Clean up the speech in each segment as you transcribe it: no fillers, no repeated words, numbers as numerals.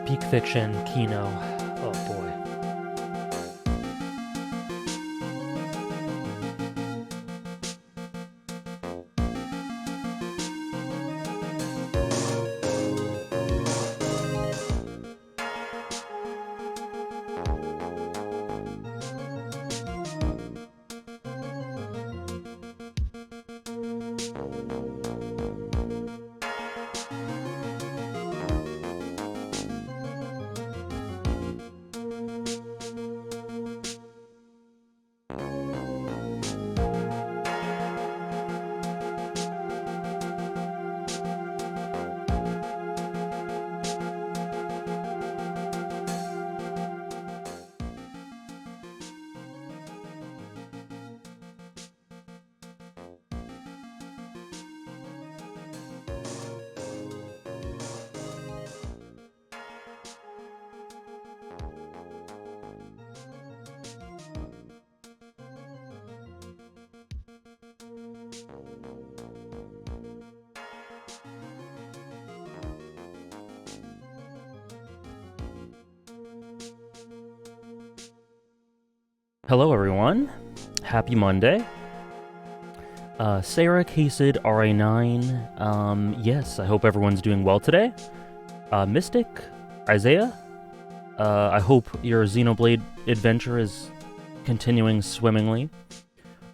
Peak Fiction, Kino. Oh boy. Hello everyone, happy Monday. Sarah, Kasid, RA9, yes, I hope everyone's doing well today. Mystic, Isaiah, I hope your Xenoblade adventure is continuing swimmingly.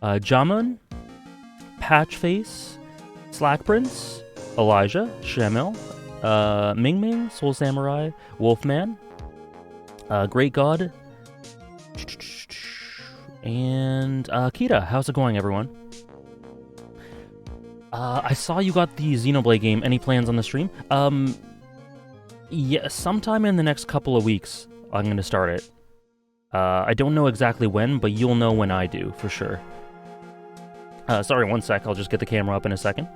Jamun, Patchface, Slack Prince, Elijah, Shamil, Ming Ming, Soul Samurai, Wolfman, Great God, and Kita. How's it going, everyone? I saw you got the Xenoblade game. Any plans on the stream? Yeah, sometime in the next couple of weeks, I'm gonna start it. I don't know exactly when, but you'll know when I do, for sure. Sorry, one sec. I'll just get the camera up in a second.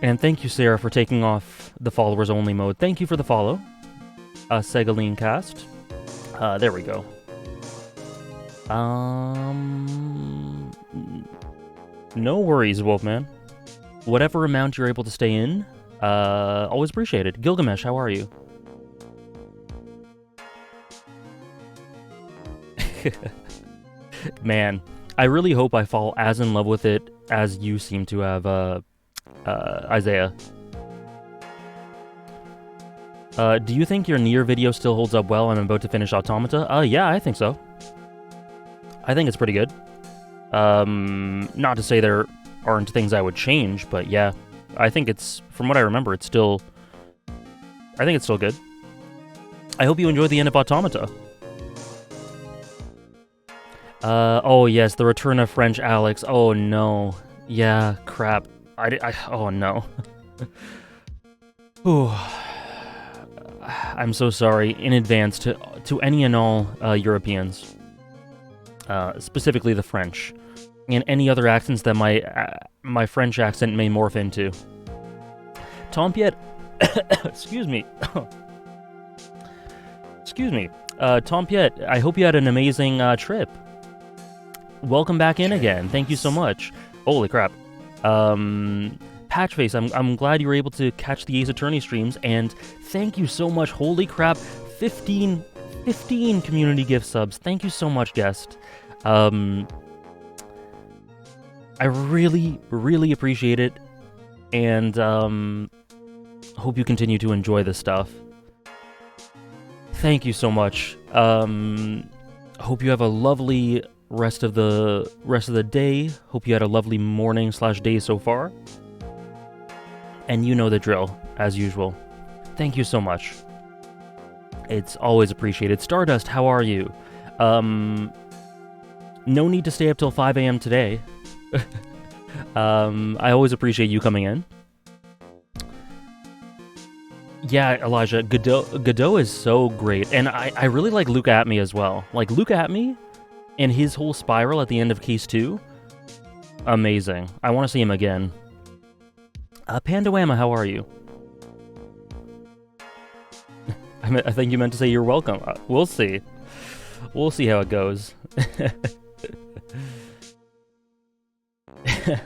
And thank you, Sarah, for taking off the followers-only mode. Thank you for the follow. Segaline Cast. There we go. No worries, Wolfman. Whatever amount you're able to stay in, always appreciated. Gilgamesh, how are you? Man, I really hope I fall as in love with it as you seem to have, Isaiah. Do you think your Nier video still holds up well? I'm about to finish Automata. Yeah, I think so. I think it's pretty good. Not to say there aren't things I would change, but yeah. I think it's, from what I remember, it's still... I think it's still good. I hope you enjoy the end of Automata. Oh yes, the return of French Alex. Oh no. Yeah, crap. Oh no. Ooh. I'm so sorry in advance to any and all Europeans, specifically the French, and any other accents that my French accent may morph into. Tompiet, excuse me. Excuse me. Tompiet, I hope you had an amazing trip. Welcome back in again. Thank you so much. Holy crap. Patchface, I'm glad you were able to catch the Ace Attorney streams, and thank you so much. Holy crap, 15 community gift subs. Thank you so much, guest. I really appreciate it, and hope you continue to enjoy this stuff. Thank you so much. Hope you have a lovely rest of the day. Hope you had a lovely morning/day so far. And you know the drill, as usual. Thank you so much. It's always appreciated. Stardust, how are you? No need to stay up till 5 a.m. today. I always appreciate you coming in. Yeah, Elijah, Godot is so great. And I really like Luke Atme as well. Like, Luke Atme and his whole spiral at the end of Case 2, amazing. I want to see him again. Pandawama, how are you? I think you meant to say you're welcome. We'll see. We'll see how it goes.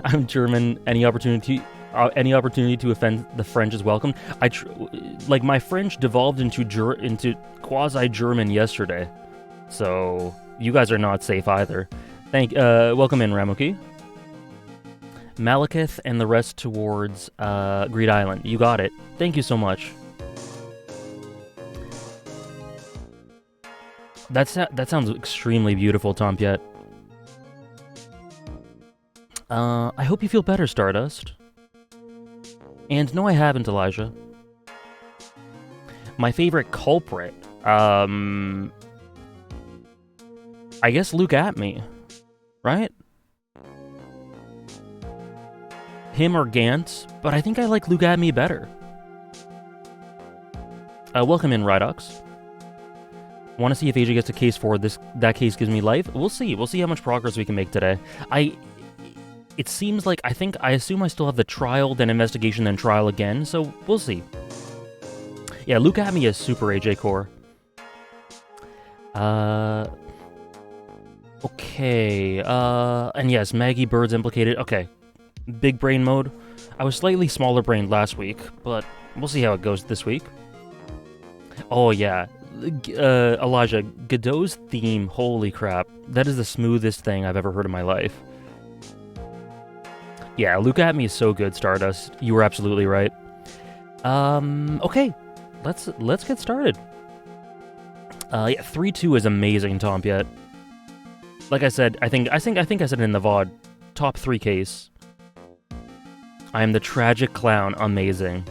I'm German. Any opportunity to offend the French is welcome. Like my French devolved into quasi-German yesterday, so you guys are not safe either. Welcome in, Ramuki. Malekith and the rest towards Greed Island. You got it. Thank you so much. That sounds extremely beautiful, Tompiet. I hope you feel better, Stardust. And no, I haven't, Elijah. My favorite culprit, I guess Luke at me, right? Him or Gant, but I think I like Luke at me better. Welcome in, Rydox. Want to see if AJ gets a case for this? That case gives me life. We'll see. We'll see how much progress we can make today. It seems like I assume I still have the trial, then investigation, then trial again. So we'll see. Yeah, Luke at me is super AJ core. Okay. And yes, Maggie Bird's implicated. Okay. Big brain mode. I was slightly smaller brained last week, but we'll see how it goes this week. Oh yeah. Elijah, Godot's theme, holy crap. That is the smoothest thing I've ever heard in my life. Yeah, Luke at me is so good, Stardust. You were absolutely right. Okay. Let's get started. Yeah, 3-2 is amazing, Tompiet. Like I said, I think I said it in the VOD. Top 3 case. I am the tragic clown, amazing.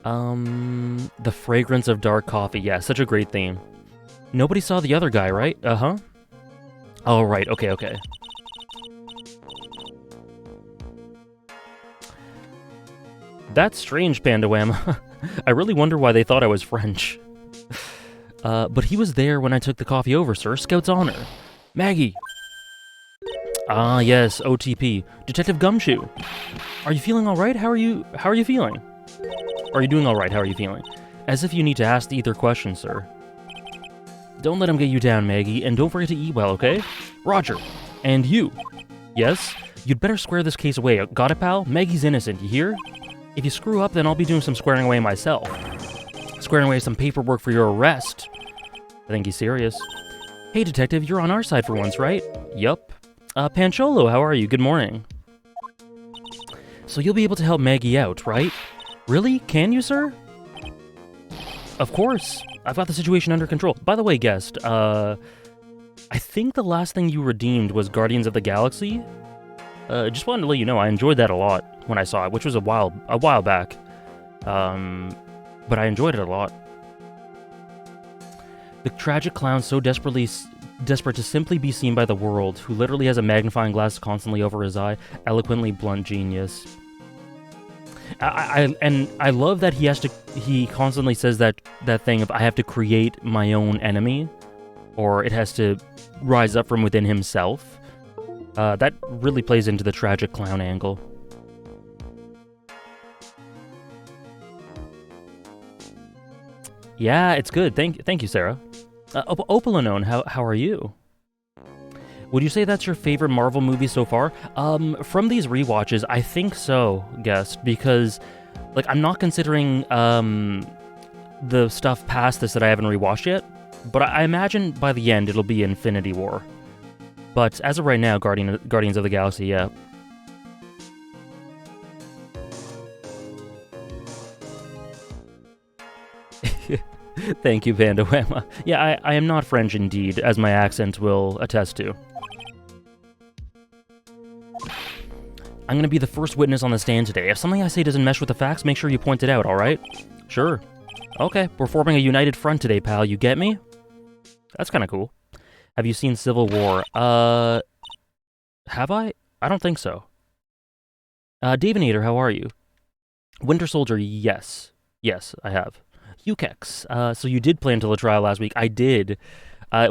The fragrance of dark coffee. Yeah, such a great theme. Nobody saw the other guy, right? Uh-huh. Oh, right. Okay. That's strange, Pandawam. I really wonder why they thought I was French. But he was there when I took the coffee over, sir. Scout's honor. Maggie. Ah, yes, OTP. Detective Gumshoe. Are you feeling alright? How are you feeling? Are you doing alright? How are you feeling? As if you need to ask either question, sir. Don't let him get you down, Maggie, and don't forget to eat well, okay? Roger. And you. Yes? You'd better square this case away. Got it, pal? Maggie's innocent, you hear? If you screw up, then I'll be doing some squaring away myself. Squaring away some paperwork for your arrest. I think he's serious. Hey, detective, you're on our side for once, right? Yup. Pancholo, how are you? Good morning. So you'll be able to help Maggie out, right? Really? Can you, sir? Of course. I've got the situation under control. By the way, guest, I think the last thing you redeemed was Guardians of the Galaxy. Just wanted to let you know I enjoyed that a lot when I saw it, which was a while back. But I enjoyed it a lot. The tragic clown so desperate to simply be seen by the world, who literally has a magnifying glass constantly over his eye, eloquently blunt genius. I love that he constantly says that thing of I have to create my own enemy, or it has to rise up from within himself. That really plays into the tragic clown angle. Yeah, it's good. Thank you, Sarah. Opalanone, how are you? Would you say that's your favorite Marvel movie so far? From these rewatches, I think so, guest, because, like, I'm not considering, the stuff past this that I haven't rewatched yet, but I imagine by the end it'll be Infinity War. But as of right now, Guardians of the Galaxy, yeah. Thank you, Pandawama. Yeah, I am not French indeed, as my accent will attest to. I'm gonna be the first witness on the stand today. If something I say doesn't mesh with the facts, make sure you point it out, alright? Sure. Okay, we're forming a united front today, pal. You get me? That's kinda cool. Have you seen Civil War? Have I? I don't think so. Davinator, how are you? Winter Soldier, yes. Yes, I have. Ukex, so you did play until the trial last week. I did.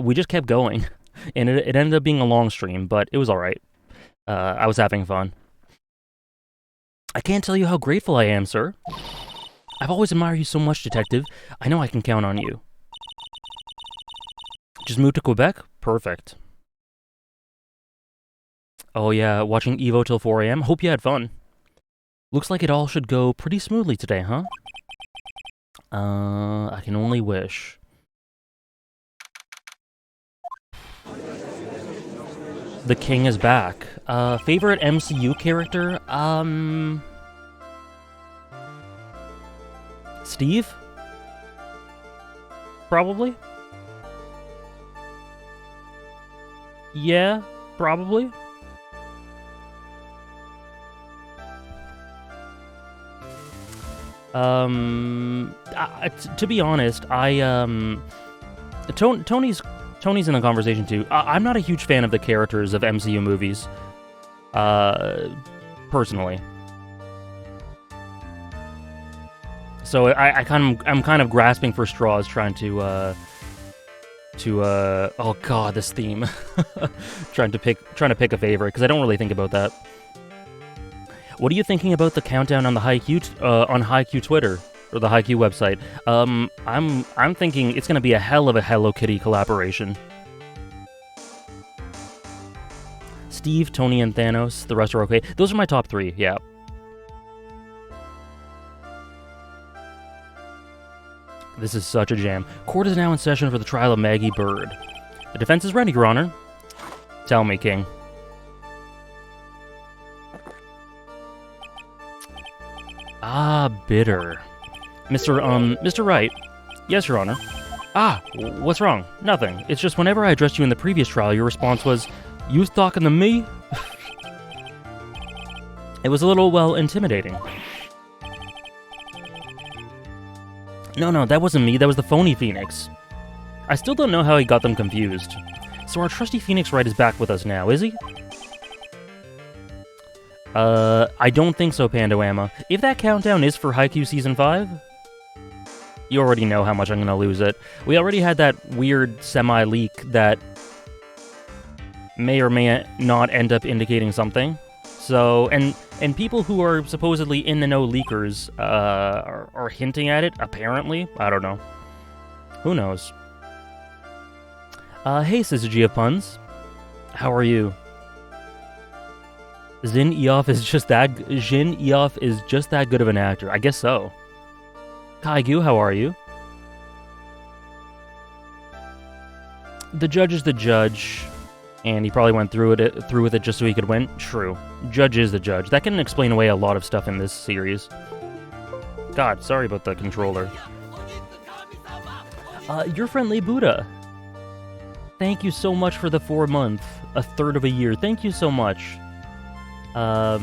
We just kept going, and it ended up being a long stream, but it was alright. I was having fun. I can't tell you how grateful I am, sir. I've always admired you so much, detective. I know I can count on you. Just moved to Quebec? Perfect. Oh yeah, watching Evo till 4 a.m. Hope you had fun. Looks like it all should go pretty smoothly today, huh? I can only wish. The king is back. Favorite MCU character? Steve? Probably? Yeah, probably. To be honest, Tony's in the conversation too. I'm not a huge fan of the characters of MCU movies, personally. So I'm kind of grasping for straws, trying to oh god, this theme, trying to pick a favorite because I don't really think about that. What are you thinking about the countdown on the Haikyuu Twitter or the Haikyuu website? I'm thinking it's gonna be a hell of a Hello Kitty collaboration. Steve, Tony, and Thanos. The rest are okay. Those are my top 3. Yeah. This is such a jam. Court is now in session for the trial of Maggie Bird. The defense is ready, Your Honor. Tell me, King. Ah, bitter. Mr. Wright. Yes, Your Honor. Ah, what's wrong? Nothing. It's just whenever I addressed you in the previous trial, your response was, "You talking to me?" It was a little, well, intimidating. No, that wasn't me. That was the phony Phoenix. I still don't know how he got them confused. So our trusty Phoenix Wright is back with us now, is he? I don't think so, Pandawama. If that countdown is for Haikyuu Season 5, you already know how much I'm gonna lose it. We already had that weird semi-leak that may or may not end up indicating something. So, and people who are supposedly in the know leakers are hinting at it, apparently. I don't know. Who knows? Hey, Syzygy of Puns. How are you? Jin Eof is just that good of an actor. I guess so. Kaigyu, how are you? The judge is the judge, and he probably went through with it just so he could win. True. Judge is the judge. That can explain away a lot of stuff in this series. God, sorry about the controller. Your friendly Buddha. Thank you so much for the 4 month, a third of a year. Thank you so much. For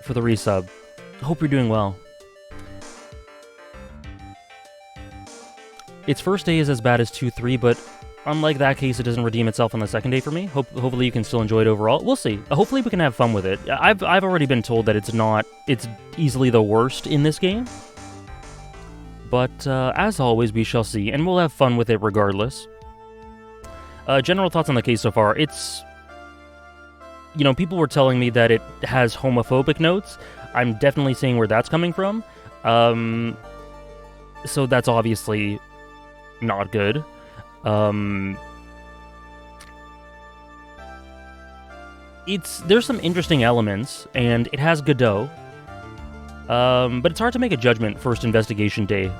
the resub. Hope you're doing well. Its first day is as bad as 2-3, but unlike that case, it doesn't redeem itself on the second day for me. Hopefully you can still enjoy it overall. We'll see. Hopefully we can have fun with it. I've already been told that it's easily the worst in this game. But as always, we shall see, and we'll have fun with it regardless. General thoughts on the case so far. It's... You know, people were telling me that it has homophobic notes. I'm definitely seeing where that's coming from. So that's obviously not good. There's some interesting elements, and it has Godot. But it's hard to make a judgment first investigation day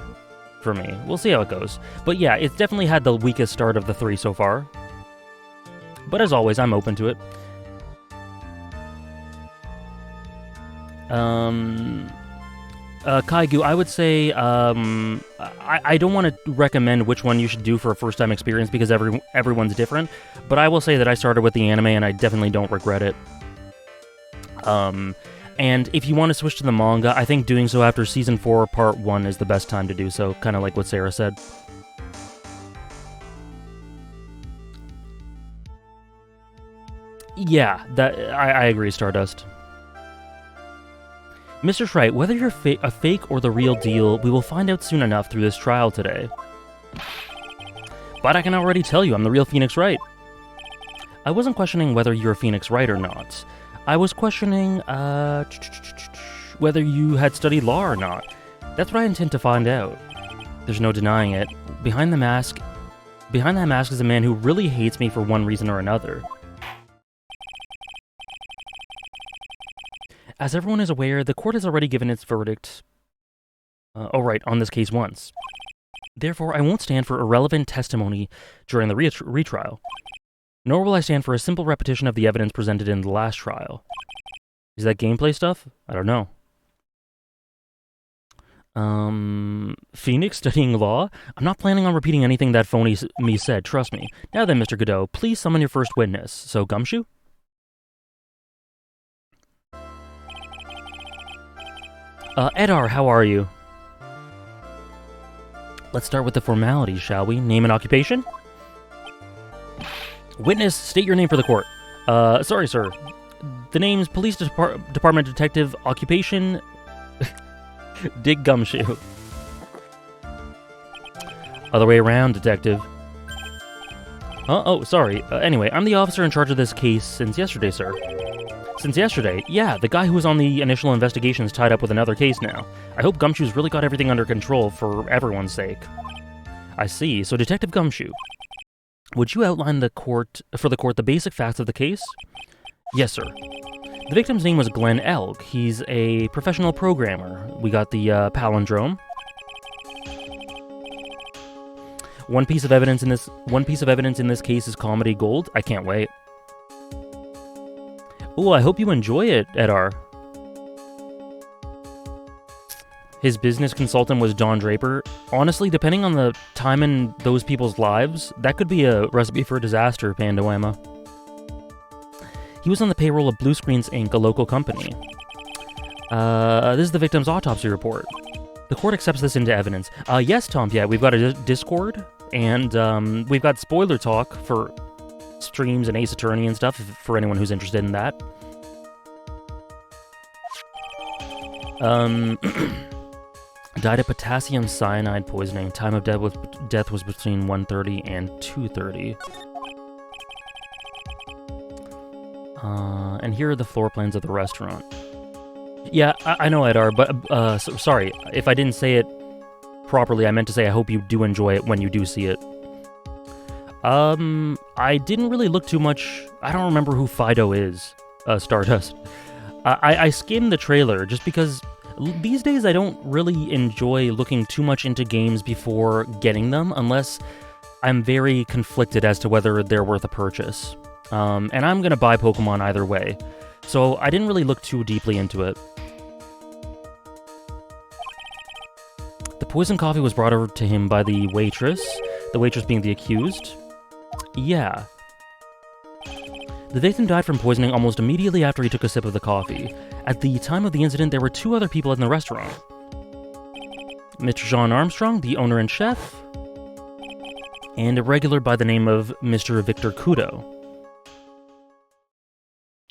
for me. We'll see how it goes. But yeah, it's definitely had the weakest start of the 3 so far. But as always, I'm open to it. Kaigyu, I would say, I don't want to recommend which one you should do for a first-time experience because everyone's different, but I will say that I started with the anime and I definitely don't regret it. And if you want to switch to the manga, I think doing so after Season 4, Part 1 is the best time to do so, kind of like what Sarah said. Yeah, I agree, Stardust. Mr. Shrite, whether you're a fake or the real deal, we will find out soon enough through this trial today. But I can already tell you I'm the real Phoenix Wright. I wasn't questioning whether you're Phoenix Wright or not. I was questioning, whether you had studied law or not. That's what I intend to find out. There's no denying it. Behind that mask is a man who really hates me for one reason or another. As everyone is aware, the court has already given its verdict, on this case once. Therefore, I won't stand for irrelevant testimony during the retrial, nor will I stand for a simple repetition of the evidence presented in the last trial. Is that gameplay stuff? I don't know. Phoenix studying law? I'm not planning on repeating anything that phony me said, trust me. Now then, Mr. Godot, please summon your first witness. So, Gumshoe? Edar, how are you? Let's start with the formalities, shall we? Name and occupation? Witness, state your name for the court. Sorry, sir. The name's Police Department Detective, occupation... Dig Gumshoe. Other way around, detective. Sorry. Anyway, I'm the officer in charge of this case since yesterday, sir. Since yesterday? Yeah, the guy who was on the initial investigation's tied up with another case now. I hope Gumshoe's really got everything under control for everyone's sake. I see. So, Detective Gumshoe, would you outline for the court the basic facts of the case? Yes, sir. The victim's name was Glenn Elg. He's a professional programmer. We got the palindrome. One piece of evidence in this case is comedy gold. I can't wait. Ooh, I hope you enjoy it, Edar. His business consultant was Don Draper. Honestly, depending on the time in those people's lives, that could be a recipe for disaster, Pandawama. He was on the payroll of Blue Screens Inc., a local company. This is the victim's autopsy report. The court accepts this into evidence. Yes, Tom, yeah, we've got a Discord, and we've got spoiler talk for streams and Ace Attorney and stuff, for anyone who's interested in that. Died of potassium cyanide poisoning. Time of death was between 1:30 and 2:30. And here are the floor plans of the restaurant. Yeah, I know, Edar, but sorry, if I didn't say it properly, I meant to say I hope you do enjoy it when you do see it. I didn't really look too much. I don't remember who Fido is, Stardust. I skimmed the trailer just because these days I don't really enjoy looking too much into games before getting them, unless I'm very conflicted as to whether they're worth a purchase. And I'm gonna buy Pokemon either way, so I didn't really look too deeply into it. The poison coffee was brought over to him by the waitress being the accused. Yeah. The victim died from poisoning almost immediately after he took a sip of the coffee. At the time of the incident, there were 2 other people in the restaurant. Mr. John Armstrong, the owner and chef, and a regular by the name of Mr. Victor Kudo.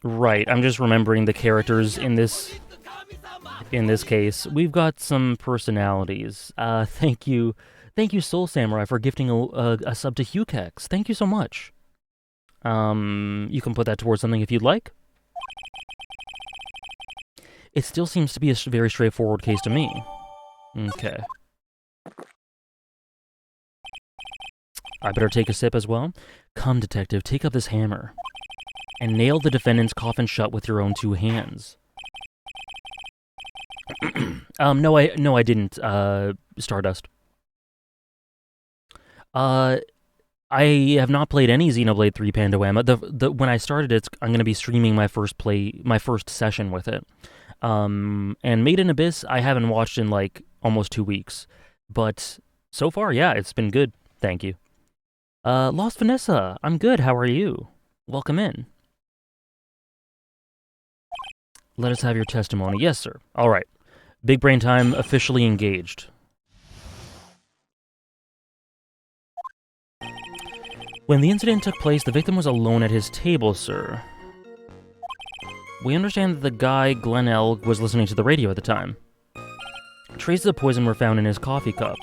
Right, I'm just remembering the characters in this case. We've got some personalities. Thank you, Soul Samurai, for gifting a sub to Hukex. Thank you so much. You can put that towards something if you'd like. It still seems to be a very straightforward case to me. Okay. I better take a sip as well. Come, detective, take up this hammer and nail the defendant's coffin shut with your own 2 hands. No, I didn't, Stardust. I have not played any Xenoblade 3 Pandawama. When I started it, I'm going to be streaming my first session with it. And Made in Abyss, I haven't watched in like almost 2 weeks. But so far, yeah, it's been good. Thank you. Lost Vanessa, I'm good. How are you? Welcome in. Let us have your testimony. Yes, sir. All right. Big Brain Time officially engaged. When the incident took place, the victim was alone at his table, sir. We understand that the guy, Glenn Elg, was listening to the radio at the time. Traces of poison were found in his coffee cup.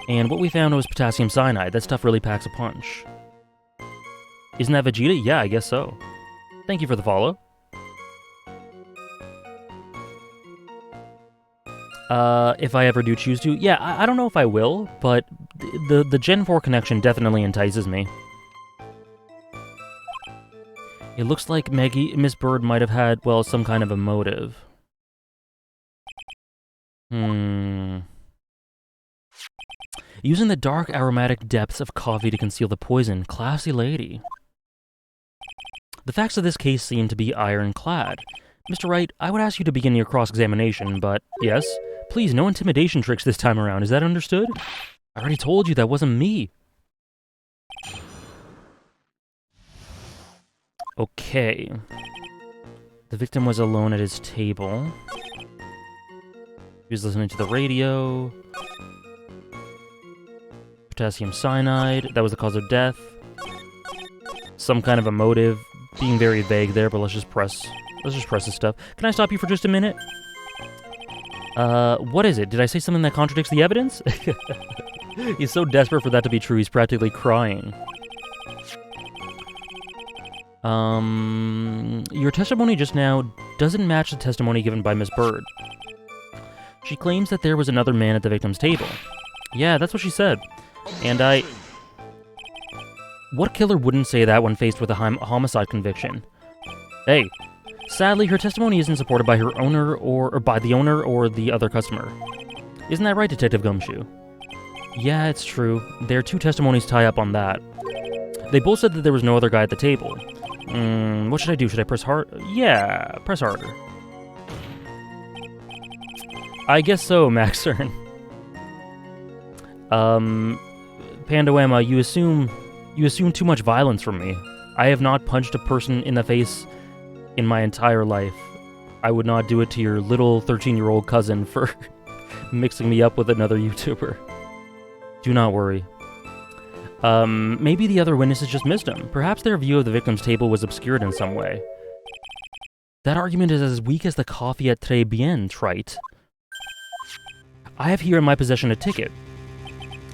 And what we found was potassium cyanide. That stuff really packs a punch. Isn't that Vegeta? Yeah, I guess so. Thank you for the follow. If I ever do choose to. Yeah, I don't know if I will, but the Gen 4 connection definitely entices me. It looks like Miss Bird might have had, well, some kind of a motive. Using the dark aromatic depths of coffee to conceal the poison. Classy lady. The facts of this case seem to be ironclad. Mr. Wright, I would ask you to begin your cross-examination, but yes, please, no intimidation tricks this time around. Is that understood? I already told you that wasn't me. Okay. The victim was alone at his table. He was listening to the radio. Potassium cyanide, that was the cause of death. Some kind of a motive, being very vague there, but let's just press this stuff. Can I stop you for just a minute? What is it? Did I say something that contradicts the evidence? He's so desperate for that to be true, he's practically crying. Your testimony just now doesn't match the testimony given by Miss Bird. She claims that there was another man at the victim's table. Yeah, that's what she said. And what killer wouldn't say that when faced with a homicide conviction? Hey, sadly, her testimony isn't supported by her owner or by the owner or the other customer. Isn't that right, Detective Gumshoe? Yeah, it's true. Their two testimonies tie up on that. They both said that there was no other guy at the table. What should I do? Should I press hard? Yeah, press harder. I guess so, Maxern. Pandoema, you assume too much violence from me. I have not punched a person in the face in my entire life. I would not do it to your little 13-year-old cousin for mixing me up with another YouTuber. Do not worry. Maybe the other witnesses just missed him. Perhaps their view of the victim's table was obscured in some way. That argument is as weak as the coffee at Très Bien, trite. I have here in my possession a ticket.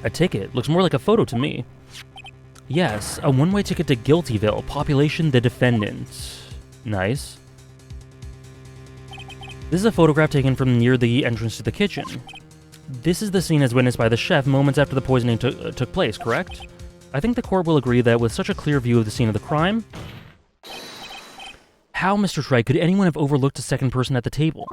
A ticket? Looks more like a photo to me. Yes, a one-way ticket to Guiltyville, population the defendant. Nice. This is a photograph taken from near the entrance to the kitchen. This is the scene as witnessed by the chef moments after the poisoning took place, correct? I think the court will agree that with such a clear view of the scene of the crime... How, Mr. Trite, could anyone have overlooked a second person at the table?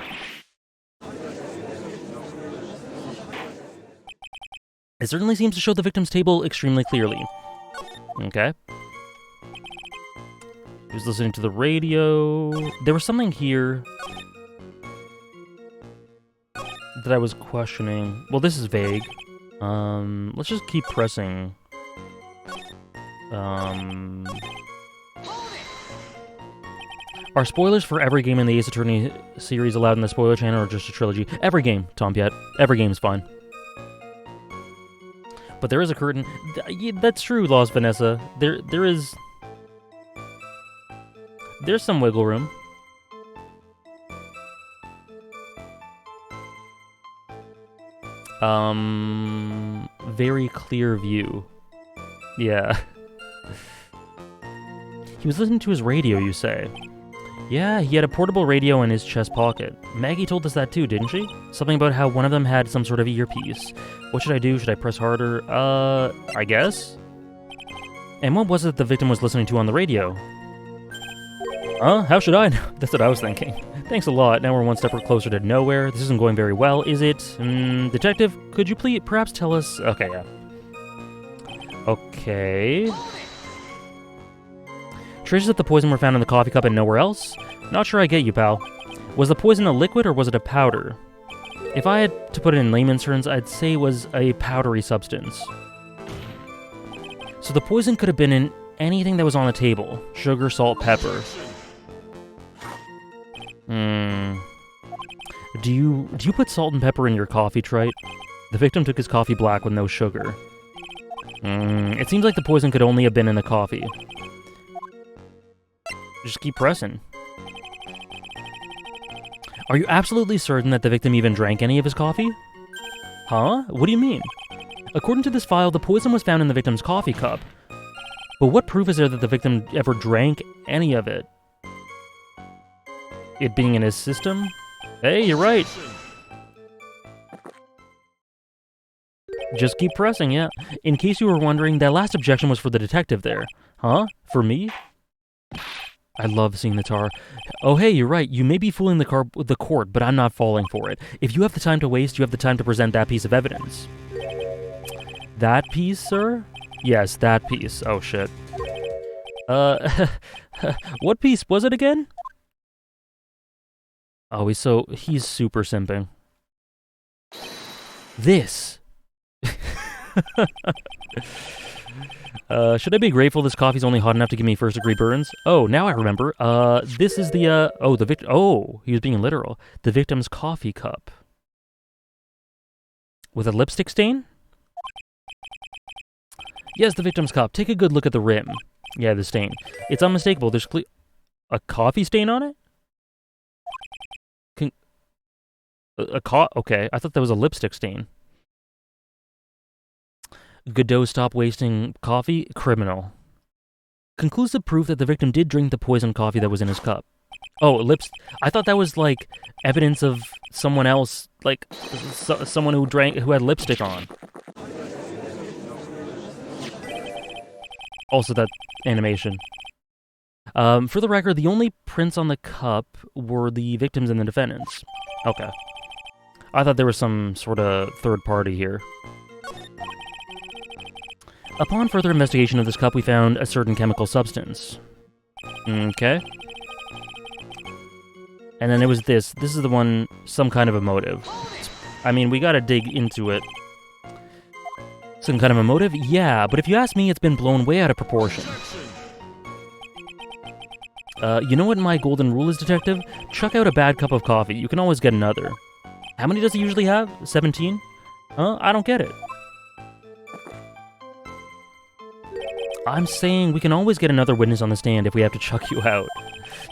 It certainly seems to show the victim's table extremely clearly. Okay. He was listening to the radio. There was something here that I was questioning. Well, this is vague. Let's just keep pressing. Are spoilers for every game in the Ace Attorney series allowed in the spoiler channel or just a trilogy? Every game, Tompiet. Every game's fine. But there is a curtain. Yeah, that's true, Lost Vanessa. There's some wiggle room. Very clear view. Yeah. He was listening to his radio, you say? Yeah, he had a portable radio in his chest pocket. Maggie told us that too, didn't she? Something about how one of them had some sort of earpiece. What should I do? Should I press harder? I guess? And what was it the victim was listening to on the radio? Huh? How should I know? That's what I was thinking. Thanks a lot. Now we're one step closer to nowhere. This isn't going very well, is it? Detective, could you perhaps tell us... Okay, yeah. Okay... Traces of the poison were found in the coffee cup and nowhere else? Not sure I get you, pal. Was the poison a liquid or was it a powder? If I had to put it in layman's terms, I'd say it was a powdery substance. So the poison could have been in anything that was on the table. Sugar, salt, pepper. Do you put salt and pepper in your coffee, Trite? The victim took his coffee black with no sugar. It seems like the poison could only have been in the coffee. Just keep pressing. Are you absolutely certain that the victim even drank any of his coffee? Huh? What do you mean? According to this file, the poison was found in the victim's coffee cup. But what proof is there that the victim ever drank any of it? It being in his system? Hey, you're right. Just keep pressing, yeah. In case you were wondering, that last objection was for the detective there. Huh? For me? I love seeing the tar. Oh, hey, you're right. You may be fooling the court, but I'm not falling for it. If you have the time to waste, you have the time to present that piece of evidence. That piece, sir? Yes, that piece. Oh, shit. What piece was it again? Oh, he's super simping. This. Should I be grateful this coffee's only hot enough to give me first-degree burns? Oh, now I remember. This is the, he was being literal. The victim's coffee cup. With a lipstick stain? Yes, the victim's cup. Take a good look at the rim. Yeah, the stain. It's unmistakable. There's a coffee stain on it? Okay, I thought that was a lipstick stain. Godot stop wasting coffee? Criminal. Conclusive proof that the victim did drink the poisoned coffee that was in his cup. Oh, I thought that was, like, evidence of someone else, like, someone who had lipstick on. Also, that animation. For the record, the only prints on the cup were the victims and the defendants. Okay. I thought there was some sort of third party here. Upon further investigation of this cup, we found a certain chemical substance. Okay. And then it was this. This is the one, some kind of a motive. I mean, we gotta dig into it. Some kind of a motive? Yeah, but if you ask me, it's been blown way out of proportion. You know what my golden rule is, detective? Chuck out a bad cup of coffee. You can always get another. How many does he usually have? 17? Huh? I don't get it. I'm saying we can always get another witness on the stand if we have to chuck you out.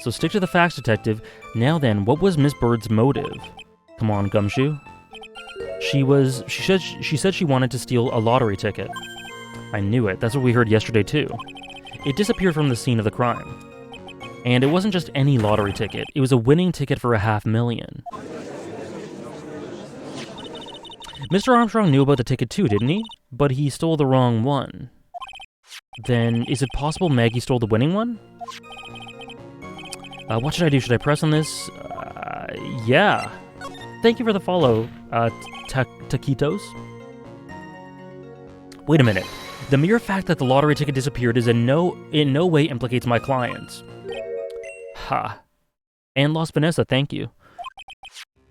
So stick to the facts, detective. Now then, what was Miss Bird's motive? Come on, Gumshoe. She said she wanted to steal a lottery ticket. I knew it. That's what we heard yesterday, too. It disappeared from the scene of the crime. And it wasn't just any lottery ticket. It was a winning ticket for $500,000. Mr. Armstrong knew about the ticket too, didn't he? But he stole the wrong one. Then, is it possible Maggie stole the winning one? What should I do? Should I press on this? Yeah. Thank you for the follow, Taquitos. Wait a minute. The mere fact that the lottery ticket disappeared in no way implicates my client. Ha. And lost Vanessa, thank you.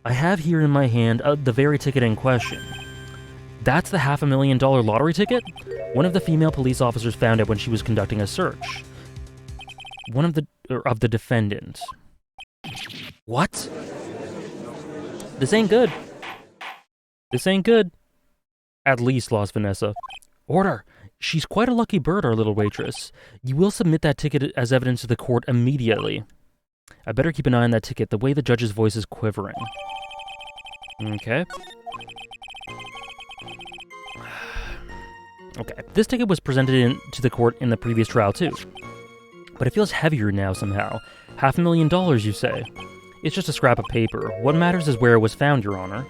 I have here in my hand the very ticket in question. That's the $500,000 lottery ticket? One of the female police officers found it when she was conducting a search. One of the defendant. What? This ain't good. This ain't good. At least, lost Vanessa. Order! She's quite a lucky bird, our little waitress. You will submit that ticket as evidence to the court immediately. I better keep an eye on that ticket, the way the judge's voice is quivering. Okay. Okay, this ticket was presented to the court in the previous trial too. But it feels heavier now somehow. $500,000, you say? It's just a scrap of paper. What matters is where it was found, Your Honor.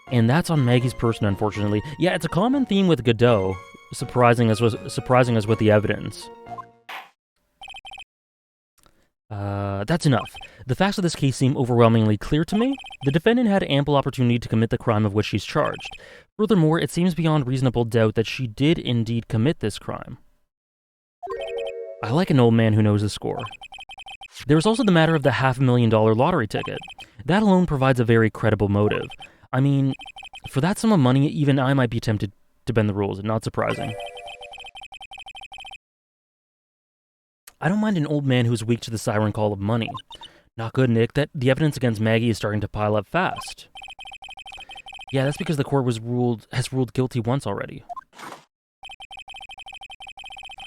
And that's on Maggie's person, unfortunately. Yeah, it's a common theme with Godot, surprising us with the evidence. That's enough. The facts of this case seem overwhelmingly clear to me. The defendant had ample opportunity to commit the crime of which she's charged. Furthermore, it seems beyond reasonable doubt that she did indeed commit this crime. I like an old man who knows the score. There is also the matter of the $500,000 lottery ticket. That alone provides a very credible motive. I mean, for that sum of money, even I might be tempted to bend the rules, not surprising. I don't mind an old man who's weak to the siren call of money. Not good, Nick. The evidence against Maggie is starting to pile up fast. Yeah, that's because the court has ruled guilty once already.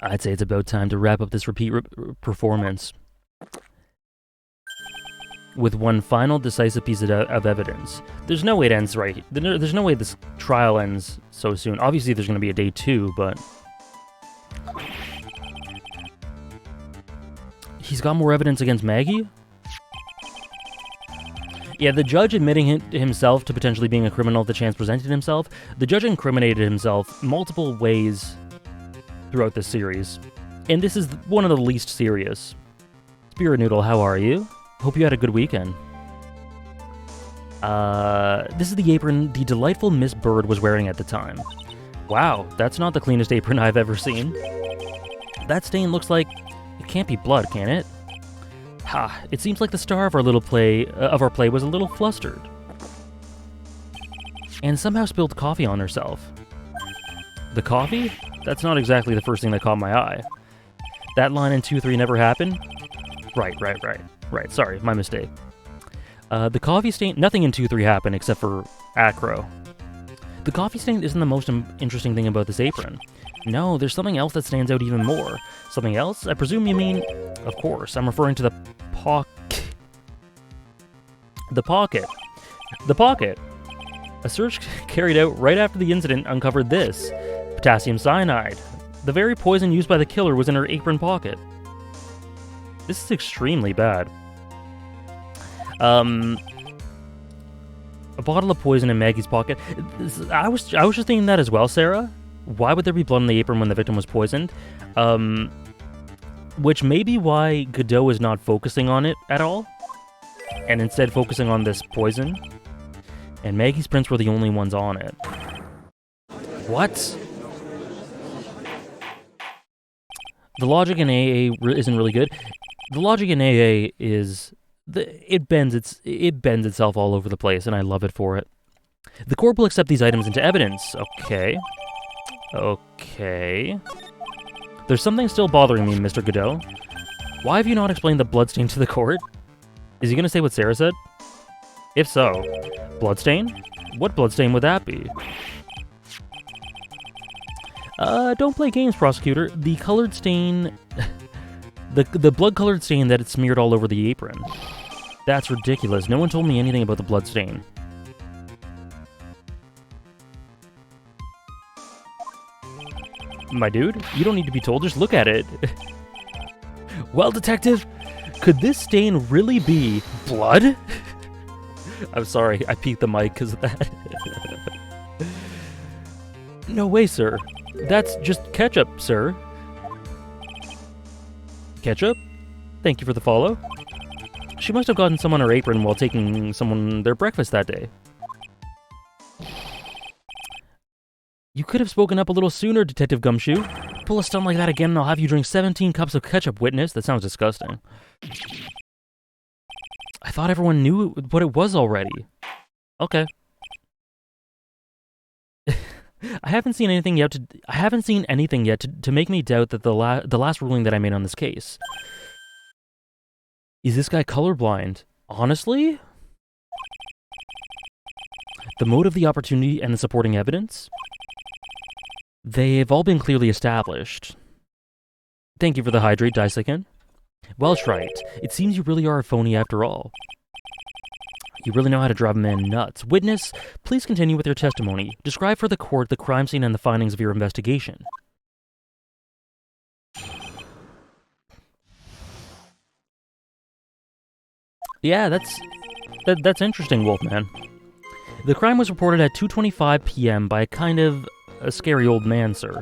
I'd say it's about time to wrap up this repeat performance with one final decisive piece of evidence. There's no way it ends right. There's no way this trial ends so soon. Obviously, there's going to be a day 2, but he's got more evidence against Maggie? Yeah, the judge admitting himself to potentially being a criminal if the chance presented himself. The judge incriminated himself multiple ways throughout this series. And this is one of the least serious. Spirit Noodle, how are you? Hope you had a good weekend. This is the apron the delightful Miss Bird was wearing at the time. Wow, that's not the cleanest apron I've ever seen. That stain looks like it can't be blood, can it? Ha, it seems like the star of our play was a little flustered. And somehow spilled coffee on herself. The coffee? That's not exactly the first thing that caught my eye. That line in 2-3 never happened? Right. Sorry, my mistake. The coffee stain... Nothing in 2-3 happened except for Acro. The coffee stain isn't the most interesting thing about this apron. No, there's something else that stands out even more. Something else? I presume you mean... Of course, I'm referring to the pocket. The pocket. The pocket. A search carried out right after the incident uncovered this. Potassium cyanide. The very poison used by the killer was in her apron pocket. This is extremely bad. A bottle of poison in Maggie's pocket. I was just thinking that as well, Sarah. Why would there be blood on the apron when the victim was poisoned? Which may be why Godot is not focusing on it at all, and instead focusing on this poison. And Maggie's prints were the only ones on it. What? The logic in AA isn't really good. The logic in AA is... It bends itself all over the place, and I love it for it. The court will accept these items into evidence. Okay. There's something still bothering me, Mr. Godot. Why have you not explained the bloodstain to the court? Is he gonna say what Sarah said? If so, bloodstain? What bloodstain would that be? Don't play games, prosecutor. The colored stain... the blood-colored stain that it smeared all over the apron. That's ridiculous. No one told me anything about the blood stain. My dude, you don't need to be told, just look at it. Well, detective, could this stain really be blood? I'm sorry, I peeked the mic because of that. No way, sir. That's just ketchup, sir. Ketchup? Thank you for the follow. She must have gotten some on her apron while taking someone their breakfast that day. You could have spoken up a little sooner, Detective Gumshoe. Pull a stunt like that again and I'll have you drink 17 cups of ketchup, witness. That sounds disgusting. I thought everyone knew what it was already. Okay. I haven't seen anything yet to make me doubt that the last ruling that I made on this case. Is this guy colorblind? Honestly? The motive, the opportunity, and the supporting evidence? They've all been clearly established. Thank you for the hydrate, Daisaken. Welsh right. It seems you really are a phony after all. You really know how to drive a man nuts. Witness, please continue with your testimony. Describe for the court the crime scene and the findings of your investigation. Yeah, that's interesting, Wolfman. The crime was reported at 2:25 p.m. by a scary old man, sir.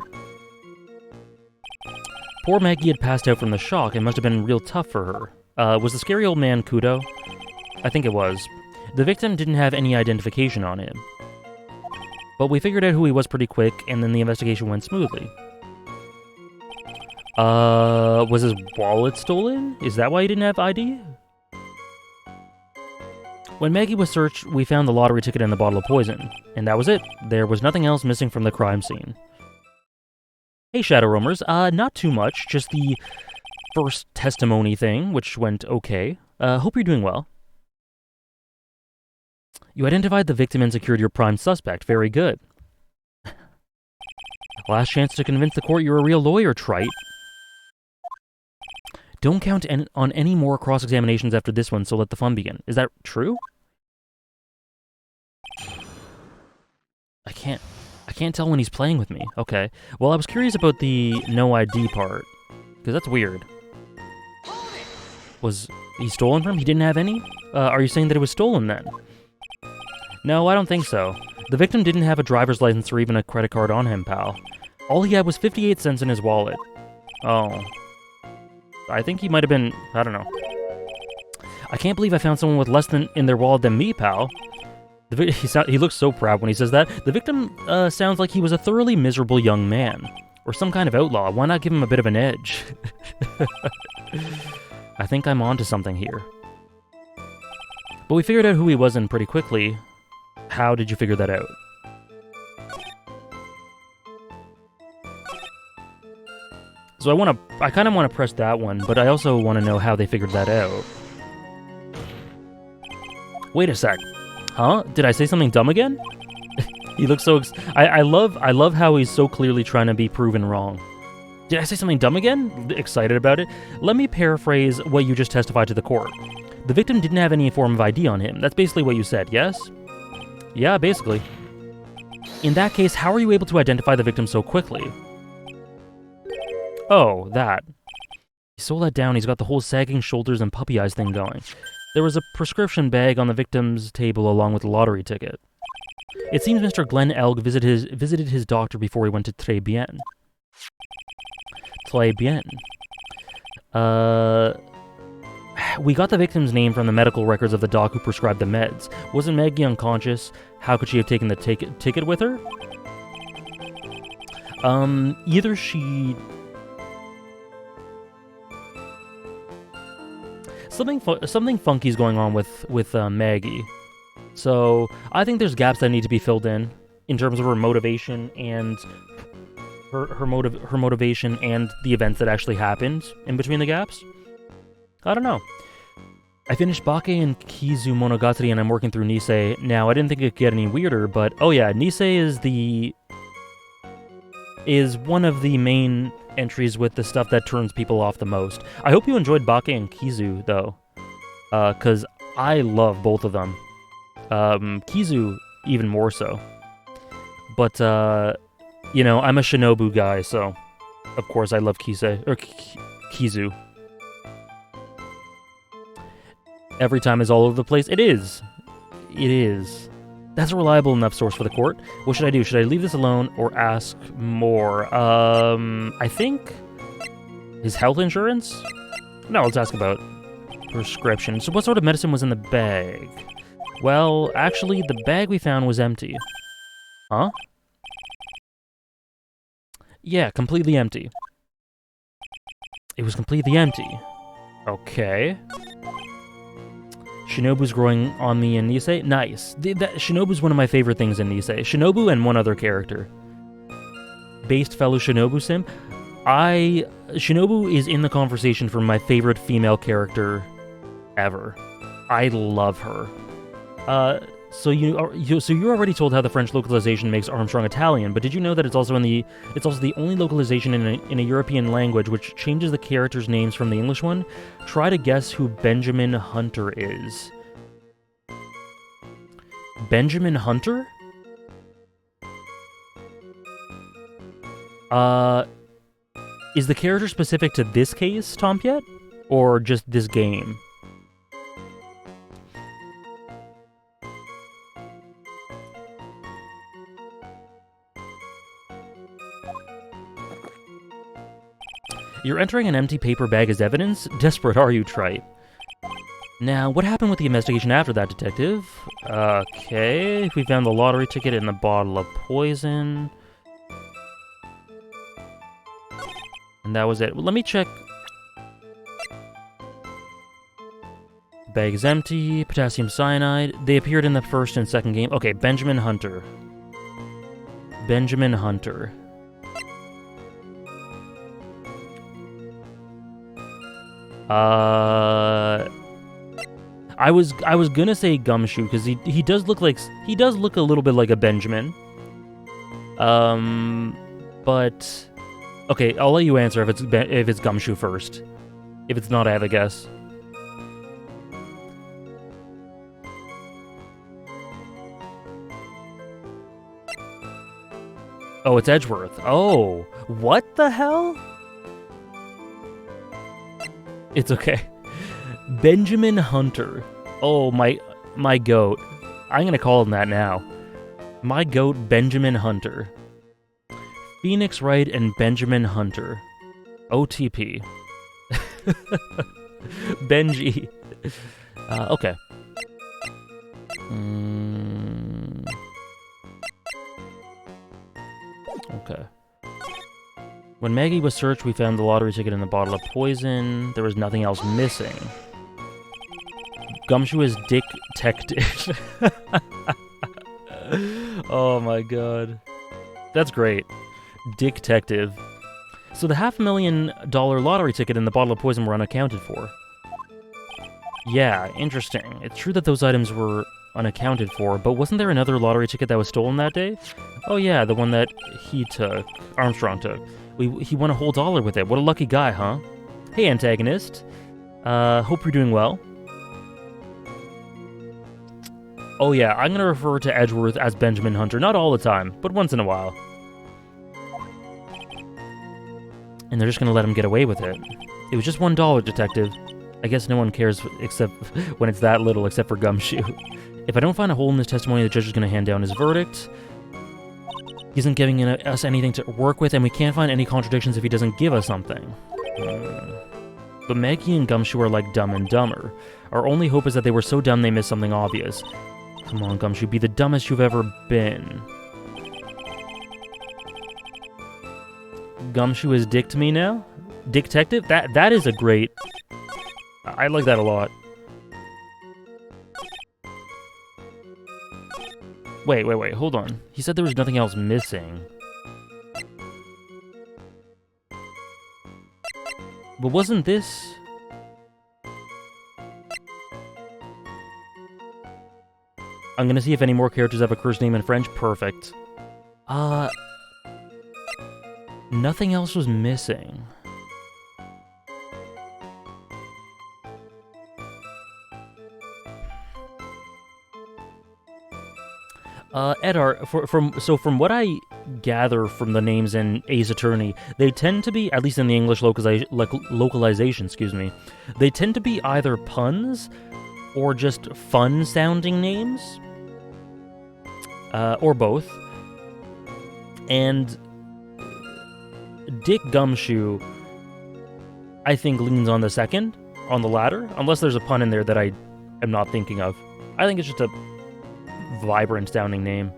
Poor Maggie had passed out from the shock and must have been real tough for her. Was the scary old man Kudo? I think it was. The victim didn't have any identification on him. But we figured out who he was pretty quick, and then the investigation went smoothly. Was his wallet stolen? Is that why he didn't have ID? When Maggie was searched, we found the lottery ticket and the bottle of poison. And that was it. There was nothing else missing from the crime scene. Hey, Shadow Roamers. Not too much. Just the first testimony thing, which went okay. Hope you're doing well. You identified the victim and secured your prime suspect. Very good. Last chance to convince the court you're a real lawyer, trite. Don't count on any more cross-examinations after this one, so let the fun begin. Is that true? I can't tell when he's playing with me. Okay. Well, I was curious about the no ID part, because that's weird. Was he stolen from? He didn't have any? Are you saying that it was stolen then? No, I don't think so. The victim didn't have a driver's license or even a credit card on him, pal. All he had was 58 cents in his wallet. Oh. I think he might have been... I don't know. I can't believe I found someone with less than in their wallet than me, pal. He looks so proud when he says that. The victim sounds like he was a thoroughly miserable young man. Or some kind of outlaw. Why not give him a bit of an edge? I think I'm onto something here. But we figured out who he was in pretty quickly. How did you figure that out? So I kind of want to press that one, but I also want to know how they figured that out. Wait a sec. Huh? Did I say something dumb again? He looks so... I love how he's so clearly trying to be proven wrong. Did I say something dumb again? Excited about it? Let me paraphrase what you just testified to the court. The victim didn't have any form of ID on him. That's basically what you said, yes? Yeah, basically. In that case, how are you able to identify the victim so quickly? Oh, that. He's so let down, he's got the whole sagging shoulders and puppy eyes thing going. There was a prescription bag on the victim's table along with the lottery ticket. It seems Mr. Glenn Elg visited his doctor before he went to Très Bien. Très Bien. We got the victim's name from the medical records of the doc who prescribed the meds. Wasn't Maggie unconscious? How could she have taken the ticket with her? Either she... Something funky's going on with Maggie. So, I think there's gaps that need to be filled in terms of her motivation and her motivation and the events that actually happened in between the gaps. I don't know. I finished Bake and Kizu Monogatari and I'm working through Nisei. Now, I didn't think it could get any weirder, but oh yeah, Nisei is one of the main entries with the stuff that turns people off the most. I hope you enjoyed Bake and Kizu, though, because I love both of them. Kizu even more so. But, you know, I'm a Shinobu guy, so of course I love Kizu. Every time is all over the place. It is. It is. That's a reliable enough source for the court. What should I do? Should I leave this alone or ask more? I think his health insurance? No, let's ask about prescription. So what sort of medicine was in the bag? Well, actually, the bag we found was empty. Huh? Yeah, completely empty. It was completely empty. Okay. Shinobu's growing on me in Nisei? Nice. Shinobu's one of my favorite things in Nisei. Shinobu and one other character. Based fellow Shinobu sim. Shinobu is in the conversation for my favorite female character ever. I love her. So you already told how the French localization makes Armstrong Italian, but did you know that it's also the only localization in a European language which changes the characters' names from the English one? Try to guess who Benjamin Hunter is. Benjamin Hunter? Is the character specific to this case, Tompiet? Or just this game? You're entering an empty paper bag as evidence? Desperate are you, trite? Now, what happened with the investigation after that, detective? Okay, we found the lottery ticket in the bottle of poison. And that was it. Well, let me check. Bag is empty. Potassium cyanide. They appeared in the first and second game. Okay, Benjamin Hunter. Benjamin Hunter. I was gonna say Gumshoe because he does look a little bit like a Benjamin. But okay, I'll let you answer if it's Gumshoe first. If it's not, I have a guess. Oh, it's Edgeworth. Oh, what the hell? It's okay. Benjamin Hunter. Oh, my goat. I'm gonna call him that now. My goat, Benjamin Hunter. Phoenix Wright and Benjamin Hunter. OTP. Benji. Okay. Okay. When Maggie was searched, we found the lottery ticket in the bottle of poison. There was nothing else missing. Gumshoe is dick-tective. Oh my god. That's great. Dick-tective. So the $500,000 lottery ticket and the bottle of poison were unaccounted for. Yeah, interesting. It's true that those items were unaccounted for, but wasn't there another lottery ticket that was stolen that day? Oh yeah, the one that he took. Armstrong took. He won a whole dollar with it. What a lucky guy, huh? Hey, antagonist. Hope you're doing well. Oh yeah, I'm gonna refer to Edgeworth as Benjamin Hunter. Not all the time, but once in a while. And they're just gonna let him get away with it. It was just $1, detective. I guess no one cares except when it's that little, except for Gumshoe. If I don't find a hole in this testimony, the judge is gonna hand down his verdict. He isn't giving us anything to work with, and we can't find any contradictions if he doesn't give us something. But Maggie and Gumshoe are like Dumb and Dumber. Our only hope is that they were so dumb they missed something obvious. Come on, Gumshoe, be the dumbest you've ever been. Gumshoe is dick to me now? Dick-tective? That is a great... I like that a lot. Wait, hold on. He said there was nothing else missing. But wasn't this... I'm gonna see if any more characters have a cursed name in French. Perfect. Nothing else was missing. Edar, from what I gather from the names in Ace Attorney, they tend to be, at least in the English localization, excuse me, they tend to be either puns or just fun-sounding names, or both. And Dick Gumshoe, I think, leans on the second, on the latter, unless there's a pun in there that I am not thinking of. I think it's just a vibrant sounding name.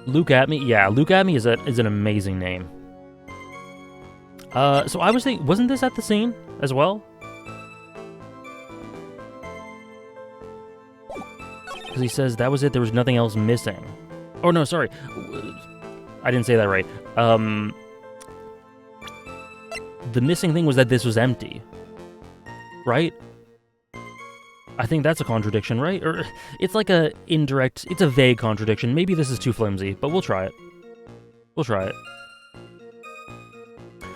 Luke Atme, yeah, Luke Atme is an amazing name. So I was thinking, wasn't this at the scene as well? Because he says that was it, there was nothing else missing. Oh no, sorry. I didn't say that right. The missing thing was that this was empty. Right? I think that's a contradiction, right? Or it's like a indirect, it's a vague contradiction. Maybe this is too flimsy, but we'll try it. We'll try it.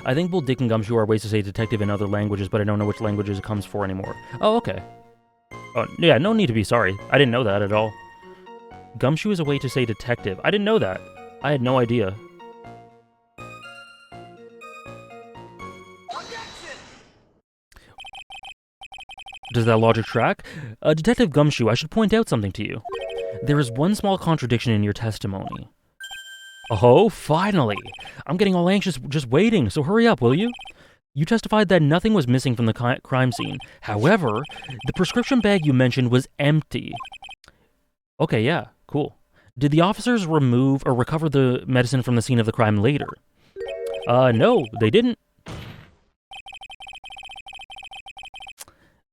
I think both Dick and Gumshoe are ways to say detective in other languages, but I don't know which languages it comes for anymore. Oh, okay. Oh, yeah, no need to be sorry. I didn't know that at all. Gumshoe is a way to say detective. I didn't know that. I had no idea. Does that logic track? Detective Gumshoe, I should point out something to you. There is one small contradiction in your testimony. Oh, finally! I'm getting all anxious just waiting, so hurry up, will you? You testified that nothing was missing from the crime scene. However, the prescription bag you mentioned was empty. Okay, yeah, cool. Did the officers remove or recover the medicine from the scene of the crime later? No, they didn't.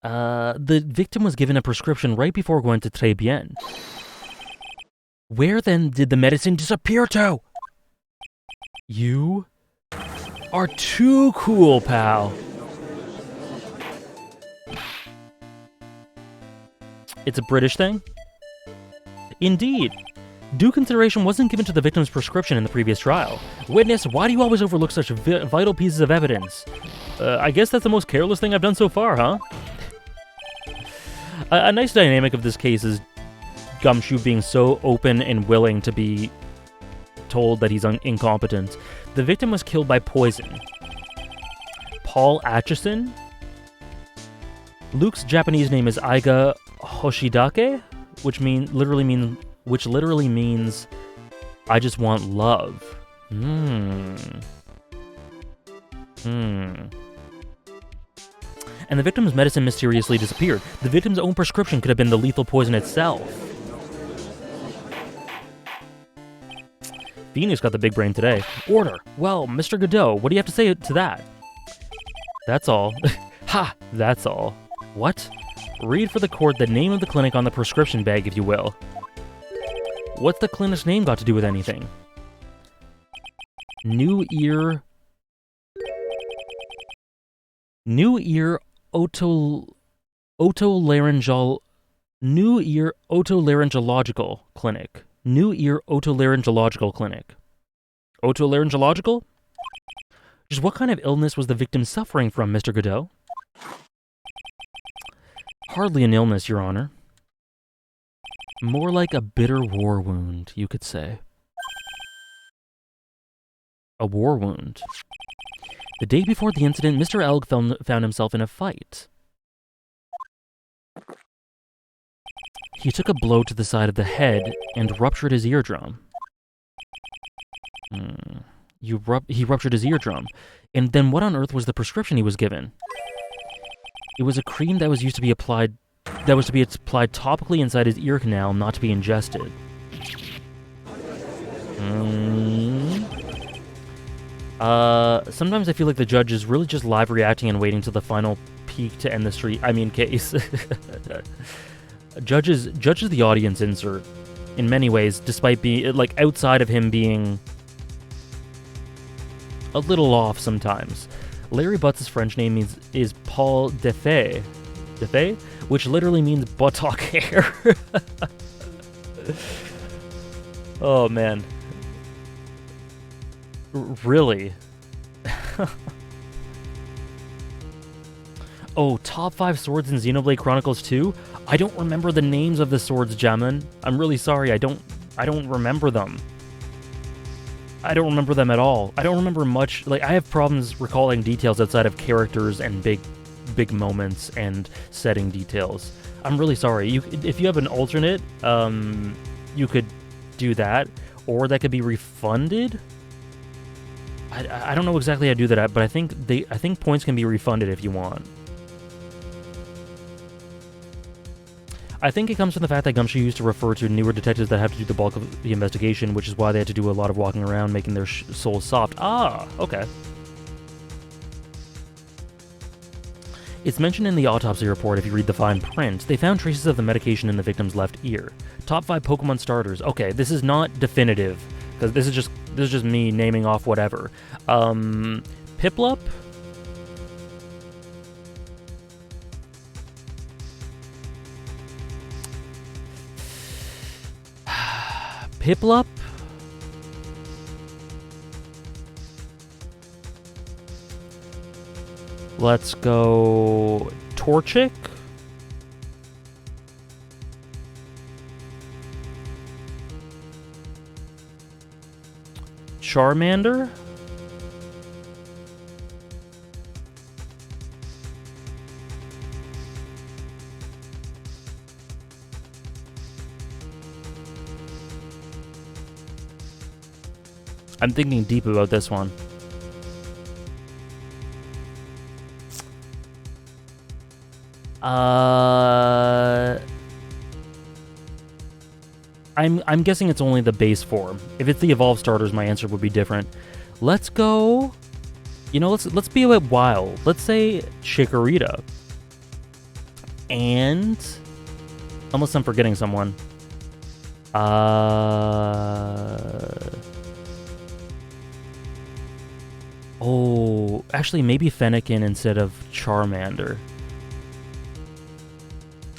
The victim was given a prescription right before going to Très Bien. Where then did the medicine disappear to? You are too cool, pal. It's a British thing? Indeed. Due consideration wasn't given to the victim's prescription in the previous trial. Witness, why do you always overlook such vital pieces of evidence? I guess that's the most careless thing I've done so far, huh? A nice dynamic of this case is Gumshoe being so open and willing to be told that he's incompetent. The victim was killed by poison. Paul Atchison? Luke's Japanese name is Aiga Hoshidake, which literally means I just want love. Hmm. And the victim's medicine mysteriously disappeared. The victim's own prescription could have been the lethal poison itself. Phoenix got the big brain today. Order! Well, Mr. Godot, what do you have to say to that? That's all. Ha! That's all. What? Read for the court the name of the clinic on the prescription bag, if you will. What's the clinic's name got to do with anything? New Ear Otolaryngological Clinic. New Ear Otolaryngological Clinic. Otolaryngological? Just what kind of illness was the victim suffering from, Mr. Godot? Hardly an illness, Your Honor. More like a bitter war wound, you could say. A war wound. The day before the incident, Mr. Elg found himself in a fight. He took a blow to the side of the head and ruptured his eardrum. He ruptured his eardrum. And then what on earth was the prescription he was given? It was a cream that was used to be applied topically inside his ear canal, not to be ingested. Sometimes I feel like the judge is really just live reacting and waiting till the final peak to end the case. Judge is the audience insert in many ways, despite being, like, outside of him being a little off sometimes. Larry Butts' French name is Paul Defay, which literally means buttock hair. Oh, man. Really? Oh, top 5 swords in Xenoblade Chronicles 2? I don't remember the names of the swords, Jamin. I'm really sorry, I don't remember them. I don't remember them at all. I don't remember much. Like, I have problems recalling details outside of characters and big moments and setting details. I'm really sorry. If you have an alternate, you could do that, or that could be refunded. I don't know exactly how to do that, but I think points can be refunded if you want. I think it comes from the fact that Gumshoe used to refer to newer detectives that have to do the bulk of the investigation, which is why they had to do a lot of walking around, making their souls soft. Ah, okay. It's mentioned in the autopsy report if you read the fine print. They found traces of the medication in the victim's left ear. Top 5 Pokemon starters. Okay, this is not definitive, because this is just me naming off whatever. Piplup? Piplup? Let's go Torchic? Charmander? I'm thinking deep about this one. I'm guessing it's only the base form. If it's the evolved starters, my answer would be different. Let's go. You know, let's be a bit wild. Let's say Chikorita. And unless I'm forgetting someone. Oh, actually, maybe Fennekin instead of Charmander.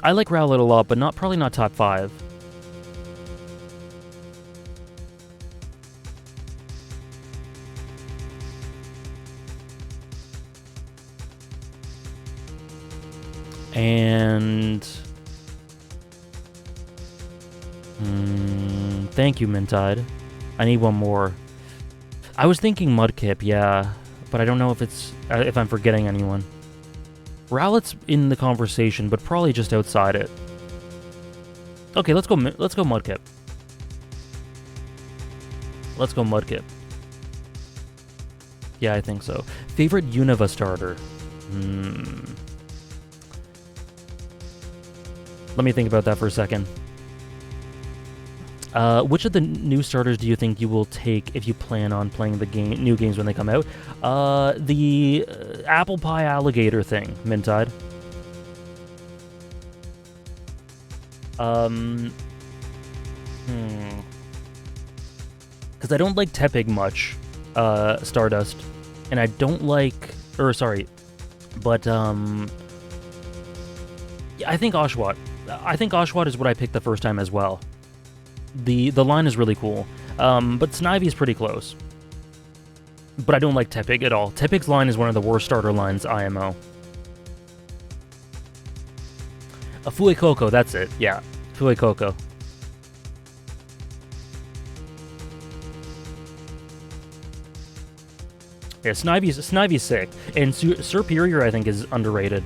I like Rowlet a lot, but probably not top 5. And thank you, Mintide. I need one more. I was thinking Mudkip, yeah, but I don't know if I'm forgetting anyone. Rowlet's in the conversation, but probably just outside it. Okay, let's go Mudkip. Let's go Mudkip. Yeah, I think so. Favorite Unova starter? Let me think about that for a second. Which of the new starters do you think you will take if you plan on playing the new games when they come out? The apple pie alligator thing, Mintide. Because I don't like Tepig much, Stardust, and I don't like, but I think Oshawott. I think Oshawott is what I picked the first time as well. The line is really cool, but Snivy is pretty close. But I don't like Tepig at all. Tepig's line is one of the worst starter lines IMO. A Fuecoco, that's it. Yeah, Fuecoco. Yeah, Snivy's sick, and Superior I think is underrated.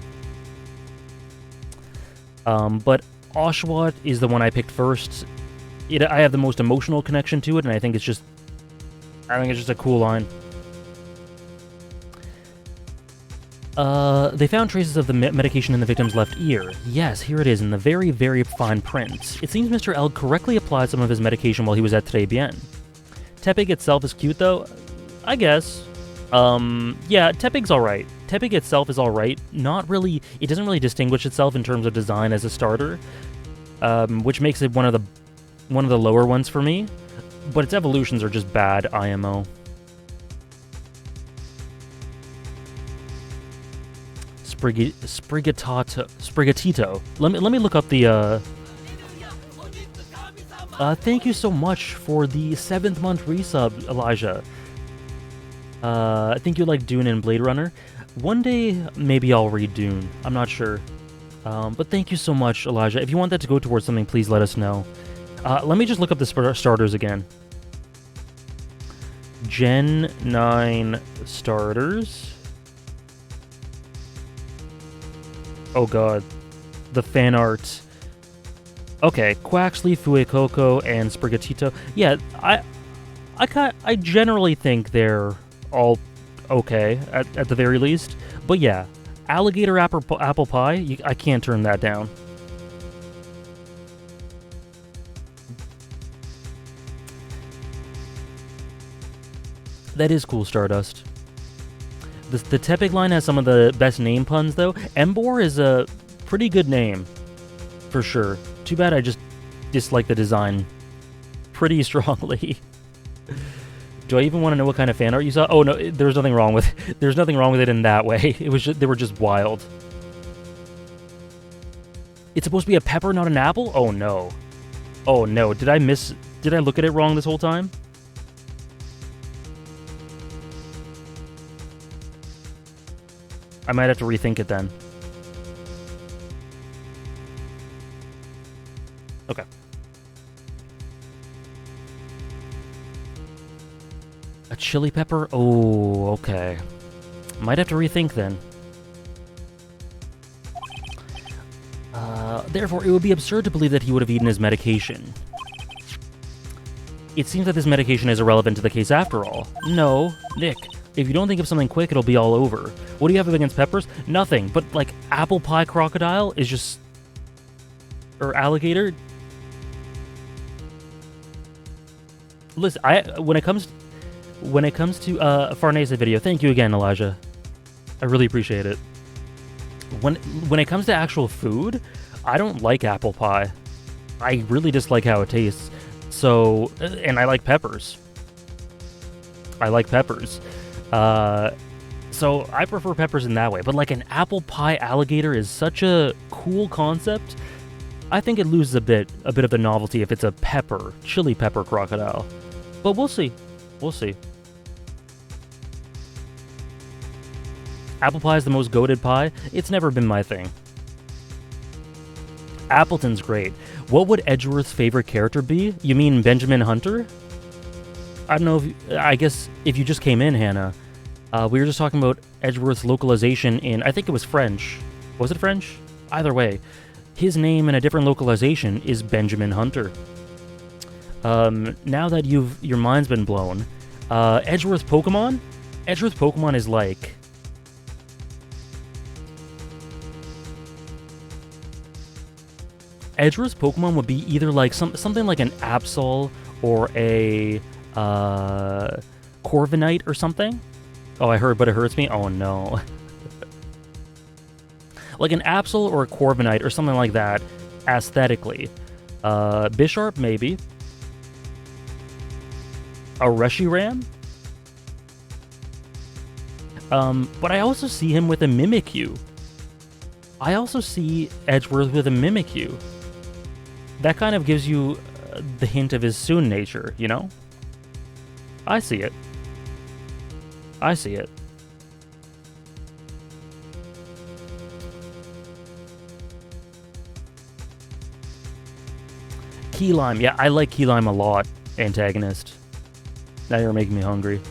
But Oshawott is the one I picked first. I have the most emotional connection to it, and I think it's just a cool line. They found traces of the medication in the victim's left ear. Yes, here it is in the very, very fine print. It seems Mr. L correctly applied some of his medication while he was at Très Bien. Tepig itself is cute, though. I guess. Yeah, Tepig's alright. Tepig itself is alright. Not really... It doesn't really distinguish itself in terms of design as a starter, which makes it one of the lower ones for me. But its evolutions are just bad, IMO. Sprigatito. Let me look up the, thank you so much for the 7th month resub, Elijah. I think you like Dune and Blade Runner. One day, maybe I'll read Dune. I'm not sure. But thank you so much, Elijah. If you want that to go towards something, please let us know. Let me just look up the starters again. Gen 9 starters. Oh god. The fan art. Okay, Quaxley, Fuecoco, and Sprigatito. Yeah, I generally think they're all okay, at the very least. But yeah, alligator apple pie, I can't turn that down. That is cool, Stardust. The Tepig line has some of the best name puns, though. Embor is a pretty good name, for sure. Too bad I just dislike the design pretty strongly. Do I even want to know what kind of fan art you saw? Oh no, there's nothing wrong with it in that way. It was they were just wild. It's supposed to be a pepper, not an apple? Oh no. Oh no, did I look at it wrong this whole time? I might have to rethink it then. Okay. A chili pepper? Oh, okay. Might have to rethink then. Therefore, it would be absurd to believe that he would have eaten his medication. It seems that this medication is irrelevant to the case after all. No, Nick. If you don't think of something quick, it'll be all over. What do you have against peppers? Nothing, but like apple pie crocodile is just... Or alligator? Listen, when it comes to Farnese video, thank you again, Elijah. I really appreciate it. When it comes to actual food, I don't like apple pie. I really dislike how it tastes. So, and I like peppers. So I prefer peppers in that way, but like an apple pie alligator is such a cool concept. I think it loses a bit of the novelty if it's a chili pepper crocodile. But we'll see. Apple pie is the most goated pie. It's never been my thing. Appleton's great. What would Edgeworth's favorite character be? You mean Benjamin Hunter? I don't know I guess if you just came in, Hannah, we were just talking about Edgeworth's localization in, I think it was French. Was it French? Either way, his name in a different localization is Benjamin Hunter. Now that your mind's been blown, Edgeworth's Pokemon? Edgeworth Pokemon is like... Edgeworth Pokemon would be either like something like an Absol or a Corviknight or something. Oh, I heard, but it hurts me? Oh, no. Like an Absol or a Corviknight or something like that, aesthetically. Bisharp, maybe. A Reshiram? But I also see him with a Mimikyu. I also see Edgeworth with a Mimikyu. That kind of gives you the hint of his soon nature, you know? I see it. I see it. Key Lime. Yeah, I like Key Lime a lot, antagonist. Now you're making me hungry.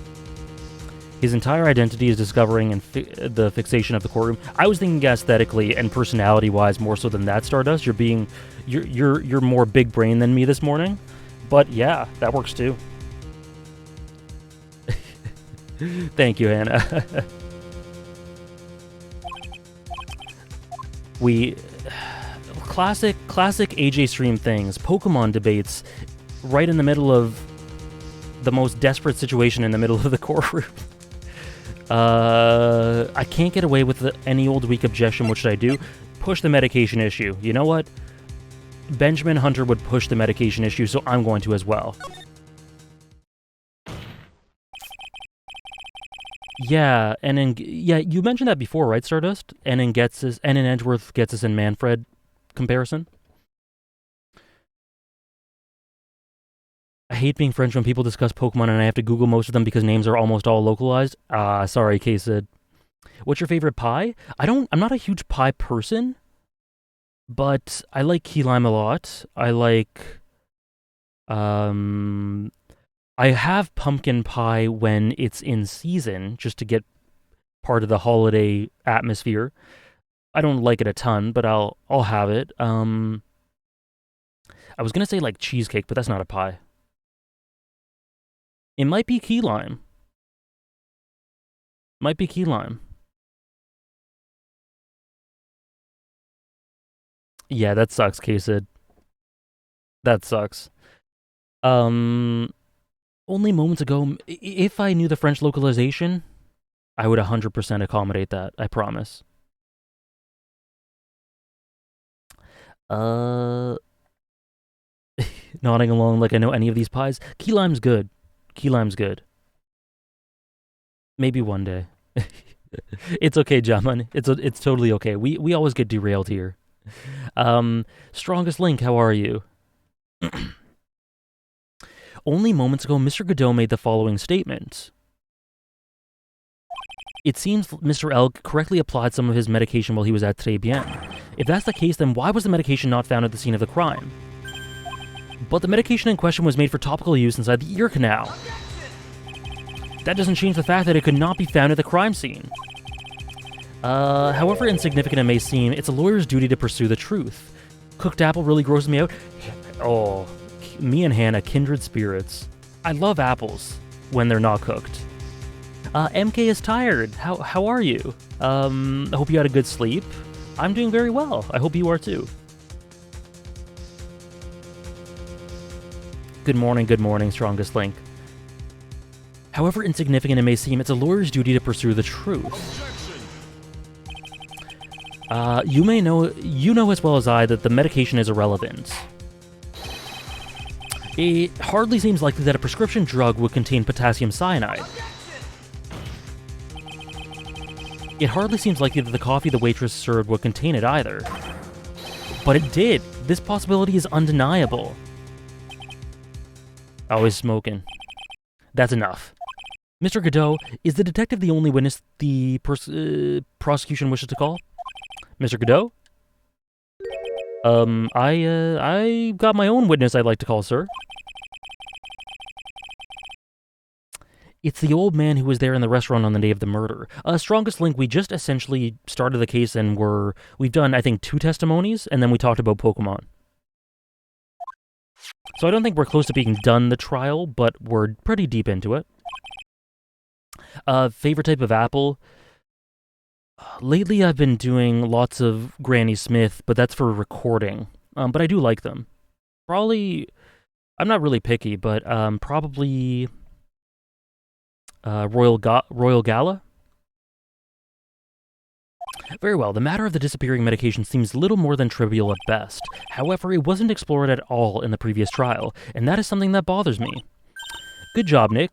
His entire identity is discovering and the fixation of the courtroom. I was thinking aesthetically and personality-wise more so than that, Stardust. You're more big brain than me this morning, but yeah, that works too. Thank you, Hannah. Classic AJ stream things. Pokemon debates, right in the middle of the most desperate situation in the middle of the courtroom. I can't get away with any old weak objection. What should I do? Push the medication issue. You know what? Benjamin Hunter would push the medication issue, so I'm going to as well. Yeah, you mentioned that before, right, Stardust? And in Edgeworth gets us in Manfred comparison. I hate being French when people discuss Pokemon and I have to Google most of them because names are almost all localized. Sorry, K-Sid. What's your favorite pie? I'm not a huge pie person, but I like key lime a lot. I like, I have pumpkin pie when it's in season, just to get part of the holiday atmosphere. I don't like it a ton, but I'll have it. I was gonna say like cheesecake, but that's not a pie. It might be key lime. Might be key lime. Yeah, that sucks, K-Sid. That sucks. Only moments ago, if I knew the French localization, I would 100% accommodate that, I promise. Nodding along like I know any of these pies. Key lime's good. Key lime's good. Maybe one day. It's okay, Jaman. It's totally okay. We always get derailed here. Strongest Link, how are you? Only moments ago, Mr. Godot made the following statement. It seems Mr. L correctly applied some of his medication while he was at Très Bien. If that's the case, then why was the medication not found at the scene of the crime? But the medication in question was made for topical use inside the ear canal. That doesn't change the fact that it could not be found at the crime scene. However insignificant it may seem, it's a lawyer's duty to pursue the truth. Cooked apple really grosses me out. Oh, me and Hannah, kindred spirits. I love apples when they're not cooked. MK is tired. How are you? I hope you had a good sleep. I'm doing very well. I hope you are too. Good morning, Strongest Link. However insignificant it may seem, it's a lawyer's duty to pursue the truth. You know as well as I that the medication is irrelevant. It hardly seems likely that a prescription drug would contain potassium cyanide. It hardly seems likely that the coffee the waitress served would contain it either. But it did. This possibility is undeniable. Always smoking. That's enough. Mr. Godot, is the detective the only witness the prosecution wishes to call? Mr. Godot? I got my own witness I'd like to call, sir. It's the old man who was there in the restaurant on the day of the murder. Strongest Link, we just essentially started the case and we've done, I think, 2 testimonies, and then we talked about Pokemon. So I don't think we're close to being done the trial, but we're pretty deep into it. Favorite type of apple? Lately, I've been doing lots of Granny Smith, but that's for recording. But I do like them. Probably, I'm not really picky, but probably Royal Gala. Very well, the matter of the disappearing medication seems little more than trivial at best. However, it wasn't explored at all in the previous trial, and that is something that bothers me. Good job, Nick.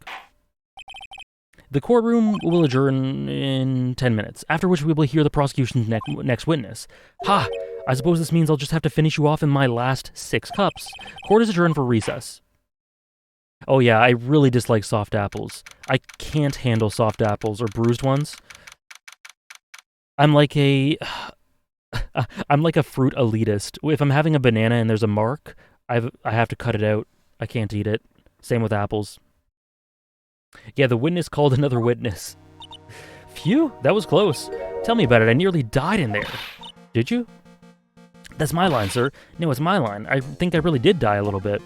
The courtroom will adjourn in 10 minutes, after which we will hear the prosecution's next witness. Ha! I suppose this means I'll just have to finish you off in my last 6 cups. Court is adjourned for recess. Oh yeah, I really dislike soft apples. I can't handle soft apples or bruised ones. I'm like a fruit elitist. If I'm having a banana and there's a mark, I have to cut it out. I can't eat it. Same with apples. Yeah, the witness called another witness. Phew, that was close. Tell me about it. I nearly died in there. Did you? That's my line, sir. No, it's my line. I think I really did die a little bit.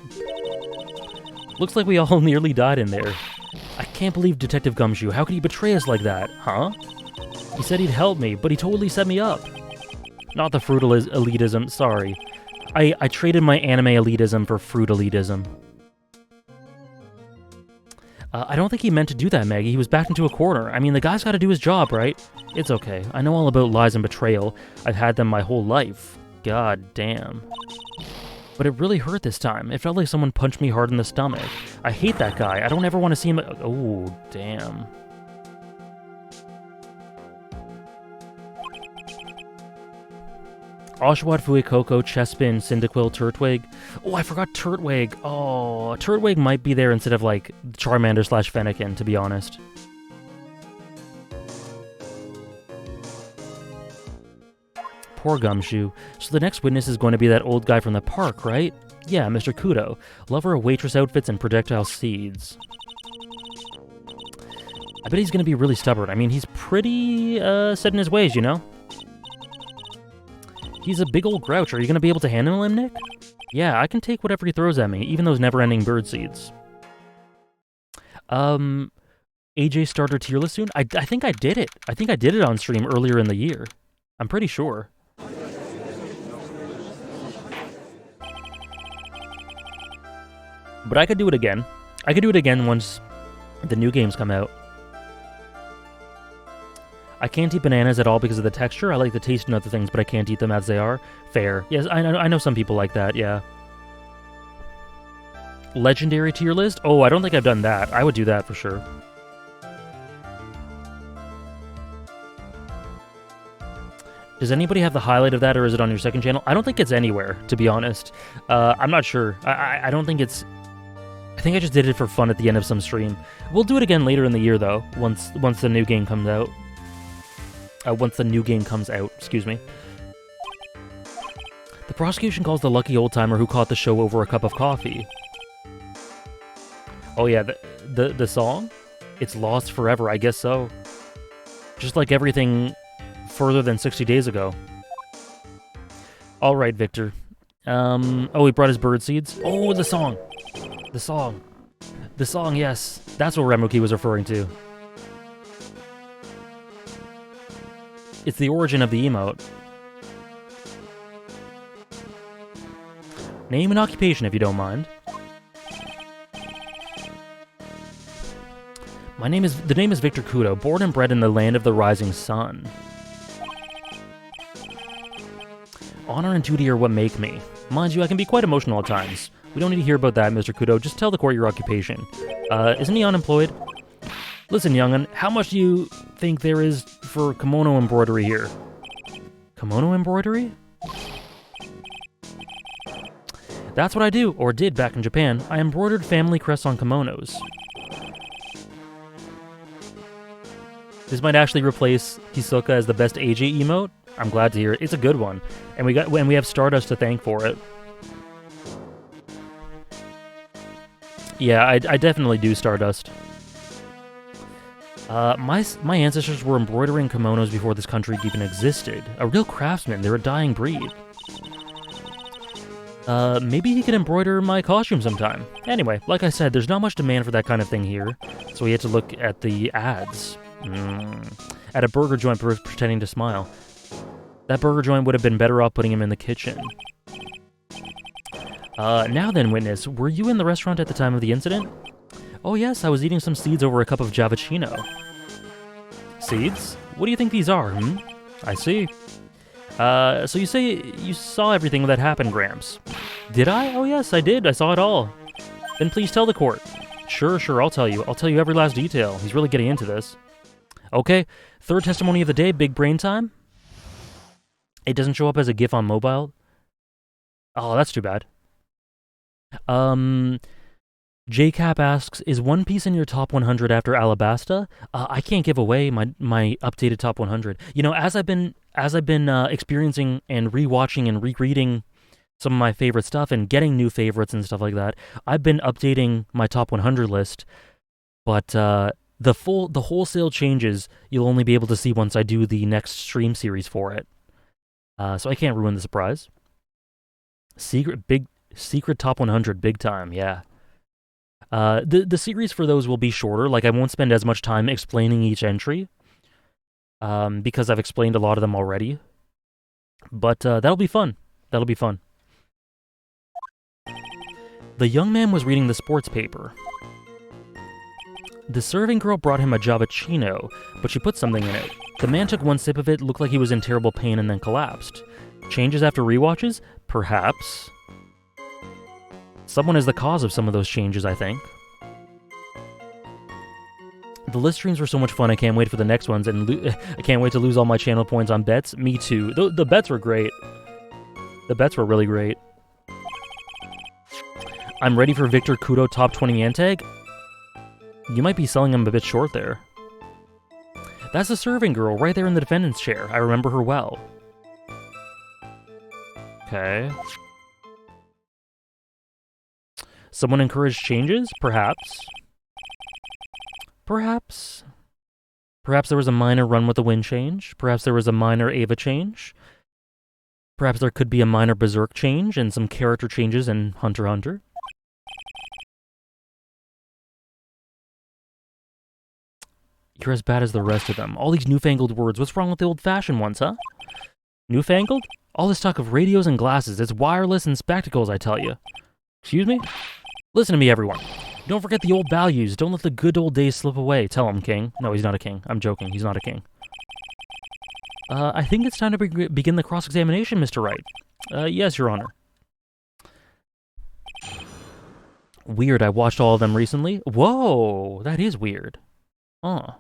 Looks like we all nearly died in there. I can't believe Detective Gumshoe. How could he betray us like that? Huh? He said he'd help me, but he totally set me up. Not the fruit elitism, sorry. I traded my anime elitism for fruit elitism. I don't think he meant to do that, Maggie. He was backed into a corner. I mean, the guy's got to do his job, right? It's okay. I know all about lies and betrayal. I've had them my whole life. God damn. But it really hurt this time. It felt like someone punched me hard in the stomach. I hate that guy. I don't ever want to see him... Oh, damn. Oshawott, Fuecoco, Chespin, Cyndaquil, Turtwig. Oh, I forgot Turtwig. Oh, Turtwig might be there instead of, like, Charmander / Fennekin, to be honest. Poor Gumshoe. So the next witness is going to be that old guy from the park, right? Yeah, Mr. Kudo. Lover of waitress outfits and projectile seeds. I bet he's going to be really stubborn. I mean, he's pretty, set in his ways, you know? He's a big old grouch. Are you going to be able to handle him, Nick? Yeah, I can take whatever he throws at me, even those never-ending bird seeds. AJ starter tier list soon? I think I did it. I think I did it on stream earlier in the year. I'm pretty sure. But I could do it again. I could do it again once the new games come out. I can't eat bananas at all because of the texture. I like the taste and other things, but I can't eat them as they are. Fair. Yes, I know some people like that, yeah. Legendary tier list? Oh, I don't think I've done that. I would do that for sure. Does anybody have the highlight of that, or is it on your second channel? I don't think it's anywhere, to be honest. I'm not sure. I don't think it's... I think I just did it for fun at the end of some stream. We'll do it again later in the year, though, once the new game comes out. Once the new game comes out, excuse me. The prosecution calls the lucky old-timer who caught the show over a cup of coffee. Oh yeah, the song? It's lost forever, I guess so. Just like everything further than 60 days ago. Alright, Victor. Oh, he brought his bird seeds? Oh, the song! The song. The song, yes. That's what Remoki was referring to. It's the origin of the emote. Name and occupation, if you don't mind. The name is Victor Kudo, born and bred in the land of the rising sun. Honor and duty are what make me. Mind you, I can be quite emotional at times. We don't need to hear about that, Mr. Kudo. Just tell the court your occupation. Isn't he unemployed? Listen, young'un, how much do you think there is for kimono embroidery here? Kimono embroidery? That's what I do, or did back in Japan. I embroidered family crests on kimonos. This might actually replace Hisoka as the best AJ emote. I'm glad to hear it. It's a good one. And we have Stardust to thank for it. Yeah, I definitely do Stardust. My ancestors were embroidering kimonos before this country even existed. A real craftsman, they're a dying breed. Maybe he could embroider my costume sometime. Anyway, like I said, there's not much demand for that kind of thing here, so we had to look at the ads. At a burger joint pretending to smile. That burger joint would have been better off putting him in the kitchen. Now then, witness, were you in the restaurant at the time of the incident? Oh yes, I was eating some seeds over a cup of Javicino. Seeds? What do you think these are, I see. So you say you saw everything that happened, Gramps. Did I? Oh yes, I did. I saw it all. Then please tell the court. Sure, I'll tell you. I'll tell you every last detail. He's really getting into this. Okay, third testimony of the day, big brain time. It doesn't show up as a GIF on mobile. Oh, that's too bad. JCap asks, is One Piece in your top 100 after Alabasta? I can't give away my updated top 100. You know, as I've been experiencing and rewatching and rereading some of my favorite stuff and getting new favorites and stuff like that, I've been updating my top 100 list. But the wholesale changes you'll only be able to see once I do the next stream series for it. So I can't ruin the surprise. Secret top 100, big time, yeah. The series for those will be shorter. Like, I won't spend as much time explaining each entry, because I've explained a lot of them already. But that'll be fun. That'll be fun. The young man was reading the sports paper. The serving girl brought him a Javicino, but she put something in it. The man took one sip of it, looked like he was in terrible pain, and then collapsed. Changes after rewatches? Perhaps. Someone is the cause of some of those changes, I think. The list streams were so much fun, I can't wait for the next ones, and I can't wait to lose all my channel points on bets. Me too. The bets were great. The bets were really great. I'm ready for Victor Kudo top 20 Antag. You might be selling him a bit short there. That's the serving girl right there in the defendant's chair. I remember her well. Okay. Someone encouraged changes? Perhaps. Perhaps there was a minor run with the wind change. Perhaps there was a minor Ava change. Perhaps there could be a minor Berserk change and some character changes in Hunter x Hunter. You're as bad as the rest of them. All these newfangled words. What's wrong with the old-fashioned ones, huh? Newfangled? All this talk of radios and glasses. It's wireless and spectacles, I tell you. Excuse me? Listen to me, everyone. Don't forget the old values. Don't let the good old days slip away. Tell him, King. No, he's not a king. I'm joking. He's not a king. I think it's time to begin the cross-examination, Mr. Wright. Yes, Your Honor. Weird, I watched all of them recently. Whoa, that is weird. Huh.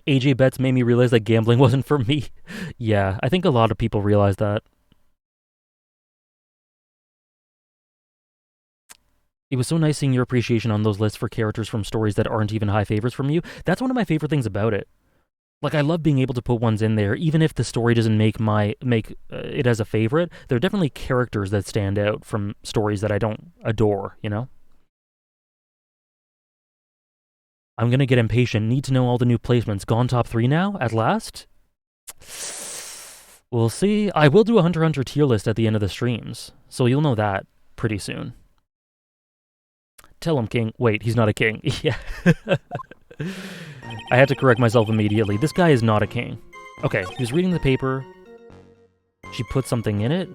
AJ Bets made me realize that gambling wasn't for me. Yeah, I think a lot of people realize that. It was so nice seeing your appreciation on those lists for characters from stories that aren't even high favorites from you. That's one of my favorite things about it. Like, I love being able to put ones in there, even if the story doesn't make it as a favorite. There are definitely characters that stand out from stories that I don't adore, you know? I'm gonna get impatient. Need to know all the new placements. Gone top 3 now? At last? We'll see. I will do a Hunter x Hunter tier list at the end of the streams, so you'll know that pretty soon. Tell him, King. Wait, he's not a king. Yeah. I had to correct myself immediately. This guy is not a king. Okay, he was reading the paper. She put something in it.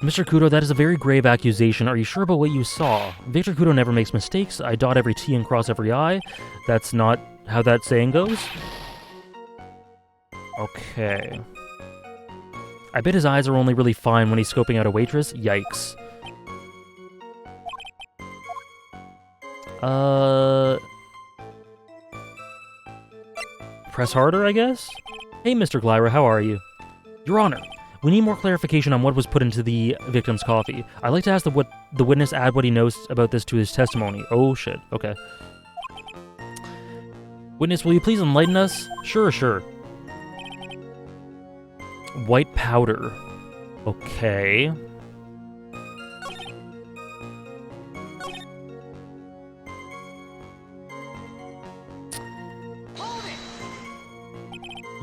Mr. Kudo, that is a very grave accusation. Are you sure about what you saw? Victor Kudo never makes mistakes. I dot every T and cross every I. That's not how that saying goes. Okay. I bet his eyes are only really fine when he's scoping out a waitress. Yikes. Press harder, I guess? Hey, Mr. Glyra, how are you? Your Honor, we need more clarification on what was put into the victim's coffee. I'd like to ask the witness add what he knows about this to his testimony. Oh, shit. Okay. Witness, will you please enlighten us? Sure. White powder. Okay.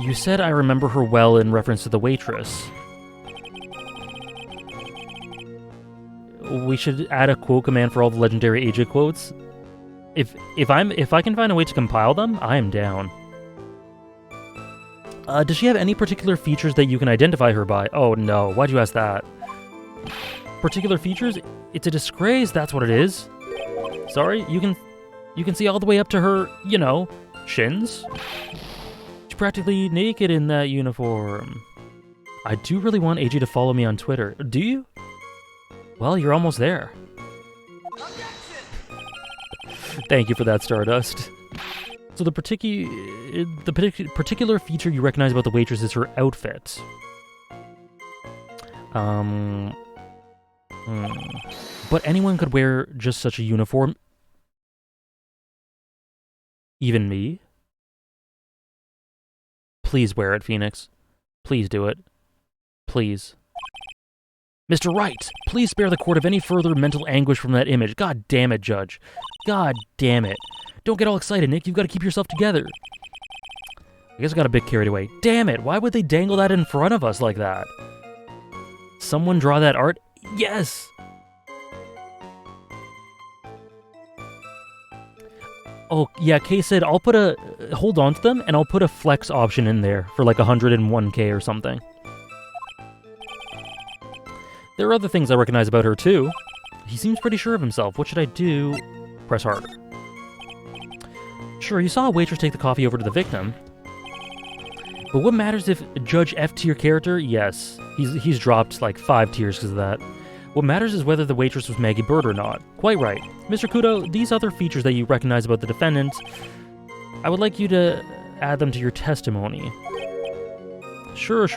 You said I remember her well in reference to the waitress. We should add a quote command for all the legendary agent quotes. If I can find a way to compile them, I am down. Does she have any particular features that you can identify her by? Oh no, why'd you ask that? Particular features? It's a disgrace, that's what it is. Sorry, you can see all the way up to her, you know, shins. She's practically naked in that uniform. I do really want AG to follow me on Twitter. Do you? Well, you're almost there. Thank you for that, Stardust. So the particular feature you recognize about the waitress is her outfit. But anyone could wear just such a uniform. Even me? Please wear it, Phoenix. Please do it. Please. Mr. Wright, please spare the court of any further mental anguish from that image. God damn it, Judge. God damn it. Don't get all excited, Nick. You've got to keep yourself together. I guess I got a bit carried away. Damn it, why would they dangle that in front of us like that? Someone draw that art? Yes! Oh, yeah, Kay said I'll put a... Hold on to them, and I'll put a flex option in there for like 101k or something. There are other things I recognize about her, too. He seems pretty sure of himself. What should I do? Press harder. Sure, you saw a waitress take the coffee over to the victim. But what matters if Judge F-tier character? Yes, he's dropped like 5 tiers because of that. What matters is whether the waitress was Maggie Bird or not. Quite right. Mr. Kudo, these other features that you recognize about the defendant, I would like you to add them to your testimony. Sure.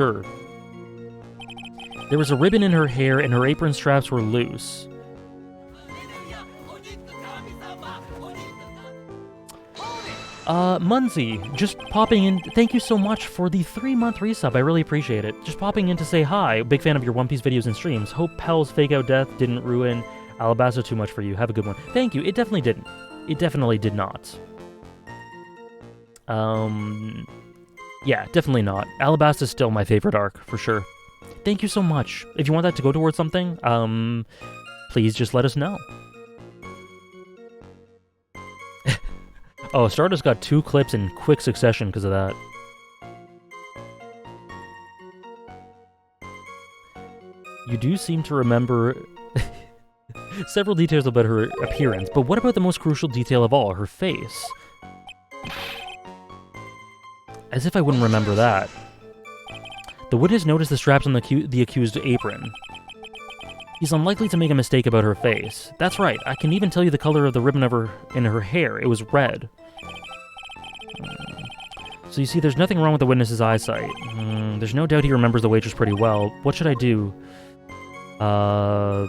There was a ribbon in her hair and her apron straps were loose. Munzie, just popping in. Thank you so much for the 3-month resub. I really appreciate it. Just popping in to say hi. Big fan of your One Piece videos and streams. Hope Pel's fake out death didn't ruin Alabasta too much for you. Have a good one. Thank you. It definitely didn't. It definitely did not. Yeah, definitely not. Alabasta's still my favorite arc, for sure. Thank you so much. If you want that to go towards something, please just let us know. Oh, Stardust got 2 clips in quick succession because of that. You do seem to remember several details about her appearance, but what about the most crucial detail of all, her face? As if I wouldn't remember that. The witness noticed the straps on the accused apron. He's unlikely to make a mistake about her face. That's right, I can even tell you the color of the ribbon in her hair. It was red. So you see, there's nothing wrong with the witness's eyesight. There's no doubt he remembers the waitress pretty well. What should I do? The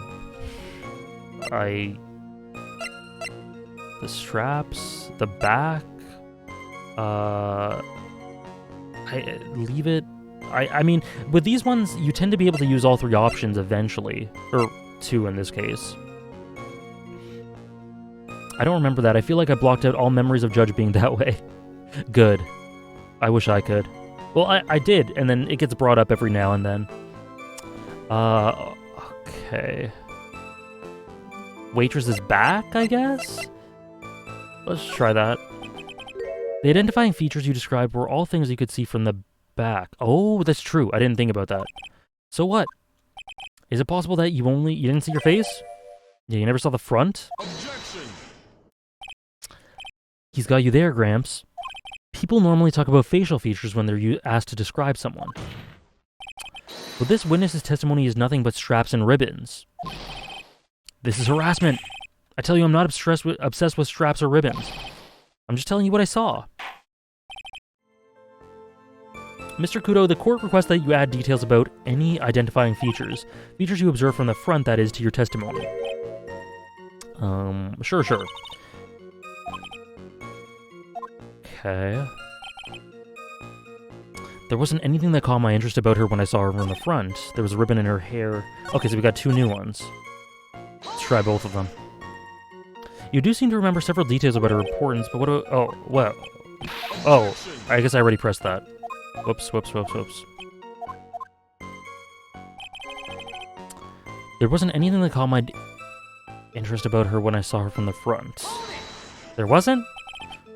straps? The back? I leave it? I mean, with these ones, you tend to be able to use all 3 options eventually. Or 2 in this case. I don't remember that. I feel like I blocked out all memories of Judge being that way. Good. I wish I could. Well, I did, and then it gets brought up every now and then. Okay. Waitress is back, I guess? Let's try that. The identifying features you described were all things you could see from the back. Oh, that's true. I didn't think about that. So what? Is it possible that you didn't see your face? Yeah, you never saw the front? Objection. He's got you there, Gramps. People normally talk about facial features when they're asked to describe someone. But this witness's testimony is nothing but straps and ribbons. This is harassment. I tell you, I'm not obsessed with straps or ribbons. I'm just telling you what I saw. Mr. Kudo, the court requests that you add details about any identifying features. Features you observe from the front, that is, to your testimony. Sure. Okay. There wasn't anything that caught my interest about her when I saw her from the front. There was a ribbon in her hair. Okay, so we got 2 new ones. Let's try both of them. You do seem to remember several details about her importance, but what about... Oh, well... Oh, I guess I already pressed that. Whoops, whoops, whoops, whoops. There wasn't anything that caught my interest about her when I saw her from the front. There wasn't?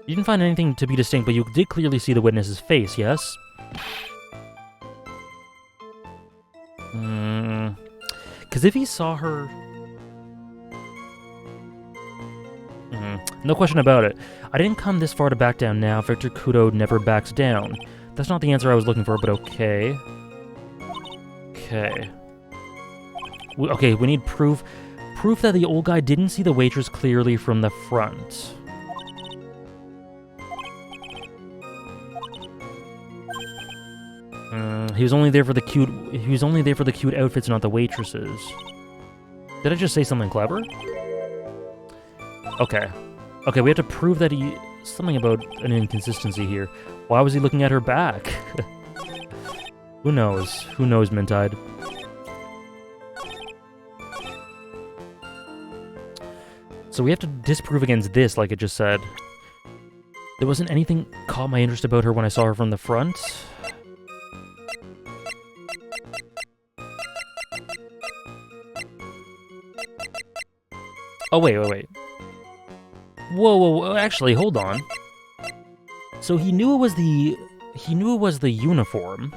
You didn't find anything to be distinct, but you did clearly see the witness's face, yes? Because if he saw her... No question about it. I didn't come this far to back down now. Victor Kudo never backs down. That's not the answer I was looking for, but okay. Okay. Okay, we need proof. Proof that the old guy didn't see the waitress clearly from the front. He was only there for the cute. He was only there for the cute outfits, not the waitresses. Did I just say something clever? Okay. Okay, we have to prove that he... Something about an inconsistency here. Why was he looking at her back? Who knows? Who knows, Mintide? So we have to disprove against this, like it just said. There wasn't anything caught my interest about her when I saw her from the front. Oh, wait. Whoa, actually, hold on. So he knew it was the uniform.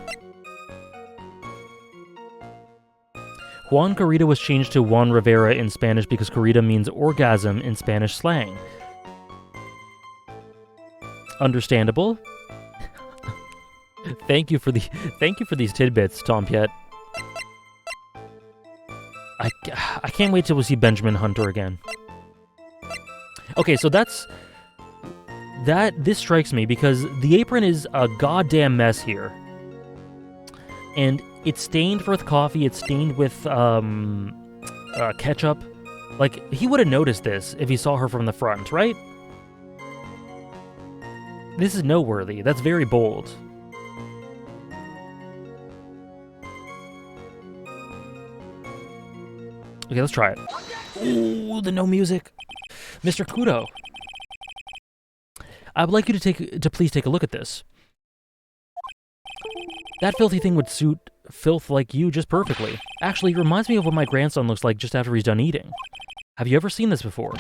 Juan Corrida was changed to Juan Rivera in Spanish because Corrida means orgasm in Spanish slang. Understandable. Thank you for these tidbits, Tom Piet. I can't wait till we see Benjamin Hunter again. Okay, so this strikes me because the apron is a goddamn mess here. And it's stained with coffee, it's stained with ketchup. Like, he would have noticed this if he saw her from the front, right? This is noteworthy. That's very bold. Okay, let's try it. Ooh, the no music. Mr. Kudo. I would like you to please take a look at this. That filthy thing would suit filth like you just perfectly. Actually, it reminds me of what my grandson looks like just after he's done eating. Have you ever seen this before?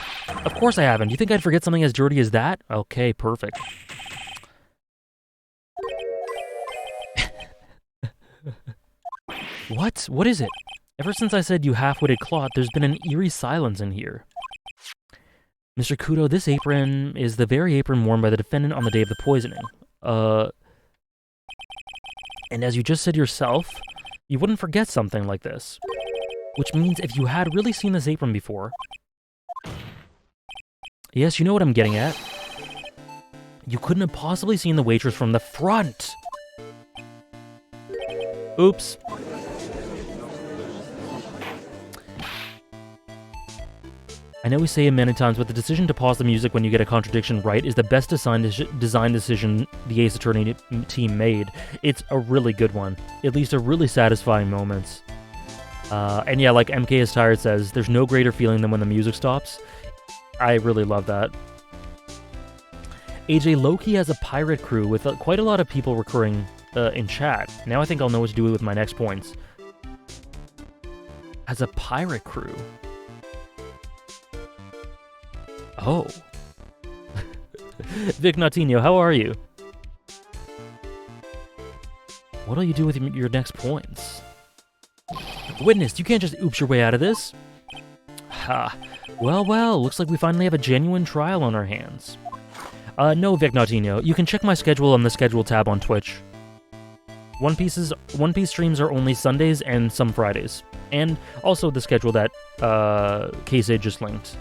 Of course I haven't. You think I'd forget something as dirty as that? Okay, perfect. What? What is it? Ever since I said you half-witted clot, there's been an eerie silence in here. Mr. Kudo, this apron is the very apron worn by the defendant on the day of the poisoning. And as you just said yourself, you wouldn't forget something like this. Which means if you had really seen this apron before... Yes, you know what I'm getting at. You couldn't have possibly seen the waitress from the front! Oops. I know we say it many times, but the decision to pause the music when you get a contradiction right is the best design decision the Ace Attorney team made. It's a really good one. At least a really satisfying moments. And yeah, like MK is Tired says, there's no greater feeling than when the music stops. I really love that. AJ Loki has a pirate crew with quite a lot of people recurring in chat. Now I think I'll know what to do with my next points. As a pirate crew. Oh. Vic Notino, how are you? What'll you do with your next points? Witness, you can't just oops your way out of this. Ha. Well, looks like we finally have a genuine trial on our hands. No, Vic Notino, you can check my schedule on the schedule tab on Twitch. One Piece streams are only Sundays and some Fridays. And also the schedule that K-Sid just linked.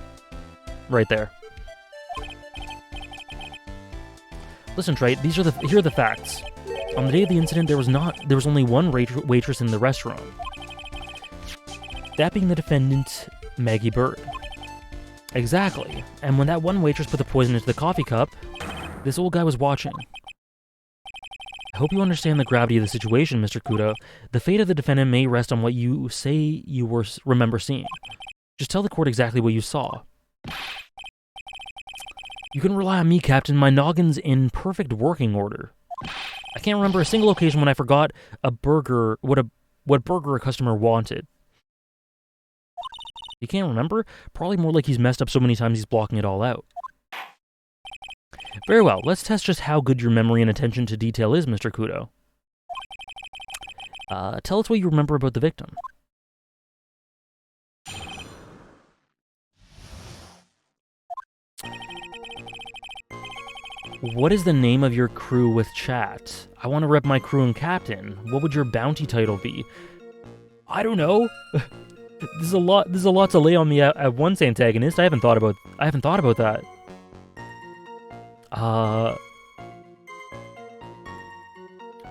Right there. Listen, Trite, here are the facts. On the day of the incident, there was only one waitress in the restaurant. That being the defendant, Maggie Bird. Exactly. And when that one waitress put the poison into the coffee cup, this old guy was watching. I hope you understand the gravity of the situation, Mr. Kudo. The fate of the defendant may rest on what you say you remember seeing. Just tell the court exactly what you saw. You can rely on me, Captain. My noggin's in perfect working order. I can't remember a single occasion when I forgot a burger, what burger a customer wanted. You can't remember? Probably more like he's messed up so many times he's blocking it all out. Very well, let's test just how good your memory and attention to detail is, Mr. Kudo. Tell us what you remember about the victim. What is the name of your crew with chat? I want to rep my crew and captain. What would your bounty title be? I don't know. There's a lot to lay on me at once, antagonist. I haven't thought about that.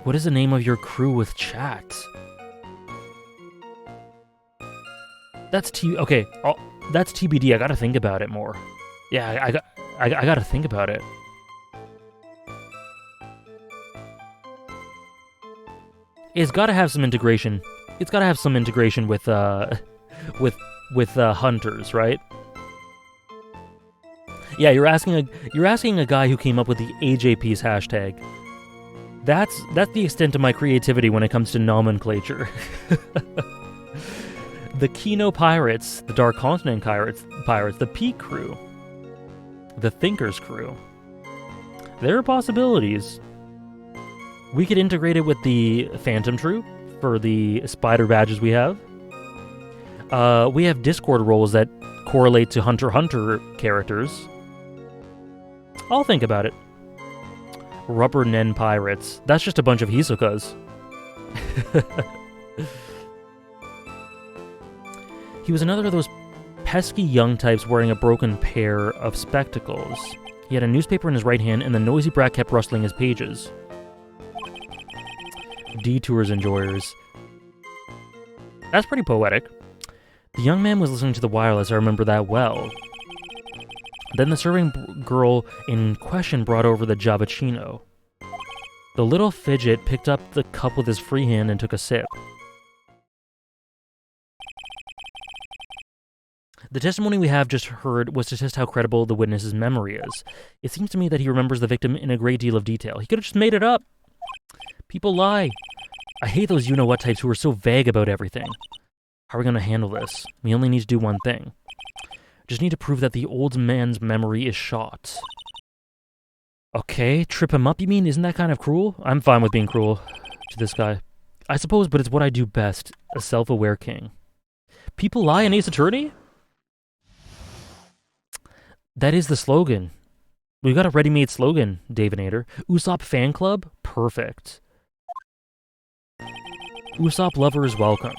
What is the name of your crew with chat? That's that's TBD. I gotta think about it more. Yeah, I gotta think about it. It's gotta have some integration. It's gotta have some integration with hunters, right? Yeah, you're asking a guy who came up with the AJP's hashtag. That's the extent of my creativity when it comes to nomenclature. The Kino Pirates, the Dark Continent Pirates, the Peak Crew, the Thinkers Crew. There are possibilities. We could integrate it with the Phantom Troop for the spider badges we have. We have Discord roles that correlate to Hunter x Hunter characters. I'll think about it. Rubber Nen Pirates. That's just a bunch of Hisokas. He was another of those pesky young types wearing a broken pair of spectacles. He had a newspaper in his right hand, and the noisy brat kept rustling his pages. Detours enjoyers. That's pretty poetic. The young man was listening to the wireless, I remember that well. Then the serving girl in question brought over the Javachino. The little fidget picked up the cup with his free hand and took a sip. The testimony we have just heard was to test how credible the witness's memory is. It seems to me that he remembers the victim in a great deal of detail. He could have just made it up. People lie. I hate those you-know-what types who are so vague about everything. How are we going to handle this? We only need to do one thing. Just need to prove that the old man's memory is shot. Okay, trip him up, you mean? Isn't that kind of cruel? I'm fine with being cruel to this guy. I suppose, but it's what I do best. A self-aware king. People lie in Ace Attorney? That is the slogan. We've got a ready-made slogan, Davinator. Usopp Fan Club? Perfect. Usopp lovers welcome.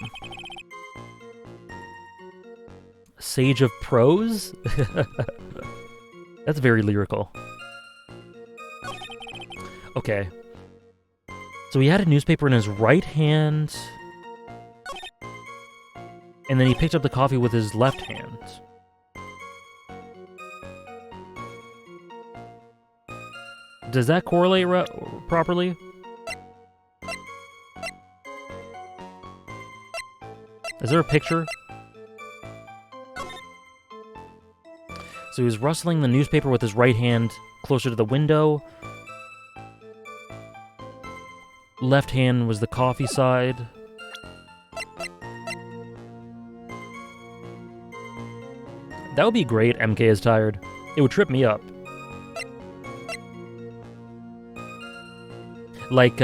Sage of Prose? That's very lyrical. Okay. So he had a newspaper in his right hand, and then he picked up the coffee with his left hand. Does that correlate properly? Is there a picture? So he was rustling the newspaper with his right hand closer to the window. Left hand was the coffee side. That would be great, MK is tired. It would trip me up. Like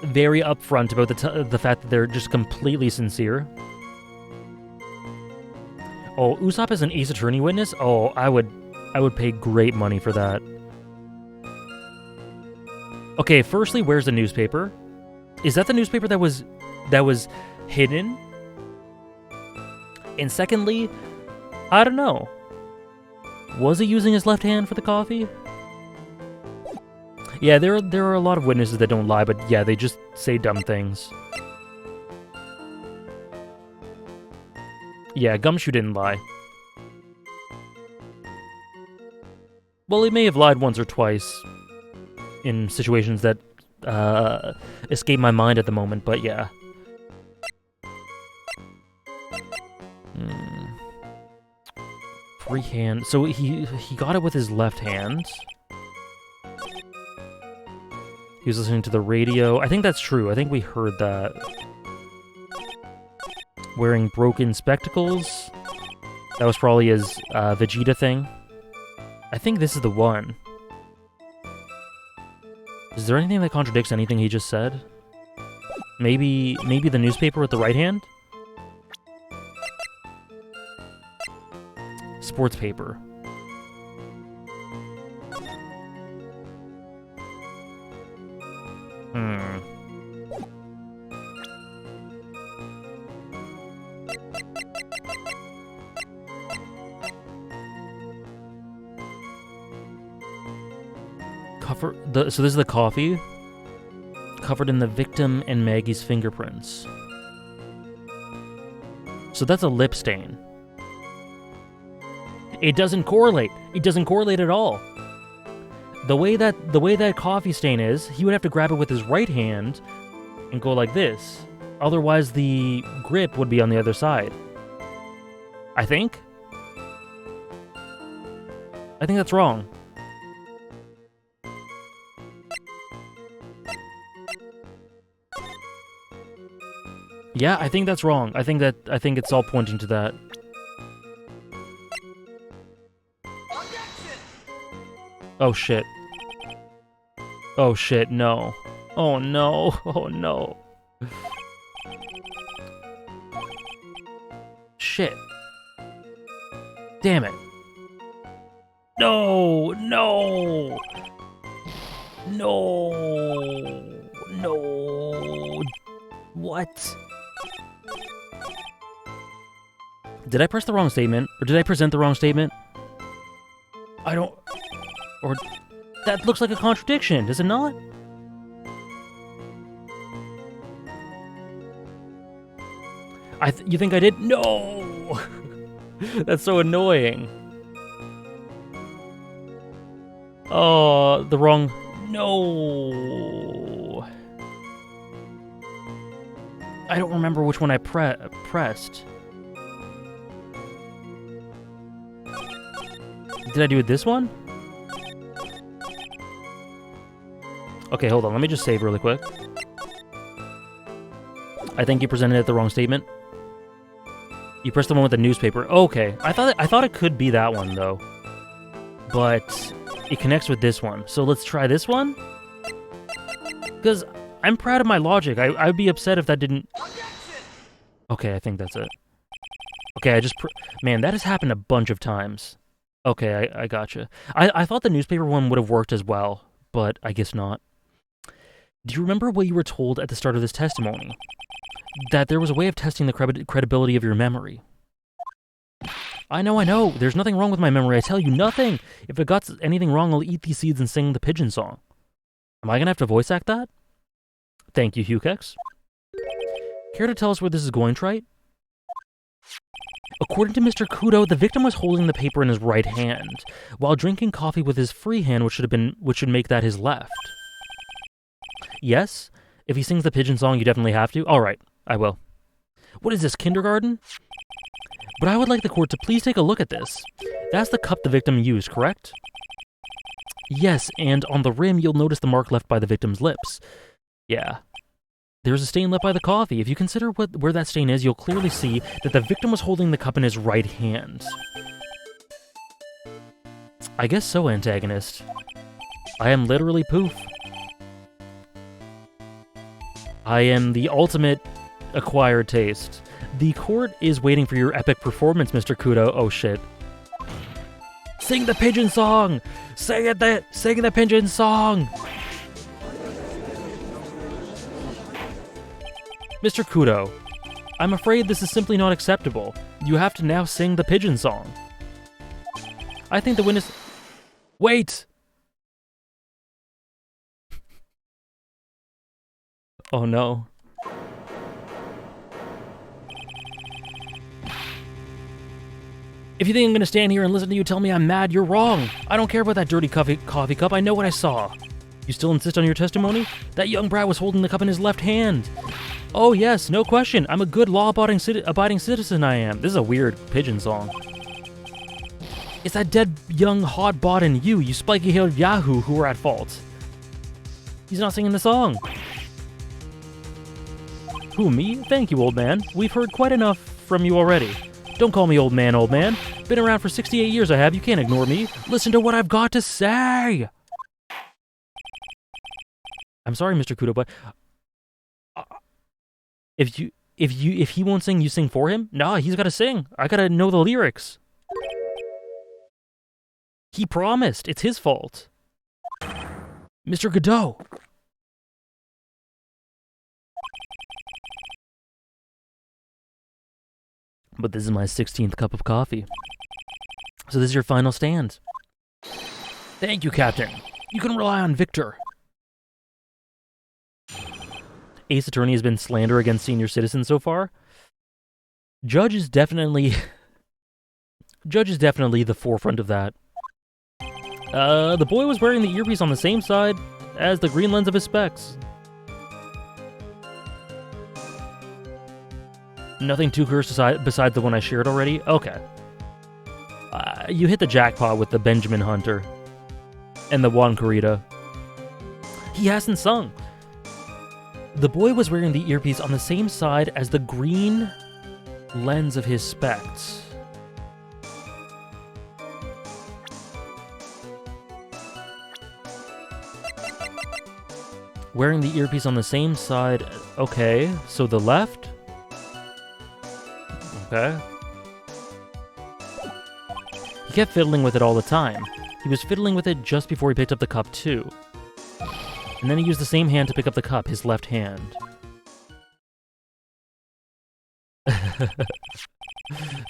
very upfront about the fact that they're just completely sincere. Oh, Usopp as an Ace Attorney witness? Oh, I would pay great money for that. Okay, firstly, where's the newspaper? Is that the newspaper that was hidden? And secondly, I don't know. Was he using his left hand for the coffee? Yeah, there are a lot of witnesses that don't lie, but yeah, they just say dumb things. Yeah, Gumshoe didn't lie. Well, he may have lied once or twice in situations that escape my mind at the moment, but yeah. Free hand. So he got it with his left hand. He was listening to the radio. I think that's true. I think we heard that. Wearing broken spectacles. That was probably his Vegeta thing. I think this is the one. Is there anything that contradicts anything he just said? Maybe the newspaper with the right hand? Sports paper. So this is the coffee, covered in the victim and Maggie's fingerprints. So that's a lip stain. It doesn't correlate. It doesn't correlate at all. The way that coffee stain is, he would have to grab it with his right hand and go like this. Otherwise, the grip would be on the other side. I think that's wrong. Yeah, I think that's wrong. I think it's all pointing to that. Oh shit. Oh shit, no. Oh no. Oh no. Shit. Damn it. No, no. No. No. What? Did I press the wrong statement? Or did I present the wrong statement? I don't... Or... That looks like a contradiction, does it not? You think I did? No! That's so annoying. Oh, the wrong... No! I don't remember which one I pressed. Did I do it this one? Okay, hold on. Let me just save really quick. I think you presented it the wrong statement. You pressed the one with the newspaper. Okay. I thought it could be that one though. But it connects with this one. So let's try this one. Because I'm proud of my logic. I'd be upset if that didn't... Okay, I think that's it. Okay, man, that has happened a bunch of times. Okay, I gotcha. I thought the newspaper one would have worked as well, but I guess not. Do you remember what you were told at the start of this testimony? That there was a way of testing the credibility of your memory. I know. There's nothing wrong with my memory. I tell you, nothing. If it got anything wrong, I'll eat these seeds and sing the pigeon song. Am I gonna have to voice act that? Thank you, Hukex. Care to tell us where this is going, Trite? According to Mr. Kudo, the victim was holding the paper in his right hand, while drinking coffee with his free hand, which should make that his left. Yes? If he sings the pigeon song, you definitely have to? Alright, I will. What is this, kindergarten? But I would like the court to please take a look at this. That's the cup the victim used, correct? Yes, and on the rim, you'll notice the mark left by the victim's lips. Yeah. There's a stain left by the coffee. If you consider where that stain is, you'll clearly see that the victim was holding the cup in his right hand. I guess so, antagonist. I am literally Poof. I am the ultimate acquired taste. The court is waiting for your epic performance, Mr. Kudo. Oh shit. Sing the pigeon song! Sing the pigeon song! Mr. Kudo, I'm afraid this is simply not acceptable. You have to now sing the pigeon song. I think the witness... Wait! Oh no. If you think I'm gonna stand here and listen to you tell me I'm mad, you're wrong. I don't care about that dirty coffee cup. I know what I saw. You still insist on your testimony? That young brat was holding the cup in his left hand. Oh yes, no question. I'm a good law-abiding citizen, I am. This is a weird pigeon song. It's that dead young hot bot and you spiky-haired yahoo who are at fault. He's not singing the song. Who, me? Thank you, old man. We've heard quite enough from you already. Don't call me old man, old man. Been around for 68 years I have. You can't ignore me. Listen to what I've got to say. I'm sorry, Mr. Kudo, but if he won't sing, you sing for him? Nah, he's got to sing. I got to know the lyrics. He promised. It's his fault. Mr. Godot. But this is my 16th cup of coffee. So this is your final stand. Thank you, Captain. You can rely on Victor. Ace Attorney has been slander against senior citizens so far. Judge is definitely the forefront of that. The boy was wearing the earpiece on the same side as the green lens of his specs. Nothing too cursed besides the one I shared already? Okay. You hit the jackpot with the Benjamin Hunter and the Juan Corrida. He hasn't sung. The boy was wearing the earpiece on the same side as the green lens of his specs. Wearing the earpiece on the same side. Okay, so the left? Okay. He kept fiddling with it all the time. He was fiddling with it just before he picked up the cup, too. And then he used the same hand to pick up the cup, his left hand.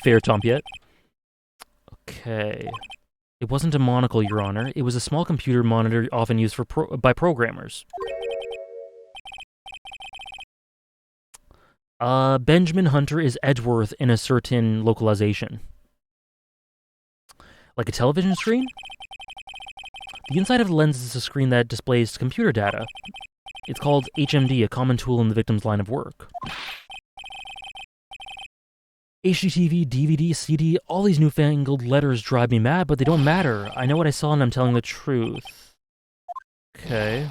Fair, Tompiet. Okay. It wasn't a monocle, Your Honor. It was a small computer monitor often used by programmers. Benjamin Hunter is Edgeworth in a certain localization. Like a television screen? The inside of the lens is a screen that displays computer data. It's called HMD, a common tool in the victim's line of work. HDTV, DVD, CD, all these newfangled letters drive me mad, but they don't matter. I know what I saw and I'm telling the truth. Okay.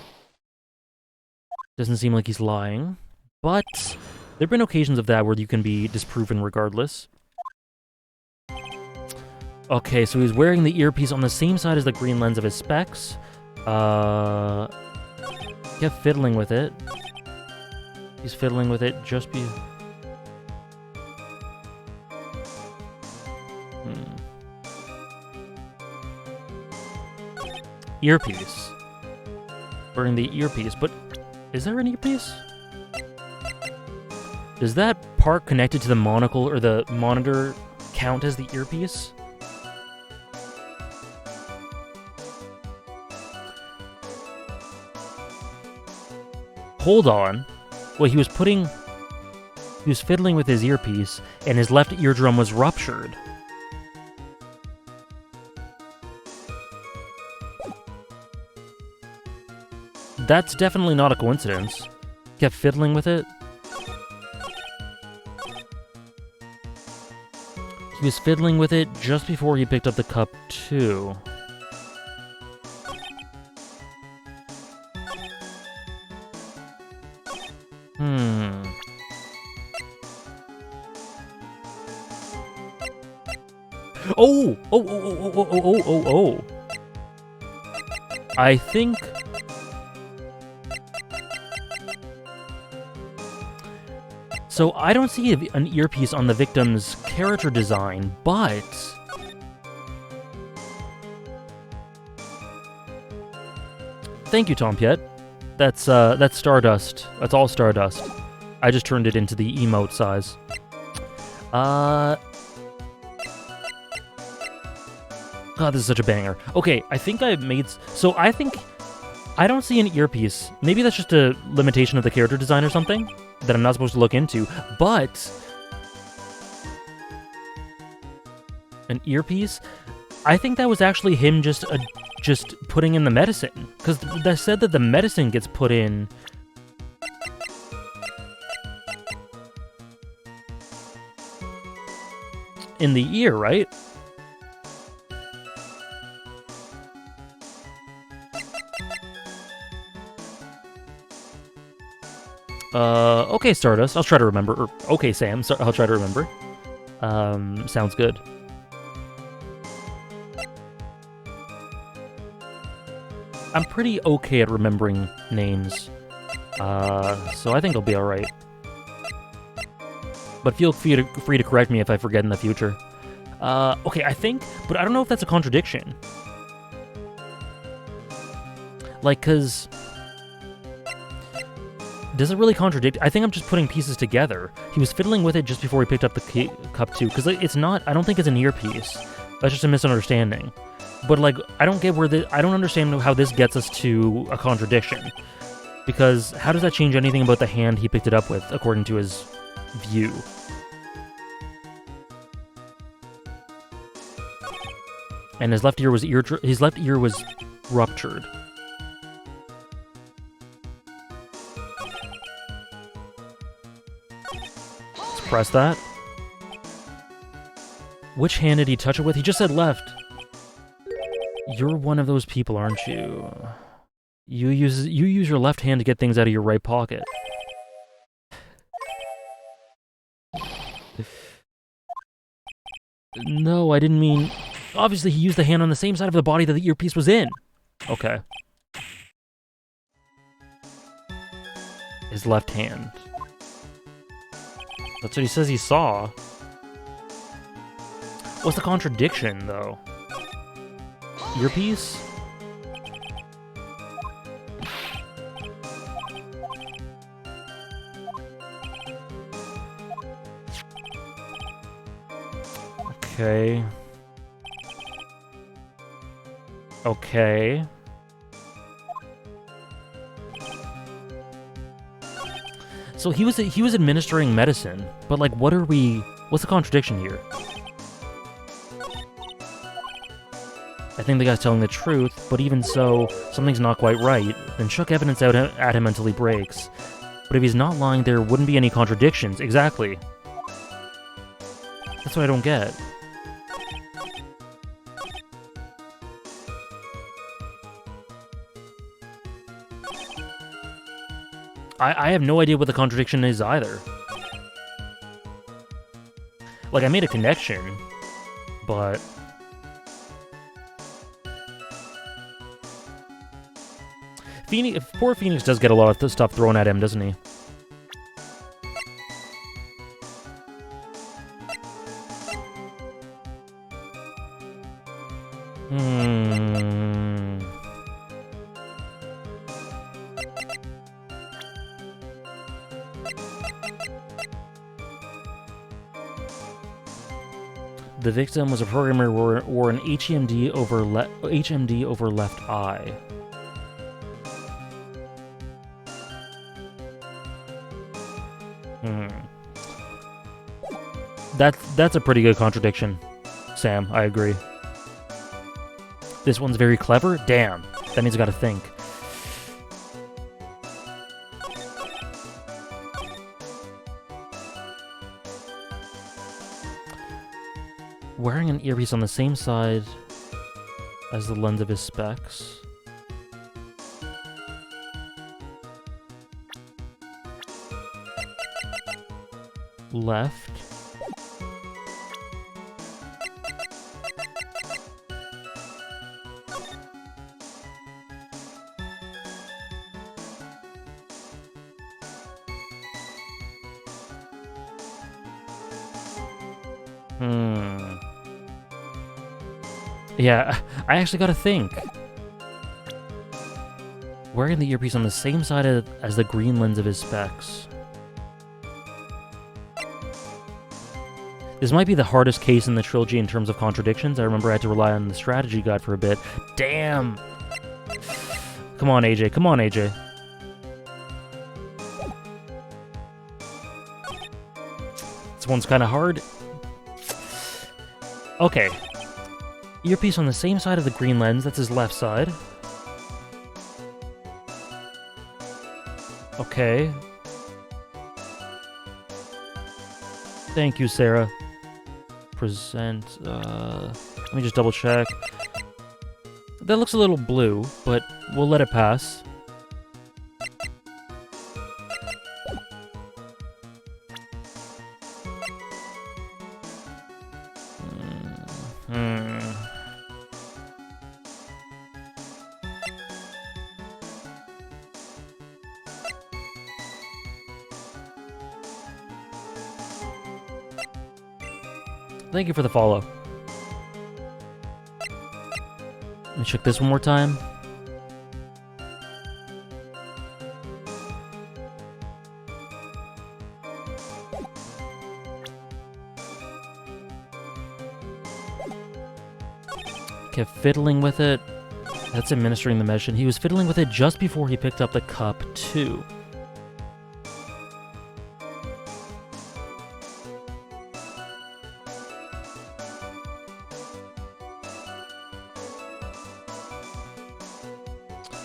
Doesn't seem like he's lying. But there have been occasions of that where you can be disproven regardless. Okay, so he's wearing the earpiece on the same side as the green lens of his specs. Kept fiddling with it. He's fiddling with it just be... Earpiece. Wearing the earpiece, but is there an earpiece? Does that part connected to the monocle or the monitor count as the earpiece? Hold on. Well, he was fiddling with his earpiece, and his left eardrum was ruptured. That's definitely not a coincidence. Kept fiddling with it. He was fiddling with it just before he picked up the cup, too. Oh! I think... So I don't see an earpiece on the victim's character design, but... Thank you, Tompiet. That's Stardust. That's all Stardust. I just turned it into the emote size. God, this is such a banger. Okay, I think I made... So I think... I don't see an earpiece. Maybe that's just a limitation of the character design or something that I'm not supposed to look into, but... An earpiece? I think that was actually him just putting in the medicine. Because they said that the medicine gets put in... in the ear, right? Okay, Stardust. I'll try to remember. Or, okay, Sam. I'll try to remember. Sounds good. I'm pretty okay at remembering names. So I think I'll be alright. But feel free to correct me if I forget in the future. Okay, I think, but I don't know if that's a contradiction. Like, cause... Does it really contradict? I think I'm just putting pieces together. He was fiddling with it just before he picked up the cup too, because it's not, I don't think it's an earpiece. That's just a misunderstanding. But, like, I don't get I don't understand how this gets us to a contradiction. Because how does that change anything about the hand he picked it up with, according to his view? And his left ear was ruptured. Let's press that. Which hand did he touch it with? He just said left. You're one of those people, aren't you? You use your left hand to get things out of your right pocket. No, I didn't mean... Obviously, he used the hand on the same side of the body that the earpiece was in. Okay. His left hand. That's what he says he saw. What's the contradiction, though? Earpiece? Okay. Okay. So he was administering medicine, but like what's the contradiction here? I think the guy's telling the truth, but even so, something's not quite right. Then chuck evidence out at him until he breaks. But if he's not lying, there wouldn't be any contradictions. Exactly. That's what I don't get. I have no idea what the contradiction is either. Like, I made a connection, but... Poor Phoenix does get a lot of stuff thrown at him, doesn't he? The victim was a programmer who wore an HMD over left eye. That's a pretty good contradiction, Sam. I agree. This one's very clever? Damn. That means I gotta think. Wearing an earpiece on the same side as the lens of his specs. Left. Yeah, I actually gotta think. Wearing the earpiece on the same side as the green lens of his specs. This might be the hardest case in the trilogy in terms of contradictions. I remember I had to rely on the strategy guide for a bit. Damn! Come on, AJ. Come on, AJ. This one's kind of hard. Okay. Earpiece on the same side of the green lens. That's his left side. Okay. Thank you, Sarah. Present, let me just double check. That looks a little blue, but we'll let it pass. Thank you for the follow. Let me check this one more time. Kept fiddling with it. That's administering the medicine. He was fiddling with it just before he picked up the cup, too.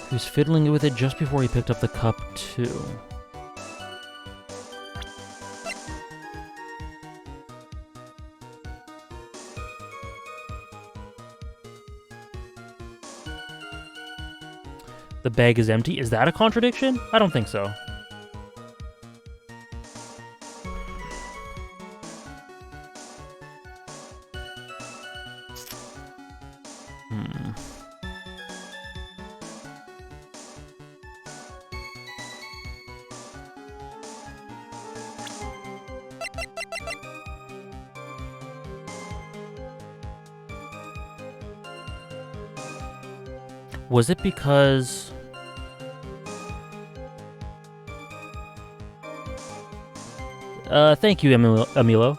He was fiddling with it just before he picked up the cup, too. The bag is empty. Is that a contradiction? I don't think so. Was it because... thank you, Emilo.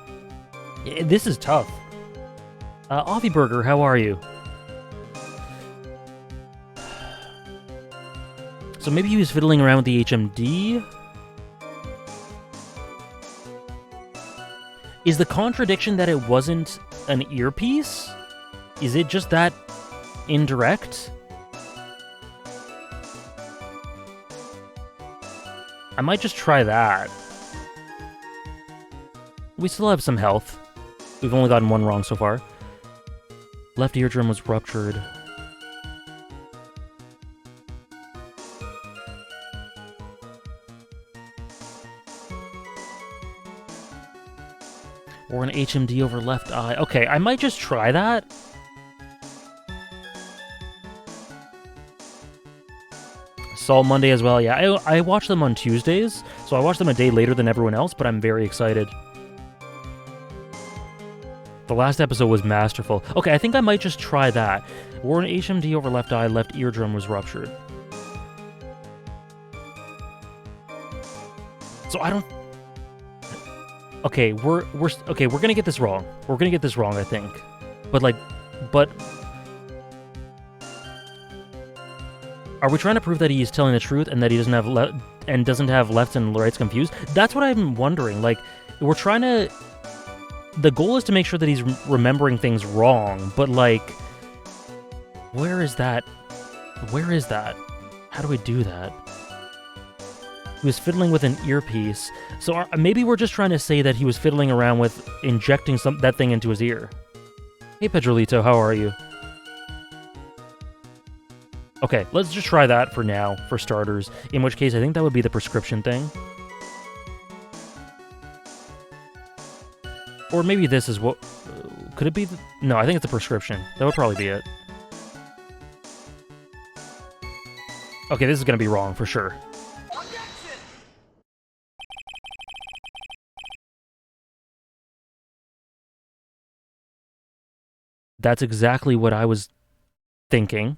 This is tough. Offie Burger, how are you? So maybe he was fiddling around with the HMD? Is the contradiction that it wasn't an earpiece? Is it just that indirect? I might just try that. We still have some health. We've only gotten one wrong so far. Left eardrum was ruptured. Or an HMD over left eye. Okay, I might just try that. Salt Monday as well, yeah. I watch them on Tuesdays, so I watch them a day later than everyone else, but I'm very excited. The last episode was masterful. Okay, I think I might just try that. Wore an HMD over left eye, left eardrum was ruptured. So I don't... Okay, we're gonna get this wrong. We're gonna get this wrong, I think. But are we trying to prove that he's telling the truth and that he doesn't have left and rights confused? That's what I'm wondering. Like, we're trying to... The goal is to make sure that he's remembering things wrong, but, like... Where is that? Where is that? How do we do that? He was fiddling with an earpiece. So maybe we're just trying to say that he was fiddling around with injecting that thing into his ear. Hey, Pedrolito, how are you? Okay, let's just try that for now, for starters. In which case, I think that would be the prescription thing. Or maybe this is what... could it be... No, I think it's a prescription. That would probably be it. Okay, this is going to be wrong, for sure. That's exactly what I was thinking.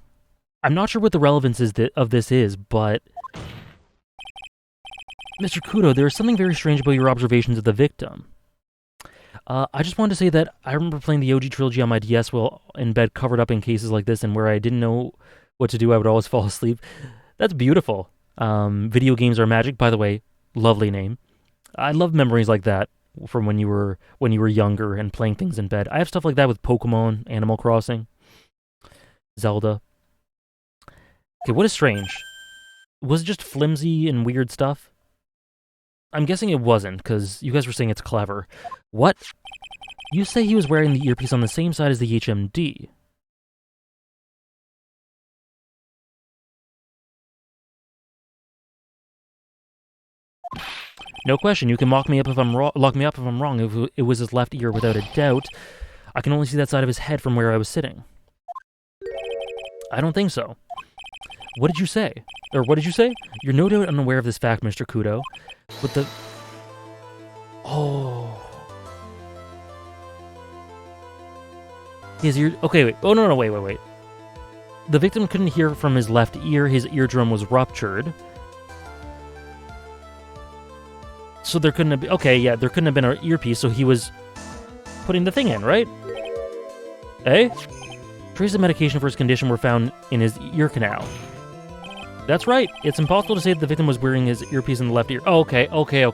I'm not sure what the relevance of this is, but... Mr. Kudo, there is something very strange about your observations of the victim. I just wanted to say that I remember playing the OG trilogy on my DS while in bed covered up in cases like this, and where I didn't know what to do, I would always fall asleep. That's beautiful. Video games are magic, by the way. Lovely name. I love memories like that from when you were younger and playing things in bed. I have stuff like that with Pokemon, Animal Crossing, Zelda. Okay, what is strange? Was it just flimsy and weird stuff? I'm guessing it wasn't, because you guys were saying it's clever. What? You say he was wearing the earpiece on the same side as the HMD. No question, you can lock me up if I'm wrong. If it was his left ear, without a doubt. I can only see that side of his head from where I was sitting. I don't think so. What did you say? Or what did you say? You're no doubt unaware of this fact, Mr. Kudo. But the... Oh... His ear... Okay, wait. Oh, no, wait. The victim couldn't hear from his left ear. His eardrum was ruptured. So there couldn't have been... Okay, yeah, there couldn't have been an earpiece, so he was putting the thing in, right? Eh? Traces of medication for his condition were found in his ear canal. That's right. It's impossible to say that the victim was wearing his earpiece in the left ear. Oh, okay. Okay,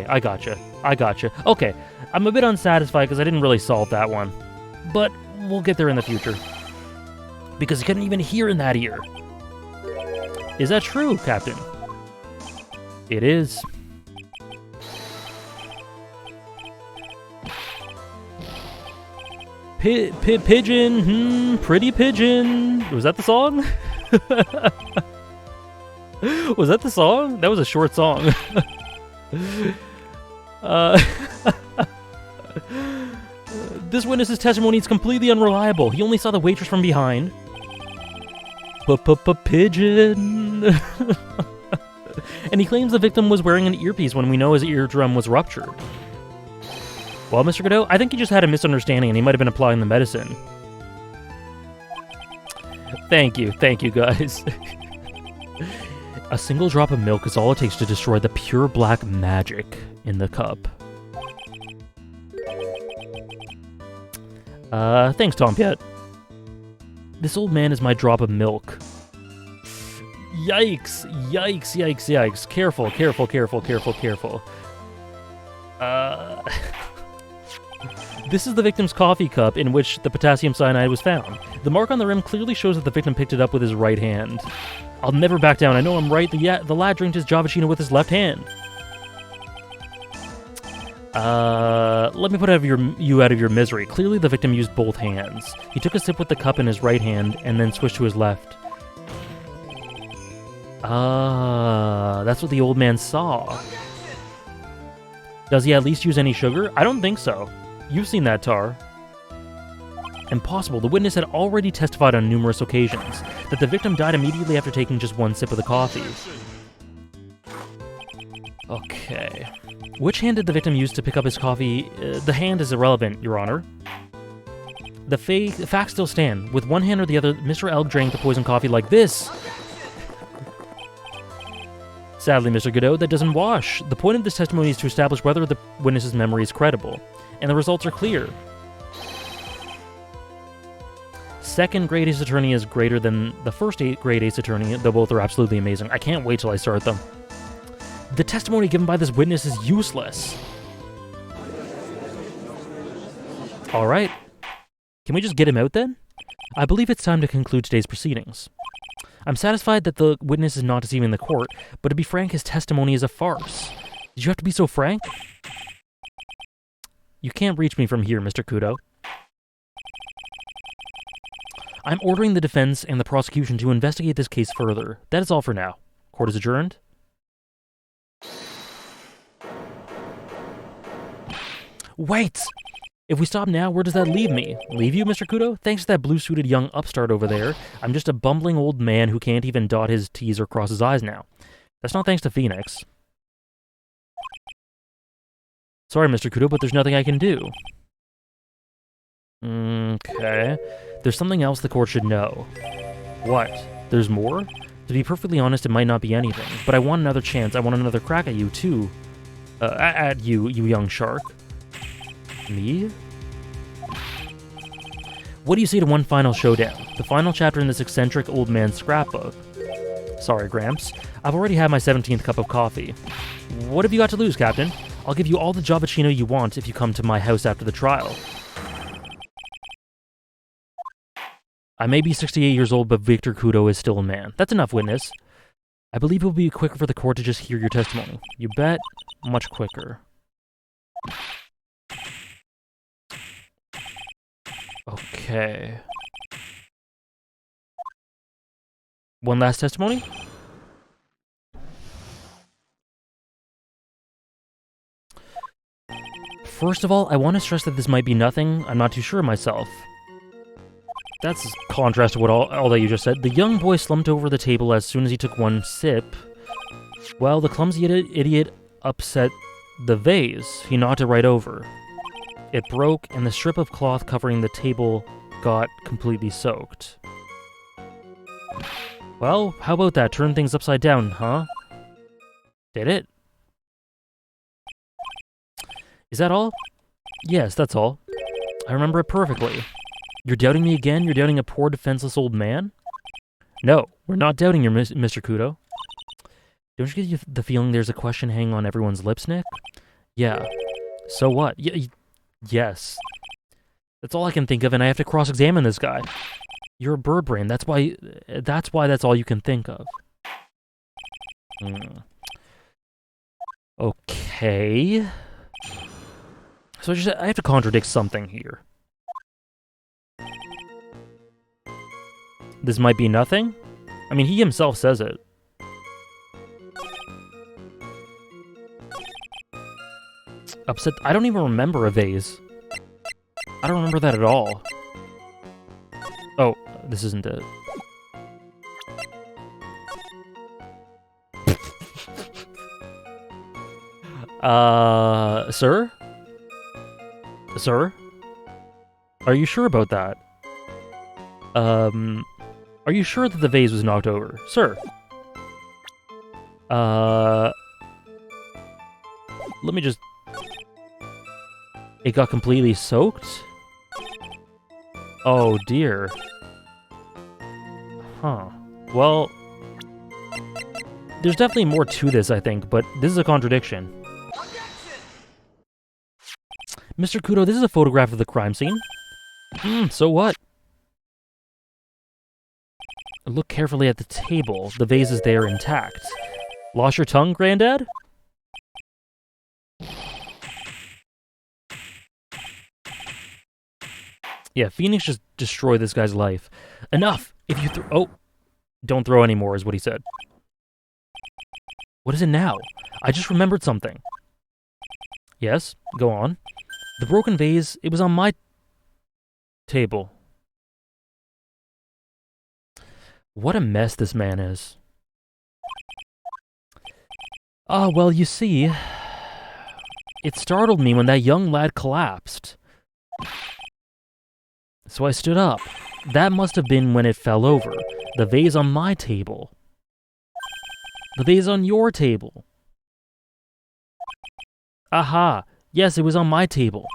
I gotcha. Okay, I'm a bit unsatisfied because I didn't really solve that one. But we'll get there in the future. Because he couldn't even hear in that ear. Is that true, Captain? It is. Pigeon, pretty pigeon. Was that the song? Was that the song? That was a short song. This witness's testimony is completely unreliable. He only saw the waitress from behind. Pigeon. And he claims the victim was wearing an earpiece when we know his eardrum was ruptured. Well, Mr. Godot, I think he just had a misunderstanding and he might have been applying the medicine. Thank you, guys. A single drop of milk is all it takes to destroy the pure black magic in the cup. Thanks, Tompiet. This old man is my drop of milk. Yikes. Careful. This is the victim's coffee cup in which the potassium cyanide was found. The mark on the rim clearly shows that the victim picked it up with his right hand. I'll never back down. I know I'm right. The lad drank his Javachino with his left hand. Let me put you out of your misery. Clearly the victim used both hands. He took a sip with the cup in his right hand and then switched to his left. That's what the old man saw. Does he at least use any sugar? I don't think so. You've seen that, Tar. Impossible. The witness had already testified on numerous occasions that the victim died immediately after taking just one sip of the coffee. Okay. Which hand did the victim use to pick up his coffee? The hand is irrelevant, Your Honor. The facts still stand. With one hand or the other, Mr. Elg drank the poisoned coffee like this. Sadly, Mr. Godot, that doesn't wash. The point of this testimony is to establish whether the witness's memory is credible, and the results are clear. Second grade Ace Attorney is greater than the first grade Ace Attorney, though both are absolutely amazing. I can't wait till I start them. The testimony given by this witness is useless. Alright. Can we just get him out then? I believe it's time to conclude today's proceedings. I'm satisfied that the witness is not deceiving the court, but to be frank, his testimony is a farce. Did you have to be so frank? You can't reach me from here, Mr. Kudo. I'm ordering the defense and the prosecution to investigate this case further. That is all for now. Court is adjourned. Wait! If we stop now, where does that leave me? Leave you, Mr. Kudo? Thanks to that blue-suited young upstart over there, I'm just a bumbling old man who can't even dot his T's or cross his I's now. That's not thanks to Phoenix. Sorry, Mr. Kudo, but there's nothing I can do. Okay. There's something else the court should know. What? There's more? To be perfectly honest, it might not be anything, but I want another chance. I want another crack at you, too. At you, you young shark. Me? What do you say to one final showdown? The final chapter in this eccentric old man's scrapbook. Sorry, Gramps. I've already had my 17th cup of coffee. What have you got to lose, Captain? I'll give you all the Javachino you want if you come to my house after the trial. I may be 68 years old, but Victor Kudo is still a man. That's enough, witness. I believe it will be quicker for the court to just hear your testimony. You bet? Much quicker. Okay. One last testimony? First of all, I want to stress that this might be nothing. I'm not too sure of myself. That's contrast to what all that you just said. The young boy slumped over the table as soon as he took one sip. Well, the clumsy idiot upset the vase. He knocked it right over. It broke, and the strip of cloth covering the table got completely soaked. Well, how about that? Turn things upside down, huh? Did it? Is that all? Yes, that's all. I remember it perfectly. You're doubting me again? You're doubting a poor, defenseless old man? No, we're not doubting you, Mr. Kudo. Don't you get the feeling there's a question hanging on everyone's lips, Nick? Yeah. So what? Yes. That's all I can think of, and I have to cross-examine this guy. You're a bird brain. That's why that's all you can think of. Okay. So I have to contradict something here. This might be nothing? I mean, he himself says it. Upset. I don't even remember a vase. I don't remember that at all. Oh, this isn't it. Sir? Sir? Are you sure about that? Are you sure that the vase was knocked over? Sir? Let me just... It got completely soaked? Oh, dear. Huh. Well... There's definitely more to this, I think, but this is a contradiction. Mr. Kudo, this is a photograph of the crime scene. So what? Look carefully at the table. The vase is there intact. Lost your tongue, Granddad? Yeah, Phoenix just destroyed this guy's life. Enough! If you oh! Don't throw anymore, is what he said. What is it now? I just remembered something. Yes, go on. The broken vase, it was on my table. What a mess this man is. Ah, well, you see, it startled me when that young lad collapsed. So I stood up. That must have been when it fell over. The vase on my table. The vase on your table. Aha! Yes, it was on my table.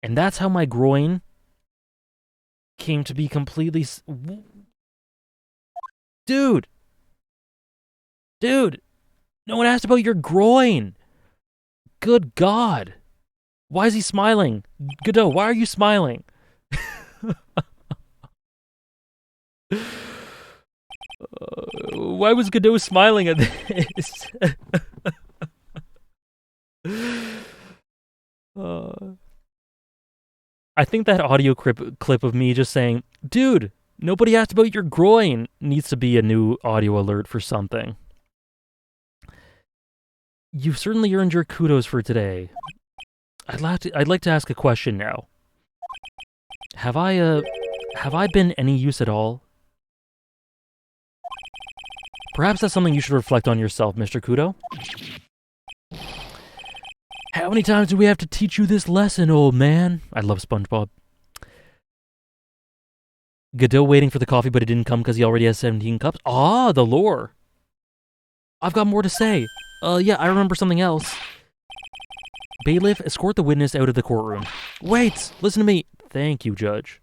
And that's how my groin came to be completely... Dude! Dude! No one asked about your groin! Good God! Why is he smiling? Godot, why are you smiling? Why was Godot smiling at this? I think that audio clip of me just saying, dude, nobody asked about your groin needs to be a new audio alert for something. You've certainly earned your kudos for today. I'd like to ask a question now. Have I been any use at all? Perhaps that's something you should reflect on yourself, Mr. Kudo. How many times do we have to teach you this lesson, old man? I love SpongeBob. Godot waiting for the coffee, but it didn't come because he already has 17 cups. Ah, the lore. I've got more to say. Yeah, I remember something else. Bailiff, escort the witness out of the courtroom. Wait, listen to me. Thank you, Judge.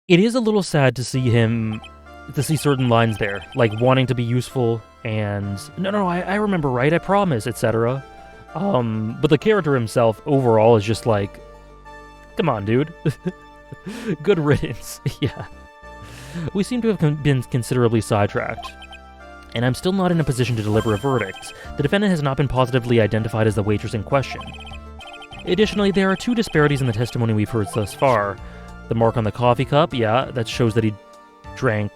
It is a little sad to see certain lines there, like wanting to be useful and, no, I remember right, I promise, etc. But the character himself overall is just like, come on, dude. Good riddance, yeah. We seem to have been considerably sidetracked, and I'm still not in a position to deliver a verdict. The defendant has not been positively identified as the waitress in question. Additionally, there are two disparities in the testimony we've heard thus far. The mark on the coffee cup, yeah, that shows that he drank,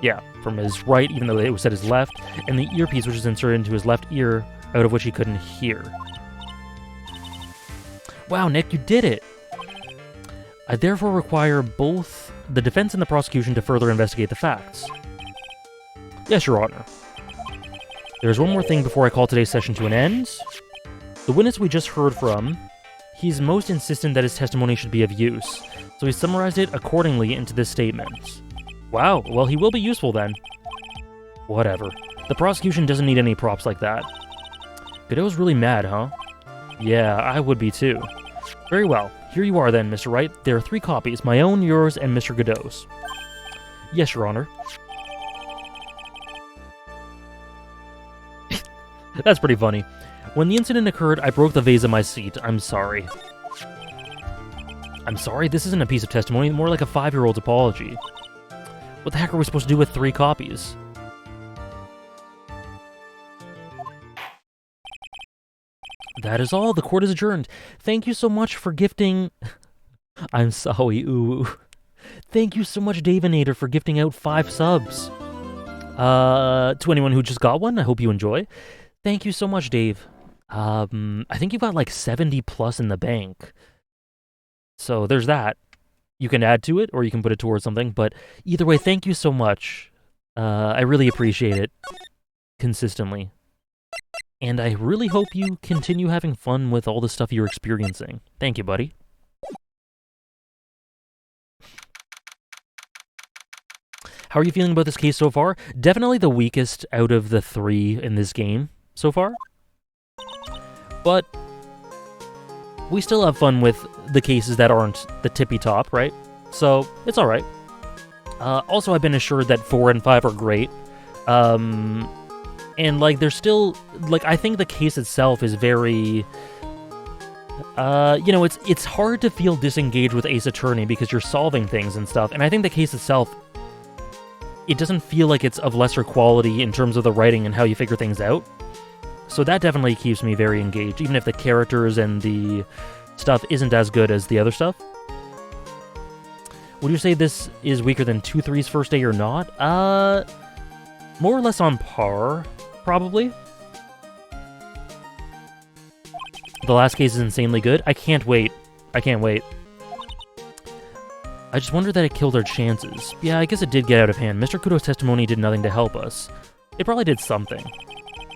yeah, from his right, even though it was at his left, and the earpiece, which is inserted into his left ear, out of which he couldn't hear. Wow, Nick, you did it! I therefore require both the defense and the prosecution to further investigate the facts. Yes, Your Honor. There's one more thing before I call today's session to an end. The witness we just heard from, he's most insistent that his testimony should be of use, so he summarized it accordingly into this statement. Wow, well, he will be useful then. Whatever. The prosecution doesn't need any props like that. Godot's really mad, huh? Yeah, I would be too. Very well. Here you are then, Mr. Wright. There are 3 copies, my own, yours, and Mr. Godot's. Yes, Your Honor. That's pretty funny. When the incident occurred, I broke the vase of my seat. I'm sorry. I'm sorry? This isn't a piece of testimony, more like a 5-year-old's apology. What the heck are we supposed to do with 3 copies? That is all. The court is adjourned. Thank you so much for gifting... I'm sorry, ooh. Thank you so much, Davinator, for gifting out 5 subs. To anyone who just got one, I hope you enjoy. Thank you so much, Dave. I think you've got like 70 plus in the bank. So there's that. You can add to it, or you can put it towards something, but either way, thank you so much. I really appreciate it. Consistently. And I really hope you continue having fun with all the stuff you're experiencing. Thank you, buddy. How are you feeling about this case so far? Definitely the weakest out of the 3 in this game so far. But we still have fun with the cases that aren't the tippy top, right? So it's alright. Also, I've been assured that 4 and 5 are great. And, like, there's still... Like, I think the case itself is very... you know, it's hard to feel disengaged with Ace Attorney because you're solving things and stuff. And I think the case itself... It doesn't feel like it's of lesser quality in terms of the writing and how you figure things out. So that definitely keeps me very engaged, even if the characters and the stuff isn't as good as the other stuff. Would you say this is weaker than 2-3's first day or not? More or less on par, probably. The last case is insanely good. I can't wait. I can't wait. I just wonder that it killed our chances. Yeah, I guess it did get out of hand. Mr. Kudo's testimony did nothing to help us. It probably did something.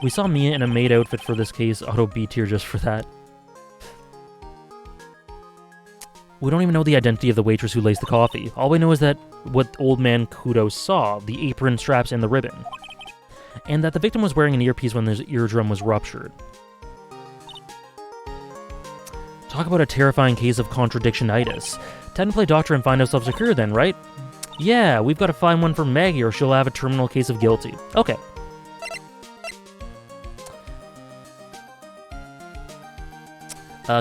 We saw Mia in a maid outfit for this case. Auto B tier just for that. We don't even know the identity of the waitress who laced the coffee. All we know is that what old man Kudo saw, the apron, straps, and the ribbon. And that the victim was wearing an earpiece when his eardrum was ruptured. Talk about a terrifying case of contradictionitis. Time to play doctor and find ourselves a cure then, right? Yeah, we've got to find one for Maggie or she'll have a terminal case of guilty. Okay.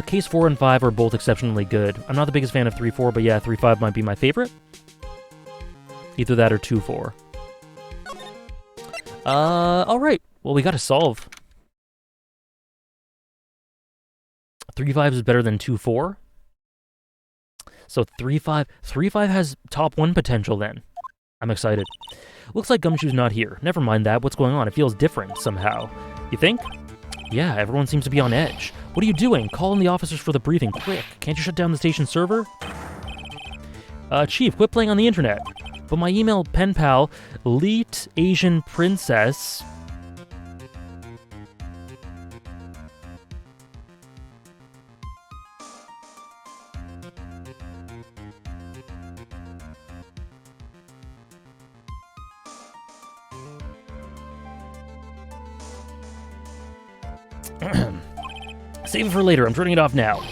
Case 4 and 5 are both exceptionally good. I'm not the biggest fan of 3-4, but yeah, 3-5 might be my favorite. Either that or 2-4. Alright. Well, we gotta solve. 3-5 is better than 2-4. So 3-5. 3-5 has top 1 potential then. I'm excited. Looks like Gumshoe's not here. Never mind that. What's going on? It feels different somehow. You think? Yeah, everyone seems to be on edge. What are you doing? Call in the officers for the briefing, quick. Can't you shut down the station server? Chief, quit playing on the internet. But my email pen pal, Leet Asian Princess... Save it for later, I'm turning it off now.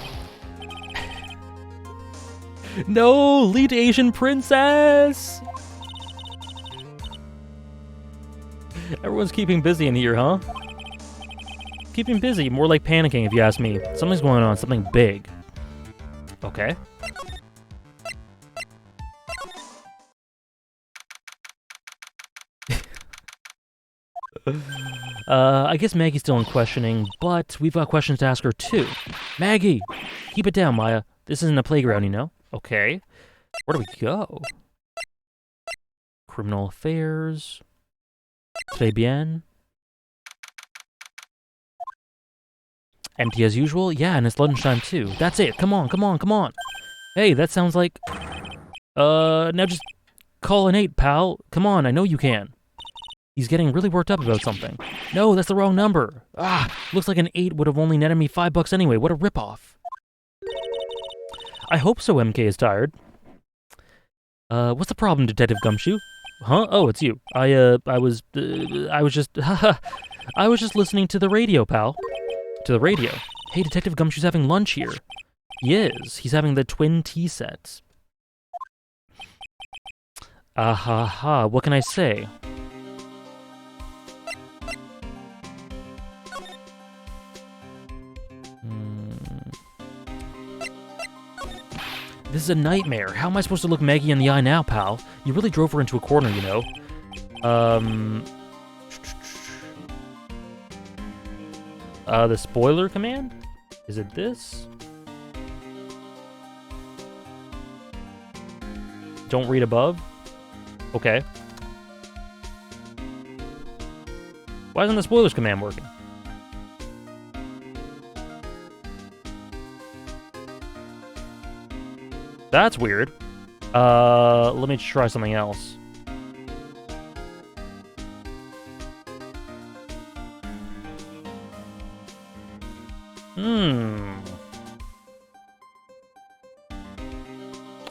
No, lead Asian princess! Everyone's keeping busy in here, huh? Keeping busy, more like panicking if you ask me. Something's going on, something big. Okay. I guess Maggie's still in questioning, but we've got questions to ask her too. Maggie! Keep it down, Maya. This isn't a playground, you know? Okay. Where do we go? Criminal affairs. Très bien. Empty as usual? Yeah, and it's lunchtime too. That's it. Come on, come on, come on. Hey, that sounds like... now just call an 8, pal. Come on, I know you can. He's getting really worked up about something. No, that's the wrong number. Ah, looks like an 8 would have only netted me $5 anyway. What a ripoff. I hope so, MK is tired. What's the problem, Detective Gumshoe? Huh? Oh, it's you. I was just, I was just listening to the radio, pal. To the radio. Hey, Detective Gumshoe's having lunch here. He is. He's having the twin tea sets. Ha. What can I say? This is a nightmare. How am I supposed to look Maggie in the eye now, pal? You really drove her into a corner, you know. The spoiler command? Is it this? Don't read above? Okay. Why isn't the spoilers command working? That's weird. Let me try something else.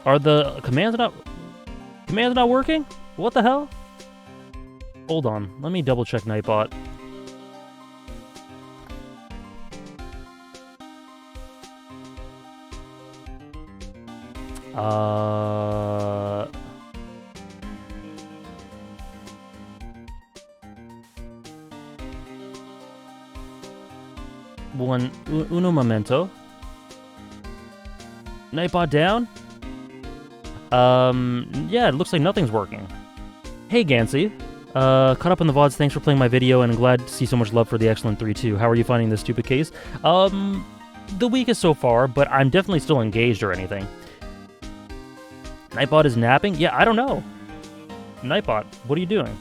Are the commands not working? What the hell? Hold on, let me double check Nightbot. Uno momento. Nightbot down? Yeah, it looks like nothing's working. Hey, Gansey. Caught up on the VODs, thanks for playing my video, and I'm glad to see so much love for the excellent 3-2. How are you finding this stupid case? The weakest so far, but I'm definitely still engaged or anything. Nightbot is napping? Yeah, I don't know. Nightbot, what are you doing?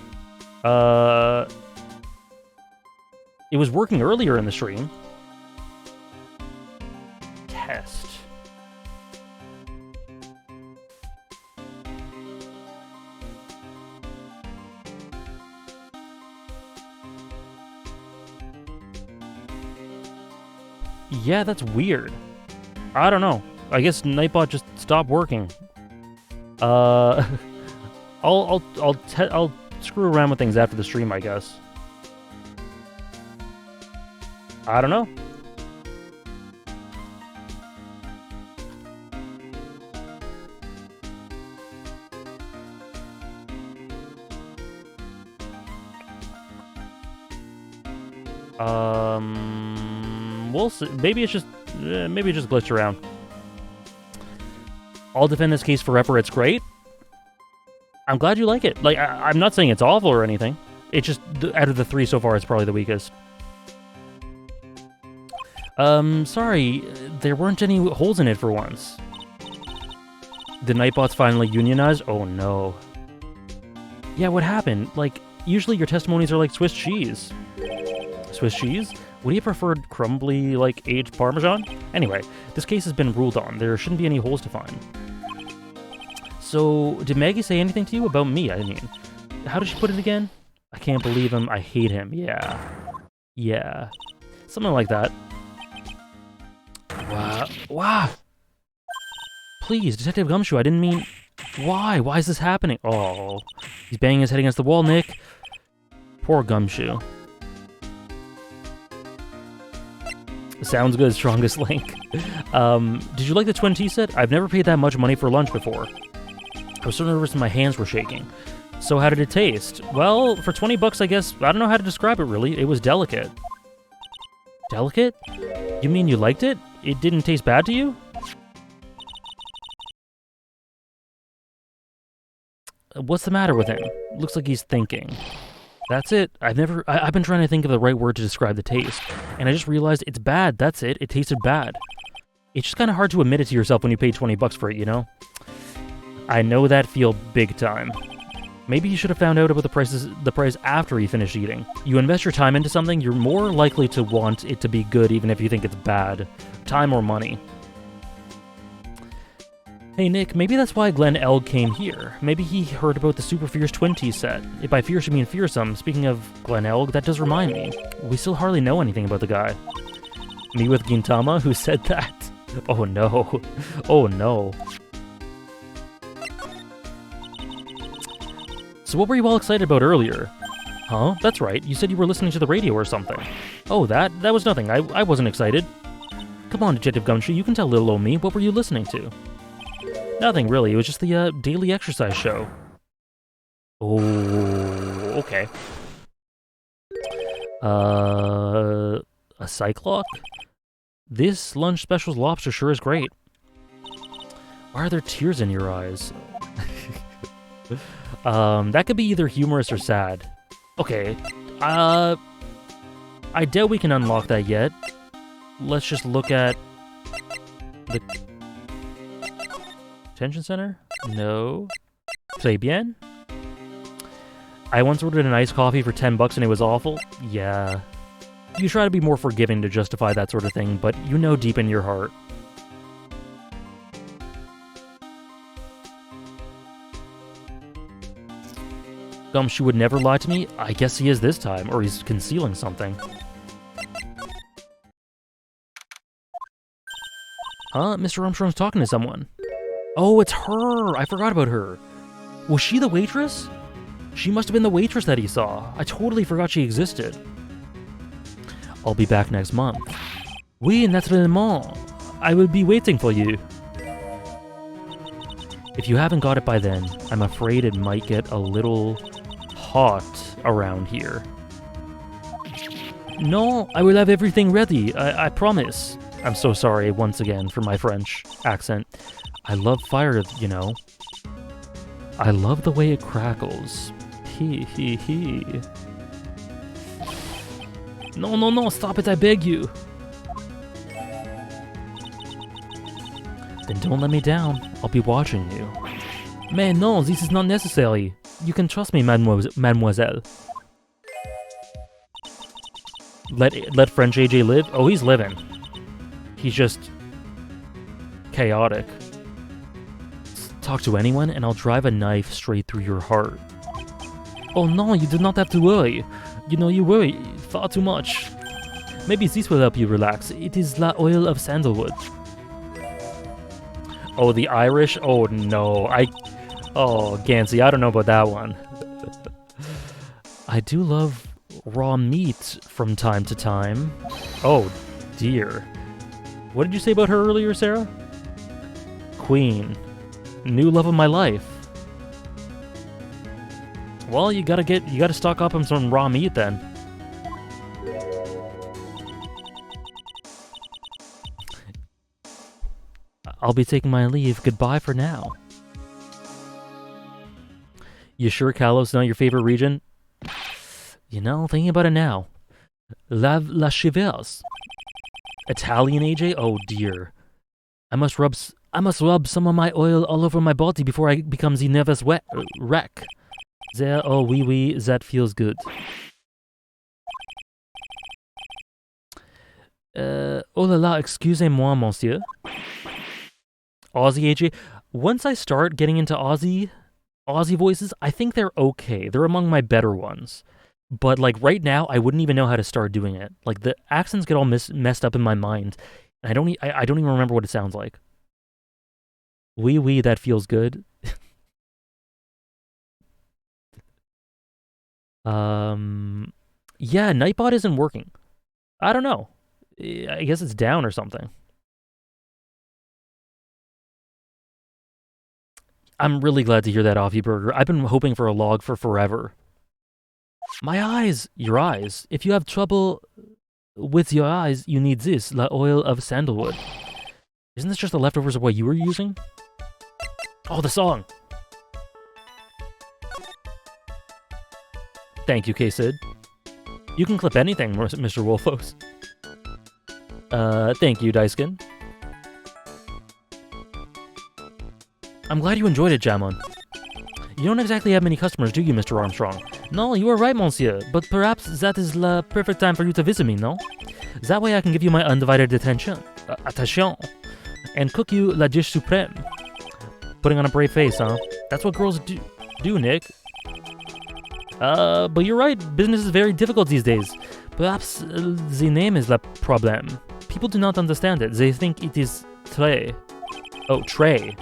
It was working earlier in the stream. Test. Yeah, that's weird. I don't know. I guess Nightbot just stopped working. I'll screw around with things after the stream, I guess. I don't know. We'll see. Maybe it just glitched around. I'll defend this case forever. It's great. I'm glad you like it. Like, I'm not saying it's awful or anything. It's just, out of the 3 so far, it's probably the weakest. Sorry, there weren't any holes in it for once. The Nightbot's finally unionized? Oh no. Yeah, what happened? Like, usually your testimonies are like Swiss cheese. Swiss cheese? Would you prefer crumbly, like, aged Parmesan? Anyway, this case has been ruled on. There shouldn't be any holes to find. So, did Maggie say anything to you about me? I mean, how did she put it again? I can't believe him. I hate him. Yeah. Yeah. Something like that. Wow. Wow. Please, Detective Gumshoe, I didn't mean... Why? Why is this happening? Oh. He's banging his head against the wall, Nick. Poor Gumshoe. Sounds good, strongest link. Did you like the twin tea set? I've never paid that much money for lunch before. I was so nervous and my hands were shaking. So how did it taste? Well, for 20 bucks, I guess, I don't know how to describe it really. It was delicate. Delicate? You mean you liked it? It didn't taste bad to you? What's the matter with him? Looks like he's thinking. That's it. I've been trying to think of the right word to describe the taste, and I just realized it's bad. That's it. It tasted bad. It's just kind of hard to admit it to yourself when you pay 20 bucks for it, you know? I know that feel big time. Maybe you should have found out about the price after you finished eating. You invest your time into something, you're more likely to want it to be good even if you think it's bad. Time or money. Hey Nick, maybe that's why Glenn L came here. Maybe he heard about the Super Fierce Twin Tea set. If by fierce you mean fearsome, speaking of Glenn L, that does remind me. We still hardly know anything about the guy. Me with Gintama? Who said that? Oh no. Oh no. So what were you all excited about earlier? Huh? That's right, you said you were listening to the radio or something. Oh, that was nothing. I wasn't excited. Come on, Detective Gumshoe, you can tell little old me. What were you listening to? Nothing, really. It was just the, daily exercise show. Oh, okay. A Cyclock? This lunch special's lobster sure is great. Why are there tears in your eyes? That could be either humorous or sad. Okay, I doubt we can unlock that yet. Let's just look at the Detention Center? No. Très bien. I once ordered an iced coffee for $10 and it was awful. Yeah. You try to be more forgiving to justify that sort of thing, but you know deep in your heart. Gumshoe would never lie to me? I guess he is this time, or he's concealing something. Huh? Mr. Armstrong's talking to someone. Oh, it's her! I forgot about her. Was she the waitress? She must have been the waitress that he saw. I totally forgot she existed. I'll be back next month. Oui, naturellement. I will be waiting for you. If you haven't got it by then, I'm afraid it might get a little hot around here. No, I will have everything ready. I promise. I'm so sorry once again for my French accent. I love fire, you know. I love the way it crackles. Hee hee hee. No, no, no, stop it, I beg you. Then don't let me down. I'll be watching you. Man, no, this is not necessary. You can trust me, mademoiselle. Let French AJ live? Oh, he's living. He's just chaotic. Talk to anyone and I'll drive a knife straight through your heart. Oh no, you do not have to worry. You know, you worry far too much. Maybe this will help you relax. It is the oil of sandalwood. Oh, the Irish? Oh no, Oh, Gansey, I don't know about that one. I do love raw meat from time to time. Oh dear. What did you say about her earlier, Sarah? Queen. New love of my life. Well, you gotta stock up on some raw meat then. I'll be taking my leave. Goodbye for now. You sure Kalos not your favorite region? You know, thinking about it now. La Chivers. Italian AJ? Oh dear. I must rub some of my oil all over my body before I become the nervous wreck. There, oh oui, that feels good. Oh la la, excusez-moi, monsieur. Aussie AJ. Once I start getting into Aussie voices, I think they're okay. They're among my better ones. But like right now, I wouldn't even know how to start doing it. Like the accents get all messed up in my mind, and I don't even remember what it sounds like. Oui, that feels good. Yeah, Nightbot isn't working. I don't know. I guess it's down or something. I'm really glad to hear that, Offie Burger. I've been hoping for a log for forever. My eyes! Your eyes. If you have trouble with your eyes, you need this, the oil of sandalwood. Isn't this just the leftovers of what you were using? Oh, the song! Thank you, K-Sid. You can clip anything, Mr. Wolfos. Thank you, Daisuken. I'm glad you enjoyed it, Jamon. You don't exactly have many customers, do you, Mr. Armstrong? No, you are right, monsieur, but perhaps that is the perfect time for you to visit me, no? That way I can give you my undivided attention, and cook you la dish supreme. putting on a brave face, huh? That's what girls do, Nick. But you're right. Business is very difficult these days. Perhaps the name is the problem. People do not understand it. They think it is Trey. Oh, Trey.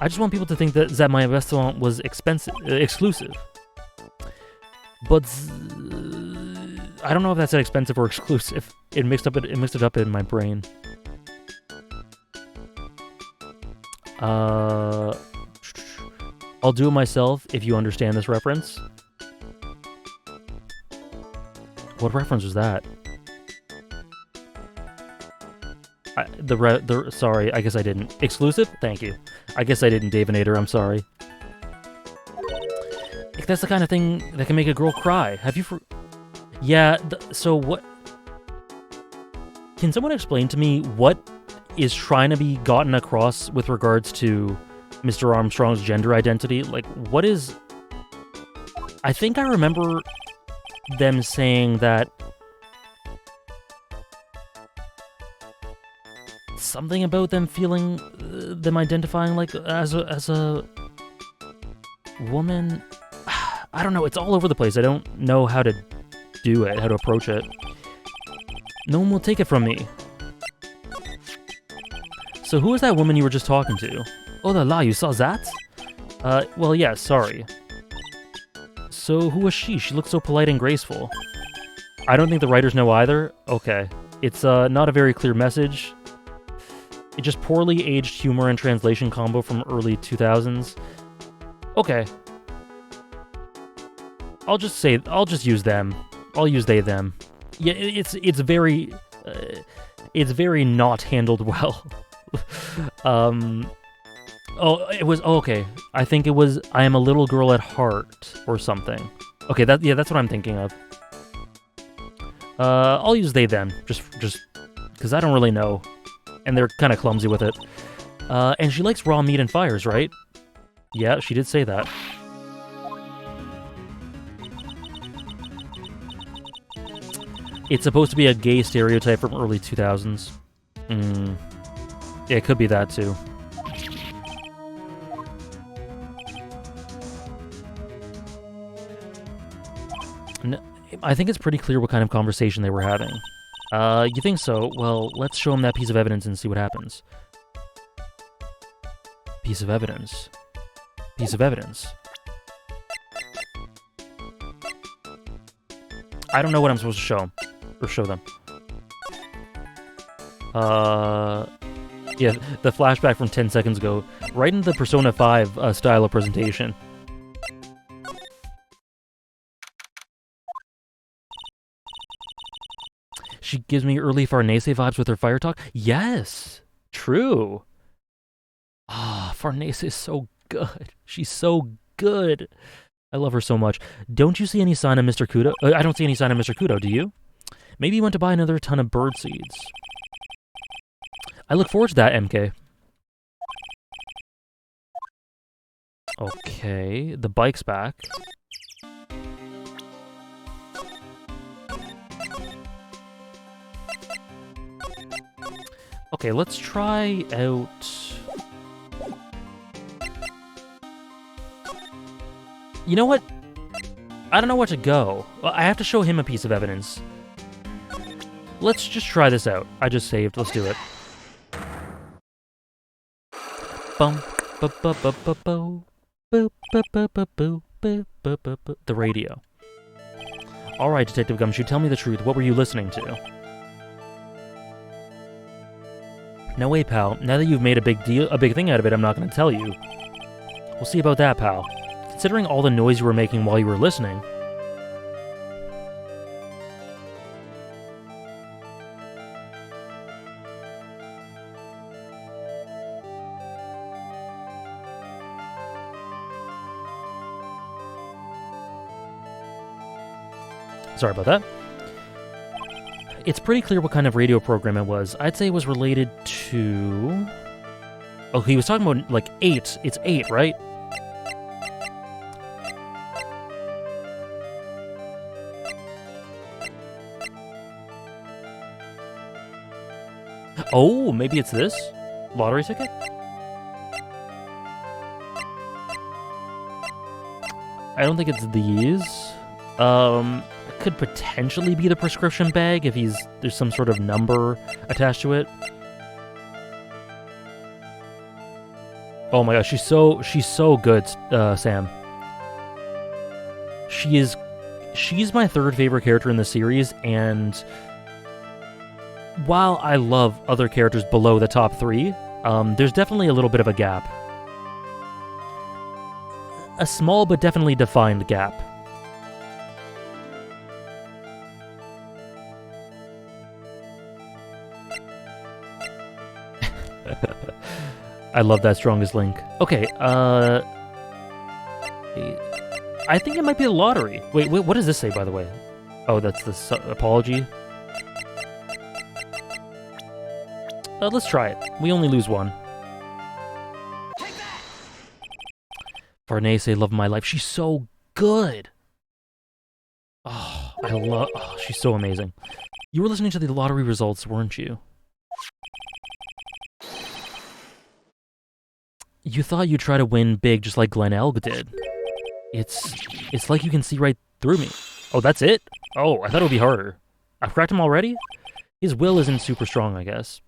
I just want people to think that my restaurant was exclusive. But I don't know if that said expensive or exclusive. It mixed it up in my brain. I'll do it myself if you understand this reference. What reference was that? Sorry, I guess I didn't. Exclusive? Thank you. I guess I didn't, Davinator, I'm sorry. If that's the kind of thing that can make a girl cry. Have you Yeah, so what... Can someone explain to me what is trying to be gotten across with regards to Mr. Armstrong's gender identity? Like, what is... I think I remember them saying that something about them feeling, them identifying like as a woman. I don't know. It's all over the place. I don't know how to do it, how to approach it. No one will take it from me. So who was that woman you were just talking to? Oh la la, you saw that? Well, yeah, sorry. So who was she? She looked so polite and graceful. I don't think the writers know either. Okay. It's not a very clear message. It's just poorly aged humor and translation combo from early 2000s. Okay. I'll just use them. I'll use they, them. Yeah, it's very not handled well. Okay. I think it was I am a little girl at heart or something. Okay, that's what I'm thinking of. I'll use they, them, just because I don't really know. And they're kind of clumsy with it. And she likes raw meat and fires, right? Yeah, she did say that. It's supposed to be a gay stereotype from early 2000s. Yeah, it could be that too. No, I think it's pretty clear what kind of conversation they were having. You think so? Well, let's show him that piece of evidence and see what happens. Piece of evidence. Piece of evidence. I don't know what I'm supposed to show him. Or show them. Yeah, the flashback from 10 seconds ago. Right into the Persona 5 style of presentation. She gives me early Farnese vibes with her fire talk. Yes! True. Ah, Farnese is so good. She's so good. I love her so much. Don't you see any sign of Mr. Kudo? I don't see any sign of Mr. Kudo, do you? Maybe he went to buy another ton of bird seeds. I look forward to that, MK. Okay, the bike's back. Okay, let's try out... You know what? I don't know where to go. Well, I have to show him a piece of evidence. Let's just try this out. I just saved. Let's do it. The radio. Alright, Detective Gumshoe, tell me the truth. What were you listening to? No way, pal. Now that you've made a big thing out of it, I'm not going to tell you. We'll see about that, pal. Considering all the noise you were making while you were listening... Sorry about that. It's pretty clear what kind of radio program it was. I'd say it was related to... Oh, he was talking about, like, 8. It's 8, right? Oh, maybe it's this? Lottery ticket? I don't think it's these. It could potentially be the prescription bag if there's some sort of number attached to it. Oh my gosh, she's so good, Sam. She's my third favorite character in the series, and while I love other characters below the top 3, there's definitely a little bit of a gap. A small but definitely defined gap. I love that strongest link. Okay, I think it might be the lottery. Wait, what does this say, by the way? Oh, that's the apology. Let's try it. We only lose one. Farnese, love of my life. She's so good. Oh, she's so amazing. You were listening to the lottery results, weren't you? You thought you'd try to win big just like Glen Elg did. It's like you can see right through me. Oh, that's it? Oh, I thought it would be harder. I've cracked him already? His will isn't super strong, I guess.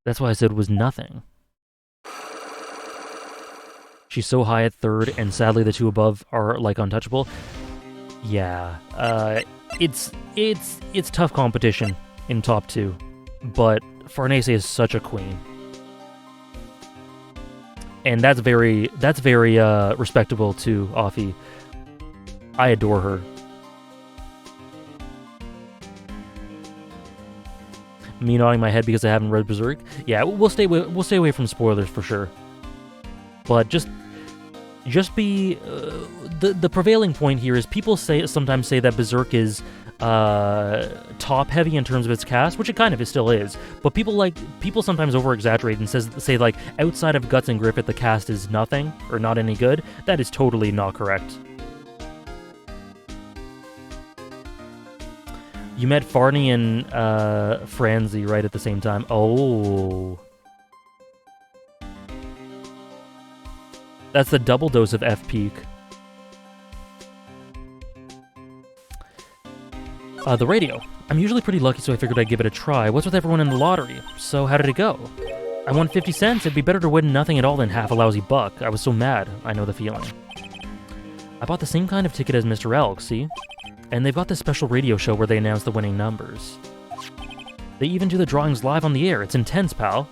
That's why I said it was nothing. She's so high at third, and sadly the two above are, like, untouchable. Yeah, it's tough competition in top 2, but Farnese is such a queen. And that's very respectable to Offie. I adore her. Me nodding my head because I haven't read Berserk. Yeah, we'll stay away from spoilers for sure. But just be the prevailing point here is people sometimes say that Berserk is top heavy in terms of its cast, which it kind of still is. But people sometimes over exaggerate and say like outside of Guts and Griffith the cast is nothing or not any good. That is totally not correct. You met Farney and Franzi right at the same time. Oh. That's the double dose of F-Peak. The radio. I'm usually pretty lucky, so I figured I'd give it a try. What's with everyone in the lottery? So how did it go? I won 50 cents. It'd be better to win nothing at all than half a lousy buck. I was so mad. I know the feeling. I bought the same kind of ticket as Mr. Elk, see? And they've got this special radio show where they announce the winning numbers. They even do the drawings live on the air. It's intense, pal.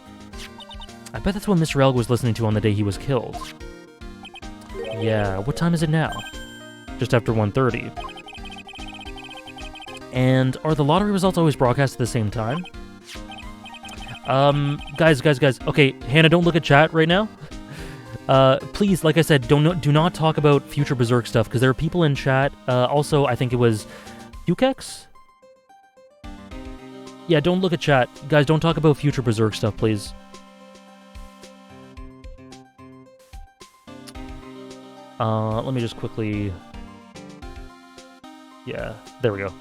I bet that's what Mr. Elk was listening to on the day he was killed. Yeah, what time is it now? Just after 1:30. And are the lottery results always broadcast at the same time? Guys. Okay, Hannah, don't look at chat right now. Please, like I said, do not talk about future Berserk stuff, because there are people in chat. Also, I think it was Ukex? Yeah, don't look at chat. Guys, don't talk about future Berserk stuff, please. Let me just quickly... Yeah, there we go.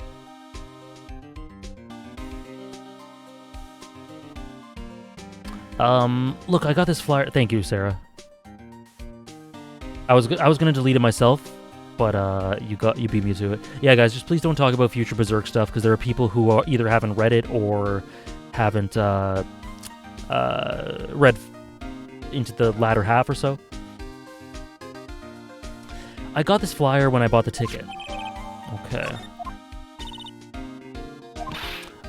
Look, I got this flyer. Thank you, Sarah. I was gonna delete it myself, but you beat me to it. Yeah, guys, just please don't talk about future Berserk stuff, because there are people who either haven't read it or haven't read into the latter half or so. I got this flyer when I bought the ticket. Okay.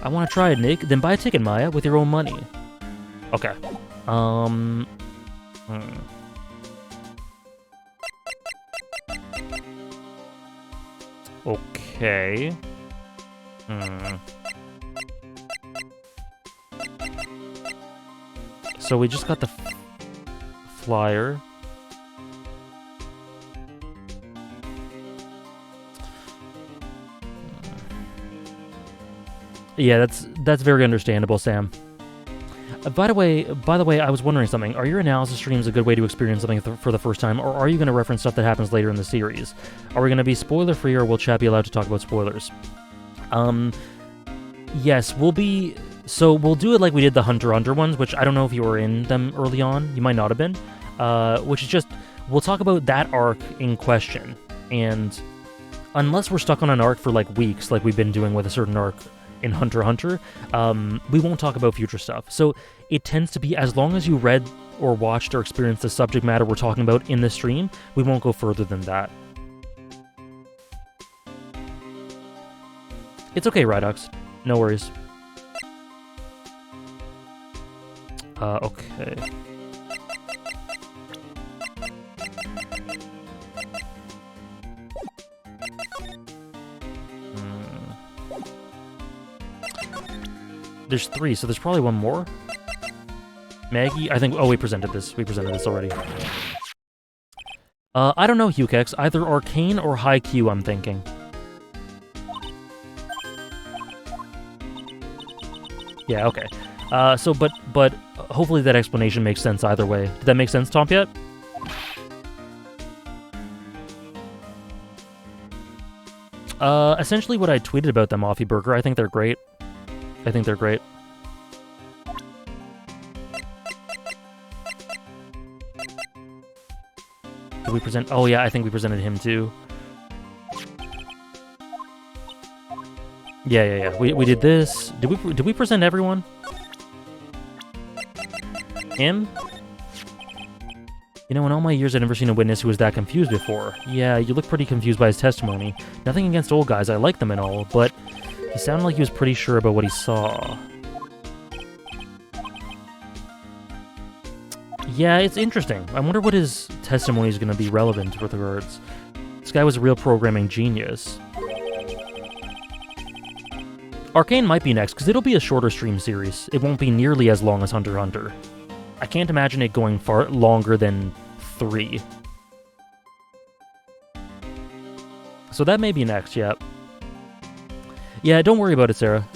I want to try it, Nick. Then buy a ticket, Maya, with your own money. Okay. Okay. So we just got the flyer. Yeah, that's very understandable, Sam. By the way, I was wondering something. Are your analysis streams a good way to experience something for the first time, or are you going to reference stuff that happens later in the series? Are we going to be spoiler-free, or will chat be allowed to talk about spoilers? Yes, we'll do it like we did the Hunter x Hunter ones, which I don't know if you were in them early on. You might not have been. which is just, we'll talk about that arc in question, and unless we're stuck on an arc for, like, weeks, like we've been doing with a certain arc in Hunter x Hunter, we won't talk about future stuff. So it tends to be, as long as you read or watched or experienced the subject matter we're talking about in the stream, we won't go further than that. It's okay, Rydux. No worries. Okay. There's 3, so there's probably one more. Maggie, I think... Oh, we presented this. We presented this already. I don't know, Hukex. Either Arcane or Haikyuu, I'm thinking. Yeah, okay. But hopefully that explanation makes sense either way. Did that make sense, Tompiet? Essentially what I tweeted about them, Offie Burger. I think they're great. I think they're great. Did we present... Oh, yeah, I think we presented him, too. Yeah. We did this. Did we present everyone? Him? You know, in all my years, I've never seen a witness who was that confused before. Yeah, you look pretty confused by his testimony. Nothing against old guys, I like them and all, but he sounded like he was pretty sure about what he saw. Yeah, it's interesting. I wonder what his testimony is going to be relevant with regards. This guy was a real programming genius. Arcane might be next, because it'll be a shorter stream series. It won't be nearly as long as Hunter x Hunter. I can't imagine it going far longer than 3. So that may be next, yeah. Yeah, don't worry about it, Sarah.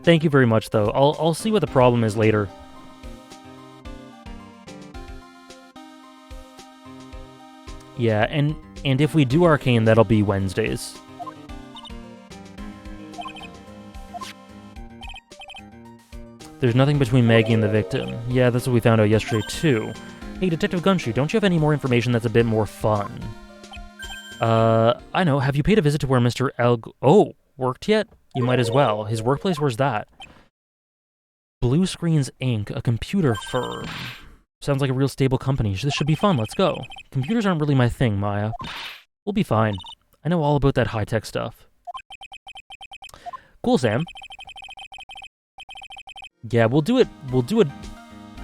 Thank you very much, though. I'll see what the problem is later. Yeah, and if we do Arcane, that'll be Wednesdays. There's nothing between Maggie and the victim. Yeah, that's what we found out yesterday, too. Hey, Detective Gumshoe, don't you have any more information that's a bit more fun? I know. Have you paid a visit to where Mr. Oh, worked yet? You might as well. His workplace, where's that? Blue Screens Inc., a computer firm. Sounds like a real stable company. This should be fun. Let's go. Computers aren't really my thing, Maya. We'll be fine. I know all about that high-tech stuff. Cool, Sam. Yeah, we'll do it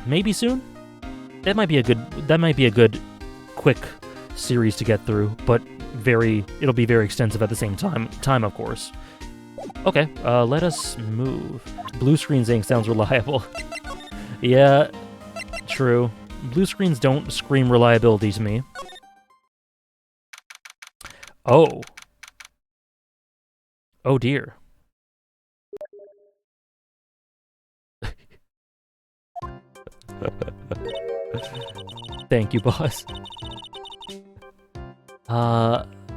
maybe soon. That might be a good quick series to get through, but it'll be very extensive at the same time, of course. Okay, let us move. Blue Screens Inc. sounds reliable. Yeah, true. Blue screens don't scream reliability to me. Oh. Oh dear. Thank you, boss.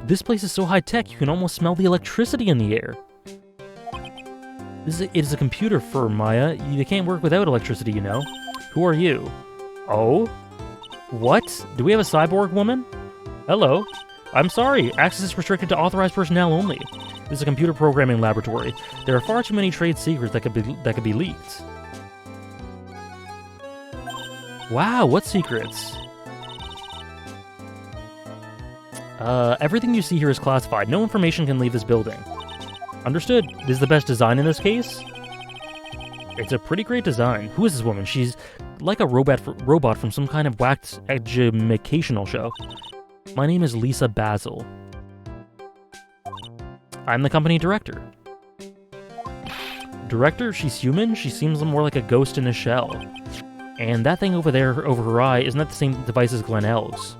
This place is so high-tech, you can almost smell the electricity in the air. It is a computer firm, Maya. You can't work without electricity, you know. Who are you? Oh? What? Do we have a cyborg woman? Hello. I'm sorry, access is restricted to authorized personnel only. This is a computer programming laboratory. There are far too many trade secrets that could be leaked. Wow, what secrets? Everything you see here is classified. No information can leave this building. Understood. This is the best design in this case? It's a pretty great design. Who is this woman? She's like a robot from some kind of whacked educational show. My name is Lisa Basil. I'm the company director. Director? She's human? She seems more like a ghost in a shell. And that thing over there, over her eye, isn't that the same device as Glenelg's?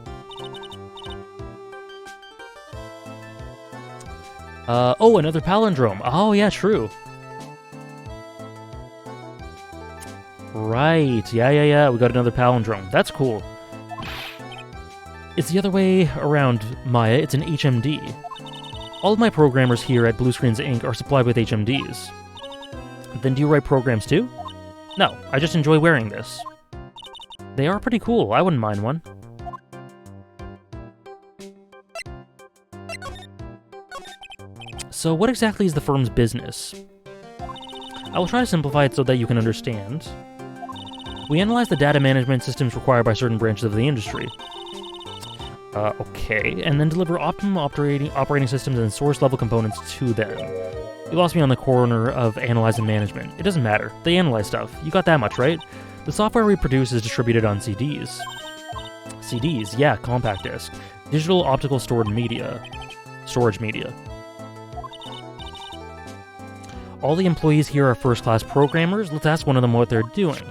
Oh, another palindrome. Oh, yeah, true. Right, yeah, we got another palindrome. That's cool. It's the other way around, Maya. It's an HMD. All of my programmers here at Blue Screens Inc. are supplied with HMDs. Then do you write programs too? No, I just enjoy wearing this. They are pretty cool. I wouldn't mind one. So what exactly is the firm's business? I will try to simplify it so that you can understand. We analyze the data management systems required by certain branches of the industry. Okay, and then deliver optimum operating systems and source-level components to them. You lost me on the corner of analyze and management. It doesn't matter. They analyze stuff. You got that much, right? The software we produce is distributed on CDs. CDs, yeah, compact disc. Digital optical storage media. All the employees here are first-class programmers. Let's ask one of them what they're doing.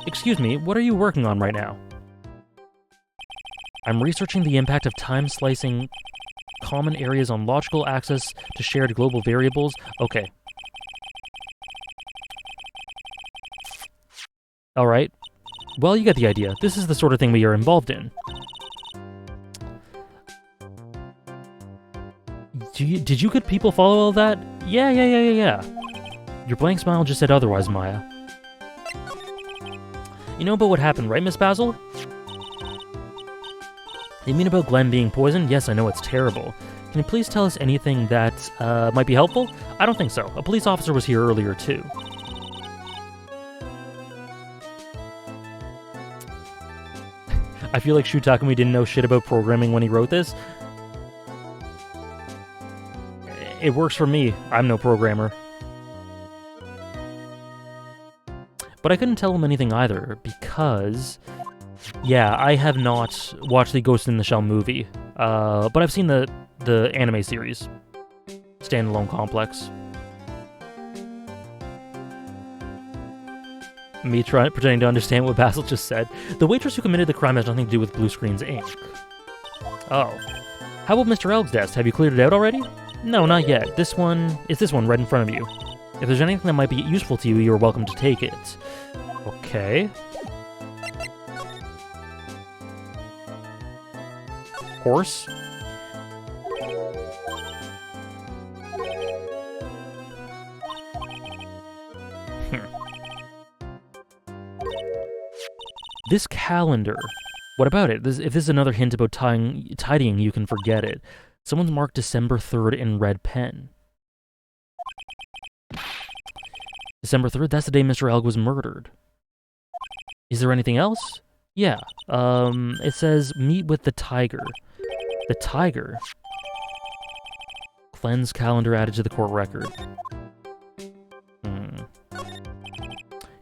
Excuse me, what are you working on right now? I'm researching the impact of time-slicing common areas on logical access to shared global variables. Okay. Alright. Well, you get the idea. This is the sort of thing we are involved in. Did you good people follow all that? Yeah. Your blank smile just said otherwise, Maya. You know about what happened, right, Miss Basil? You mean about Glenn being poisoned? Yes, I know it's terrible. Can you please tell us anything that might be helpful? I don't think so. A police officer was here earlier, too. I feel like Shu Takumi didn't know shit about programming when he wrote this. It works for me. I'm no programmer. But I couldn't tell him anything either, because... Yeah, I have not watched the Ghost in the Shell movie, but I've seen the anime series. Standalone Complex. Me pretending to understand what Basil just said. The waitress who committed the crime has nothing to do with Blue Screen's Inc. Oh. How about Mr. Elg's desk? Have you cleared it out already? No, not yet. It's this one right in front of you. If there's anything that might be useful to you, you're welcome to take it. Okay. Horse? This calendar. What about it? If this is another hint about tidying, you can forget it. Someone's marked December 3rd in red pen. December 3rd? That's the day Mr. Elg was murdered. Is there anything else? Yeah. It says, meet with the tiger. The tiger? Cleanse calendar added to the court record.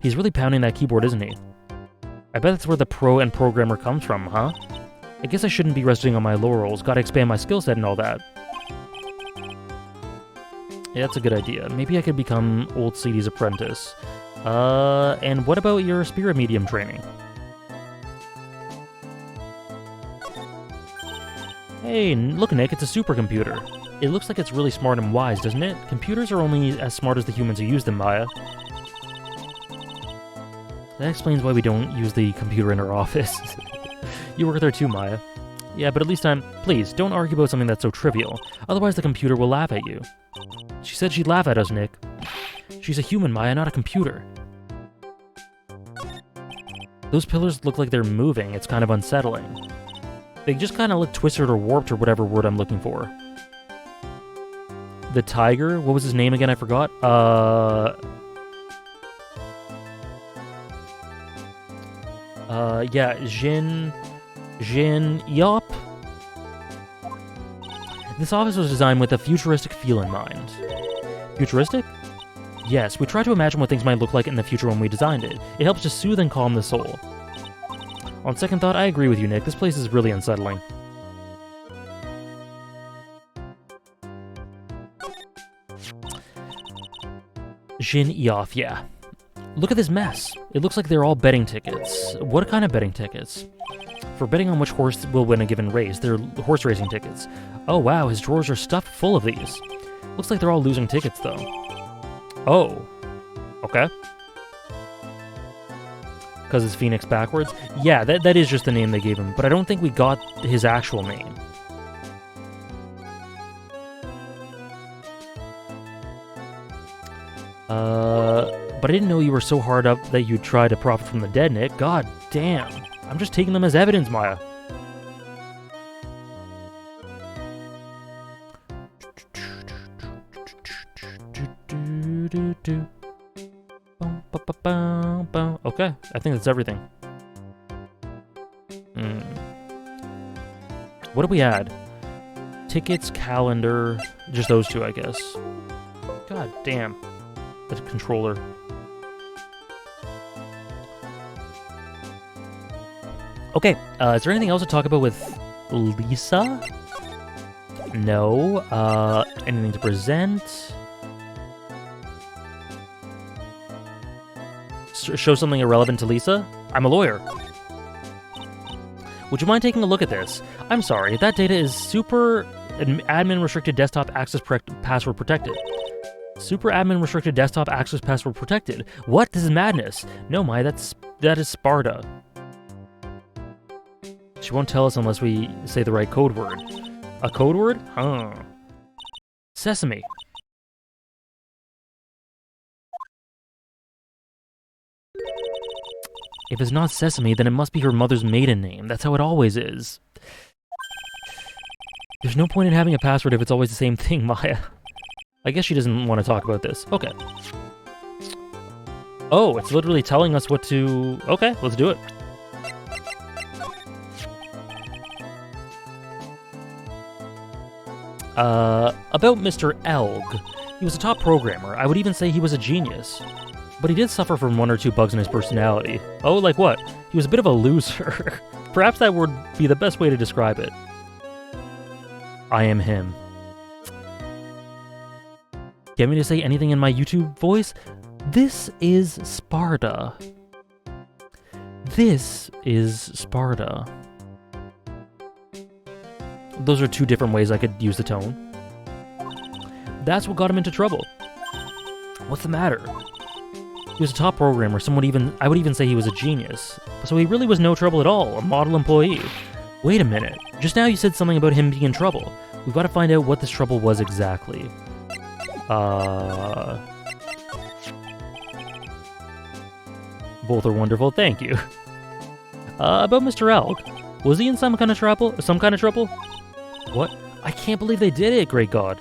He's really pounding that keyboard, isn't he? I bet that's where the pro and programmer comes from, huh? I guess I shouldn't be resting on my laurels. Gotta expand my skill set and all that. Yeah, that's a good idea. Maybe I could become Old CD's apprentice. And what about your spirit medium training? Hey, look, Nick, it's a supercomputer. It looks like it's really smart and wise, doesn't it? Computers are only as smart as the humans who use them, Maya. That explains why we don't use the computer in our office. You work there too, Maya. Yeah, but at least please, don't argue about something that's so trivial. Otherwise the computer will laugh at you. She said she'd laugh at us, Nick. She's a human, Maya, not a computer. Those pillars look like they're moving. It's kind of unsettling. They just kind of look twisted or warped or whatever word I'm looking for. The tiger? What was his name again? I forgot. Yeah, Jin Eop? This office was designed with a futuristic feel in mind. Futuristic? Yes, we tried to imagine what things might look like in the future when we designed it. It helps to soothe and calm the soul. On second thought, I agree with you, Nick. This place is really unsettling. Jin Eof, yeah. Look at this mess. It looks like they're all betting tickets. What kind of betting tickets? For betting on which horse will win a given race, they're horse racing tickets. Oh wow, his drawers are stuffed full of these. Looks like they're all losing tickets, though. Oh. Okay. Because it's Phoenix backwards? Yeah, that is just the name they gave him, but I don't think we got his actual name. But I didn't know you were so hard up that you'd try to profit from the dead, Nick. God damn. I'm just taking them as evidence, Maya. Okay, I think that's everything. What do we add? Tickets, calendar, just those two, I guess. God damn. The controller. Okay, is there anything else to talk about with Lisa? No. Anything to present? Show something irrelevant to Lisa? I'm a lawyer. Would you mind taking a look at this? I'm sorry, that data is super admin restricted desktop access password protected. Super admin restricted desktop access password protected. What? This is madness. No, Maya, that is Sparta. She won't tell us unless we say the right code word. A code word? Huh. Sesame. If it's not Sesame, then it must be her mother's maiden name. That's how it always is. There's no point in having a password if it's always the same thing, Maya. I guess she doesn't want to talk about this. Okay. Oh, it's literally telling us what to... Okay, let's do it. About Mr. Elg. He was a top programmer. I would even say he was a genius. But he did suffer from one or two bugs in his personality. Oh, like what? He was a bit of a loser. Perhaps that would be the best way to describe it. I am him. Get me to say anything in my YouTube voice? This is Sparta. This is Sparta. Those are two different ways I could use the tone. That's what got him into trouble. What's the matter? He was a top programmer, I would even say he was a genius. So he really was no trouble at all, a model employee. Wait a minute, just now you said something about him being in trouble. We've got to find out what this trouble was exactly. Both are wonderful, thank you. About Mr. Elk, was he in some kind of trouble? What? I can't believe they did it, great God.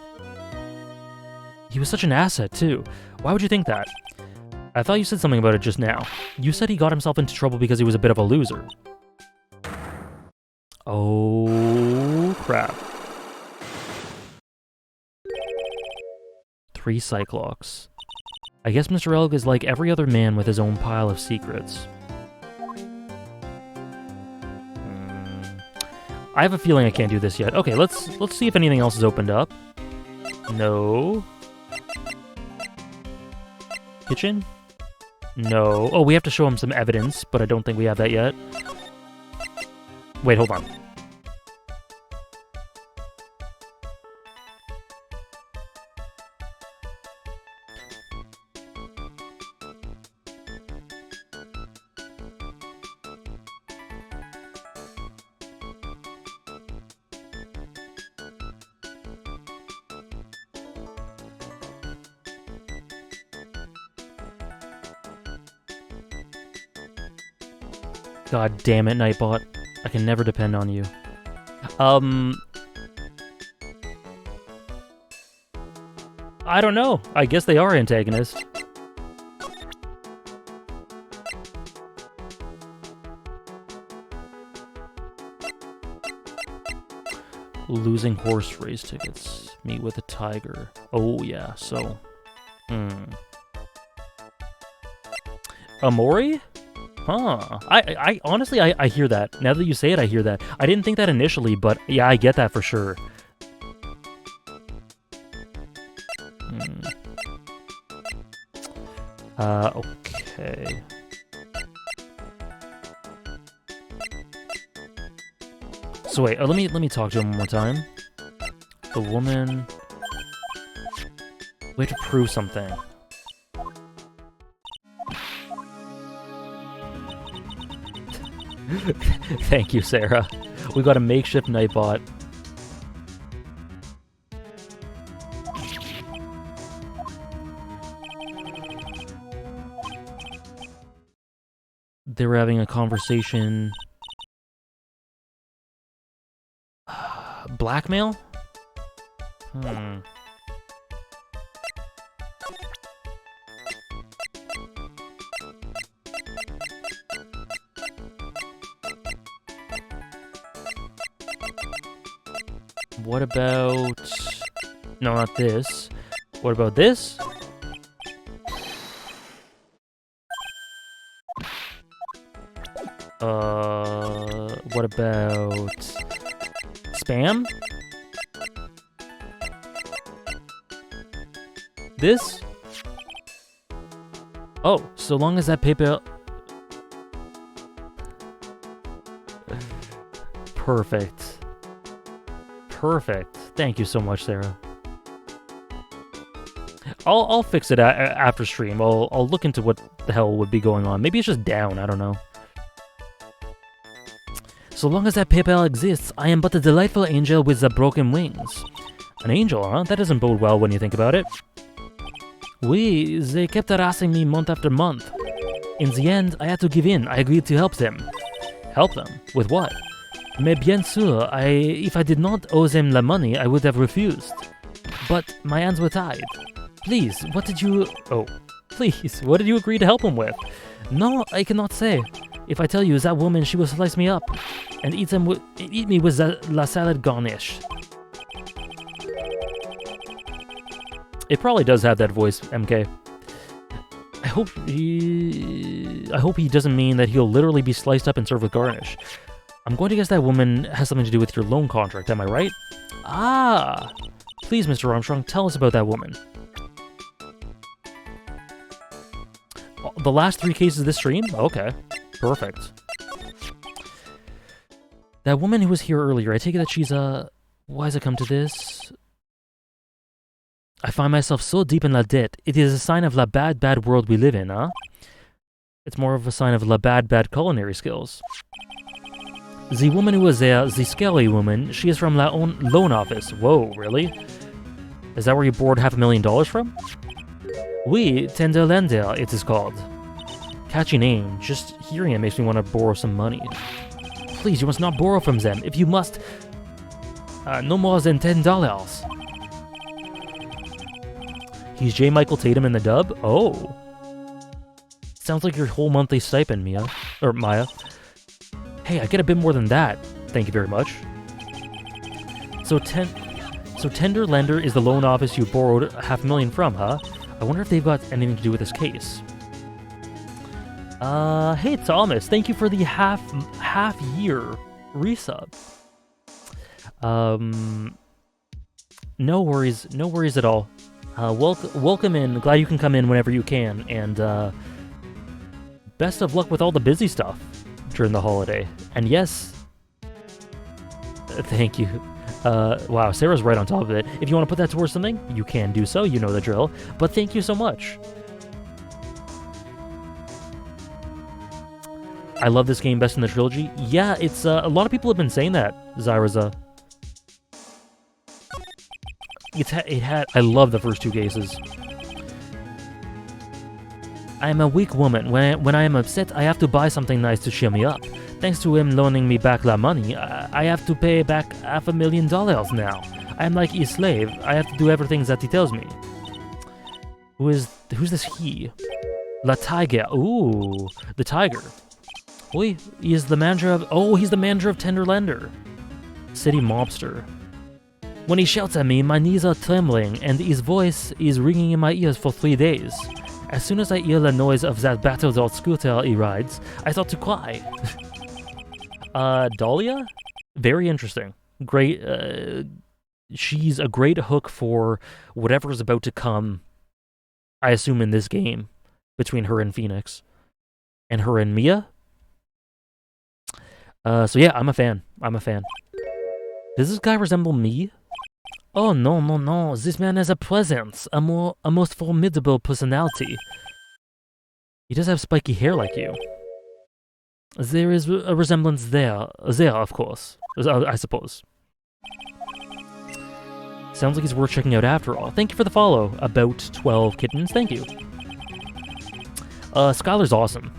He was such an asset, too. Why would you think that? I thought you said something about it just now. You said he got himself into trouble because he was a bit of a loser. Oh, crap. 3 Cyclops. I guess Mr. Elg is like every other man with his own pile of secrets. I have a feeling I can't do this yet. Okay, let's see if anything else is opened up. No. Kitchen? No. Oh, we have to show him some evidence, but I don't think we have that yet. Wait, hold on. God damn it, Nightbot. I can never depend on you. I don't know. I guess they are antagonists. Losing horse race tickets. Meet with a tiger. Oh, yeah, so... Amori? Huh. I honestly, I hear that. Now that you say it, I hear that. I didn't think that initially, but yeah, I get that for sure. Okay. So wait, let me talk to him one more time. The woman... We have to prove something. Thank you, Sarah. We got a makeshift Nightbot. They were having a conversation. Blackmail? What about... No, not this. What about this? What about... Spam? This? Oh, so long as that PayPal... Perfect. Perfect. Thank you so much, Sarah. I'll fix it after stream. I'll look into what the hell would be going on. Maybe it's just down, I don't know. So long as that PayPal exists, I am but a delightful angel with the broken wings. An angel, huh? That doesn't bode well when you think about it. Oui, they kept harassing me month after month. In the end, I had to give in. I agreed to help them. Help them? With what? Mais bien sûr, if I did not owe them the money, I would have refused. But my hands were tied. Please, what did you... Oh, please, what did you agree to help him with? No, I cannot say. If I tell you, that woman, she will slice me up and eat me with la salad garnish. It probably does have that voice, MK. I hope he doesn't mean that he'll literally be sliced up and served with garnish. I'm going to guess that woman has something to do with your loan contract, am I right? Ah! Please, Mr. Armstrong, tell us about that woman. The last 3 cases of this stream? Okay. Perfect. That woman who was here earlier, I take it that she's why has it come to this? I find myself so deep in la debt. It is a sign of la bad world we live in, huh? It's more of a sign of la bad culinary skills. The woman who was there, the scary woman, she is from loan office. Whoa, really? Is that where you borrowed $500,000 from? Oui, tender lender, it is called. Catchy name. Just hearing it makes me want to borrow some money. Please, you must not borrow from them. If you must... no more than $10. He's J. Michael Tatum in the dub? Oh. Sounds like your whole monthly stipend, Mia. Or Maya. Hey, I get a bit more than that. Thank you very much. So Tender Lender is the loan office you borrowed $500,000 from, huh? I wonder if they've got anything to do with this case. Hey Thomas, thank you for the half year resub. No worries at all. Welcome in. Glad you can come in whenever you can, and best of luck with all the busy stuff during the holiday. And yes, thank you. Wow, Sarah's right on top of it. If you want to put that towards something, you can do so. You know the drill. But thank you so much. I love this game best in the trilogy. Yeah, it's a lot of people have been saying that, Zyraza. I love the first 2 cases. I am a weak woman. When I am upset, I have to buy something nice to cheer me up. Thanks to him loaning me back that money, I have to pay back $500,000 now. I am like his slave. I have to do everything that he tells me. Who's this he? La Tiger. Ooh, the tiger. Oi, he's the manager of Tender Lender. City mobster. When he shouts at me, my knees are trembling, and his voice is ringing in my ears for 3 days. As soon as I hear the noise of that battered scooter he rides, I start to cry. Dahlia? Very interesting. Great, she's a great hook for whatever is about to come, I assume in this game, between her and Phoenix. And her and Mia? So yeah, I'm a fan. Does this guy resemble me? Oh, no. This man has a presence, a most formidable personality. He does have spiky hair like you. There is a resemblance there, of course, I suppose. Sounds like he's worth checking out after all. Thank you for the follow, about 12 kittens, thank you. Skylar's awesome.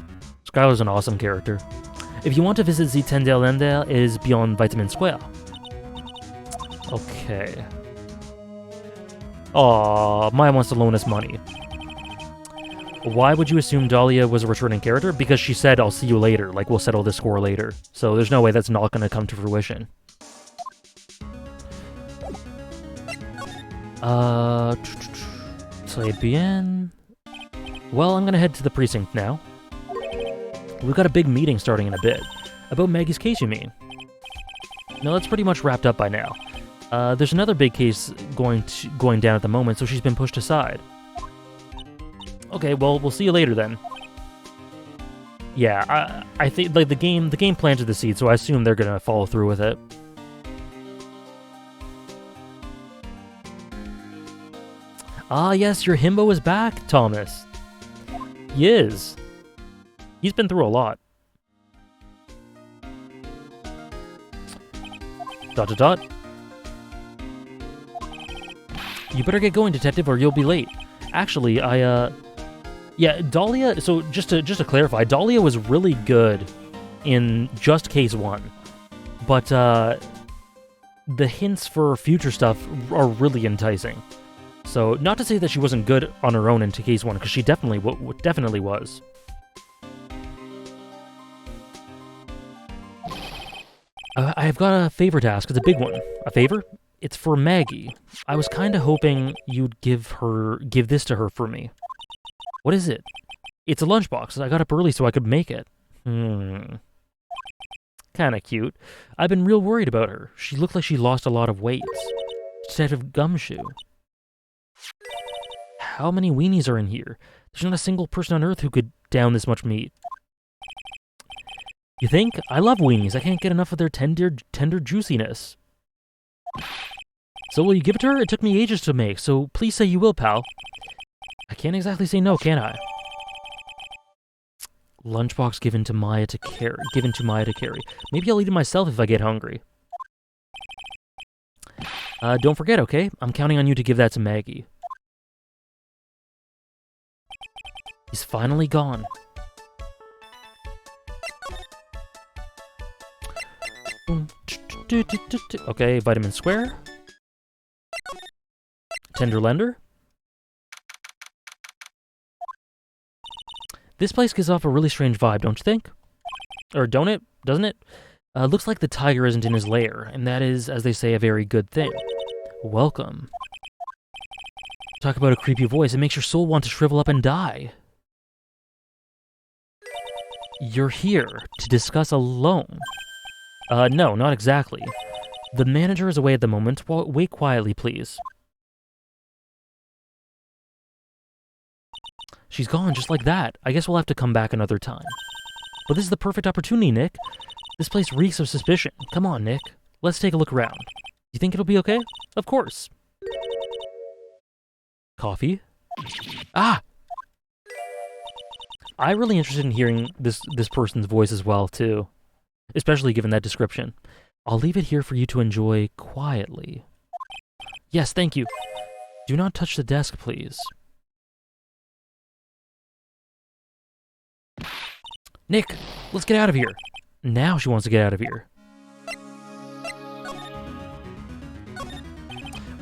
Skylar's an awesome character. If you want to visit the Tenderländer, it is beyond Vitamin Square. Okay. Aw, Maya wants to loan us money. Why would you assume Dahlia was a returning character? Because she said, I'll see you later, like we'll settle this score later. So there's no way that's not going to come to fruition. Très bien. Well, I'm going to head to the precinct now. We've got a big meeting starting in a bit. About Maggie's case, you mean? No, that's pretty much wrapped up by now. There's another big case going down at the moment, so she's been pushed aside. Okay, well, we'll see you later then. Yeah, I think like the game planted the seed, so I assume they're gonna follow through with it. Ah, yes, your himbo is back, Thomas. He is. He's been through a lot. ... You better get going, detective, or you'll be late. Actually, yeah, Dahlia, so just to clarify, Dahlia was really good in just Case 1. But, the hints for future stuff are really enticing. So, not to say that she wasn't good on her own into Case 1, because she definitely was. I've got a favor to ask. It's a big one. A favor? It's for Maggie. I was kind of hoping you'd give this to her for me. What is it? It's a lunchbox. I got up early so I could make it. Kinda cute. I've been real worried about her. She looked like she lost a lot of weight. Detective Gumshoe. How many weenies are in here? There's not a single person on Earth who could down this much meat. You think? I love weenies. I can't get enough of their tender juiciness. So will you give it to her? It took me ages to make, so please say you will, pal. I can't exactly say no, can I? Lunchbox given to Maya to carry. Maybe I'll eat it myself if I get hungry. Don't forget, okay? I'm counting on you to give that to Maggie. He's finally gone. Okay, Vitamin Square. Tenderländer. This place gives off a really strange vibe, don't you think? Or don't it? Doesn't it? Looks like the tiger isn't in his lair, and that is, as they say, a very good thing. Welcome. Talk about a creepy voice. It makes your soul want to shrivel up and die. You're here to discuss a loan. No, not exactly. The manager is away at the moment. Wait quietly, please. She's gone just like that. I guess we'll have to come back another time. But this is the perfect opportunity, Nick. This place reeks of suspicion. Come on, Nick. Let's take a look around. You think it'll be okay? Of course. Coffee? Ah! I'm really interested in hearing this person's voice as well, too. Especially given that description. I'll leave it here for you to enjoy quietly. Yes, thank you. Do not touch the desk, please. Nick, let's get out of here. Now she wants to get out of here.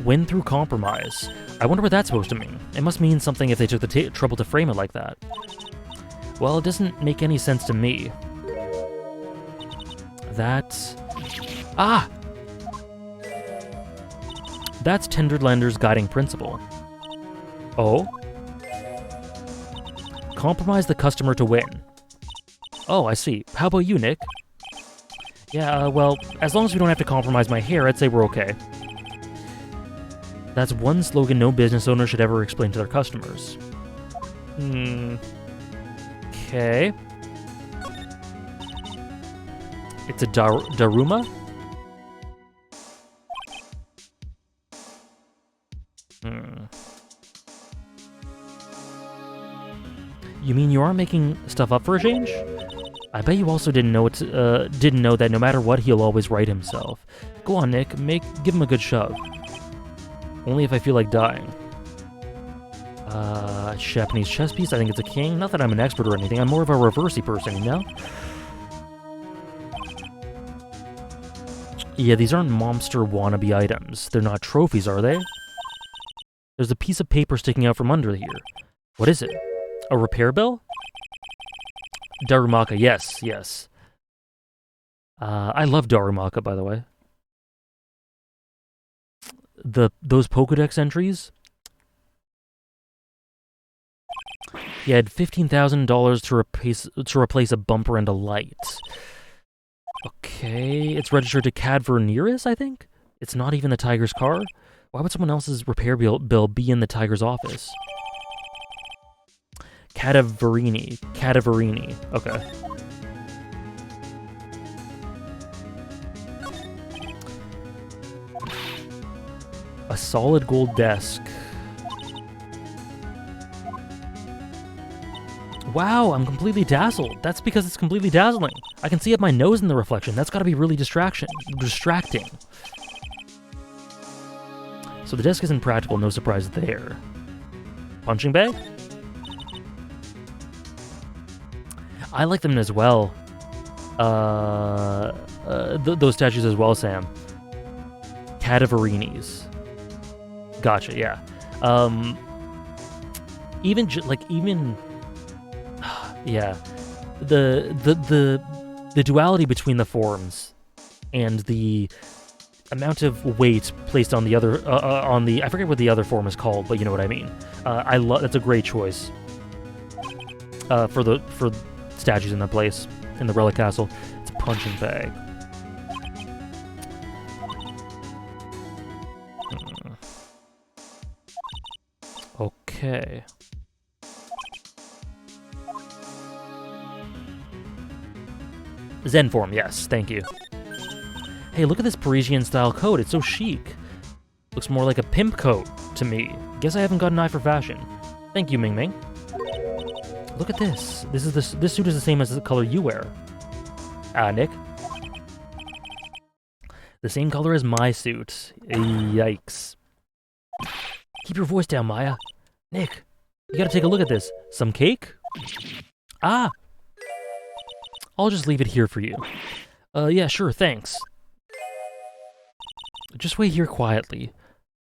Win through compromise. I wonder what that's supposed to mean. It must mean something if they took the trouble to frame it like that. Well, it doesn't make any sense to me. That's... Ah! That's Tenderländer's guiding principle. Oh? Compromise the customer to win. Oh, I see. How about you, Nick? Yeah, well, as long as we don't have to compromise my hair, I'd say we're okay. That's one slogan no business owner should ever explain to their customers. Okay. It's a Daruma? You mean you aren't making stuff up for a change? I bet you also didn't know that no matter what, he'll always right himself. Go on, Nick. Give him a good shove. Only if I feel like dying. Japanese chess piece. I think it's a king. Not that I'm an expert or anything. I'm more of a reversey person, you know? Yeah, these aren't monster wannabe items. They're not trophies, are they? There's a piece of paper sticking out from under here. What is it? A repair bill? Darumaka, yes, yes. I love Darumaka, by the way. Those Pokédex entries? You had $15,000 to replace a bumper and a light. Okay, it's registered to Cadverneris, I think? It's not even the Tiger's car? Why would someone else's repair bill be in the Tiger's office? Cadaverini. Okay. A solid gold desk. Wow, I'm completely dazzled. That's because it's completely dazzling. I can see up my nose in the reflection. That's gotta be really distracting. So the desk isn't practical, no surprise there. Punching bag? I like them as well. Those statues as well, Sam. Cadaverinis. Gotcha, yeah. Yeah, the duality between the forms and the amount of weight placed on the other I forget what the other form is called, but you know what I mean. That's a great choice for statues in the place in the Relic Castle. It's a punching bag. Okay. Zen form, yes, thank you. Hey, look at this Parisian-style coat. It's so chic. Looks more like a pimp coat to me. Guess I haven't got an eye for fashion. Thank you, Ming Ming. Look at this. This suit is the same as the color you wear. Nick. The same color as my suit. Yikes. Keep your voice down, Maya. Nick, you gotta take a look at this. Some cake? Ah! I'll just leave it here for you. Yeah, sure, thanks. Just wait here quietly.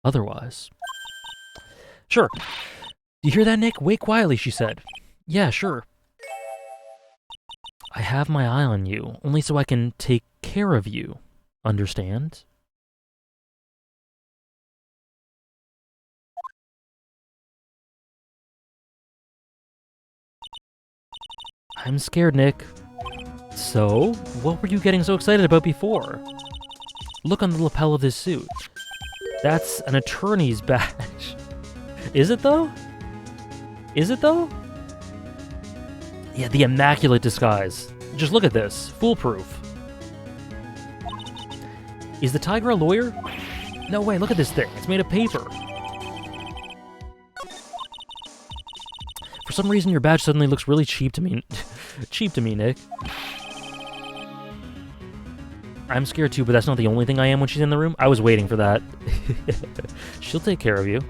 Otherwise... Sure. You hear that, Nick? Wait quietly, she said. Yeah, sure. I have my eye on you, only so I can take care of you. Understand? I'm scared, Nick. So, what were you getting so excited about before? Look on the lapel of this suit. That's an attorney's badge. Is it though? Is it though? Yeah, the immaculate disguise. Just look at this. Foolproof. Is the tiger a lawyer? No way, look at this thing. It's made of paper. For some reason, your badge suddenly looks really cheap to me. Cheap to me, Nick. I'm scared too, but that's not the only thing I am when she's in the room. I was waiting for that. She'll take care of you.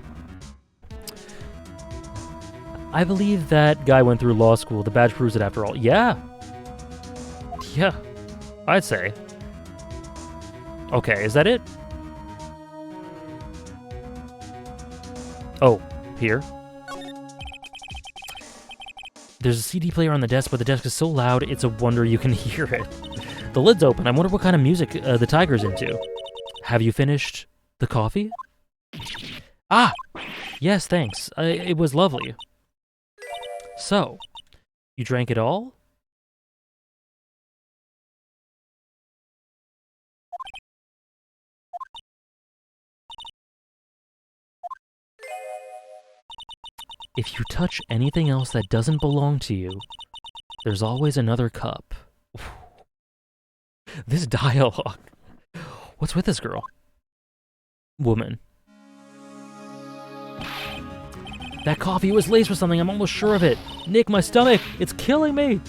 I believe that guy went through law school. The badge proves it after all. Yeah. Yeah, I'd say. Okay, is that it? Oh, here. There's a CD player on the desk, but the desk is so loud, it's a wonder you can hear it. The lid's open. I wonder what kind of music the tiger's into. Have you finished the coffee? Ah! Yes, thanks. It was lovely. So, you drank it all? If you touch anything else that doesn't belong to you, there's always another cup. This dialogue. What's with this girl? Woman. That coffee was laced with something, I'm almost sure of it. Nick, my stomach, it's killing me.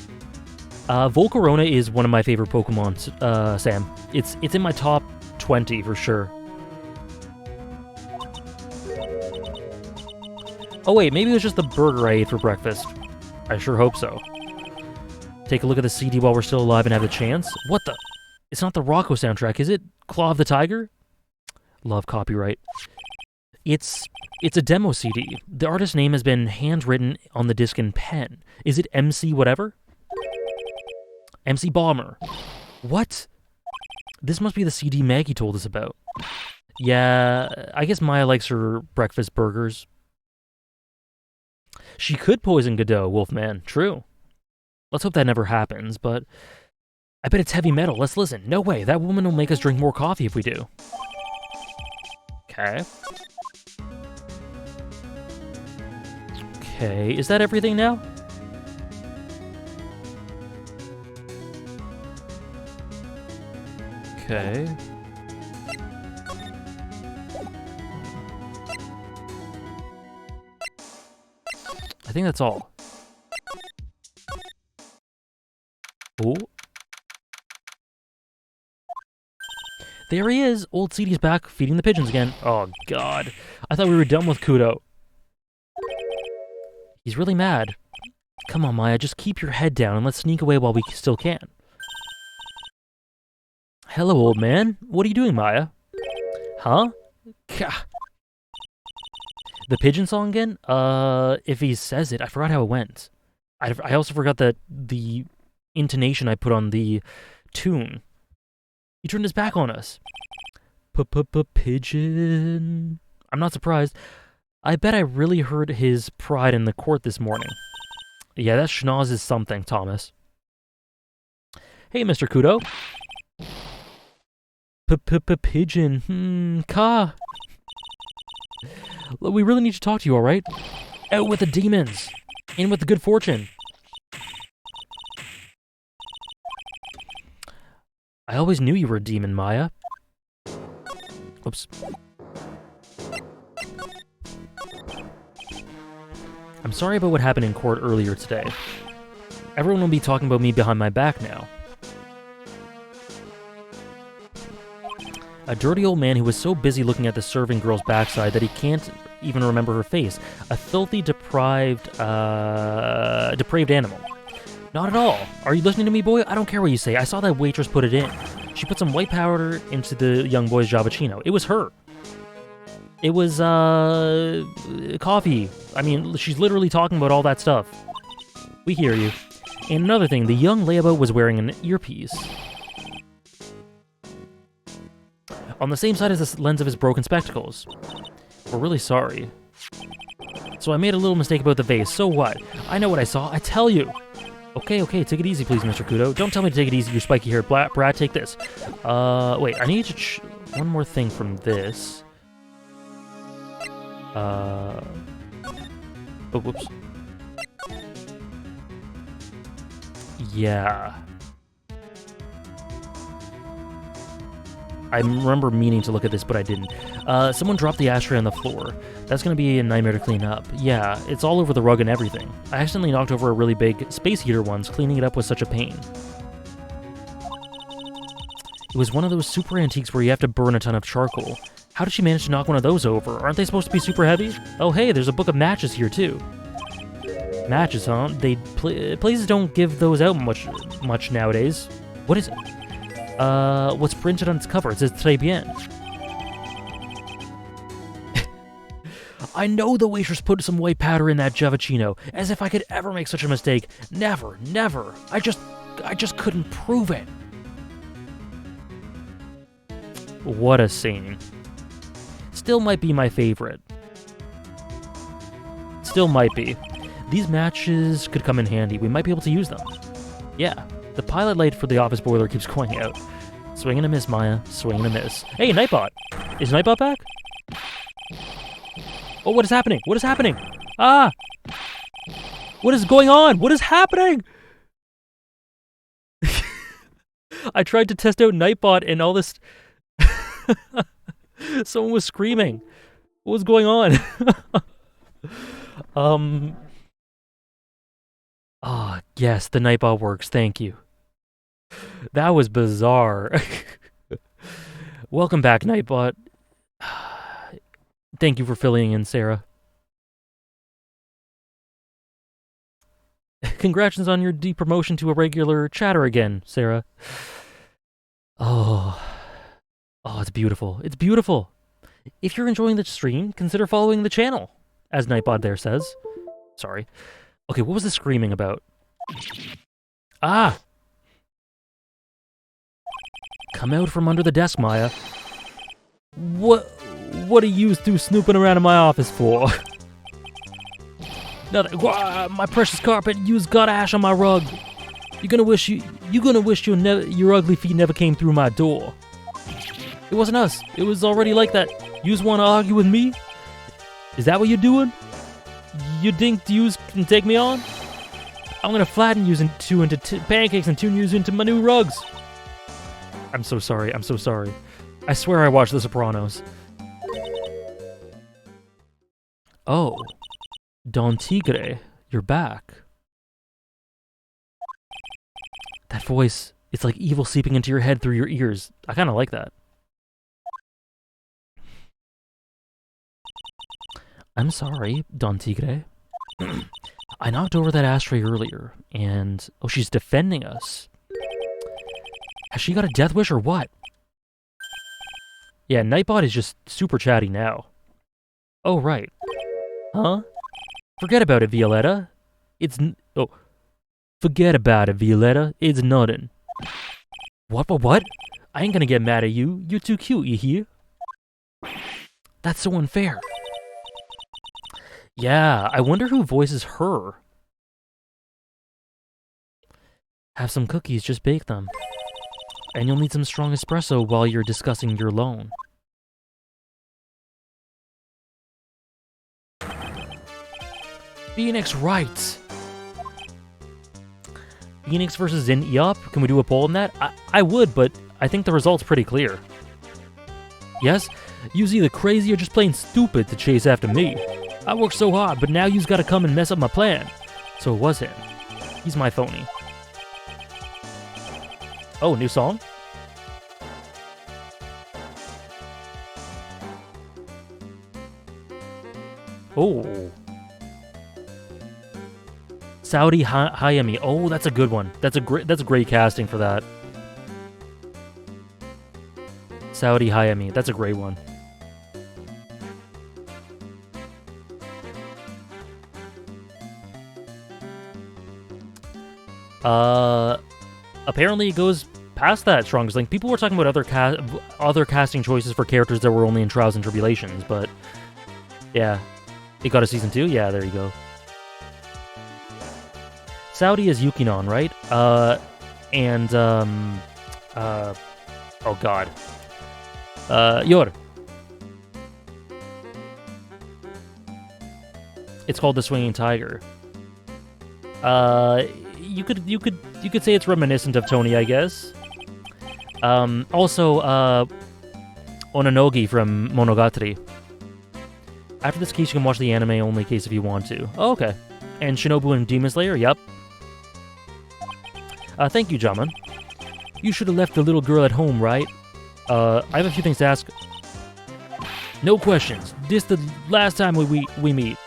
Volcarona is one of my favorite Pokemon, Sam. It's in my top 20 for sure. Oh wait, maybe it was just the burger I ate for breakfast. I sure hope so. Take a look at the CD while we're still alive and have the chance. What the? It's not the Rocco soundtrack, is it? Claw of the Tiger? Love copyright. It's a demo CD. The artist's name has been handwritten on the disc in pen. Is it MC whatever? MC Bomber. What? This must be the CD Maggie told us about. Yeah, I guess Maya likes her breakfast burgers. She could poison Godot, Wolfman. True. Let's hope that never happens, but I bet it's heavy metal. Let's listen. No way, that woman will make us drink more coffee if we do. Okay. Okay, is that everything now? Okay. I think that's all. Oh. There he is! Old CD's back, feeding the pigeons again. Oh, God. I thought we were done with Kudo. He's really mad. Come on, Maya, just keep your head down and let's sneak away while we still can. Hello, old man. What are you doing, Maya? Huh? Gah. The pigeon song again? If he says it, I forgot how it went. I also forgot the intonation I put on the tune. He turned his back on us. Pigeon. I'm not surprised. I bet I really hurt his pride in the court this morning. Yeah, that schnoz is something, Thomas. Hey, Mr. Kudo. Pigeon. Ka. We really need to talk to you, alright? Out with the demons. In with the good fortune. I always knew you were a demon, Maya. Oops. I'm sorry about what happened in court earlier today. Everyone will be talking about me behind my back now. A dirty old man who was so busy looking at the serving girl's backside that he can't even remember her face. A filthy, depraved animal. Not at all. Are you listening to me, boy? I don't care what you say. I saw that waitress put it in. She put some white powder into the young boy's Javachino. It was her. It was, coffee. I mean, she's literally talking about all that stuff. We hear you. And another thing, the young layabo was wearing an earpiece. On the same side as the lens of his broken spectacles. We're really sorry. So I made a little mistake about the vase. So what? I know what I saw. I tell you. Okay, take it easy, please, Mr. Kudo. Don't tell me to take it easy, you spiky-haired brat. Take this. Wait, I need to one more thing from this. Oh, whoops. Yeah. I remember meaning to look at this, but I didn't. Someone dropped the ashtray on the floor. That's gonna be a nightmare to clean up. Yeah, it's all over the rug and everything. I accidentally knocked over a really big space heater once. Cleaning it up was such a pain. It was one of those super antiques where you have to burn a ton of charcoal. How did she manage to knock one of those over? Aren't they supposed to be super heavy? Oh hey, there's a book of matches here too. Matches, huh? Places don't give those out much nowadays. What is it? What's printed on its cover? It says Très bien. I know the waitress put some white powder in that Javachino. As if I could ever make such a mistake. Never. I just couldn't prove it. What a scene. Still might be my favorite. Still might be. These matches could come in handy. We might be able to use them. Yeah. The pilot light for the office boiler keeps going out. Swing and a miss, Maya. Swing and a miss. Hey, Nightbot! Is Nightbot back? Oh, what is happening? What is happening? Ah! What is going on? What is happening? I tried to test out Nightbot and all this... Someone was screaming. What was going on? Ah, yes, the Nightbot works. Thank you. That was bizarre. Welcome back, Nightbot. Thank you for filling in, Sarah. Congratulations on your depromotion to a regular chatter again, Sarah. Oh, it's beautiful. It's beautiful. If you're enjoying the stream, consider following the channel, as Nightbot there says. Sorry. Okay, what was the screaming about? Ah! Come out from under the desk, Maya. What are you two snooping around in my office for? Nothing. My precious carpet, you's got ash on my rug. You're gonna wish your ugly feet never came through my door. It wasn't us. It was already like that. Yous wanna argue with me? Is that what you're doing? You think yous can take me on? I'm gonna flatten yous into pancakes and tune yous into my new rugs. I'm so sorry. I'm so sorry. I swear I watched The Sopranos. Oh. Don Tigre, you're back. That voice, it's like evil seeping into your head through your ears. I kind of like that. I'm sorry, Don Tigre. I knocked over that ashtray earlier, and... Oh, she's defending us. Has she got a death wish or what? Yeah, Nightbot is just super chatty now. Oh, right. Huh? Forget about it, Violetta. Forget about it, Violetta. It's nothing. What? I ain't gonna get mad at you. You're too cute, you hear? That's so unfair. Yeah, I wonder who voices her. Have some cookies, just bake them. And you'll need some strong espresso while you're discussing your loan. Phoenix right. Phoenix versus Yup. Can we do a poll on that? I would, but I think the result's pretty clear. Yes? You's either crazy or just plain stupid to chase after me. I worked so hard, but now you's gotta come and mess up my plan. So it was him. He's my phony. Oh, new song? Oh. Saudi Hayami. Oh, that's a good one. That's great casting for that. Saudi Hayami. That's a great one. Apparently it goes past that strongest link. People were talking about other casting choices for characters that were only in Trials and Tribulations, but yeah. It got a season 2? Yeah, there you go. Saudi is Yukinon, right? Oh god. Yor. It's called The Swinging Tiger. You could say it's reminiscent of Tony, I guess. Also, Ononogi from Monogatari. After this case, you can watch the anime-only case if you want to. Oh, okay. And Shinobu and Demon Slayer, yep. Thank you, Jaman. You should have left the little girl at home, right? I have a few things to ask. No questions. This the last time we meet.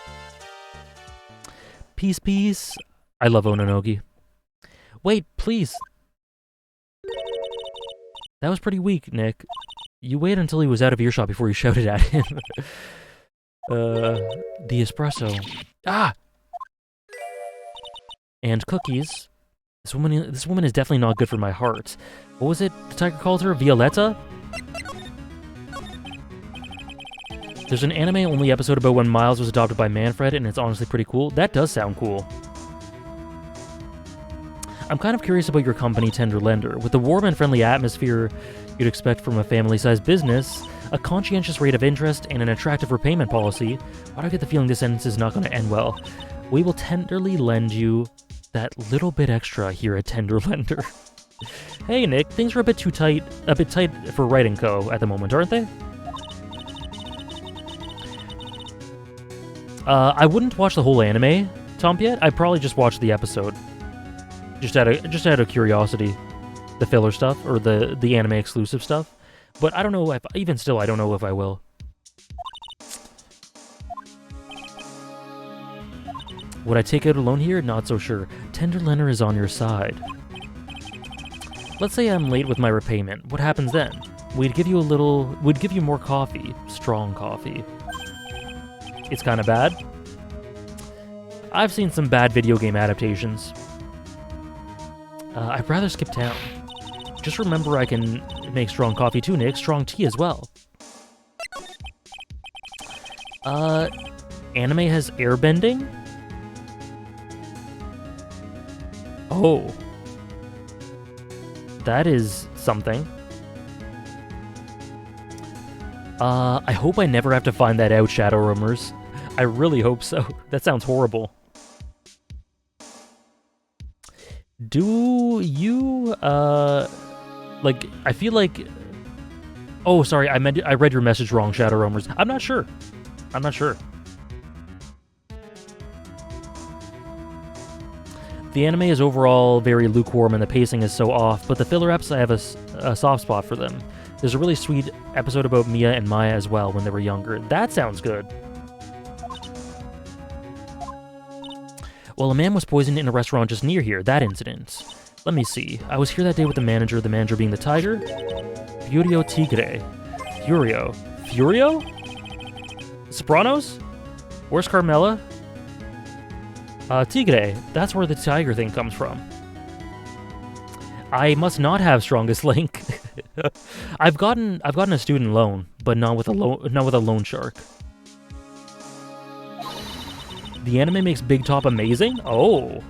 Peace, peace. I love Ononogi. Wait, please. That was pretty weak, Nick. You waited until he was out of earshot before you shouted at him. The espresso. Ah! And cookies. This woman is definitely not good for my heart. What was it the tiger called her? Violetta? There's an anime-only episode about when Miles was adopted by Manfred, and it's honestly pretty cool. That does sound cool. I'm kind of curious about your company, Tender Lender. With the warm and friendly atmosphere you'd expect from a family-sized business, a conscientious rate of interest, and an attractive repayment policy, why do I get the feeling this sentence is not going to end well? We will tenderly lend you that little bit extra here at Tender Lender. Hey, Nick, things are a bit tight for Writing Co. at the moment, aren't they? I wouldn't watch the whole anime, Tom, yet. I'd probably just watch the episode. Just out of curiosity. The filler stuff, or the anime exclusive stuff. But I don't know if, even still, I don't know if I will. Would I take out a loan here? Not so sure. Tender Leonard is on your side. Let's say I'm late with my repayment. What happens then? We'd give you more coffee. Strong coffee. It's kind of bad. I've seen some bad video game adaptations. I'd rather skip town. Just remember I can make strong coffee too, Nick. Strong tea as well. Anime has airbending? Oh. That is something. I hope I never have to find that out, Shadow Roamers. I really hope so. That sounds horrible. Do you, like, I feel like... Oh, sorry, I read your message wrong, Shadow Roamers. I'm not sure. I'm not sure. The anime is overall very lukewarm and the pacing is so off, but the filler eps, I have a soft spot for them. There's a really sweet episode about Mia and Maya as well when they were younger. That sounds good. Well, a man was poisoned in a restaurant just near here, that incident. Let me see. I was here that day with the manager being the tiger. Furio Tigre. Furio. Furio? Sopranos? Where's Carmela? Tigre. That's where the tiger thing comes from. I must not have strongest link. I've gotten a student loan, but not with a loan shark. The anime makes Big Top amazing? Oh.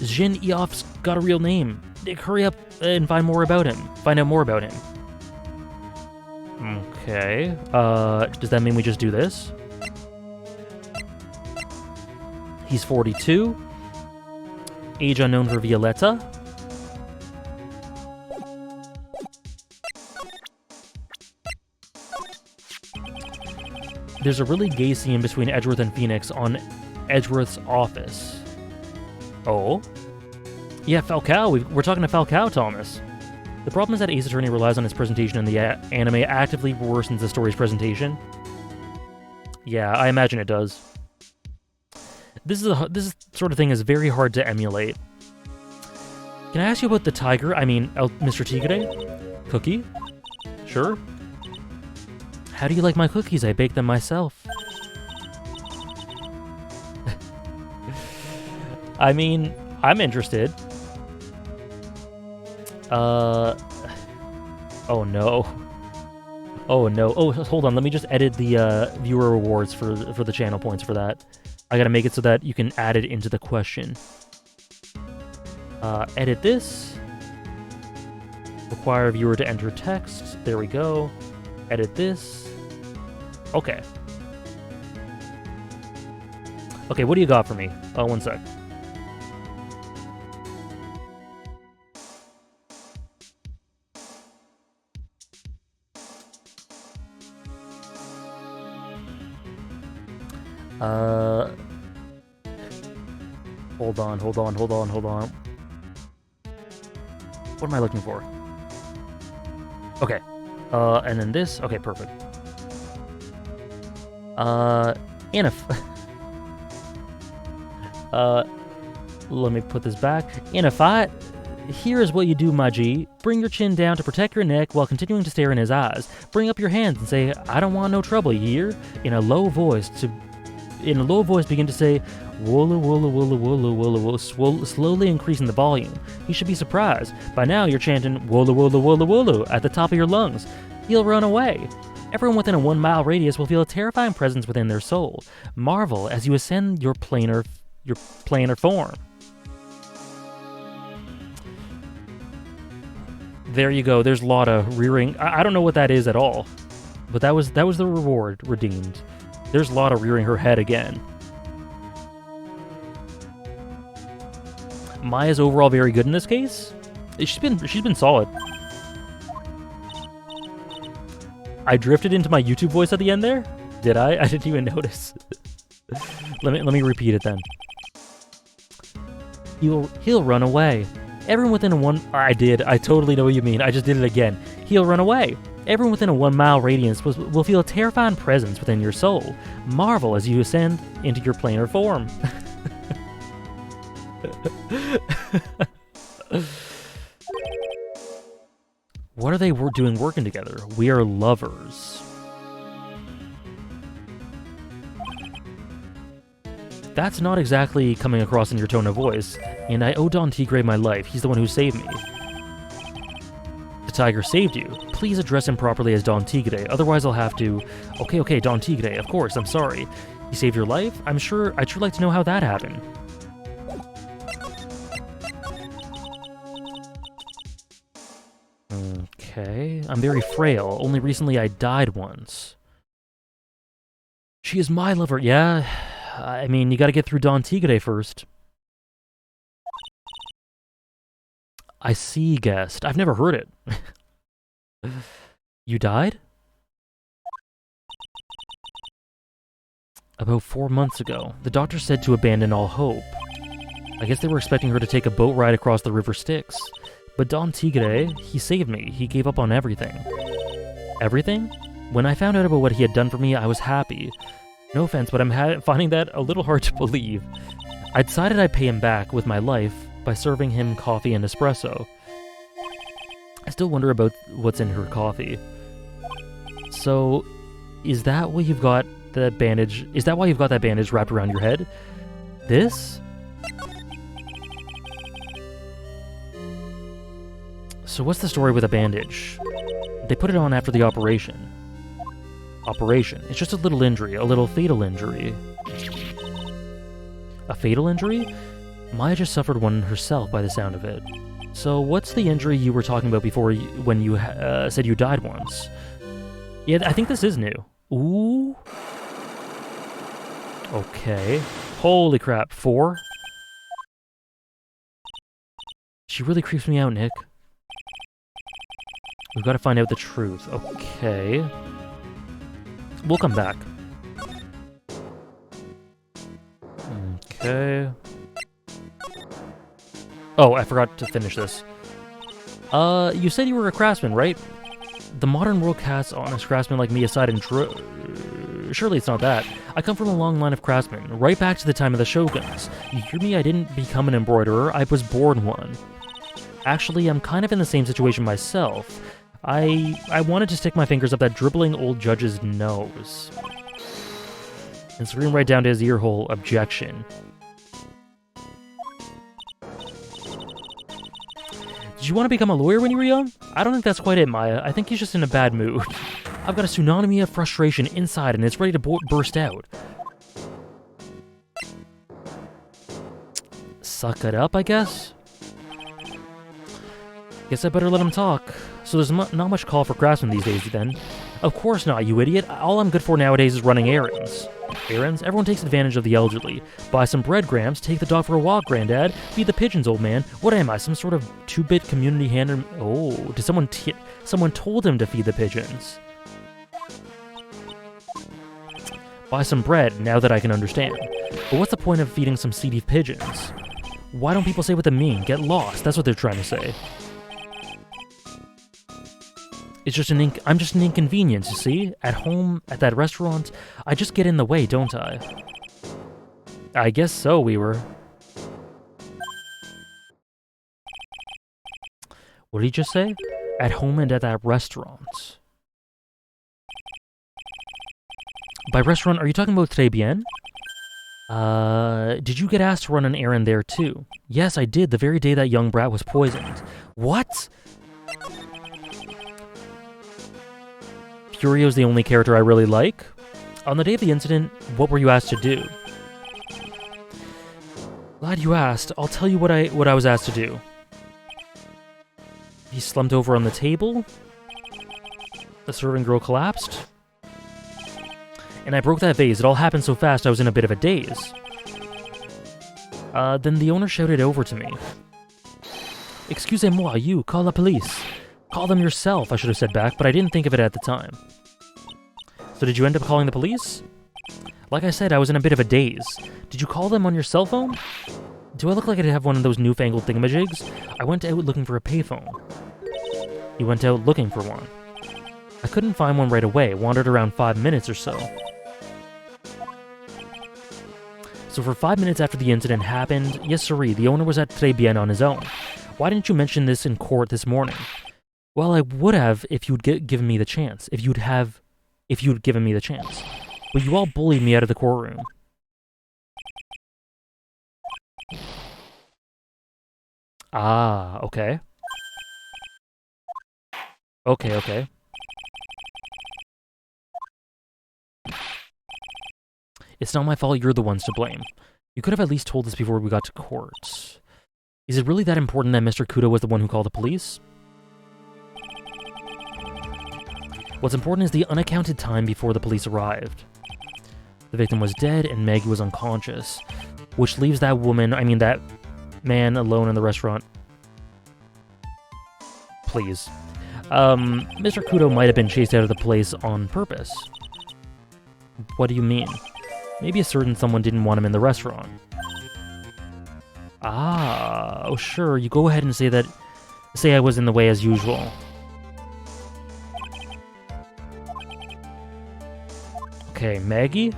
Jin Eof's got a real name. Nick, hurry up and find out more about him. Okay. Does that mean we just do this? He's 42. Age unknown for Violetta. There's a really gay scene between Edgeworth and Phoenix on Edgeworth's office. Oh? Yeah, Falcao. We're talking to Falcao, Thomas. The problem is that Ace Attorney relies on its presentation and the anime actively worsens the story's presentation. Yeah, I imagine it does. This sort of thing is very hard to emulate. Can I ask you about the tiger? I mean, Mr. Tigre? Cookie? Sure. How do you like my cookies? I bake them myself. I mean, I'm interested. Oh no. Oh no. Oh, hold on. Let me just edit the viewer rewards for the channel points for that. I gotta make it so that you can add it into the question. Edit this. Require viewer to enter text. There we go. Edit this. Okay. Okay, what do you got for me? Oh, one sec. Hold on. What am I looking for? Okay. And then this. Okay, perfect. Let me put this back. In a fight, here is what you do, my G. Bring your chin down to protect your neck while continuing to stare in his eyes. Bring up your hands and say, I don't want no trouble, you hear? In a low voice, begin to say, woola woola woola woola woola woola, slowly increasing the volume. He should be surprised. By now you're chanting woola woola woola woola at the top of your lungs. He'll run away. Everyone within a 1 mile radius will feel a terrifying presence within their soul. Marvel as you ascend your planar form. There you go. There's a lot of rearing. I don't know what that is at all, but that was the reward redeemed. There's a lot of rearing her head again. Maya's overall very good in this case. She's been solid. I drifted into my YouTube voice at the end there? Did I? I didn't even notice. Let me repeat it then. He'll run away. Everyone within a one... I totally know what you mean. I just did it again. He'll run away. Everyone within a 1 mile radius will feel a terrifying presence within your soul. Marvel as you ascend into your planar form. What are they doing working together? We are lovers. That's not exactly coming across in your tone of voice, and I owe Don Tigre my life. He's the one who saved me. The tiger saved you. Please address him properly as Don Tigre, otherwise I'll have to... Okay, Don Tigre, of course, I'm sorry. He saved your life? I'd sure like to know how that happened. Okay, I'm very frail. Only recently I died once. She is my lover. Yeah, I mean, you gotta get through Don Tigre first. I see, guest. I've never heard it. You died? About 4 months ago. The doctor said to abandon all hope. I guess they were expecting her to take a boat ride across the River Styx. But Don Tigre, he saved me. He gave up on everything. Everything? When I found out about what he had done for me, I was happy. No offense, but I'm finding that a little hard to believe. I decided I'd pay him back with my life by serving him coffee and espresso. I still wonder about what's in her coffee. So, is that why you've got that bandage? Is that why you've got that bandage wrapped around your head? This? So what's the story with a bandage? They put it on after the operation. Operation. It's just a little injury, a little fatal injury. A fatal injury? Maya just suffered one herself by the sound of it. So what's the injury you were talking about before when you said you died once? Yeah, I think this is new. Ooh. Okay. Holy crap. 4? She really creeps me out, Nick. We've got to find out the truth. Okay. We'll come back. Okay. Oh, I forgot to finish this. You said you were a craftsman, right? The modern world casts honest craftsmen like me aside and surely it's not that. I come from a long line of craftsmen, right back to the time of the shoguns. You hear me? I didn't become an embroiderer, I was born one. Actually, I'm kind of in the same situation myself. I wanted to stick my fingers up that dribbling old judge's nose and scream right down to his ear hole, objection. Did you want to become a lawyer when you were young? I don't think that's quite it, Maya. I think he's just in a bad mood. I've got a tsunami of frustration inside and it's ready to burst out. Suck it up, I guess? Guess I better let him talk. So there's not much call for craftsmen these days, then. Of course not, you idiot. All I'm good for nowadays is running errands. Errands? Everyone takes advantage of the elderly. Buy some bread, Grams. Take the dog for a walk, Granddad. Feed the pigeons, old man. What am I, some sort of 2-bit community hand? Oh, did someone told him to feed the pigeons? Buy some bread, now that I can understand. But what's the point of feeding some seedy pigeons? Why don't people say what they mean? Get lost, that's what they're trying to say. It's just I'm just an inconvenience, you see? At home, at that restaurant, I just get in the way, don't I? I guess so, we were. What did he just say? At home and at that restaurant. By restaurant, are you talking about Très Bien? Did you get asked to run an errand there too? Yes, I did, the very day that young brat was poisoned. What? Furio's the only character I really like. On the day of the incident, what were you asked to do? Glad you asked. I'll tell you what I was asked to do. He slumped over on the table. The serving girl collapsed. And I broke that vase. It all happened so fast I was in a bit of a daze. Then the owner shouted over to me. Excusez-moi, you, call the police. Call them yourself, I should have said back, but I didn't think of it at the time. So did you end up calling the police? Like I said, I was in a bit of a daze. Did you call them on your cell phone? Do I look like I have one of those newfangled thingamajigs? I went out looking for a payphone. You went out looking for one. I couldn't find one right away, wandered around 5 minutes or so. So for 5 minutes after the incident happened, yes sirree, the owner was at Tribulations on his own. Why didn't you mention this in court this morning? Well, I would have if you'd given me the chance. If you'd given me the chance. But you all bullied me out of the courtroom. Ah, okay. Okay. It's not my fault, you're the ones to blame. You could have at least told us before we got to court. Is it really that important that Mr. Kudo was the one who called the police? What's important is the unaccounted time before the police arrived. The victim was dead and Maggie was unconscious, which leaves that man alone in the restaurant. Please. Mr. Kudo might have been chased out of the place on purpose. What do you mean? Maybe a certain someone didn't want him in the restaurant. Ah, oh sure, you go ahead and say I was in the way as usual. Okay, Maggie?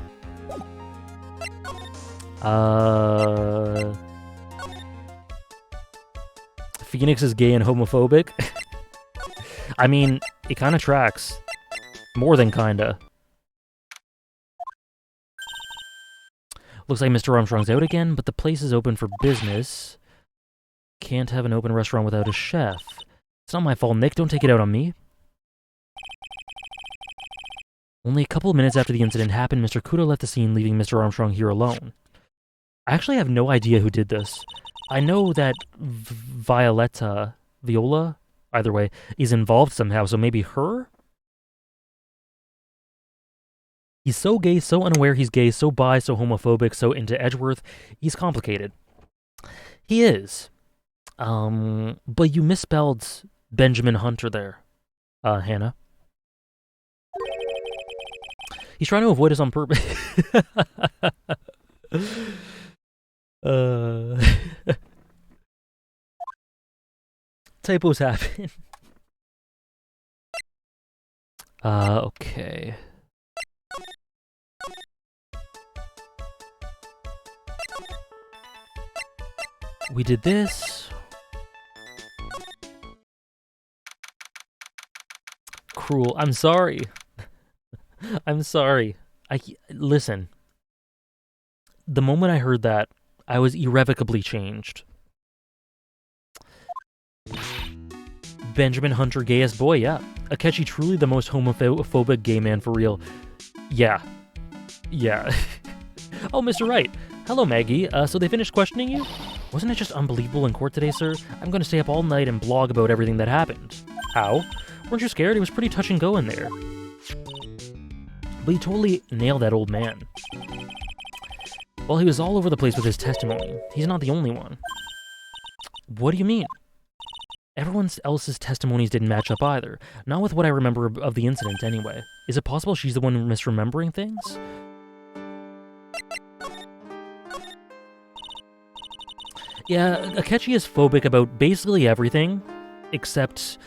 Phoenix is gay and homophobic? I mean, it kinda tracks. More than kinda. Looks like Mr. Armstrong's out again, but the place is open for business. Can't have an open restaurant without a chef. It's not my fault, Nick. Don't take it out on me. Only a couple of minutes after the incident happened, Mr. Kudo left the scene, leaving Mr. Armstrong here alone. I actually have no idea who did this. I know that Viola, either way, is involved somehow, so maybe her? He's so gay, so unaware he's gay, so bi, so homophobic, so into Edgeworth. He's complicated. He is. But you misspelled Benjamin Hunter there, Hannah. He's trying to avoid us on purpose. Typos happen. Okay. We did this. Cruel. I'm sorry. I'm sorry. Listen. The moment I heard that, I was irrevocably changed. Benjamin Hunter, gayest boy, yeah. Akechi, truly the most homophobic gay man for real. Yeah. Oh, Mr. Wright. Hello, Maggie. So they finished questioning you? Wasn't it just unbelievable in court today, sir? I'm going to stay up all night and blog about everything that happened. How? Weren't you scared? It was pretty touch and go in there. But you totally nailed that old man. Well, he was all over the place with his testimony. He's not the only one. What do you mean? Everyone else's testimonies didn't match up either. Not with what I remember of the incident, anyway. Is it possible she's the one misremembering things? Yeah, Akechi is phobic about basically everything, except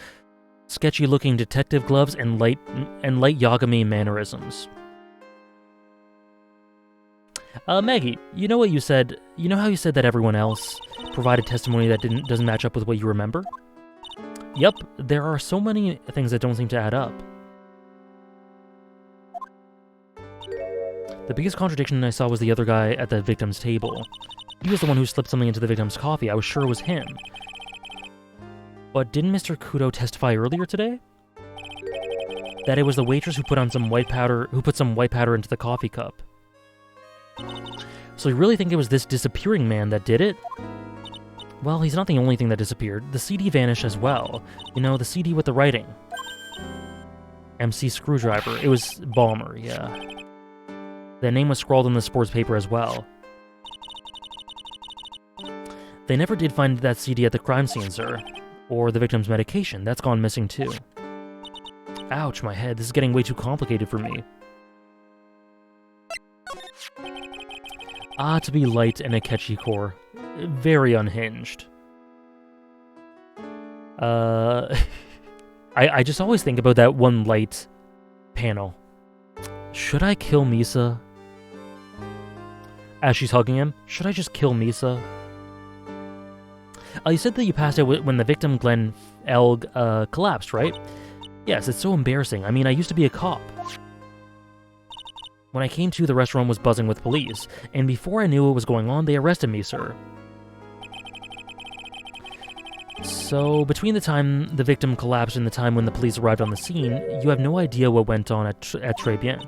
sketchy-looking detective gloves and light Yagami mannerisms. Maggie, you know what you said? You know how you said that everyone else provided testimony that doesn't match up with what you remember? Yep, there are so many things that don't seem to add up. The biggest contradiction I saw was the other guy at the victim's table. He was the one who slipped something into the victim's coffee. I was sure it was him. But didn't Mr. Kudo testify earlier today? That it was the waitress who put some white powder into the coffee cup. So you really think it was this disappearing man that did it? Well, he's not the only thing that disappeared. The CD vanished as well. You know, the CD with the writing. MC Screwdriver. It was Balmer, yeah. That name was scrawled on the sports paper as well. They never did find that CD at the crime scene, sir. Or the victim's medication. That's gone missing too. Ouch, my head. This is getting way too complicated for me. Ah, to be light and Akechi core. Very unhinged. I just always think about that one light panel. Should I kill Misa? As she's hugging him, should I just kill Misa? You said that you passed out when the victim, Glenn Elg, collapsed, right? Yes, it's so embarrassing. I mean, I used to be a cop. When I came to, the restaurant was buzzing with police, and before I knew what was going on, they arrested me, sir. So, between the time the victim collapsed and the time when the police arrived on the scene, you have no idea what went on at Tribulations.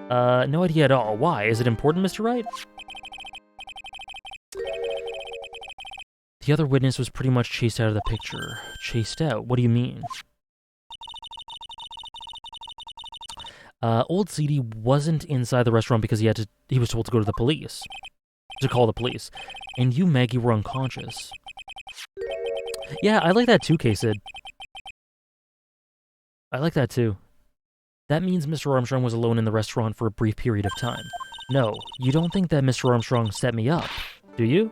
No idea at all. Why? Is it important, Mr. Wright? The other witness was pretty much chased out of the picture. Chased out? What do you mean? Old CD wasn't inside the restaurant because he was told to go to the police. To call the police. And you, Maggie, were unconscious. Yeah, I like that too, K-Sid. I like that too. That means Mr. Armstrong was alone in the restaurant for a brief period of time. No, you don't think that Mr. Armstrong set me up, do you?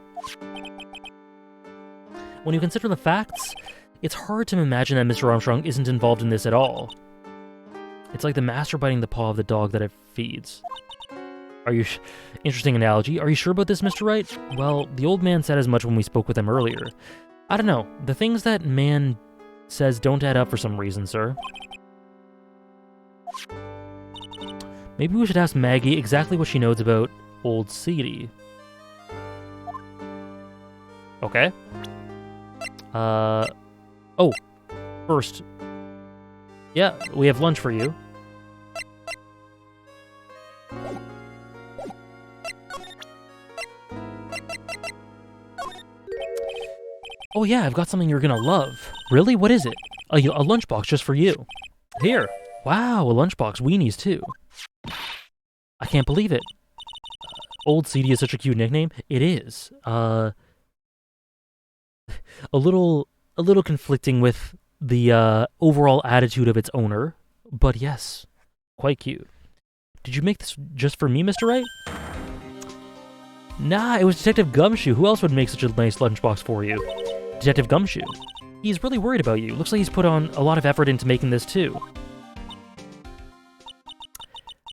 When you consider the facts, it's hard to imagine that Mr. Armstrong isn't involved in this at all. It's like the master biting the paw of the dog that it feeds. Are you interesting analogy. Are you sure about this, Mr. Wright? Well, the old man said as much when we spoke with him earlier. I don't know. The things that man says don't add up for some reason, sir. Maybe we should ask Maggie exactly what she knows about Old CD. Okay. Oh. First. Yeah, we have lunch for you. Oh yeah, I've got something you're gonna love. Really? What is it? A lunchbox just for you. Here. Wow, a lunchbox. Weenies, too. I can't believe it. Old CD is such a cute nickname. It is. A little conflicting with the overall attitude of its owner, but yes, quite cute. Did you make this just for me, Mr. Wright? Nah, it was Detective Gumshoe. Who else would make such a nice lunchbox for you? Detective Gumshoe. He's really worried about you. Looks like he's put on a lot of effort into making this too.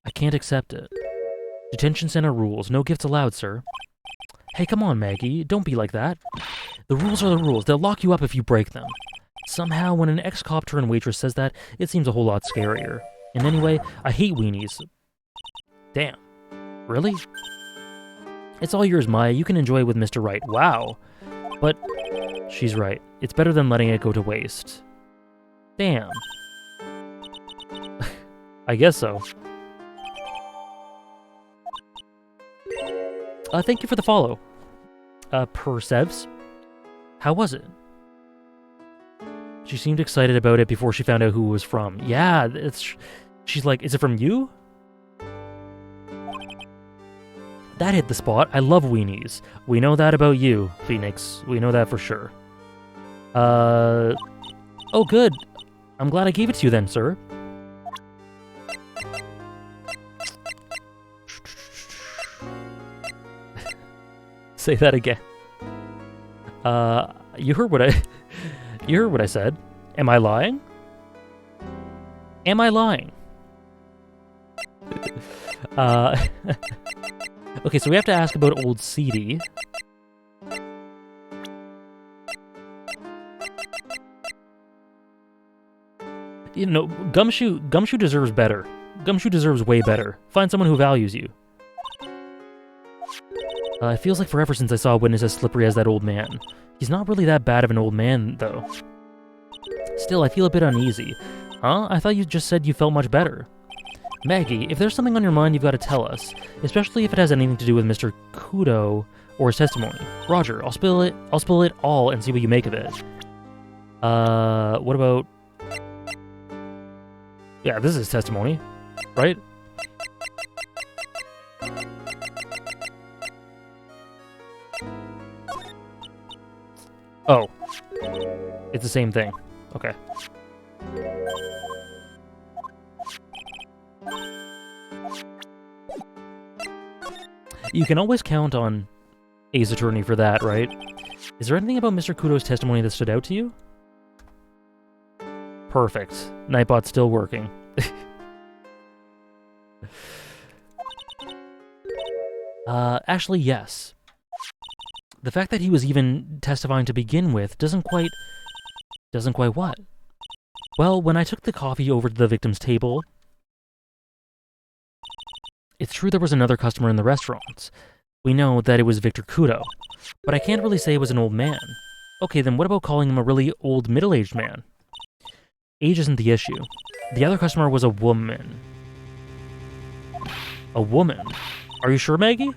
I can't accept it. Detention center rules. No gifts allowed, sir. Hey, come on, Maggie. Don't be like that. The rules are the rules. They'll lock you up if you break them. Somehow, when an ex-cop turned waitress says that, it seems a whole lot scarier. And anyway, I hate weenies. Damn. Really? It's all yours, Maya. You can enjoy it with Mr. Wright. Wow. But she's right. It's better than letting it go to waste. Damn. I guess so. Thank you for the follow. Persevs. How was it? She seemed excited about it before she found out who it was from. Yeah, she's like, is it from you? That hit the spot. I love weenies. We know that about you, Phoenix. We know that for sure. Oh, good. I'm glad I gave it to you then, sir. Say that again. You heard what I said. Am I lying? Am I lying? Okay, so we have to ask about Old CD. You know, Gumshoe deserves better. Gumshoe deserves way better. Find someone who values you. It feels like forever since I saw a witness as slippery as that old man. He's not really that bad of an old man, though. Still, I feel a bit uneasy. Huh? I thought you just said you felt much better. Maggie, if there's something on your mind, you've got to tell us. Especially if it has anything to do with Mr. Kudo or his testimony. Roger, I'll spill it all and see what you make of it. What about... Yeah, this is his testimony, right? Oh. It's the same thing. Okay. You can always count on A's attorney for that, right? Is there anything about Mr. Kudo's testimony that stood out to you? Perfect. Nightbot's still working. Actually, yes. The fact that he was even testifying to begin with doesn't quite what? Well, when I took the coffee over to the victim's table, it's true there was another customer in the restaurant. We know that it was Victor Kudo, but I can't really say it was an old man. Okay, then what about calling him a really old middle-aged man? Age isn't the issue. The other customer was a woman. A woman? Are you sure, Maggie?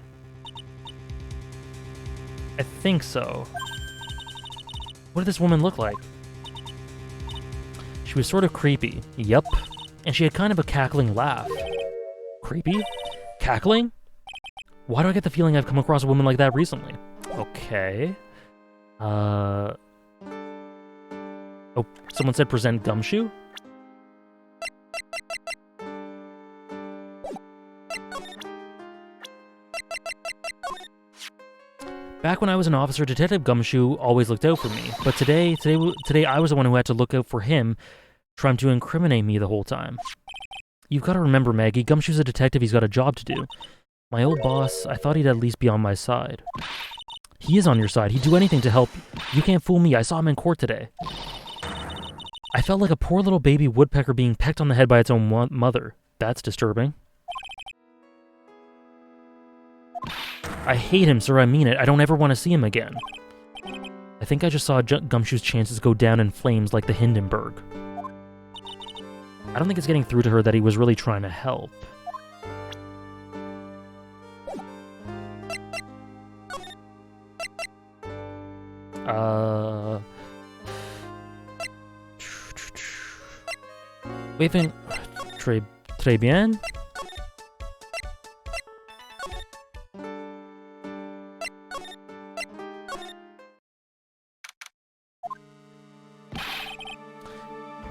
I think so. What did this woman look like? She was sort of creepy. Yup. And she had kind of a cackling laugh. Creepy? Cackling? Why do I get the feeling I've come across a woman like that recently? Okay. Oh, someone said present gumshoe? Back when I was an officer, Detective Gumshoe always looked out for me, but today I was the one who had to look out for him, trying to incriminate me the whole time. You've got to remember, Maggie, Gumshoe's a detective, he's got a job to do. My old boss, I thought he'd at least be on my side. He is on your side, he'd do anything to help. You can't fool me, I saw him in court today. I felt like a poor little baby woodpecker being pecked on the head by its own mother. That's disturbing. I hate him, sir, I mean it. I don't ever want to see him again. I think I just saw Gumshoe's chances go down in flames like the Hindenburg. I don't think it's getting through to her that he was really trying to help. Waving... Très bien?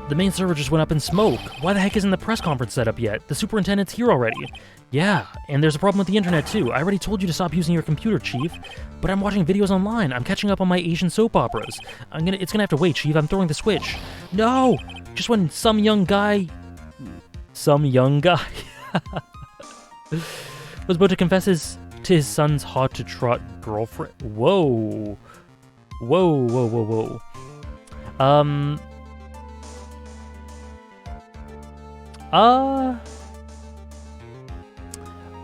The main server just went up in smoke. Why the heck isn't the press conference set up yet? The superintendent's here already. Yeah, and there's a problem with the internet too. I already told you to stop using your computer, Chief. But I'm watching videos online. I'm catching up on my Asian soap operas. It's gonna have to wait, Chief. I'm throwing the switch. No! Just when some young guy was about to confess to his son's hot-to-trot girlfriend. Whoa. Whoa.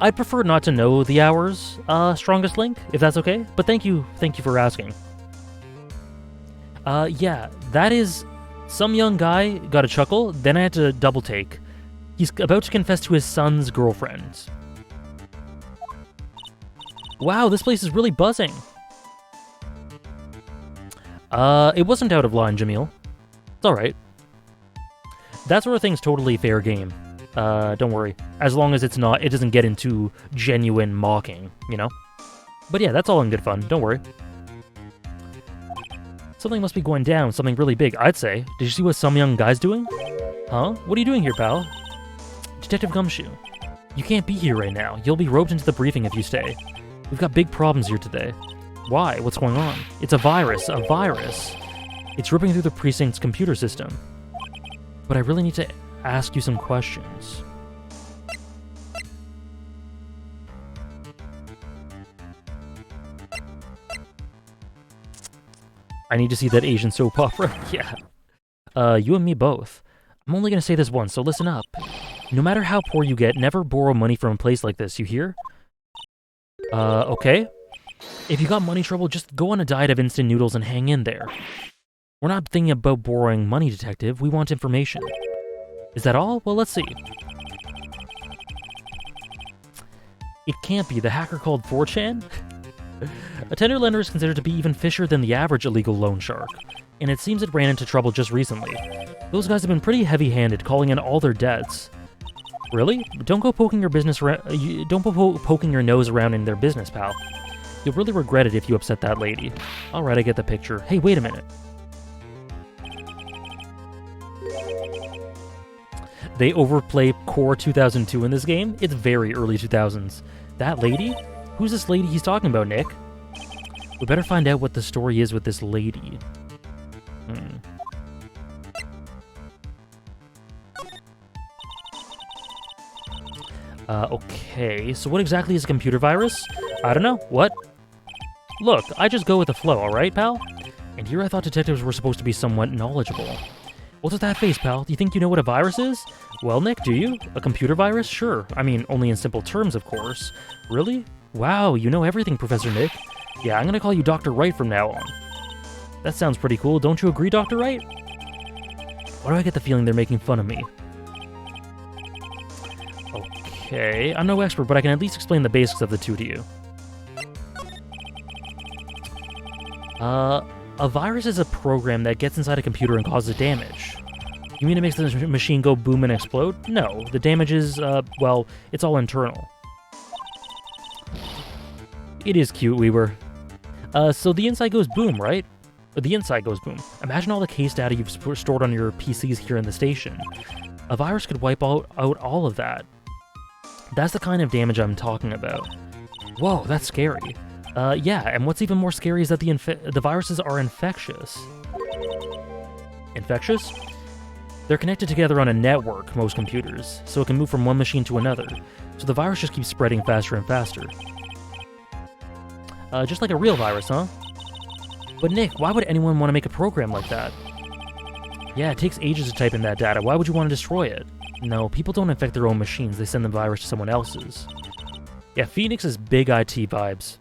I'd prefer not to know the hour's strongest link, if that's okay. But thank you for asking. Yeah, that is some young guy got a chuckle. Then I had to double take. He's about to confess to his son's girlfriend. Wow, this place is really buzzing. It wasn't out of line, Jamil. It's all right. That sort of thing's totally fair game. Don't worry. As long as it doesn't get into genuine mocking, you know? But yeah, that's all in good fun. Don't worry. Something must be going down, something really big, I'd say. Did you see what some young guy's doing? Huh? What are you doing here, pal? Detective Gumshoe. You can't be here right now. You'll be roped into the briefing if you stay. We've got big problems here today. Why? What's going on? It's a virus. A virus. It's ripping through the precinct's computer system. But I really need to ask you some questions. I need to see that Asian soap opera. Yeah. You and me both. I'm only gonna say this once, so listen up. No matter how poor you get, never borrow money from a place like this, you hear? Okay. If you got money trouble, just go on a diet of instant noodles and hang in there. We're not thinking about borrowing money, detective. We want information. Is that all? Well, let's see. It can't be. The hacker called 4chan? A tender lender is considered to be even fishier than the average illegal loan shark, and it seems it ran into trouble just recently. Those guys have been pretty heavy-handed, calling in all their debts. Really? Don't go poking your poking your nose around in their business, pal. You'll really regret it if you upset that lady. Alright, I get the picture. Hey, wait a minute. They overplay Core 2002 in this game? It's very early 2000s. That lady? Who's this lady he's talking about, Nick? We better find out what the story is with this lady. Okay, so what exactly is a computer virus? I don't know. What? Look, I just go with the flow, alright, pal? And here I thought detectives were supposed to be somewhat knowledgeable. What's with that face, pal? Do you think you know what a virus is? Well, Nick, do you? A computer virus? Sure. I mean, only in simple terms, of course. Really? Wow, you know everything, Professor Nick. Yeah, I'm gonna call you Dr. Wright from now on. That sounds pretty cool. Don't you agree, Dr. Wright? Why do I get the feeling they're making fun of me? Okay, I'm no expert, but I can at least explain the basics of the two to you. A virus is a program that gets inside a computer and causes damage. You mean it makes the machine go boom and explode? No, the damage is, well, it's all internal. It is cute, Weaver. So the inside goes boom, right? The inside goes boom. Imagine all the case data you've stored on your PCs here in the station. A virus could wipe out all of that. That's the kind of damage I'm talking about. Whoa, that's scary. Yeah, and what's even more scary is that the viruses are infectious. Infectious? They're connected together on a network, most computers, so it can move from one machine to another. So the virus just keeps spreading faster and faster. Just like a real virus, huh? But Nick, why would anyone want to make a program like that? Yeah, it takes ages to type in that data. Why would you want to destroy it? No, people don't infect their own machines. They send the virus to someone else's. Yeah, Phoenix is big IT vibes.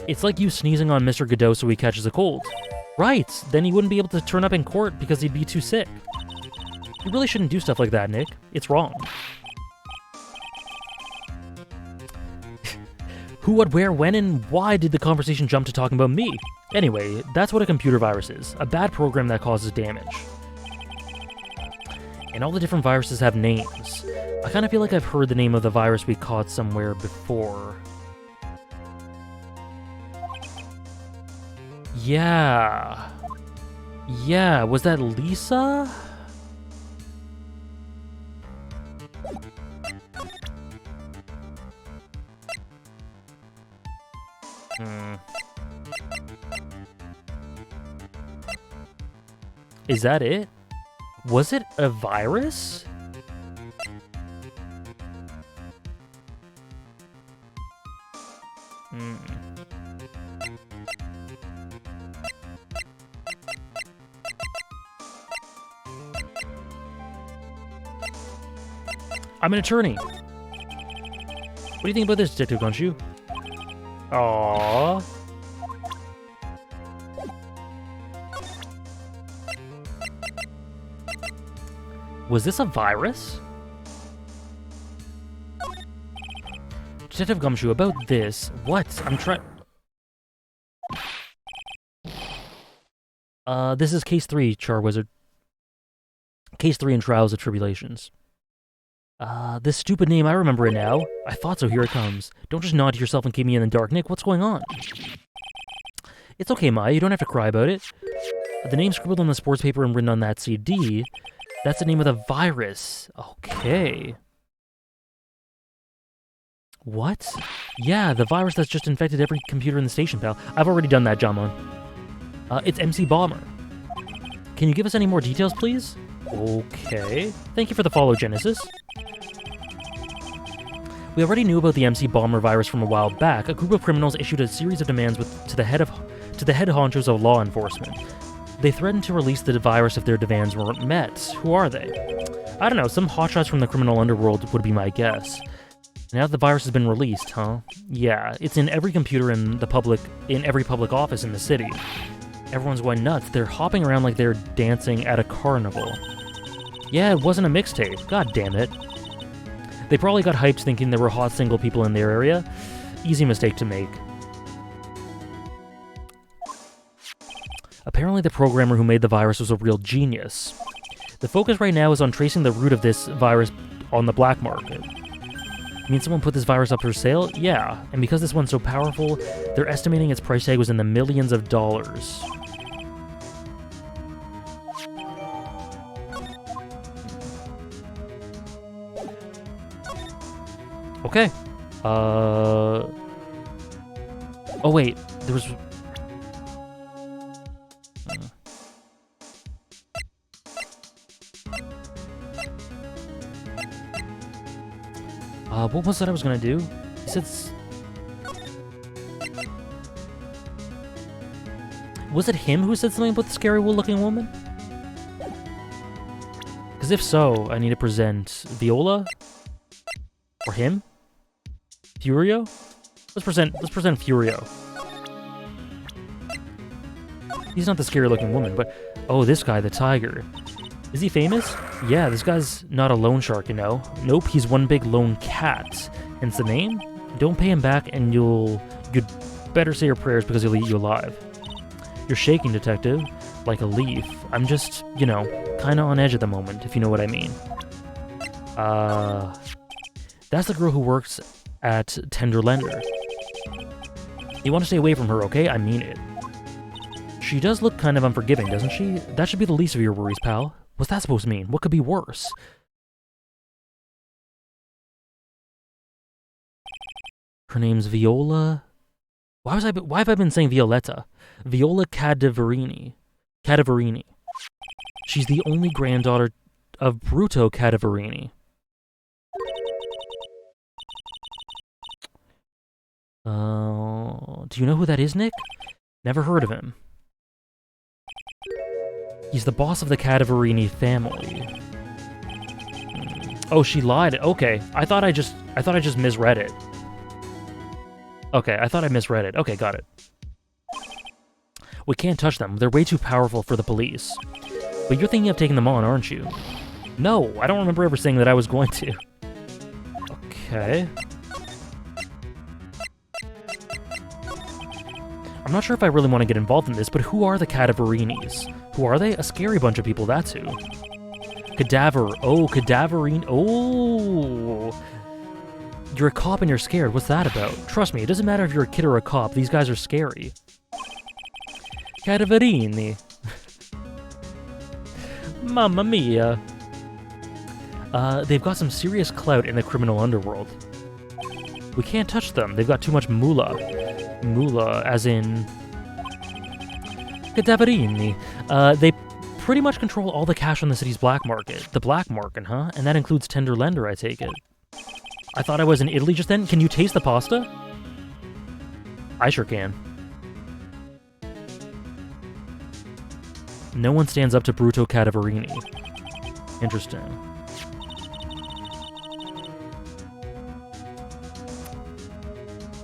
It's like you sneezing on Mr. Godot so he catches a cold. Right, then he wouldn't be able to turn up in court because he'd be too sick. You really shouldn't do stuff like that, Nick. It's wrong. Who, what, where, when, and why did the conversation jump to talking about me? Anyway, that's what a computer virus is. A bad program that causes damage. And all the different viruses have names. I kind of feel like I've heard the name of the virus we caught somewhere before. Yeah. Yeah, was that Lisa? Is that it? Was it a virus? I'm an attorney. What do you think about this, Detective Gumshoe? Aww. Was this a virus? Detective Gumshoe, about this. What? I'm trying... This is Case 3, Char Wizard. Case 3 in Trials of Tribulations. This stupid name, I remember it now. I thought so, here it comes. Don't just nod to yourself and keep me in the dark. Nick, what's going on? It's okay, Maya, you don't have to cry about it. The name scribbled on the sports paper and written on that CD, that's the name of the virus. Okay. What? Yeah, the virus that's just infected every computer in the station, pal. I've already done that, Jamon. It's MC Bomber. Can you give us any more details, please? Okay. Thank you for the follow, Genesis. We already knew about the MC Bomber virus from a while back. A group of criminals issued a series of demands to the head honchos of law enforcement. They threatened to release the virus if their demands weren't met. Who are they? I don't know, some hotshots from the criminal underworld would be my guess. Now that the virus has been released, huh? Yeah, it's in every computer in every public office in the city. Everyone's going nuts. They're hopping around like they're dancing at a carnival. Yeah, it wasn't a mixtape. God damn it. They probably got hyped thinking there were hot single people in their area. Easy mistake to make. Apparently the programmer who made the virus was a real genius. The focus right now is on tracing the root of this virus on the black market. You mean someone put this virus up for sale? Yeah, and because this one's so powerful, they're estimating its price tag was in the millions of dollars. Okay. Oh wait, there was... What was that I was gonna do? He said... Was it him who said something about the scary looking woman? Because if so, I need to present Viola? Or him? Furio? Let's present Furio. He's not the scary looking woman, but... Oh, this guy, the tiger. Is he famous? Yeah, this guy's not a loan shark, you know. Nope, he's one big lone cat. Hence the name? Don't pay him back and you'd better say your prayers because he'll eat you alive. You're shaking, detective. Like a leaf. I'm just, you know, kinda on edge at the moment, if you know what I mean. That's the girl who works at Tender Lender. You want to stay away from her, okay? I mean it. She does look kind of unforgiving, doesn't she? That should be the least of your worries, pal. What's that supposed to mean? What could be worse? Her name's Viola... Why have I been saying Violetta? Viola Cadaverini. She's the only granddaughter of Bruto Cadaverini. Do you know who that is, Nick? Never heard of him. He's the boss of the Cadaverini family. Oh, she lied. Okay, I thought I just misread it. Okay, I thought I misread it. Okay, got it. We can't touch them. They're way too powerful for the police. But you're thinking of taking them on, aren't you? No, I don't remember ever saying that I was going to. Okay. I'm not sure if I really want to get involved in this, but who are the Cadaverinis? Who are they? A scary bunch of people, that's who. Cadaver. Oh, Cadaverine. Oh. You're a cop and you're scared. What's that about? Trust me, it doesn't matter if you're a kid or a cop. These guys are scary. Cadaverini. Mamma mia. They've got some serious clout in the criminal underworld. We can't touch them. They've got too much moolah. Moolah, as in... Cadaverini. They pretty much control all the cash on the city's black market. The black market, huh? And that includes Tender Lender, I take it. I thought I was in Italy just then. Can you taste the pasta? I sure can. No one stands up to Bruto Cadaverini. Interesting.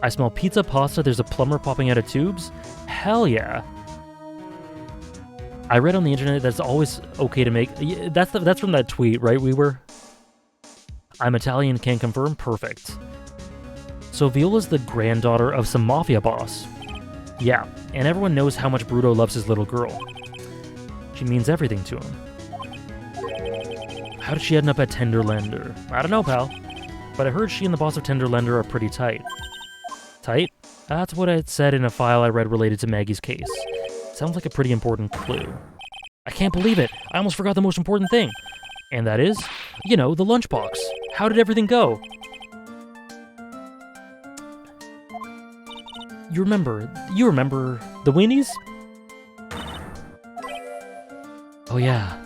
I smell pizza, pasta, there's a plumber popping out of tubes? Hell yeah. I read on the internet that's always okay to make... That's from that tweet, right, we were? I'm Italian, can confirm? Perfect. So Viola's the granddaughter of some mafia boss. Yeah, and everyone knows how much Bruto loves his little girl. She means everything to him. How did she end up at Tender Lender? I don't know, pal. But I heard she and the boss of Tender Lender are pretty tight. Tight? That's what it said in a file I read related to Maggie's case. Sounds like a pretty important clue. I can't believe it! I almost forgot the most important thing! And that is, you know, the lunchbox. How did everything go? You remember the weenies? Oh yeah.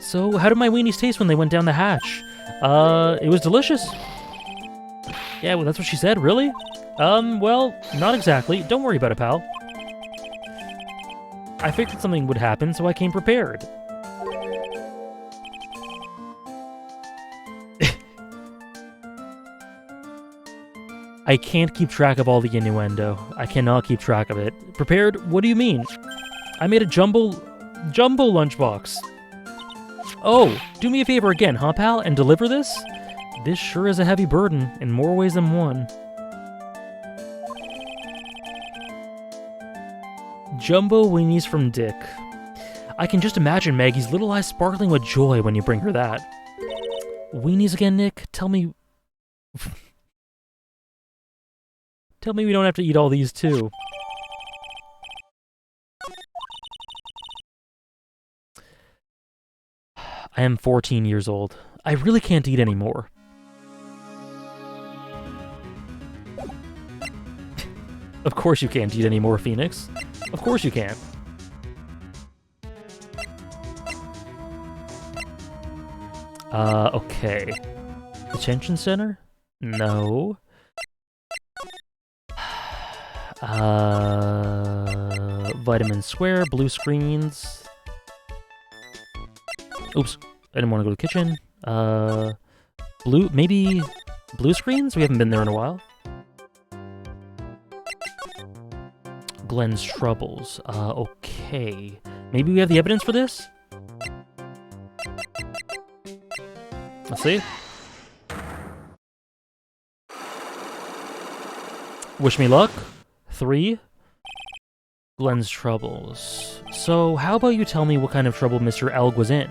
So, how did my weenies taste when they went down the hatch? It was delicious. Yeah, well, that's what she said, really? Well, not exactly. Don't worry about it, pal. I figured something would happen, so I came prepared. I can't keep track of all the innuendo. I cannot keep track of it. Prepared? What do you mean? I made a jumbo lunchbox. Oh, do me a favor again, huh, pal, and deliver this? This sure is a heavy burden, in more ways than one. Jumbo weenies from Dick. I can just imagine Maggie's little eyes sparkling with joy when you bring her that. Weenies again, Nick? Tell me... Tell me we don't have to eat all these, too. I am 14 years old. I really can't eat anymore. Of course you can't eat anymore, Phoenix. Of course you can't. Okay. Detention center? No. Vitamin Square, blue screens. Oops, I didn't want to go to the kitchen. Maybe blue screens? We haven't been there in a while. Glenn's Troubles. Okay. Maybe we have the evidence for this? Let's see. Wish me luck. 3. Glenn's Troubles. So, how about you tell me what kind of trouble Mr. Elg was in?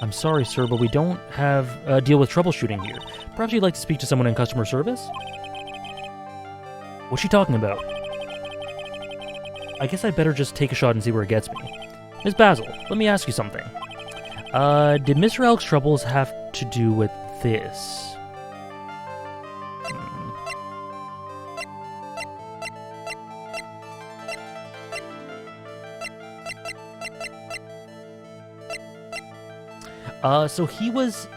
I'm sorry, sir, but we don't have deal with troubleshooting here. Perhaps you'd like to speak to someone in customer service? What's she talking about? I guess I'd better just take a shot and see where it gets me. Miss Basil, let me ask you something. Did Mr. Elg's troubles have to do with this? So he was...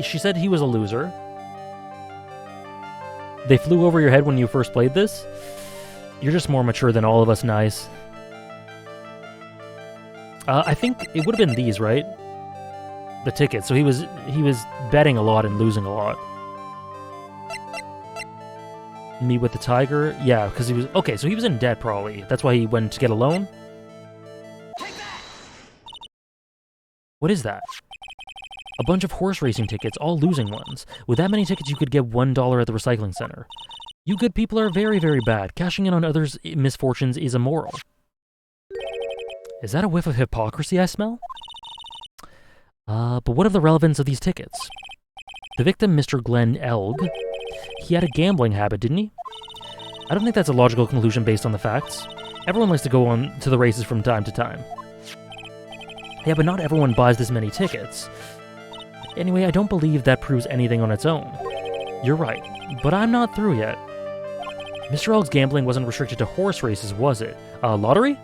She said he was a loser. They flew over your head when you first played this? You're just more mature than all of us, nice. I think it would have been these, right? The tickets. So he was betting a lot and losing a lot. Me with the tiger? Yeah, because he was... Okay, so he was in debt, probably. That's why he went to get a loan? What is that? A bunch of horse racing tickets, all losing ones. With that many tickets, you could get $1 at the recycling center. You good people are very, very bad. Cashing in on others' misfortunes is immoral. Is that a whiff of hypocrisy I smell? But what of the relevance of these tickets? The victim, Mr. Glenn Elg, he had a gambling habit, didn't he? I don't think that's a logical conclusion based on the facts. Everyone likes to go on to the races from time to time. Yeah, but not everyone buys this many tickets. Anyway, I don't believe that proves anything on its own. You're right, but I'm not through yet. Mr. Elg's gambling wasn't restricted to horse races, was it? Lottery?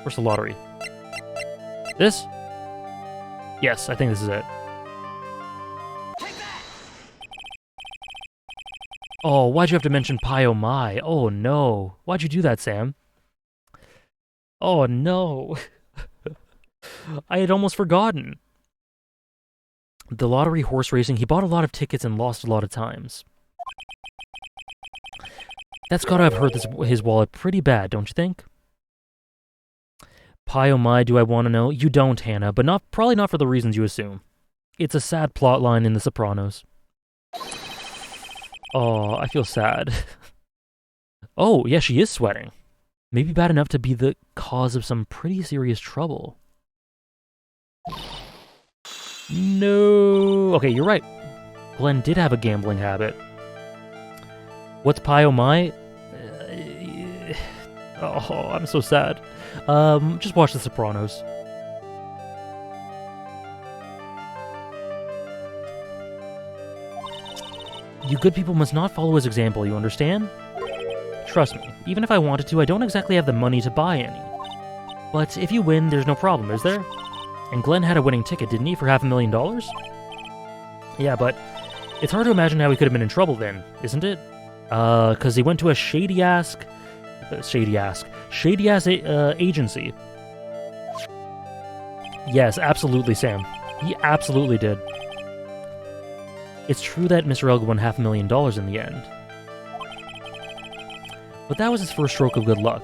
Where's the lottery? This? Yes, I think this is it. Oh, why'd you have to mention Pie Oh My? Oh no. Why'd you do that, Sam? Oh no. I had almost forgotten. The lottery, horse racing, he bought a lot of tickets and lost a lot of times. That's gotta have hurt his wallet pretty bad, don't you think? Pie oh my, do I want to know? You don't, Hannah, but probably not for the reasons you assume. It's a sad plot line in The Sopranos. Oh, I feel sad. Oh, yeah, she is sweating. Maybe bad enough to be the cause of some pretty serious trouble. No. Okay, you're right. Glenn did have a gambling habit. What's Pie oh my? Oh, I'm so sad. Just watch The Sopranos. You good people must not follow his example, you understand? Trust me, even if I wanted to, I don't exactly have the money to buy any. But if you win, there's no problem, is there? And Glenn had a winning ticket, didn't he, for $500,000? Yeah, but it's hard to imagine how he could have been in trouble then, isn't it? Because he went to a shady-ass agency. Yes, absolutely, Sam. He absolutely did. It's true that Mr. Elg won $500,000 in the end. But that was his first stroke of good luck.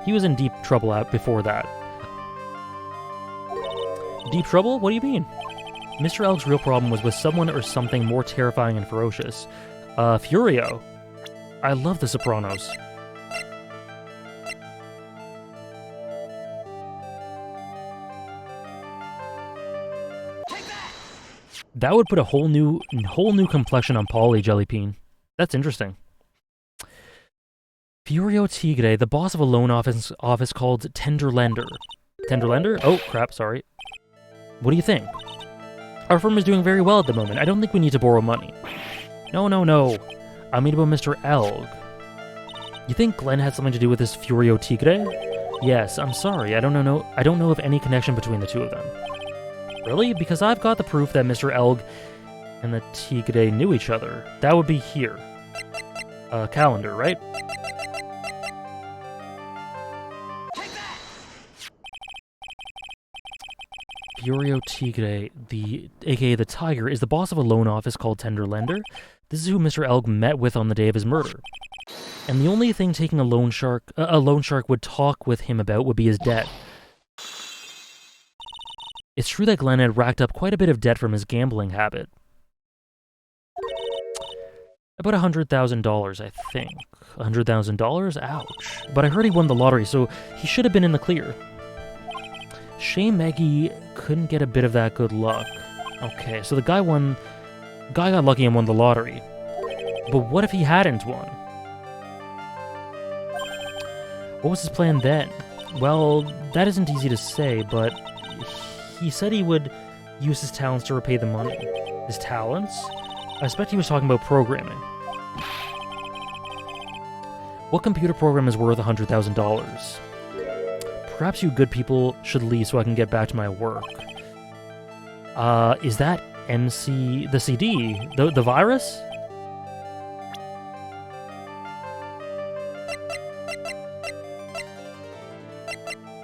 He was in deep trouble out before that. Deep trouble? What do you mean? Mr. Elg's real problem was with someone or something more terrifying and ferocious. Furio. I love The Sopranos. That would put a whole new complexion on Paulie, Jellybean. That's interesting. Furio Tigre, the boss of a loan office called Tender Lender. Tender Lender? Oh, crap, sorry. What do you think? Our firm is doing very well at the moment. I don't think we need to borrow money. No, no, no. I mean about Mr. Elg. You think Glenn had something to do with this Furio Tigre? Yes, I'm sorry. I don't know of any connection between the two of them. Really? Because I've got the proof that Mr. Elg and the Tigre knew each other. That would be here. Calendar, right? Furio Tigre, aka the Tiger, is the boss of a loan office called Tender Lender. This is who Mr. Elg met with on the day of his murder. And the only thing taking a loan shark would talk with him about would be his debt. It's true that Glenn had racked up quite a bit of debt from his gambling habit. About $100,000, I think. $100,000? Ouch. But I heard he won the lottery, so he should have been in the clear. Shame Maggie couldn't get a bit of that good luck. Okay, so the guy got lucky and won the lottery. But what if he hadn't won? What was his plan then? Well, that isn't easy to say, but he said he would use his talents to repay the money. His talents? I expect he was talking about programming. What computer program is worth $100,000? Perhaps you good people should leave so I can get back to my work. Is that the CD? The virus?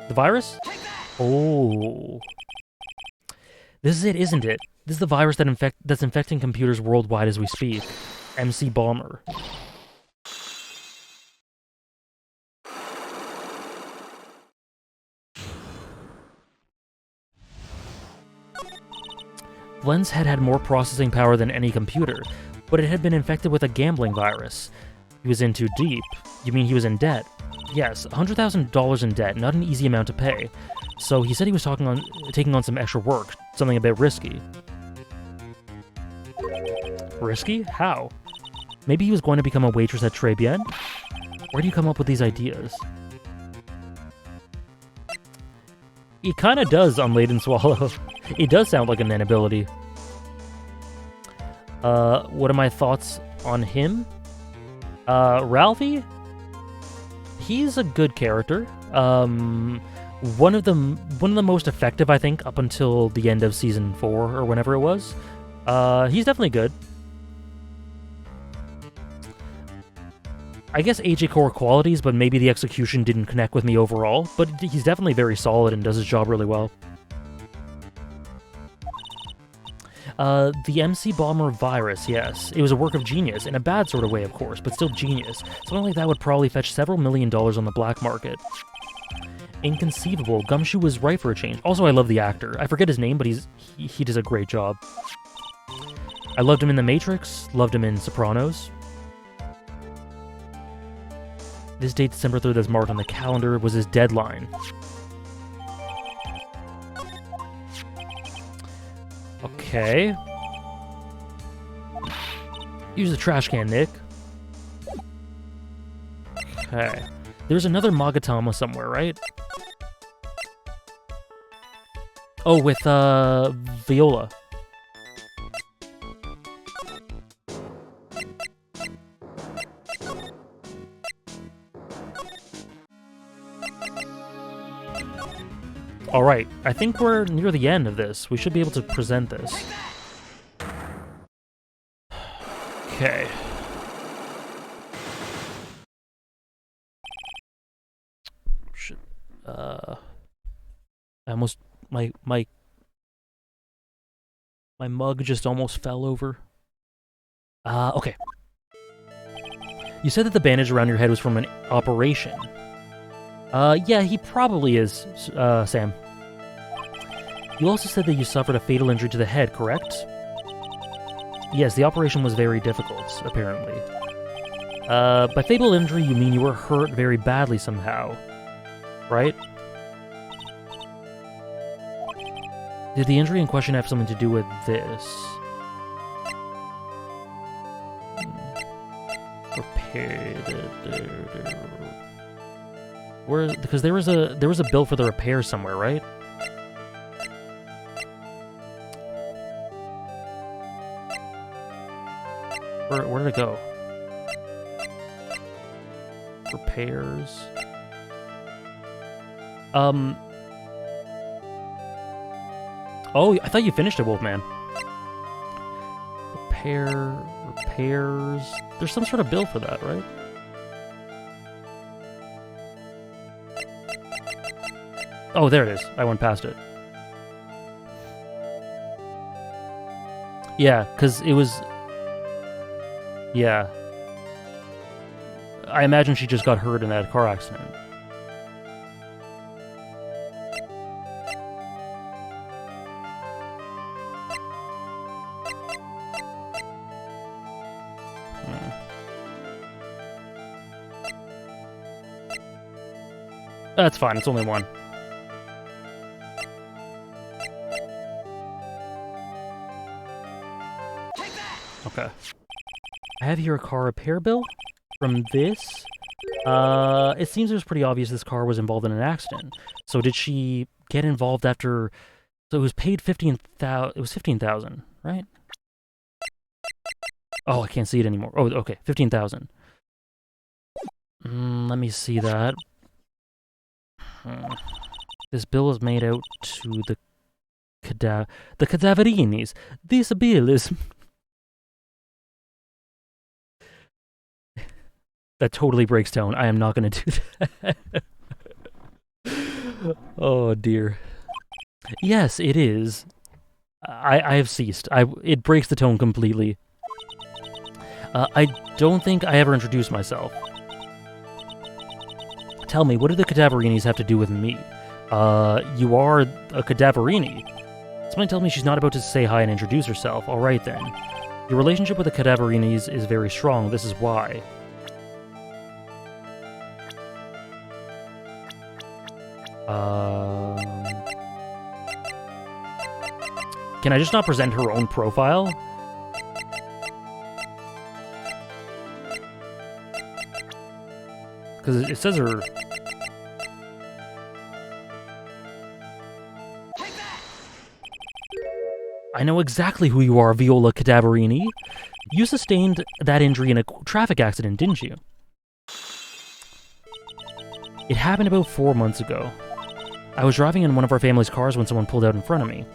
The virus? Oh. This is it, isn't it? This is the virus that's infecting computers worldwide as we speak. MC Bomber. Glenn's head had more processing power than any computer, but it had been infected with a gambling virus. He was in too deep. You mean he was in debt? Yes, $100,000 in debt, not an easy amount to pay. So he said he was taking on some extra work, something a bit risky. Risky? How? Maybe he was going to become a waitress at Tribulations? Where do you come up with these ideas? It kinda does on Laden Swallow. It does sound like an ability. What are my thoughts on him? Ralphie? He's a good character. One of the most effective, I think, up until the end of Season 4, or whenever it was. He's definitely good. I guess AJ core qualities, but maybe the execution didn't connect with me overall, but he's definitely very solid and does his job really well. The MC Bomber virus, yes. It was a work of genius, in a bad sort of way, of course, but still genius. Something like that would probably fetch several $1 million on the black market. Inconceivable. Gumshoe was right for a change. Also, I love the actor. I forget his name, but he does a great job. I loved him in The Matrix, loved him in Sopranos. This date, December 3rd, as marked on the calendar, was his deadline. Okay. Use the trash can, Nick. Okay. There's another Magatama somewhere, right? Oh, with, Viola. Alright, I think we're near the end of this. We should be able to present this. Okay. Shit. I almost... My mug just almost fell over. Okay. You said that the bandage around your head was from an operation. Yeah, he probably is, Sam. You also said that you suffered a fatal injury to the head, correct? Yes, the operation was very difficult, apparently. By fatal injury, you mean you were hurt very badly somehow, right? Did the injury in question have something to do with this? Because there was a bill for the repair somewhere, right? Where did it go? Oh, I thought you finished it, Wolfman. Repairs... There's some sort of bill for that, right? Oh, there it is. I went past it. Yeah, because it was... Yeah. I imagine she just got hurt in that car accident. That's fine, it's only one. Okay. I have here a car repair bill from this. It seems it was pretty obvious this car was involved in an accident. So did she get involved after... So it was paid 15,000... It was 15,000, right? Oh, I can't see it anymore. Oh, okay, 15,000. Let me see that. This bill is made out to the cadaverinis. This bill is... That totally breaks down. I am not going to do that. Oh, dear. Yes, it is. I have ceased. It breaks the tone completely. I don't think I ever introduced myself. Tell me, what do the cadaverinis have to do with me? You are a cadaverini. Somebody tells me she's not about to say hi and introduce herself. All right, then. Your relationship with the cadaverinis is very strong. This is why. Can I just not present her own profile? Because it says her... I know exactly who you are, Viola Cadaverini. You sustained that injury in a traffic accident, didn't you? It happened about 4 months ago. I was driving in one of our family's cars when someone pulled out in front of me.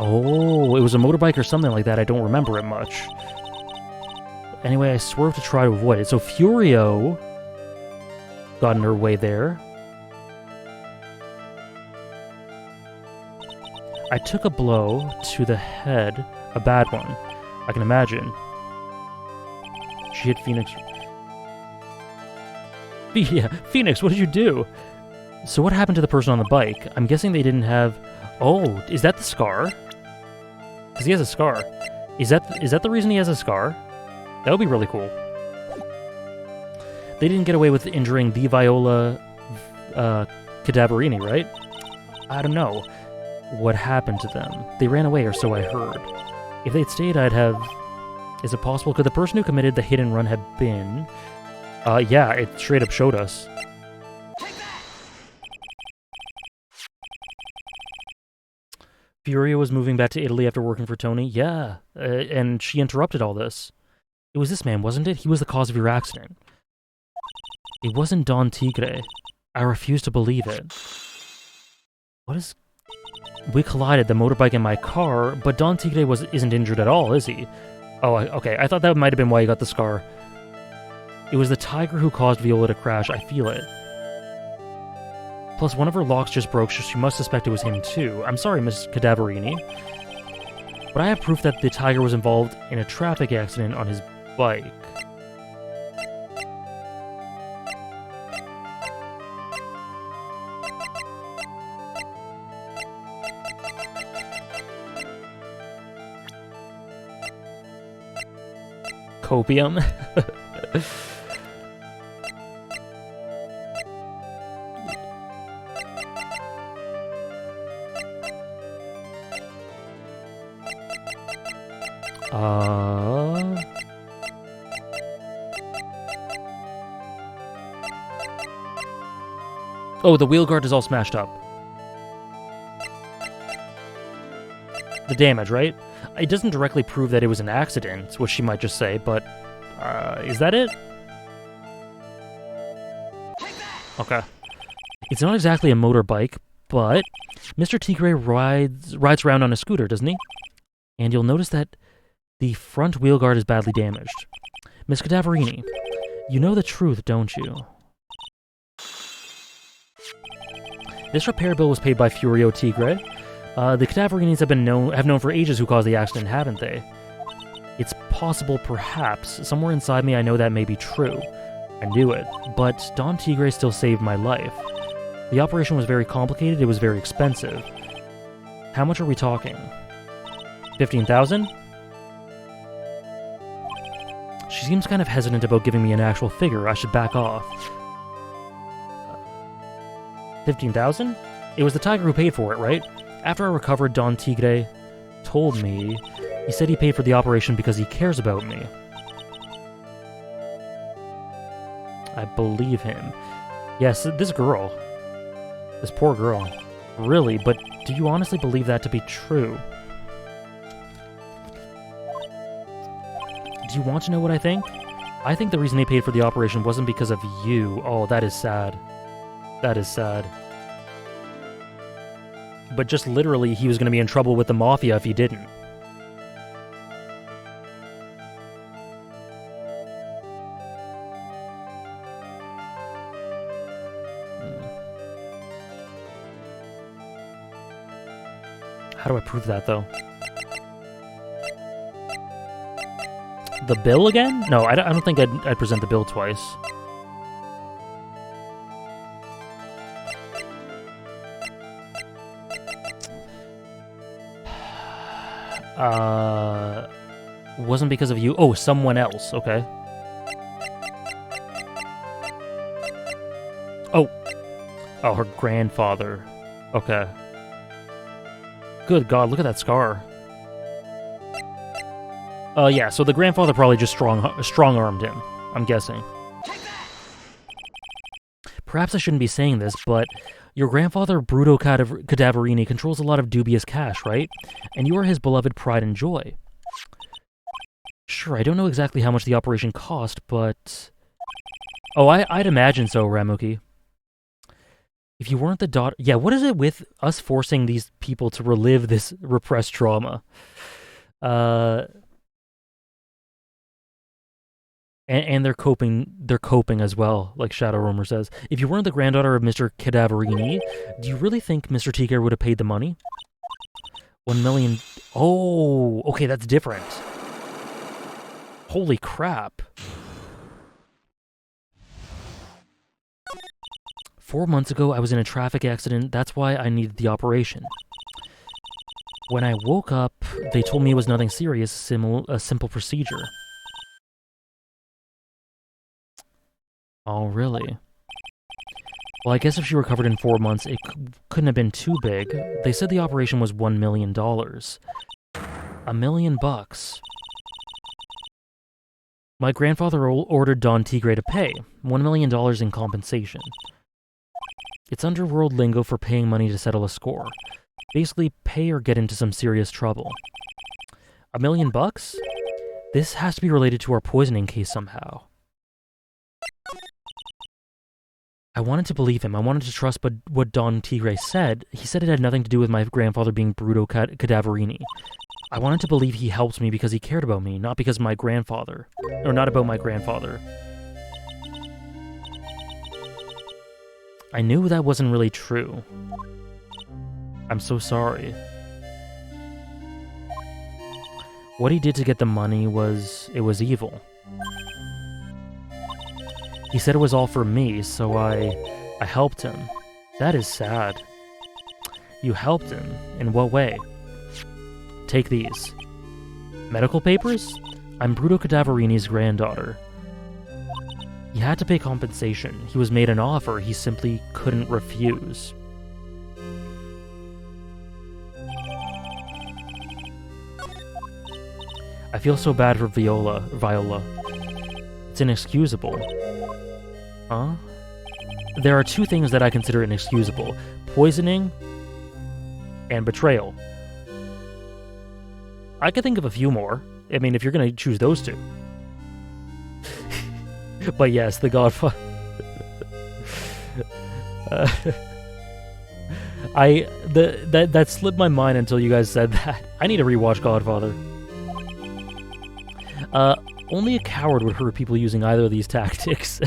Oh, it was a motorbike or something like that. I don't remember it much. Anyway, I swerved to try to avoid it. So Furio got in her way there. I took a blow to the head, a bad one. I can imagine. She hit Phoenix. Yeah, Phoenix, what did you do? So what happened to the person on the bike? I'm guessing they didn't have... Oh, is that the scar? Because he has a scar. Is that the reason he has a scar? That would be really cool. They didn't get away with injuring the Viola Cadaverini, right? I don't know what happened to them. They ran away, or so I heard. If they'd stayed, I'd have... Is it possible? Could the person who committed the hit and run have been... yeah, it straight up showed us. Furia was moving back to Italy after working for Tony? Yeah, and she interrupted all this. It was this man, wasn't it? He was the cause of your accident. It wasn't Don Tigre. I refuse to believe it. What is... We collided, the motorbike and my car, but Don Tigre isn't injured at all, is he? Oh, okay, I thought that might have been why he got the scar. It was the tiger who caused Viola to crash, I feel it. Plus, one of her locks just broke, so she must suspect it was him too. I'm sorry, Miss Cadaverini. But I have proof that the tiger was involved in a traffic accident on his bike. Copium? Oh, the wheel guard is all smashed up. The damage, right? It doesn't directly prove that it was an accident, which she might just say, but... is that it? Okay. It's not exactly a motorbike, but Mr. Tigre rides around on a scooter, doesn't he? And you'll notice that the front wheel guard is badly damaged. Miss Cadaverini, you know the truth, don't you? This repair bill was paid by Furio Tigre. The Cadaverinis have known for ages who caused the accident, haven't they? It's possible, perhaps. Somewhere inside me I know that may be true. I knew it. But Don Tigre still saved my life. The operation was very complicated, it was very expensive. How much are we talking? 15,000? She seems kind of hesitant about giving me an actual figure. I should back off. 15,000? It was the tiger who paid for it, right? After I recovered, Don Tigre told me he said he paid for the operation because he cares about me. I believe him. Yes, this girl. This poor girl. Really, but do you honestly believe that to be true? Do you want to know what I think? I think the reason they paid for the operation wasn't because of you. Oh, that is sad. That is sad. But just literally, he was going to be in trouble with the Mafia if he didn't. How do I prove that, though? The bill again? No, I don't think I'd present the bill twice. Wasn't because of you. Oh, someone else. Okay. Oh. Oh, her grandfather. Okay. Good God, look at that scar. Yeah, so the grandfather probably just strong-armed him, I'm guessing. Perhaps I shouldn't be saying this, but your grandfather, Bruto Cadaverini, controls a lot of dubious cash, right? And you are his beloved pride and joy. Sure, I don't know exactly how much the operation cost, but... Oh, I'd imagine so, Ramuki. If you weren't the daughter... Yeah, what is it with us forcing these people to relive this repressed trauma? And they're coping as well, like Shadow Roamer says. If you weren't the granddaughter of Mr. Cadaverini, do you really think Mr. Tigre would have paid the money? 1 million... Oh, okay, that's different. Holy crap. 4 months ago, I was in a traffic accident. That's why I needed the operation. When I woke up, they told me it was nothing serious, a simple procedure. Oh, really? Well, I guess if she recovered in 4 months, it couldn't have been too big. They said the operation was $1 million. $1 million bucks. My grandfather ordered Don Tigre to pay $1 million in compensation. It's underworld lingo for paying money to settle a score. Basically, pay or get into some serious trouble. $1 million bucks? This has to be related to our poisoning case somehow. I wanted to believe him. I wanted to trust what Don Tigre said. He said it had nothing to do with my grandfather being Bruto Cadaverini. I wanted to believe he helped me because he cared about me, not because of my grandfather. Or not about my grandfather. I knew that wasn't really true. I'm so sorry. What he did to get the money was evil. He said it was all for me, so I helped him. That is sad. You helped him? In what way? Take these. Medical papers? I'm Bruto Cadaverini's granddaughter. He had to pay compensation. He was made an offer he simply couldn't refuse. I feel so bad for Viola. It's inexcusable. Huh? There are two things that I consider inexcusable. Poisoning and betrayal. I could think of a few more. I mean, if you're gonna choose those two. But yes, the Godfather... That slipped my mind until you guys said that. I need to rewatch Godfather. Only a coward would hurt people using either of these tactics.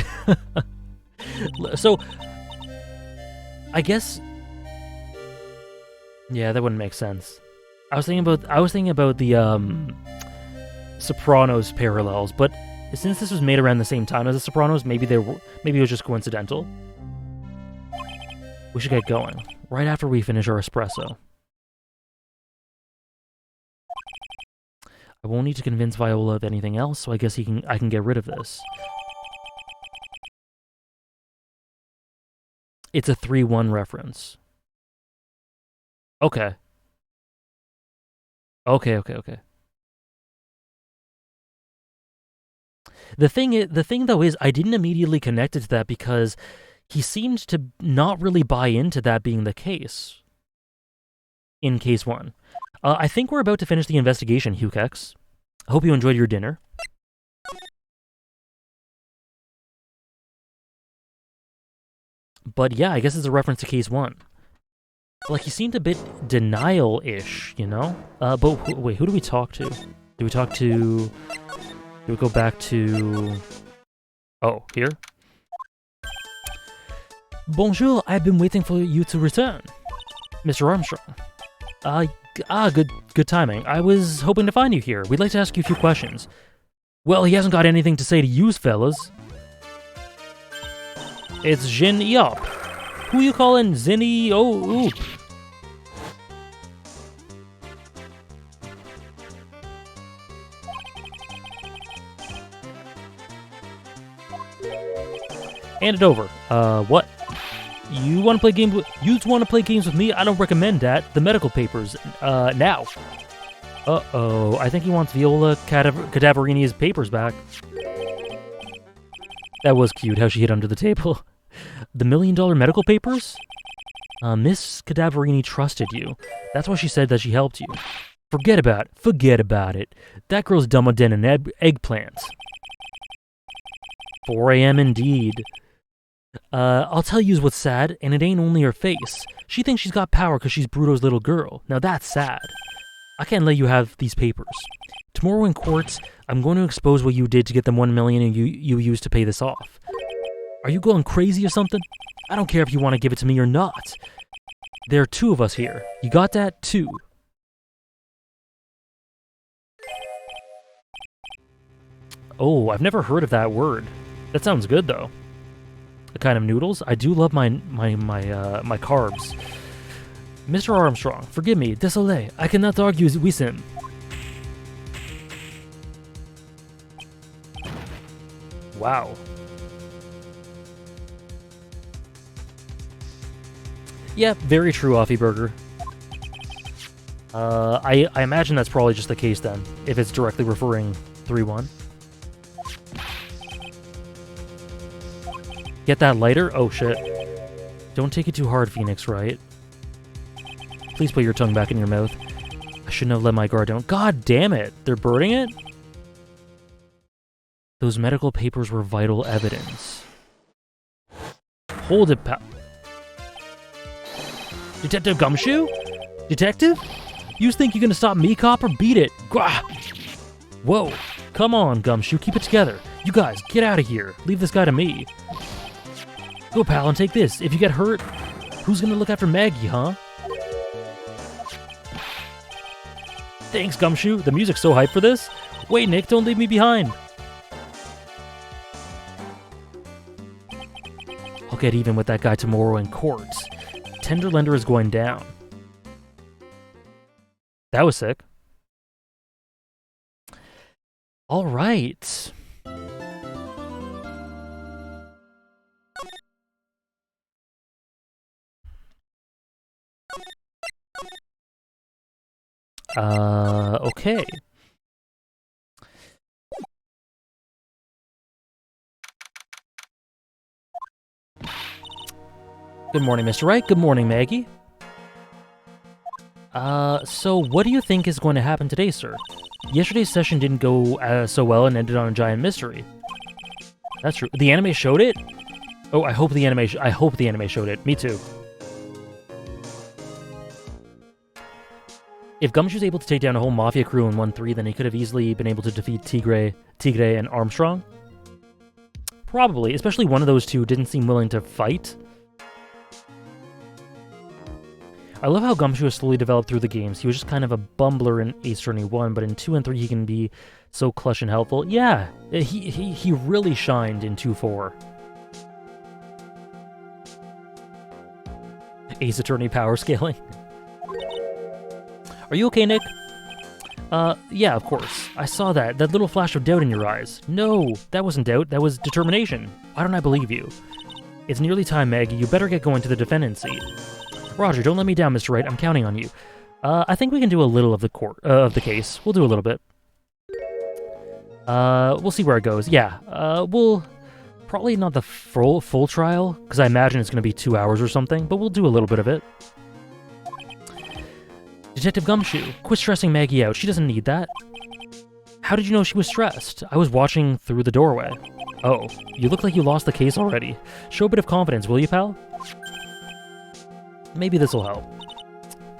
So, I guess, yeah, that wouldn't make sense. I was thinking about the Sopranos parallels, but since this was made around the same time as the Sopranos, maybe it was just coincidental. We should get going right after we finish our espresso. I won't need to convince Viola of anything else, so I guess I can get rid of this. It's a 3-1 reference. Okay. Okay. The thing though is, I didn't immediately connect it to that because he seemed to not really buy into that being the case. In case 1. I think we're about to finish the investigation, Hukex. I hope you enjoyed your dinner. But yeah, I guess it's a reference to case 1. Like, he seemed a bit denial-ish, you know? But wait, who do we talk to? Do we go back to... Oh, here? Bonjour, I've been waiting for you to return. Mr. Armstrong. Good timing. I was hoping to find you here. We'd like to ask you a few questions. Well, he hasn't got anything to say to you, fellas. It's Jin Yop. Who you calling Zinny Oop? Hand it over. What? You want to play games with me? I don't recommend that. The medical papers. Now. Uh-oh. I think he wants Viola Cadaverini's papers back. That was cute, how she hid under the table. The $1 million medical papers? Miss Cadaverini trusted you. That's why she said that she helped you. Forget about it. That girl's dumber than an eggplant. 4 a.m. indeed. I'll tell you what's sad, and it ain't only her face. She thinks she's got power because she's Bruto's little girl. Now that's sad. I can't let you have these papers. Tomorrow in court, I'm going to expose what you did to get the $1 million you used to pay this off. Are you going crazy or something? I don't care if you want to give it to me or not. There are 2 of us here. You got that? 2. Oh, I've never heard of that word. That sounds good though. The kind of noodles? I do love my carbs. Mr. Armstrong, forgive me, désolé. I cannot argue with him. Wow. Yeah, very true, Offie Burger. I imagine that's probably just the case then, if it's directly referring 3-1. Get that lighter? Oh shit. Don't take it too hard, Phoenix, right? Please put your tongue back in your mouth. I shouldn't have let my guard down. God damn it! They're burning it? Those medical papers were vital evidence. Hold it, pal. Detective Gumshoe? Detective? You think you're gonna stop me, copper? Beat it! Gwah! Whoa! Come on, Gumshoe, keep it together. You guys, get out of here. Leave this guy to me. Go, pal, and take this. If you get hurt, who's gonna look after Maggie, huh? Thanks, Gumshoe. The music's so hyped for this. Wait, Nick, don't leave me behind. I'll get even with that guy tomorrow in court. Tenderlender is going down. That was sick. All right. Okay. Good morning, Mr. Wright. Good morning, Maggie. So what do you think is going to happen today, sir? Yesterday's session didn't go so well and ended on a giant mystery. That's true. The anime showed it? Oh, I hope the anime showed it. Me too. If Gumshoe's able to take down a whole Mafia crew in 1-3, then he could have easily been able to defeat Tigre, and Armstrong. Probably, especially one of those two didn't seem willing to fight. I love how Gumshoe has slowly developed through the games. He was just kind of a bumbler in Ace Attorney 1, but in 2 and 3 he can be so clutch and helpful. Yeah, he really shined in 2-4. Ace Attorney power scaling. Are you okay, Nick? Yeah, of course. I saw that little flash of doubt in your eyes. No, that wasn't doubt, that was determination. Why don't I believe you? It's nearly time, Meg. You better get going to the defendant's seat. Roger, don't let me down, Mr. Wright. I'm counting on you. I think we can do a little of the case. We'll do a little bit. We'll see where it goes. Yeah, we'll... Probably not the full trial, because I imagine it's going to be 2 hours or something, but we'll do a little bit of it. Detective Gumshoe, quit stressing Maggie out. She doesn't need that. How did you know she was stressed? I was watching through the doorway. Oh, you look like you lost the case already. Show a bit of confidence, will you, pal? Maybe this'll help.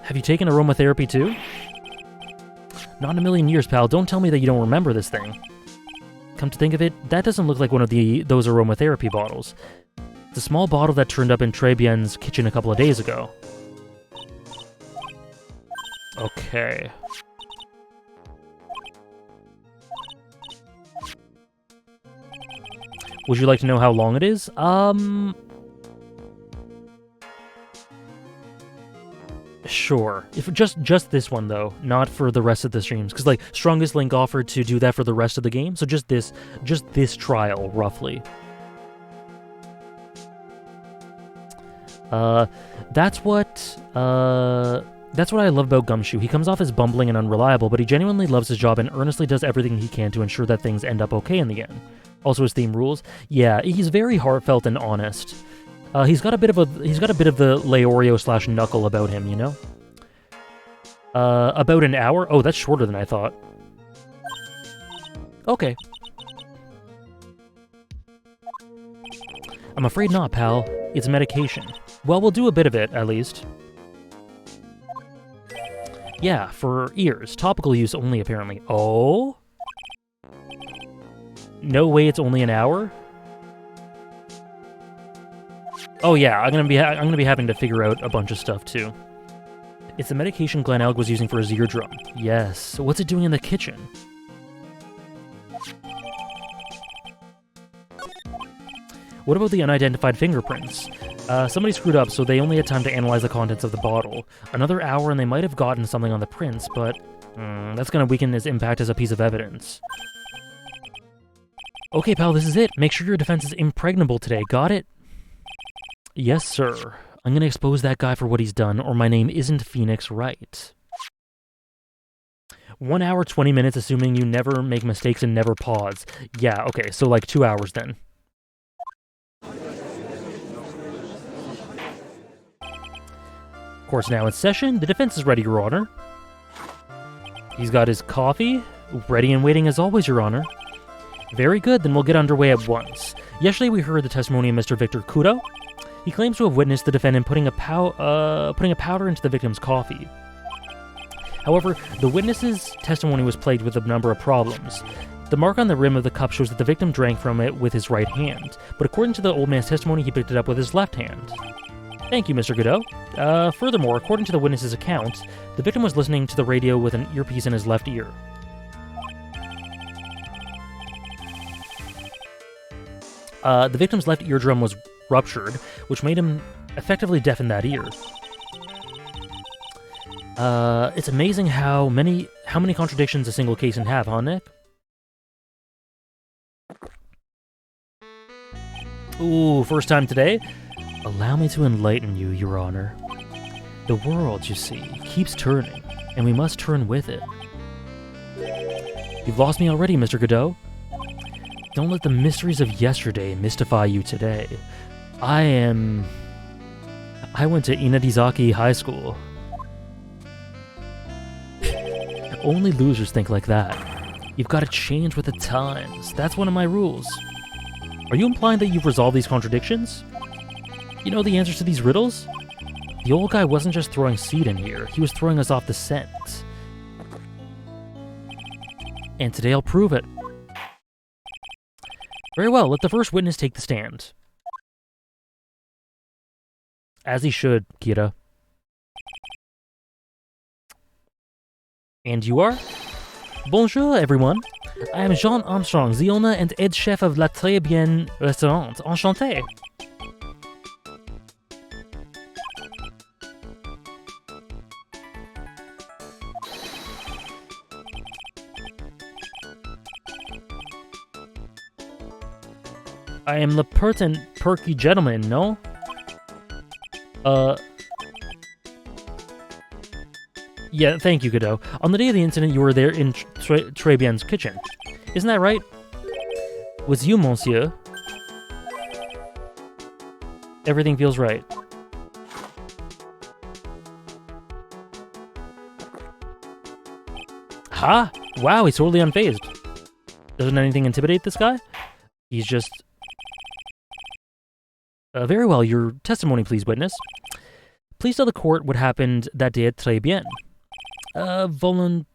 Have you taken aromatherapy too? Not in a million years, pal. Don't tell me that you don't remember this thing. Come to think of it, that doesn't look like one of those aromatherapy bottles. It's a small bottle that turned up in Trebien's kitchen a couple of days ago. Okay. Would you like to know how long it is? Sure. If just this one though, not for the rest of the streams, because like Strongest Link offered to do that for the rest of the game, so just this trial roughly. That's what I love about Gumshoe. He comes off as bumbling and unreliable, but he genuinely loves his job and earnestly does everything he can to ensure that things end up okay in the end. Also, his theme rules. Yeah, he's very heartfelt and honest. He's got a bit of the Leorio / Knuckle about him, you know? About an hour? Oh, that's shorter than I thought. Okay. I'm afraid not, pal. It's medication. Well, we'll do a bit of it, at least. Yeah, for ears. Topical use only, apparently. Oh? No way it's only an hour? Oh yeah, I'm gonna be having to figure out a bunch of stuff too. It's the medication Glen Elg was using for his eardrum. Yes. So what's it doing in the kitchen? What about the unidentified fingerprints? Somebody screwed up, so they only had time to analyze the contents of the bottle. Another hour and they might have gotten something on the prints, but that's gonna weaken his impact as a piece of evidence. Okay, pal, this is it. Make sure your defense is impregnable today. Got it? Yes, sir. I'm gonna expose that guy for what he's done, or my name isn't Phoenix Wright. 1 hour, 20 minutes, assuming you never make mistakes and never pause. Yeah, okay, so like 2 hours then. Court's now in session. The defense is ready, Your Honor. He's got his coffee. Ready and waiting as always, Your Honor. Very good, then we'll get underway at once. Yesterday we heard the testimony of Mr. Victor Kudo. He claims to have witnessed the defendant putting a powder into the victim's coffee. However, the witness's testimony was plagued with a number of problems. The mark on the rim of the cup shows that the victim drank from it with his right hand, but according to the old man's testimony, he picked it up with his left hand. Thank you, Mr. Godot. Furthermore, according to the witness's account, the victim was listening to the radio with an earpiece in his left ear. The victim's left eardrum was ruptured, which made him effectively deaf in that ear. It's amazing how many contradictions a single case can have, huh, Nick? Ooh, first time today? Allow me to enlighten you, Your Honor. The world, you see, keeps turning, and we must turn with it. You've lost me already, Mr. Godot. Don't let the mysteries of yesterday mystify you today. I went to Inadizaki High School. Only losers think like that. You've got to change with the times. That's one of my rules. Are you implying that you've resolved these contradictions? You know the answers to these riddles? The old guy wasn't just throwing seed in here, he was throwing us off the scent. And today I'll prove it. Very well, let the first witness take the stand. As he should, Kira. And you are? Bonjour, everyone. I am Jean Armstrong, the owner and head chef of La Très Bien Restaurant. Enchanté. I am the pert and perky gentleman, no? Yeah, thank you, Godot. On the day of the incident, you were there in Très Bien's kitchen. Isn't that right? Was you, monsieur? Everything feels right. Ha! Wow, he's totally unfazed. Doesn't anything intimidate this guy? He's just... very well, your testimony, please, witness. Please tell the court what happened that day at Très Bien. Volontaire.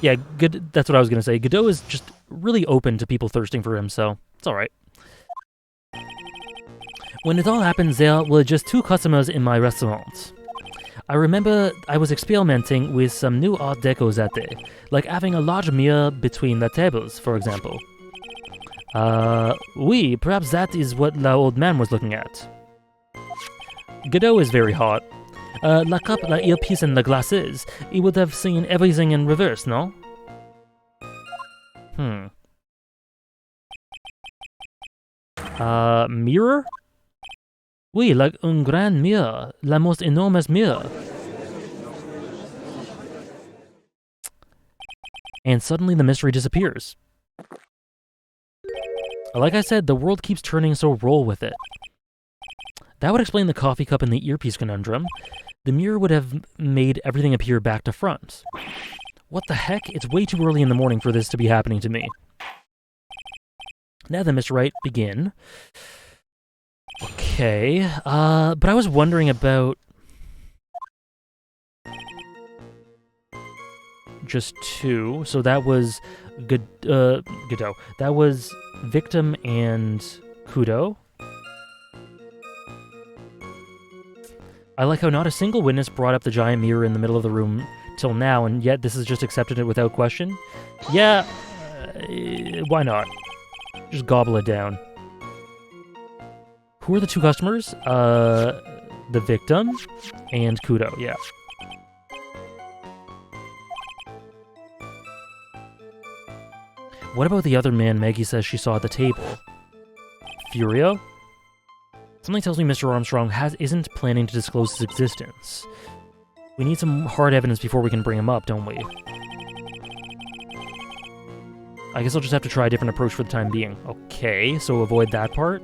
Yeah, good. That's what I was going to say. Godot is just really open to people thirsting for him, so it's alright. When it all happened, there were just 2 customers in my restaurant. I remember I was experimenting with some new art deco that day, like having a large mirror between the tables, for example. Oui, perhaps that is what the old man was looking at. Godot is very hot. La cup, la earpiece, and the glasses. He would have seen everything in reverse, no? Mirror? Oui, like un grand mirror. La most enormous mirror. And suddenly the mystery disappears. Like I said, the world keeps turning, so roll with it. That would explain the coffee cup and the earpiece conundrum. The mirror would have made everything appear back to front. What the heck? It's way too early in the morning for this to be happening to me. Now then, Mr. Wright, begin. Okay, but I was wondering about... just 2, so that was Godot. That was Victim and Kudo. I like how not a single witness brought up the giant mirror in the middle of the room till now, and yet this has just accepted it without question. Yeah, why not? Just gobble it down. Who are the 2 customers? The Victim and Kudo, yeah. What about the other man Maggie says she saw at the table? Furio? Something tells me Mr. Armstrong isn't planning to disclose his existence. We need some hard evidence before we can bring him up, don't we? I guess I'll just have to try a different approach for the time being. Okay, so avoid that part.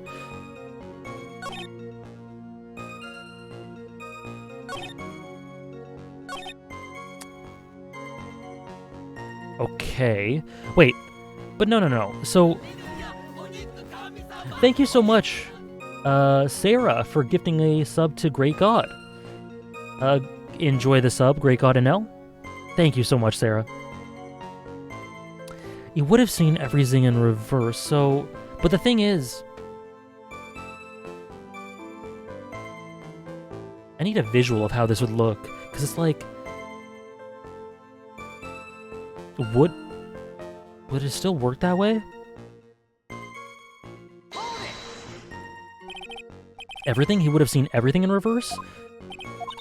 Okay. Wait. But no. So... Thank you so much, Sarah, for gifting a sub to Great God. Enjoy the sub, Great God and L. Thank you so much, Sarah. You would have seen everything in reverse, so... But the thing is... I need a visual of how this would look, because it's like... Would it still work that way? Everything? He would have seen everything in reverse?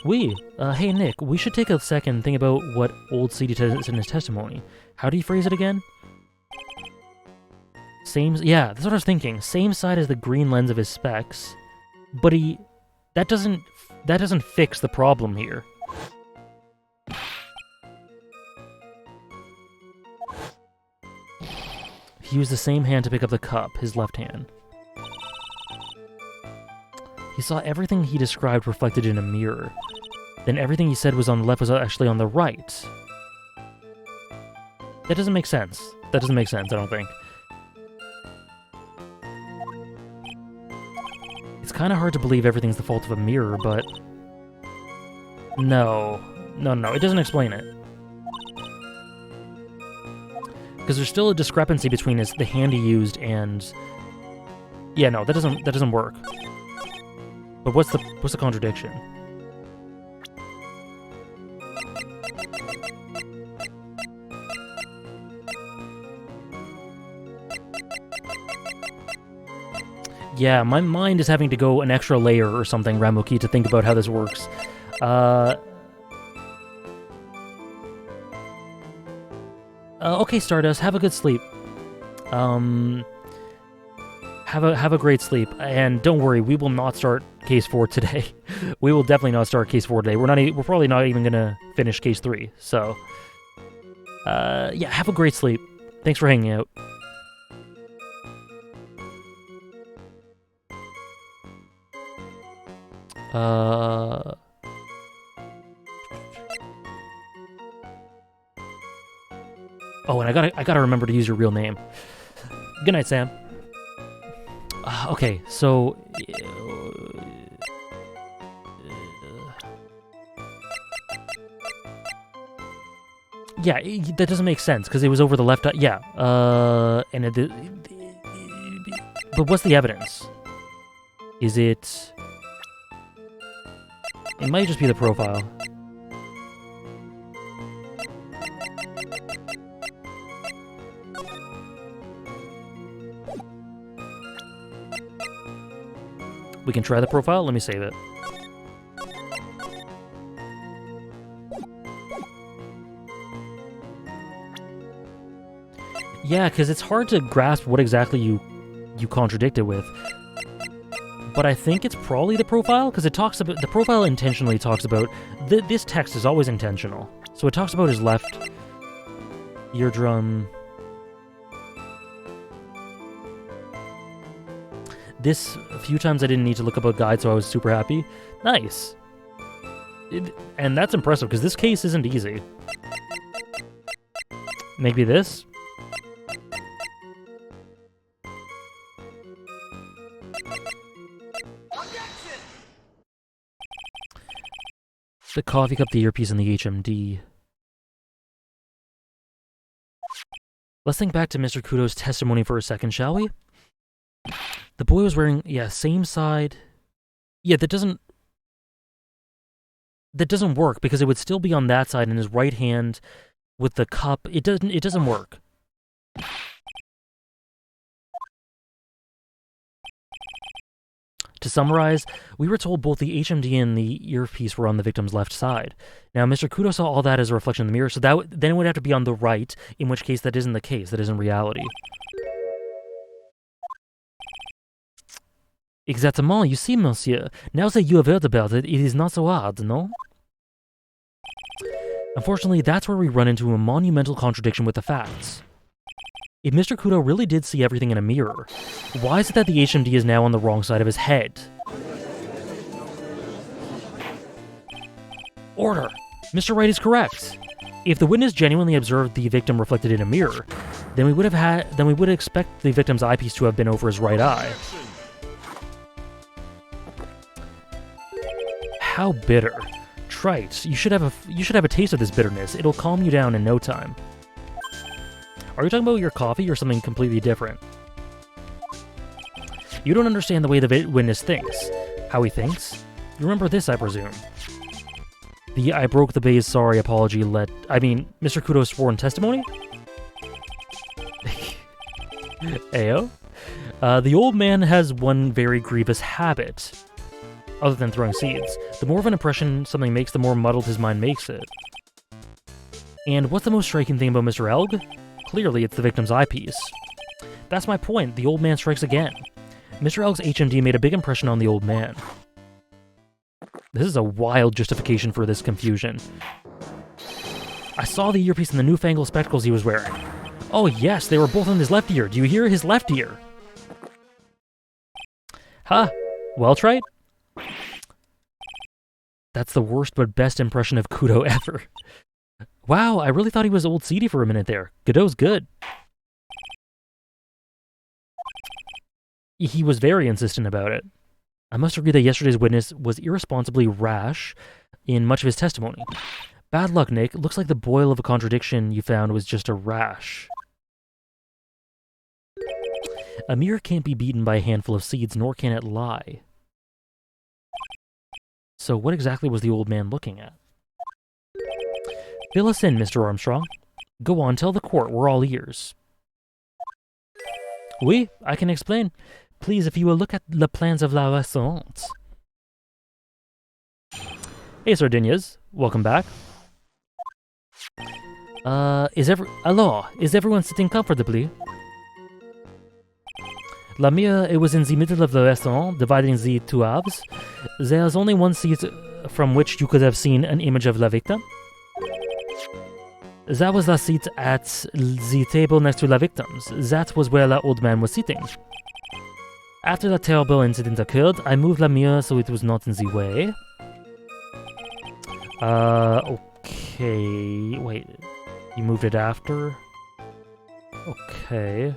Hey Nick, we should take a second and think about what old CD says in his testimony. How do you phrase it again? Yeah, that's what I was thinking. Same side as the green lens of his specs, but that doesn't fix the problem here. He used the same hand to pick up the cup, his left hand. He saw everything he described reflected in a mirror. Then everything he said was on the left was actually on the right. That doesn't make sense. I don't think. It's kind of hard to believe everything's the fault of a mirror, but... No, it doesn't explain it. Because there's still a discrepancy between the hand he used and... Yeah, no, that doesn't work. But what's the contradiction? Yeah, my mind is having to go an extra layer or something, Ramuki, to think about how this works. Okay, Stardust, have a good sleep. Have a great sleep, and don't worry, we will not start Case 4 today. We will definitely not start Case 4 today. We're probably not even gonna finish Case 3, so... yeah, have a great sleep. Thanks for hanging out. Oh, and I gotta remember to use your real name. Good night, Sam. Okay, so... yeah, that doesn't make sense, because it was over the left eye. Yeah, and but what's the evidence? Is it... It might just be the profile. We can try the profile. Let me save it. Yeah, because it's hard to grasp what exactly you contradict it with. But I think it's probably the profile, because it talks about... The profile intentionally talks about... This text is always intentional. So it talks about his left eardrum... This, a few times I didn't need to look up a guide, so I was super happy. Nice. And that's impressive, because this case isn't easy. Maybe this? The coffee cup, the earpiece, and the HMD. Let's think back to Mr. Kudo's testimony for a second, shall we? The boy was wearing, yeah, same side. Yeah, that doesn't work, because it would still be on that side in his right hand with the cup. It doesn't work. To summarize, we were told both the HMD and the earpiece were on the victim's left side. Now, Mr. Kudo saw all that as a reflection in the mirror, so then it would have to be on the right, in which case that isn't the case, that isn't reality. Exactement, you see, monsieur. Now that you have heard about it, it is not so hard, no? Unfortunately, that's where we run into a monumental contradiction with the facts. If Mr. Kudo really did see everything in a mirror, why is it that the HMD is now on the wrong side of his head? Order! Mr. Wright is correct. If the witness genuinely observed the victim reflected in a mirror, then we would expect the victim's eyepiece to have been over his right eye. How bitter. Trite. You should have a taste of this bitterness. It'll calm you down in no time. Are you talking about your coffee or something completely different? You don't understand the way the witness thinks. How he thinks? You remember this, I presume. The I broke the vase sorry apology Mr. Kudo's sworn testimony? Ayo? The old man has one very grievous habit. Other than throwing seeds. The more of an impression something makes, the more muddled his mind makes it. And what's the most striking thing about Mr. Elg? Clearly, it's the victim's eyepiece. That's my point, the old man strikes again. Mr. Elg's HMD made a big impression on the old man. This is a wild justification for this confusion. I saw the earpiece and the newfangled spectacles he was wearing. Oh yes, they were both on his left ear. Do you hear? His left ear. Huh. Well tried? That's the worst but best impression of Kudo ever. Wow, I really thought he was old seedy for a minute there. Godot's good. He was very insistent about it. I must agree that yesterday's witness was irresponsibly rash in much of his testimony. Bad luck, Nick. Looks like the boil of a contradiction you found was just a rash. A mirror can't be beaten by a handful of seeds, nor can it lie. So what exactly was the old man looking at? Fill us in, Mr. Armstrong. Go on, tell the court, we're all ears. Oui, I can explain. Please, if you will look at the plans of la restaurant. Hey, Sardinias. Welcome back. Is everyone sitting comfortably? La mirror, it was in the middle of the restaurant, dividing the two halves. There's only one seat from which you could have seen an image of la victim. That was the seat at the table next to la victims. That was where the old man was sitting. After that terrible incident occurred, I moved la mirror so it was not in the way. Okay. Wait. You moved it after? Okay.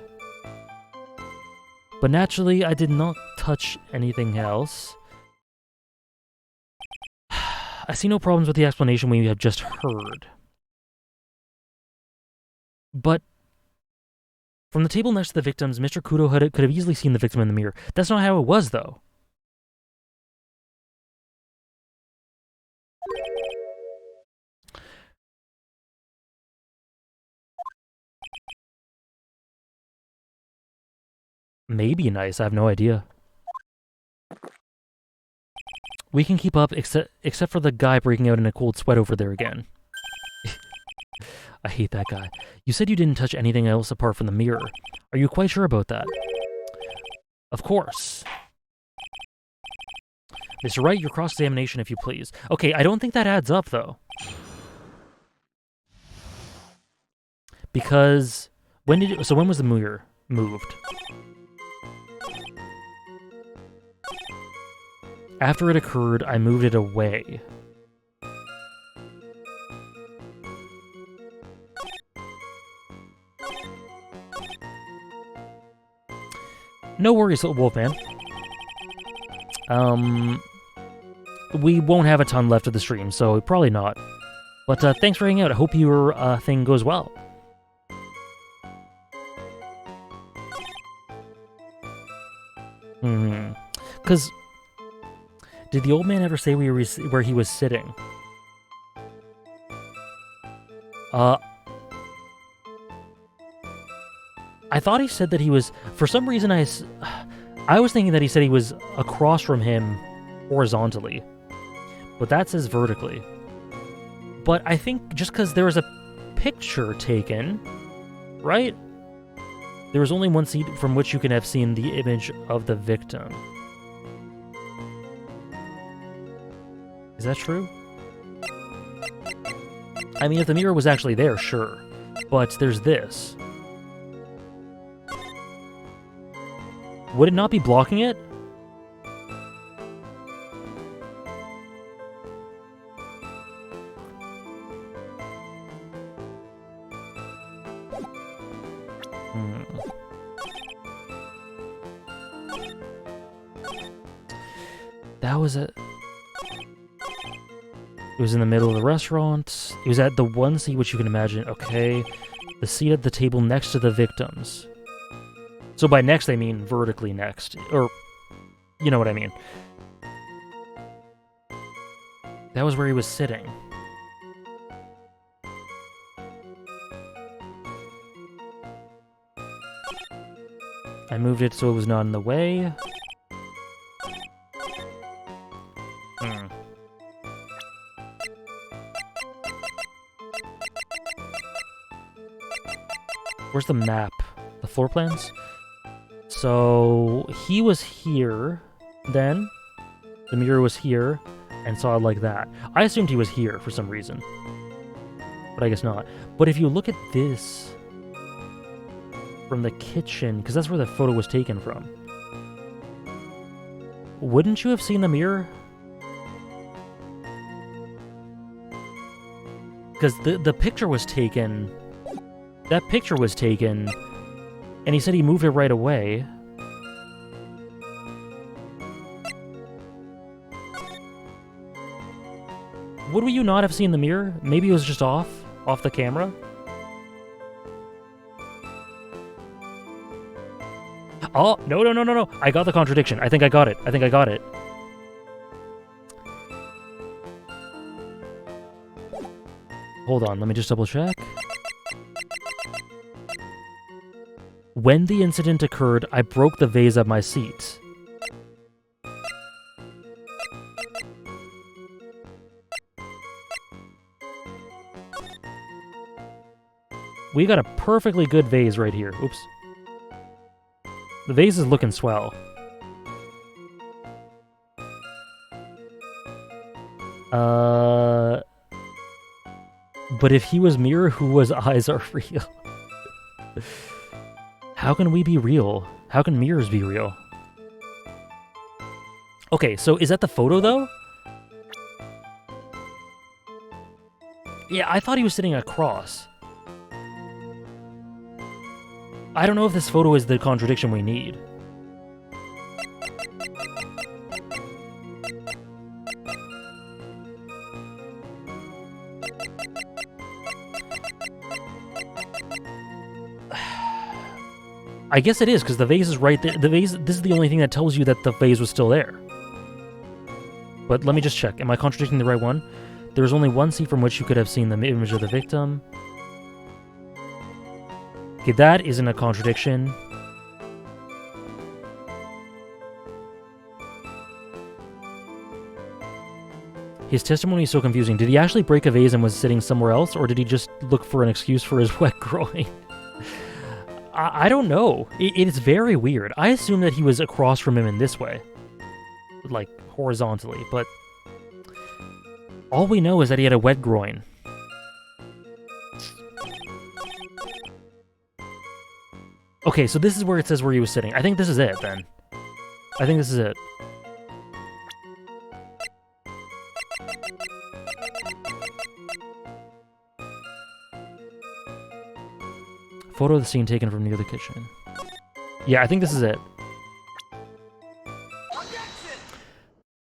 But naturally, I did not touch anything else. I see no problems with the explanation we have just heard. But from the table next to the victims, Mr. Kudo could have easily seen the victim in the mirror. That's not how it was, though. Maybe nice, I have no idea. We can keep up, except for the guy breaking out in a cold sweat over there again. I hate that guy. You said you didn't touch anything else apart from the mirror. Are you quite sure about that? Of course. Mr. Wright, your cross-examination, if you please. Okay, I don't think that adds up, though. Because... when was the mirror moved? After it occurred, I moved it away. No worries, Wolfman. We won't have a ton left of the stream, so probably not. But thanks for hanging out. I hope your thing goes well. Because... did the old man ever say where he was sitting? I thought he said that he was... for some reason, I was thinking that he said he was across from him horizontally. But that says vertically. But I think just because there was a picture taken, right? There was only one seat from which you can have seen the image of the victim. Is that true? I mean, if the mirror was actually there, sure. But there's this. Would it not be blocking it? That was it. It was in the middle of the restaurant. It was at the one seat which you can imagine. Okay. The seat at the table next to the victims. So by next, they mean vertically next. Or, you know what I mean. That was where he was sitting. I moved it so it was not in the way. Where's the map? The floor plans? So he was here, then the mirror was here, and saw it like that. I assumed he was here for some reason, but I guess not. But if you look at this from the kitchen, because that's where the photo was taken from, wouldn't you have seen the mirror? Because the picture was taken... that picture was taken, and he said he moved it right away. Would you not have seen the mirror? Maybe it was just off the camera? Oh, no. I got the contradiction. I think I got it. Hold on, let me just double check. When the incident occurred, I broke the vase at my seat. We got a perfectly good vase right here. Oops. The vase is looking swell. But if he was mirror, whose eyes are real? How can we be real? How can mirrors be real? Okay, so is that the photo, though? Yeah, I thought he was sitting across. I don't know if this photo is the contradiction we need. I guess it is, because the vase is right there. The vase, this is the only thing that tells you that the vase was still there. But let me just check. Am I contradicting the right one? There's only one seat from which you could have seen the image of the victim. Okay, that isn't a contradiction. His testimony is so confusing. Did he actually break a vase and was sitting somewhere else, or did he just look for an excuse for his wet groin? I don't know. It is very weird. I assume that he was across from him in this way. Like, horizontally, but... all we know is that he had a wet groin. Okay, so this is where it says where he was sitting. I think this is it, then. I think this is it. Photo of the scene taken from near the kitchen. Yeah, I think this is it.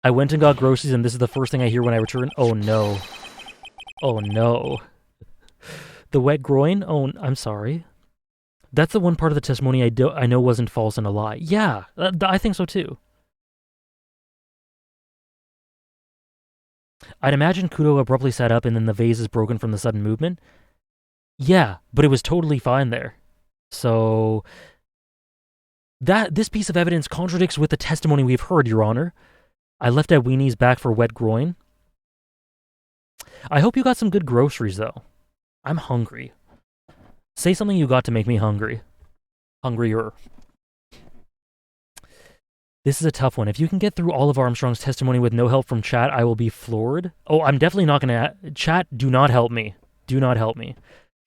I went and got groceries, and this is the first thing I hear when I return. Oh, no. Oh, no. The wet groin? Oh, I'm sorry. That's the one part of the testimony I know wasn't false and a lie. Yeah, I think so, too. I'd imagine Kudo abruptly sat up, and then the vase is broken from the sudden movement. Yeah, but it was totally fine there. So, this piece of evidence contradicts with the testimony we've heard, Your Honor. I left at Weenie's back for wet groin. I hope you got some good groceries, though. I'm hungry. Say something you got to make me hungry. Hungrier. This is a tough one. If you can get through all of Armstrong's testimony with no help from chat, I will be floored. Oh, I'm definitely not going to... Chat, do not help me. Do not help me.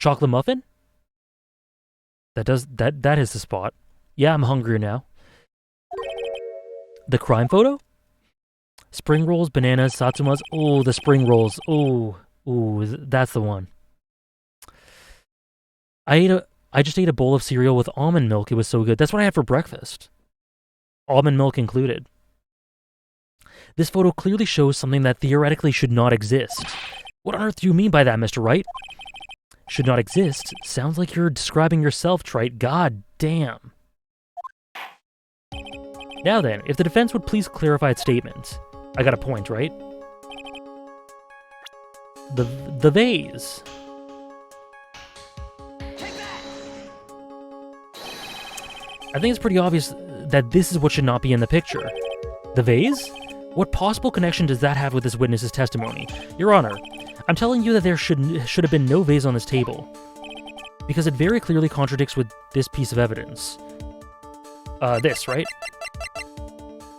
Chocolate muffin? That is the spot. Yeah, I'm hungrier now. The crime photo? Spring rolls, bananas, satsumas. Oh, the spring rolls. Oh, that's the one. I just ate a bowl of cereal with almond milk. It was so good. That's what I had for breakfast. Almond milk included. This photo clearly shows something that theoretically should not exist. What on earth do you mean by that, Mr. Wright? Should not exist? Sounds like you're describing yourself, Trite. God damn. Now then, if the defense would please clarify its statement. I got a point, right? The vase. I think it's pretty obvious that this is what should not be in the picture. The vase? What possible connection does that have with this witness's testimony? Your Honor, I'm telling you that there should have been no vase on this table, because it very clearly contradicts with this piece of evidence. This, right?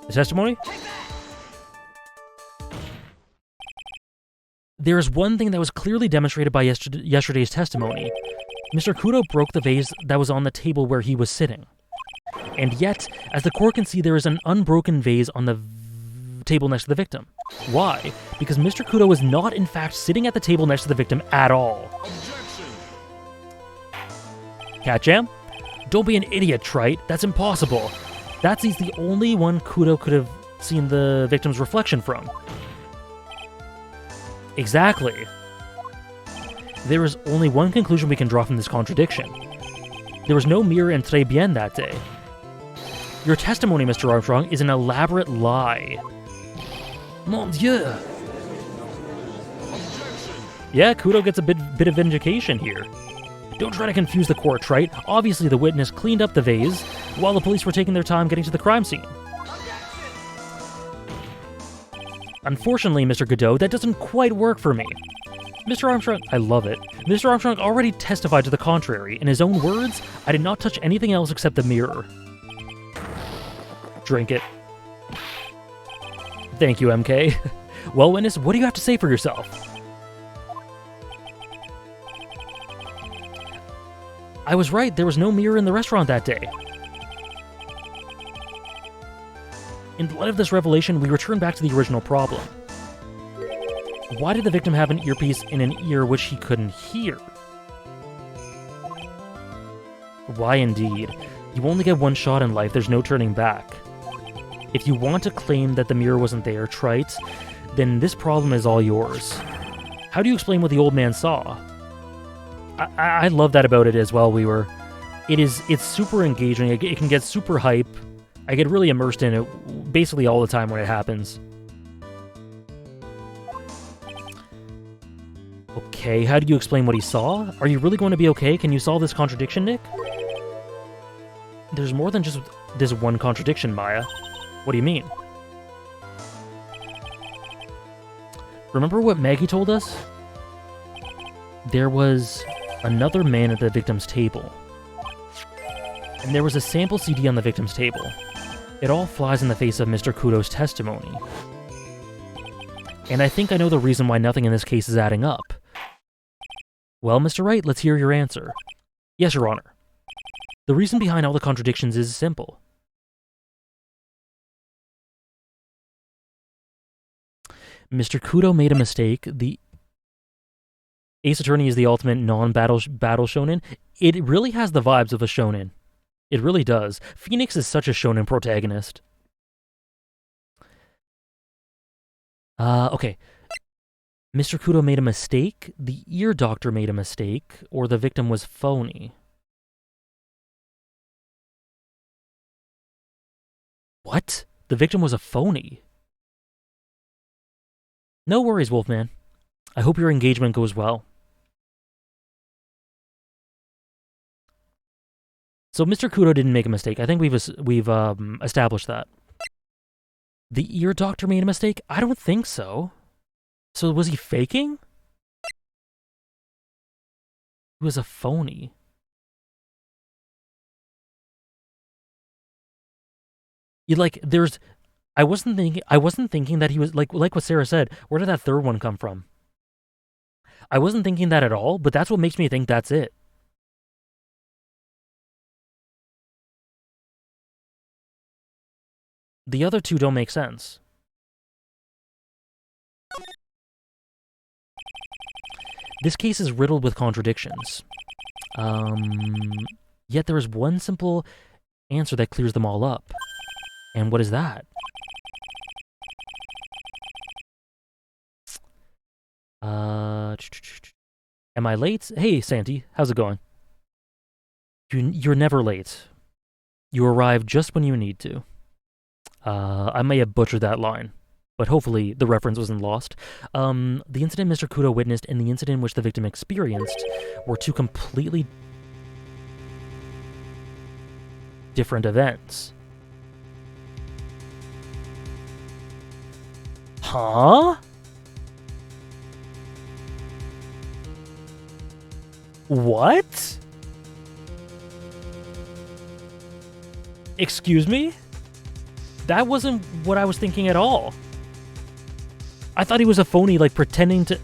The testimony? There is one thing that was clearly demonstrated by yesterday's testimony. Mr. Kudo broke the vase that was on the table where he was sitting. And yet, as the court can see, there is an unbroken vase on the table next to the victim. Why? Because Mr. Kudo was not, in fact, sitting at the table next to the victim at all. Objection! Cat Jam? Don't be an idiot, Trite. That's impossible. That's the only one Kudo could have seen the victim's reflection from. Exactly. There is only one conclusion we can draw from this contradiction. There was no mirror in Très Bien that day. Your testimony, Mr. Armstrong, is an elaborate lie. Mon Dieu! Yeah, Kudo gets a bit of vindication here. Don't try to confuse the court, right? Obviously the witness cleaned up the vase while the police were taking their time getting to the crime scene. Unfortunately, Mr. Godot, that doesn't quite work for me. Mr. Armstrong, I love it. Mr. Armstrong already testified to the contrary. In his own words, I did not touch anything else except the mirror. Drink it. Thank you, MK. Well, witness, what do you have to say for yourself? I was right, there was no mirror in the restaurant that day. In light of this revelation, we return back to the original problem. Why did the victim have an earpiece in an ear which he couldn't hear? Why indeed? You only get one shot in life, there's no turning back. If you want to claim that the mirror wasn't there, trite, then this problem is all yours. How do you explain what the old man saw? I love that about it as well, It's super engaging, it can get super hype. I get really immersed in it basically all the time when it happens. Okay, how do you explain what he saw? Are you really going to be okay? Can you solve this contradiction, Nick? There's more than just this one contradiction, Maya. What do you mean? Remember what Maggie told us? There was another man at the victim's table. And there was a sample CD on the victim's table. It all flies in the face of Mr. Kudo's testimony. And I think I know the reason why nothing in this case is adding up. Well, Mr. Wright, let's hear your answer. Yes, Your Honor. The reason behind all the contradictions is simple. Mr. Kudo made a mistake. The Ace Attorney is the ultimate non-battle shonen. It really has the vibes of a shonen. It really does. Phoenix is such a shonen protagonist. Okay. Mr. Kudo made a mistake, the ear doctor made a mistake, or the victim was phony. What? The victim was a phony? No worries, Wolfman. I hope your engagement goes well. So Mr. Kudo didn't make a mistake. I think we've established that. The ear doctor made a mistake? I don't think so. So was he faking? He was a phony. I wasn't thinking that he was like what Sarah said. Where did that third one come from? I wasn't thinking that at all, but that's what makes me think that's it. The other two don't make sense. This case is riddled with contradictions. Yet there is one simple answer that clears them all up. And what is that? Am I late? Hey, Santi, how's it going? You're never late. You arrive just when you need to. I may have butchered that line, but hopefully the reference wasn't lost. The incident Mr. Kudo witnessed and the incident which the victim experienced were two completely different events. Huh? What? Excuse me? That wasn't what I was thinking at all. I thought he was a phony, like pretending to...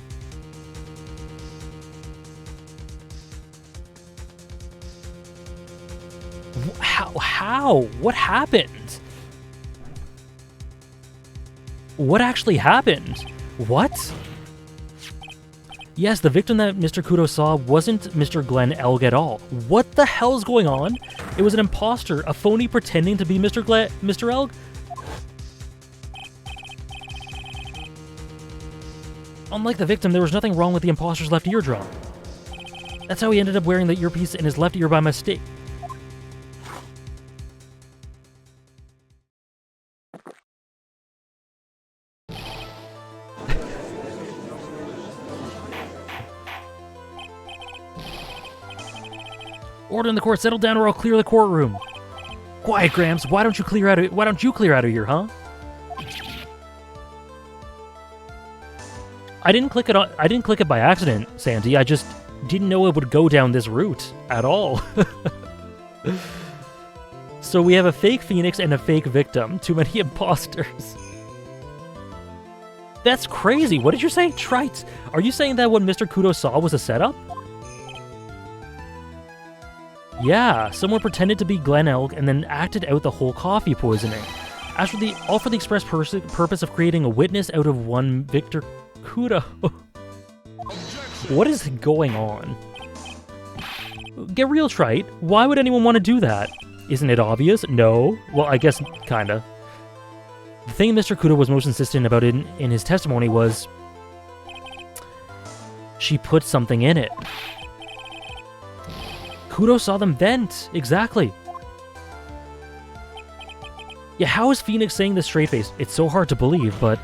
How? What happened? What actually happened? What? Yes, the victim that Mr. Kudo saw wasn't Mr. Glenn Elg at all. What the hell's going on? It was an imposter, a phony pretending to be Mr. Elg? Unlike the victim, there was nothing wrong with the imposter's left eardrum. That's how he ended up wearing the earpiece in his left ear by mistake. Order in the court, settle down or I'll clear the courtroom. Quiet, Gramps. Why don't you clear out of here, huh? I didn't click it by accident, Sandy. I just didn't know it would go down this route at all. So we have a fake Phoenix and a fake victim. Too many imposters. That's crazy. What did you say? Trite. Are you saying that what Mr. Kudo saw was a setup? Yeah, someone pretended to be Glen Elk and then acted out the whole coffee poisoning. All for the express purpose of creating a witness out of one Victor Kudo. What is going on? Get real, Trite. Why would anyone want to do that? Isn't it obvious? No. Well, I guess kinda. The thing Mr. Kudo was most insistent about in his testimony was she put something in it. Kudo saw them vent. Exactly. Yeah, how is Phoenix saying this straight face? It's so hard to believe, but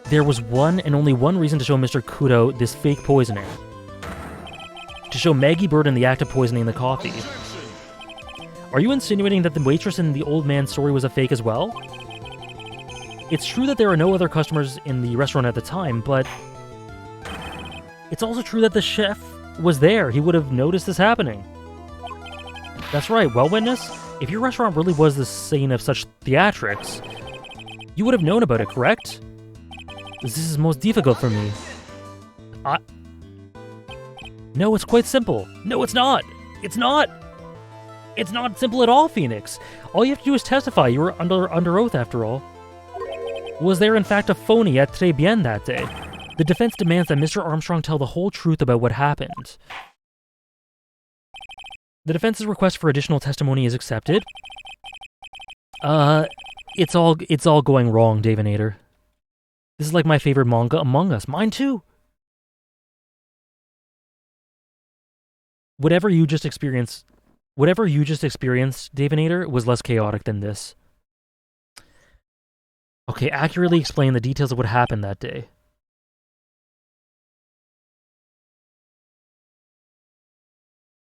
there was one and only one reason to show Mr. Kudo this fake poisoning. To show Maggie Bird in the act of poisoning the coffee. Are you insinuating that the waitress in the old man's story was a fake as well? It's true that there are no other customers in the restaurant at the time, but it's also true that the chef was there. He would have noticed this happening. That's right. Well, witness, if your restaurant really was the scene of such theatrics, you would have known about it, correct? This is most difficult for me. No, it's quite simple. No, it's not. It's not. It's not simple at all, Phoenix. All you have to do is testify. You were under oath, after all. Was there, in fact, a phony at Très Bien that day? The defense demands that Mr. Armstrong tell the whole truth about what happened. The defense's request for additional testimony is accepted. It's all going wrong, Davinator. This is like my favorite manga, Among Us. Mine too. Whatever you just experienced, Davinator, was less chaotic than this. Okay, accurately explain the details of what happened that day.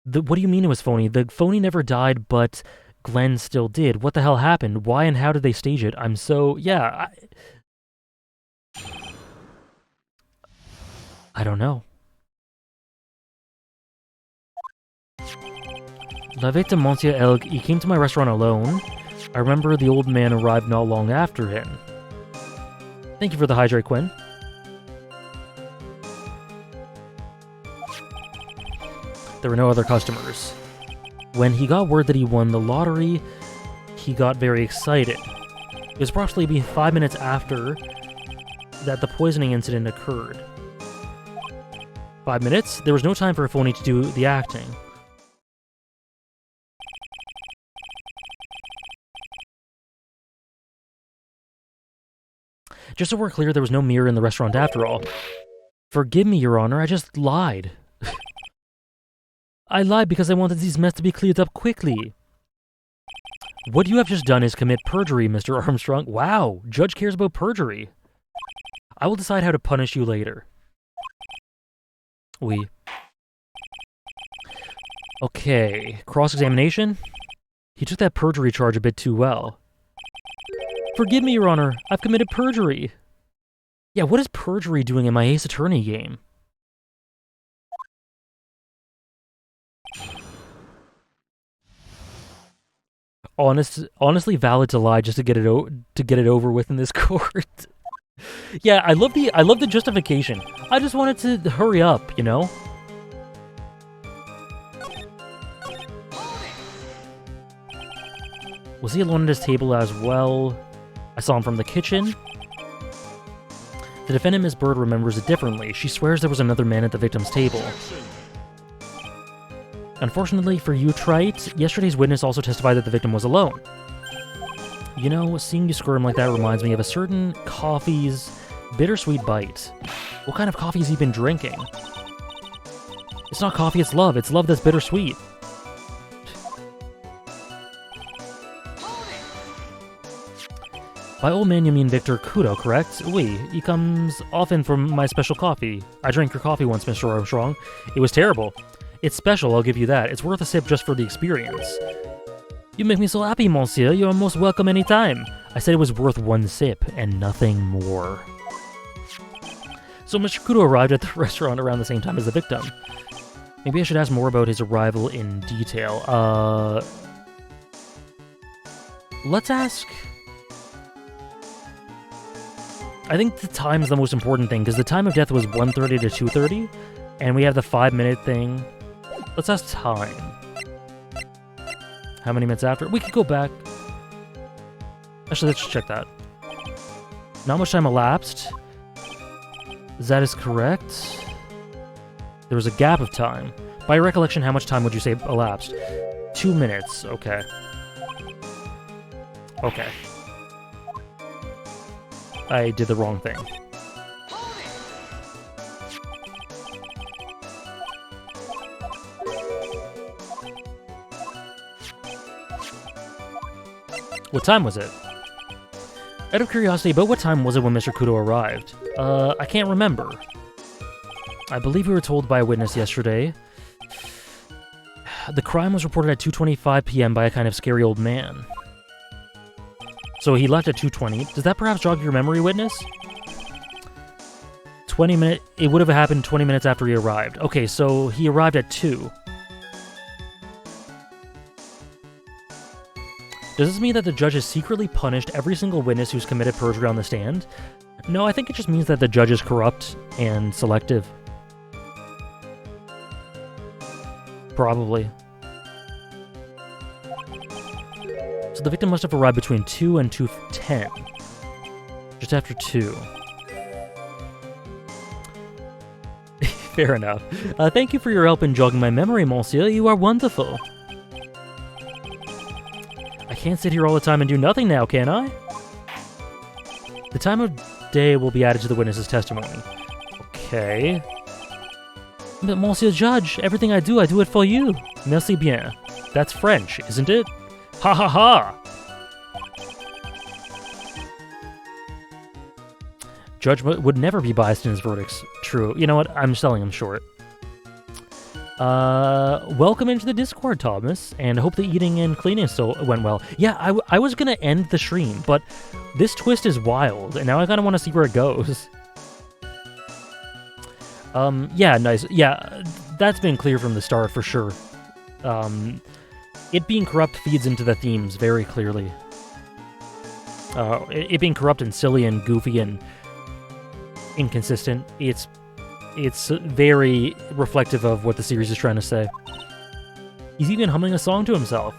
What do you mean it was phony? The phony never died, but Glenn still did. What the hell happened? Why and how did they stage it? I'm so... Yeah, I don't know. La victime, Monsieur Elg, he came to my restaurant alone. I remember the old man arrived not long after him. Thank you for the hydrate, Quinn. There were no other customers. When he got word that he won the lottery, he got very excited. It was approximately 5 minutes after that the poisoning incident occurred. 5 minutes? There was no time for a phony to do the acting. Just so we're clear, there was no mirror in the restaurant after all. Forgive me, Your Honor, I just lied. I lied because I wanted these mess to be cleared up quickly. What you have just done is commit perjury, Mr. Armstrong. Wow, judge cares about perjury. I will decide how to punish you later. Oui. Okay, cross-examination? He took that perjury charge a bit too well. Forgive me, Your Honor, I've committed perjury. Yeah, what is perjury doing in my Ace Attorney game? Honestly valid to lie just to get it over with in this court. Yeah, I love the justification. I just wanted to hurry up, you know? Was he alone at his table as well? I saw him from the kitchen. The defendant, Miss Bird, remembers it differently. She swears there was another man at the victim's table. Unfortunately for you, Trite, yesterday's witness also testified that the victim was alone. You know, seeing you squirm like that reminds me of a certain coffee's bittersweet bite. What kind of coffee has he been drinking? It's not coffee, it's love. It's love that's bittersweet. By old man, you mean Victor Kudo, correct? Oui, he comes often for my special coffee. I drank your coffee once, Mr. Armstrong. It was terrible. It's special, I'll give you that. It's worth a sip just for the experience. You make me so happy, monsieur. You're most welcome anytime. I said it was worth one sip, and nothing more. So Mr. Kudo arrived at the restaurant around the same time as the victim. Maybe I should ask more about his arrival in detail. Let's ask... I think the time is the most important thing, because the time of death was 1:30 to 2:30, and we have the 5-minute thing. Let's ask time. How many minutes after? We could go back. Actually, let's just check that. Not much time elapsed. That is correct. There was a gap of time. By recollection, how much time would you say elapsed? 2 minutes. Okay. Okay. I did the wrong thing. What time was it? Out of curiosity, about what time was it when Mr. Kudo arrived? I can't remember. I believe we were told by a witness yesterday. The crime was reported at 2:25 p.m. by a kind of scary old man. So he left at 2:20. Does that perhaps jog your memory, witness? 20 minutes. It would have happened 20 minutes after he arrived. Okay, so he arrived at 2. Does this mean that the judge has secretly punished every single witness who's committed perjury on the stand? No, I think it just means that the judge is corrupt and selective. Probably. So the victim must have arrived between 2 and 2:10. Just after 2. Fair enough. Thank you for your help in jogging my memory, monsieur. You are wonderful. I can't sit here all the time and do nothing now, can I? The time of day will be added to the witness's testimony. Okay. But monsieur judge, everything I do it for you. Merci bien. That's French, isn't it? Ha ha ha! Judge would never be biased in his verdicts. True. You know what? I'm selling him short. Welcome into the Discord, Thomas, and I hope the eating and cleaning still went well. Yeah, I was gonna end the stream, but this twist is wild, and now I kinda want to see where it goes. Yeah, nice. Yeah, that's been clear from the start, for sure. It being corrupt feeds into the themes very clearly. It being corrupt and silly and goofy and inconsistent, it's very reflective of what the series is trying to say. He's even humming a song to himself.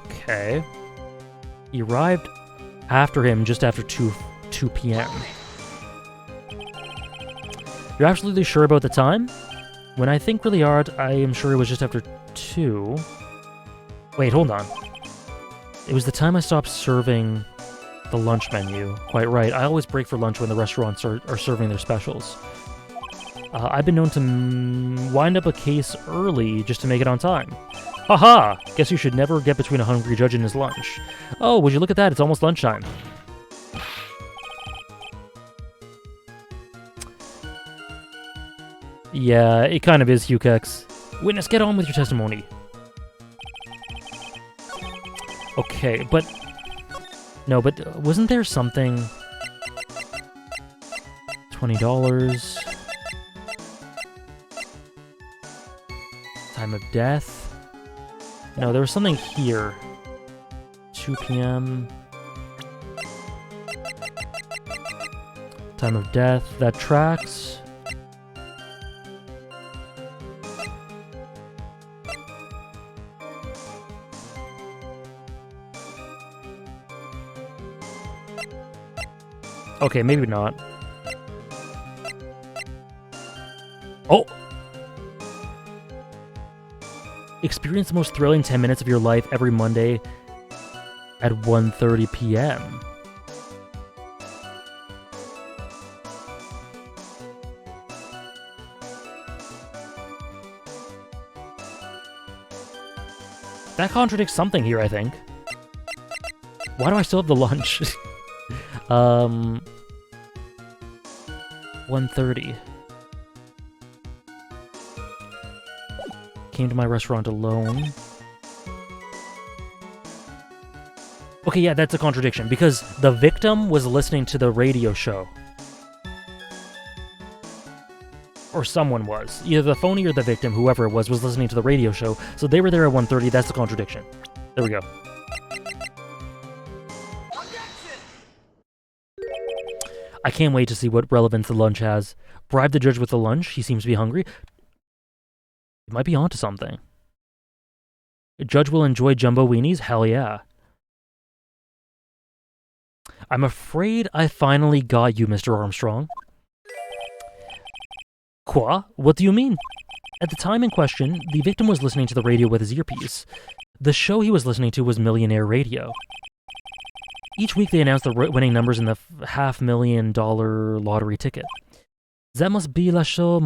Okay. He arrived after him just after 2 p.m. You're absolutely sure about the time? When I think really hard, I am sure it was just after 2. Wait, hold on. It was the time I stopped serving the lunch menu. Quite right. I always break for lunch when the restaurants are serving their specials. I've been known to wind up a case early just to make it on time. Haha! Guess you should never get between a hungry judge and his lunch. Oh, would you look at that? It's almost lunchtime. Yeah, it kind of is, Hukex. Witness, get on with your testimony. Okay, but... No, but wasn't there something... $20... Time of death? No, there was something here. 2 p.m. Time of death. That tracks. Okay, maybe not. Oh! Experience the most thrilling 10 minutes of your life every Monday at 1:30 p.m. That contradicts something here, I think. Why do I still have the lunch? 1:30. Came to my restaurant alone. Okay, yeah, that's a contradiction, because the victim was listening to the radio show. Or someone was. Either the phony or the victim, whoever it was listening to the radio show, so they were there at 1:30, that's the contradiction. There we go. I can't wait to see what relevance the lunch has. Bribe the judge with the lunch, he seems to be hungry. It might be onto something. A judge will enjoy jumbo weenies? Hell yeah. I'm afraid I finally got you, Mr. Armstrong. Quoi? What do you mean? At the time in question, the victim was listening to the radio with his earpiece. The show he was listening to was Millionaire Radio. Each week they announced the winning numbers in the $500,000 lottery ticket. That must be la show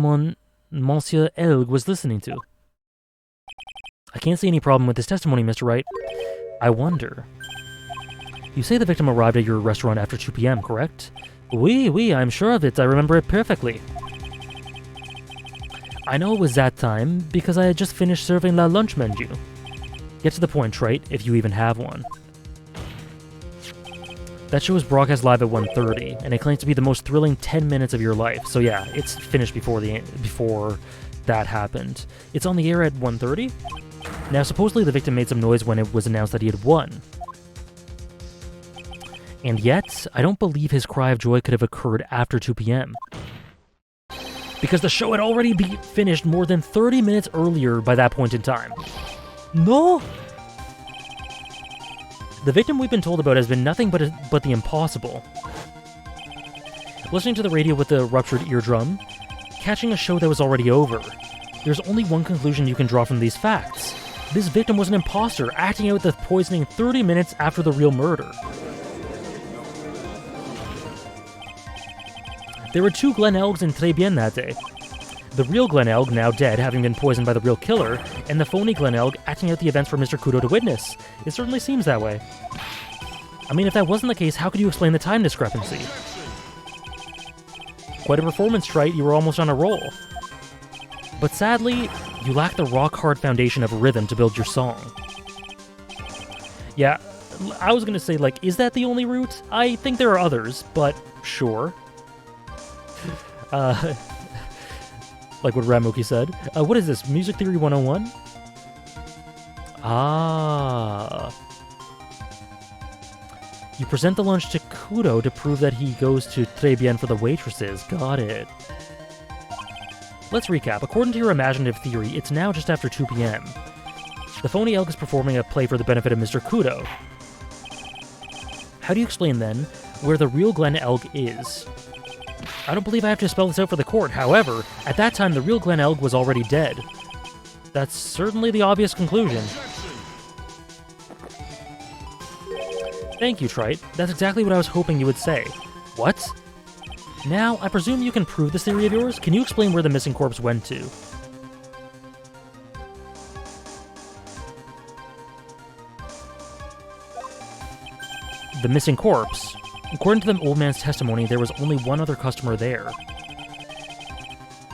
Monsieur Elg was listening to. I can't see any problem with this testimony, Mr. Wright. I wonder. You say the victim arrived at your restaurant after 2 p.m., correct? Oui, I'm sure of it. I remember it perfectly. I know it was that time because I had just finished serving la lunch menu. Get to the point, Trite, if you even have one. That show was broadcast live at 1:30, and it claims to be the most thrilling 10 minutes of your life. So yeah, it's finished before that happened. It's on the air at 1:30? Now, supposedly the victim made some noise when it was announced that he had won. And yet, I don't believe his cry of joy could have occurred after 2 p.m. Because the show had already finished more than 30 minutes earlier by that point in time. No! The victim we've been told about has been nothing but the impossible. Listening to the radio with the ruptured eardrum, catching a show that was already over. There's only one conclusion you can draw from these facts. This victim was an imposter, acting out the poisoning 30 minutes after the real murder. There were 2 Glen Elgs in Tribien that day. The real Glen Elg, now dead, having been poisoned by the real killer, and the phony Glen Elg acting out the events for Mr. Kudo to witness. It certainly seems that way. I mean, if that wasn't the case, how could you explain the time discrepancy? Quite a performance, Trite. You were almost on a roll. But sadly, you lack the rock-hard foundation of rhythm to build your song. Yeah, I was gonna say, like, is that the only route? I think there are others, but sure. Like what Ramuki said. What is this? Music Theory 101? Ah. You present the lunch to Kudo to prove that he goes to Très Bien for the waitresses. Got it. Let's recap. According to your imaginative theory, it's now just after 2 p.m. The phony elk is performing a play for the benefit of Mr. Kudo. How do you explain, then, where the real Glen Elg is? I don't believe I have to spell this out for the court. However, at that time, the real Glen Elg was already dead. That's certainly the obvious conclusion. Thank you, Trite. That's exactly what I was hoping you would say. What? Now, I presume you can prove this theory of yours? Can you explain where the missing corpse went to? The missing corpse? According to the old man's testimony, there was only one other customer there.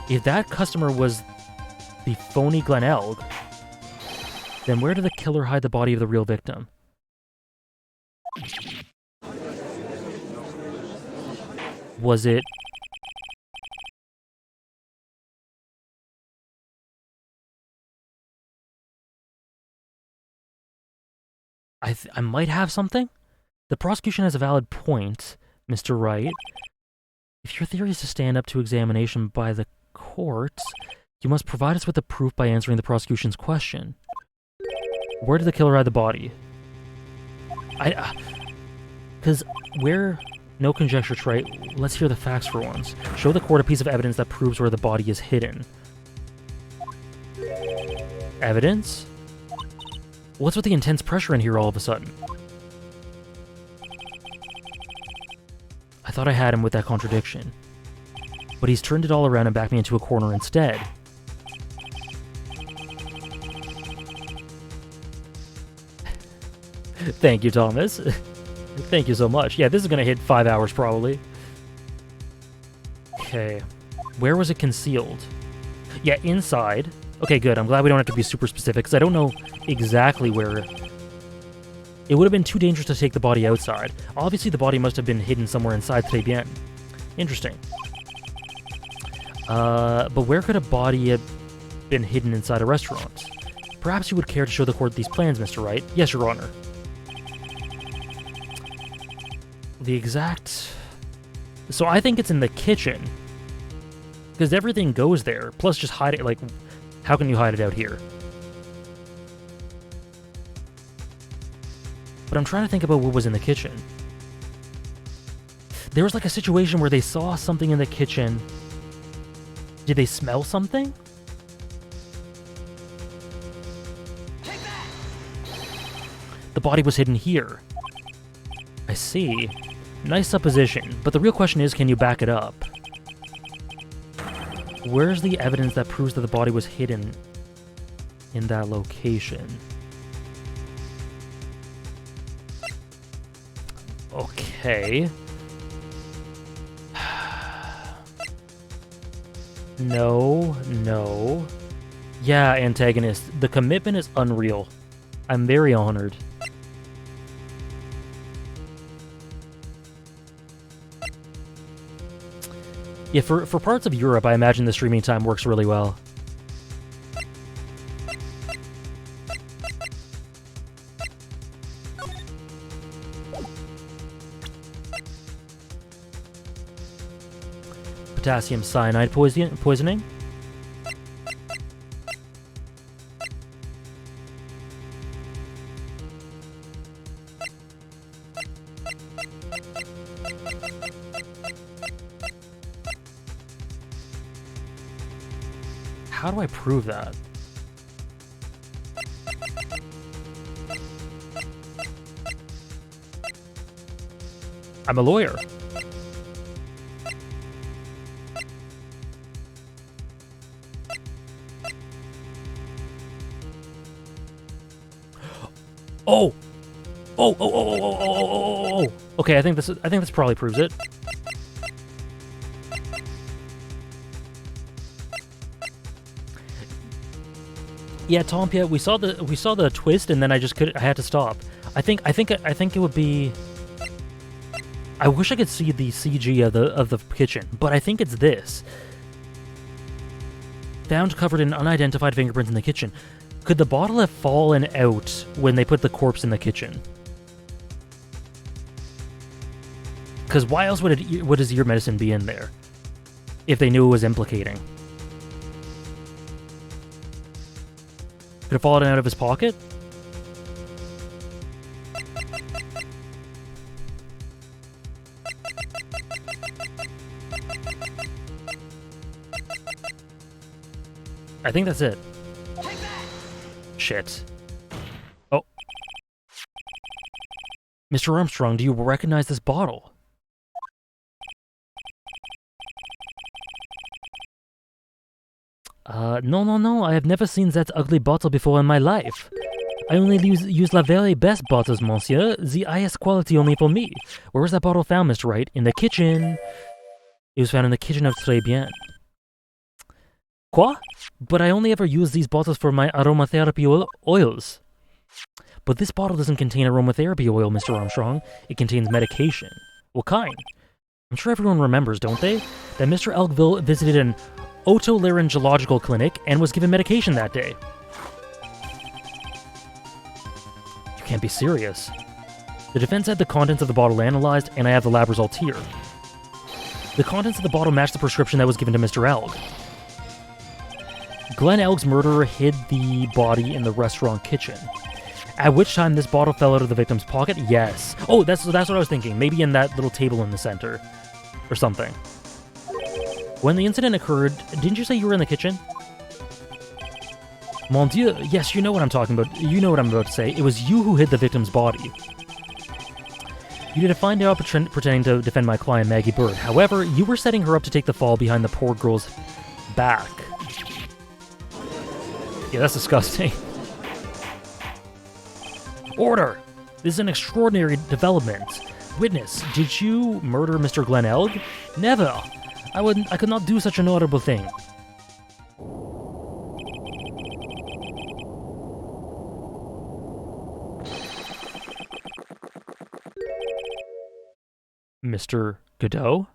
If that customer was the phony Glen Elg, then where did the killer hide the body of the real victim? Was it... I might have something? The prosecution has a valid point, Mr. Wright. If your theory is to stand up to examination by the court, you must provide us with the proof by answering the prosecution's question. Where did the killer hide the body? Because where... No conjecture, Trite. Let's hear the facts for once. Show the court a piece of evidence that proves where the body is hidden. Evidence? What's with the intense pressure in here all of a sudden? I thought I had him with that contradiction. But he's turned it all around and backed me into a corner instead. Thank you, Thomas. Thank you so much. Yeah, this is gonna hit 5 hours probably. Okay. Where was it concealed? Yeah, inside. Okay, good. I'm glad we don't have to be super specific, because I don't know exactly where... It would have been too dangerous to take the body outside. Obviously, the body must have been hidden somewhere inside Très Bien. Interesting. But where could a body have been hidden inside a restaurant? Perhaps you would care to show the court these plans, Mr. Wright. Yes, Your Honor. The exact... So I think it's in the kitchen. Because everything goes there. Plus just hide it, like... How can you hide it out here? But I'm trying to think about what was in the kitchen. There was like a situation where they saw something in the kitchen. Did they smell something? Take that! The body was hidden here. I see. Nice supposition, but the real question is, can you back it up? Where's the evidence that proves that the body was hidden in that location? Okay. No. Yeah, antagonist. The commitment is unreal. I'm very honored. Yeah, for parts of Europe, I imagine the streaming time works really well. Potassium cyanide poisoning? How do I prove that? I'm a lawyer. Oh! Oh! Okay, I think this probably proves it. Yeah, Tom, yeah, we saw the twist, and then I had to stop. I think it would be. I wish I could see the CG of the kitchen, but I think it's this. Found covered in unidentified fingerprints in the kitchen. Could the bottle have fallen out when they put the corpse in the kitchen? Because why else would his ear medicine be in there if they knew it was implicating? Could it fallen out of his pocket? I think that's it. Shit. Oh. Mr. Armstrong, do you recognize this bottle? No. I have never seen that ugly bottle before in my life. I only use la very best bottles, monsieur. The highest quality only for me. Where was that bottle found, Mr. Wright? In the kitchen. It was found in the kitchen of Très Bien. Quoi? But I only ever use these bottles for my aromatherapy oils. But this bottle doesn't contain aromatherapy oil, Mr. Armstrong. It contains medication. What kind? I'm sure everyone remembers, don't they? That Mr. Elkville visited an otolaryngological clinic and was given medication that day. You can't be serious. The defense had the contents of the bottle analyzed, and I have the lab results here. The contents of the bottle match the prescription that was given to Mr. Elk. Glenn Elk's murderer hid the body in the restaurant kitchen. At which time this bottle fell out of the victim's pocket? Yes. Oh, that's what I was thinking. Maybe in that little table in the center. Or something. When the incident occurred, didn't you say you were in the kitchen? Mon Dieu, yes, you know what I'm talking about. You know what I'm about to say. It was you who hid the victim's body. You did a fine job pretending to defend my client, Maggie Bird. However, you were setting her up to take the fall behind the poor girl's back. Yeah, that's disgusting. Order! This is an extraordinary development. Witness, did you murder Mr. Glen Elg? Never. I could not do such an honorable thing. Mr. Godot?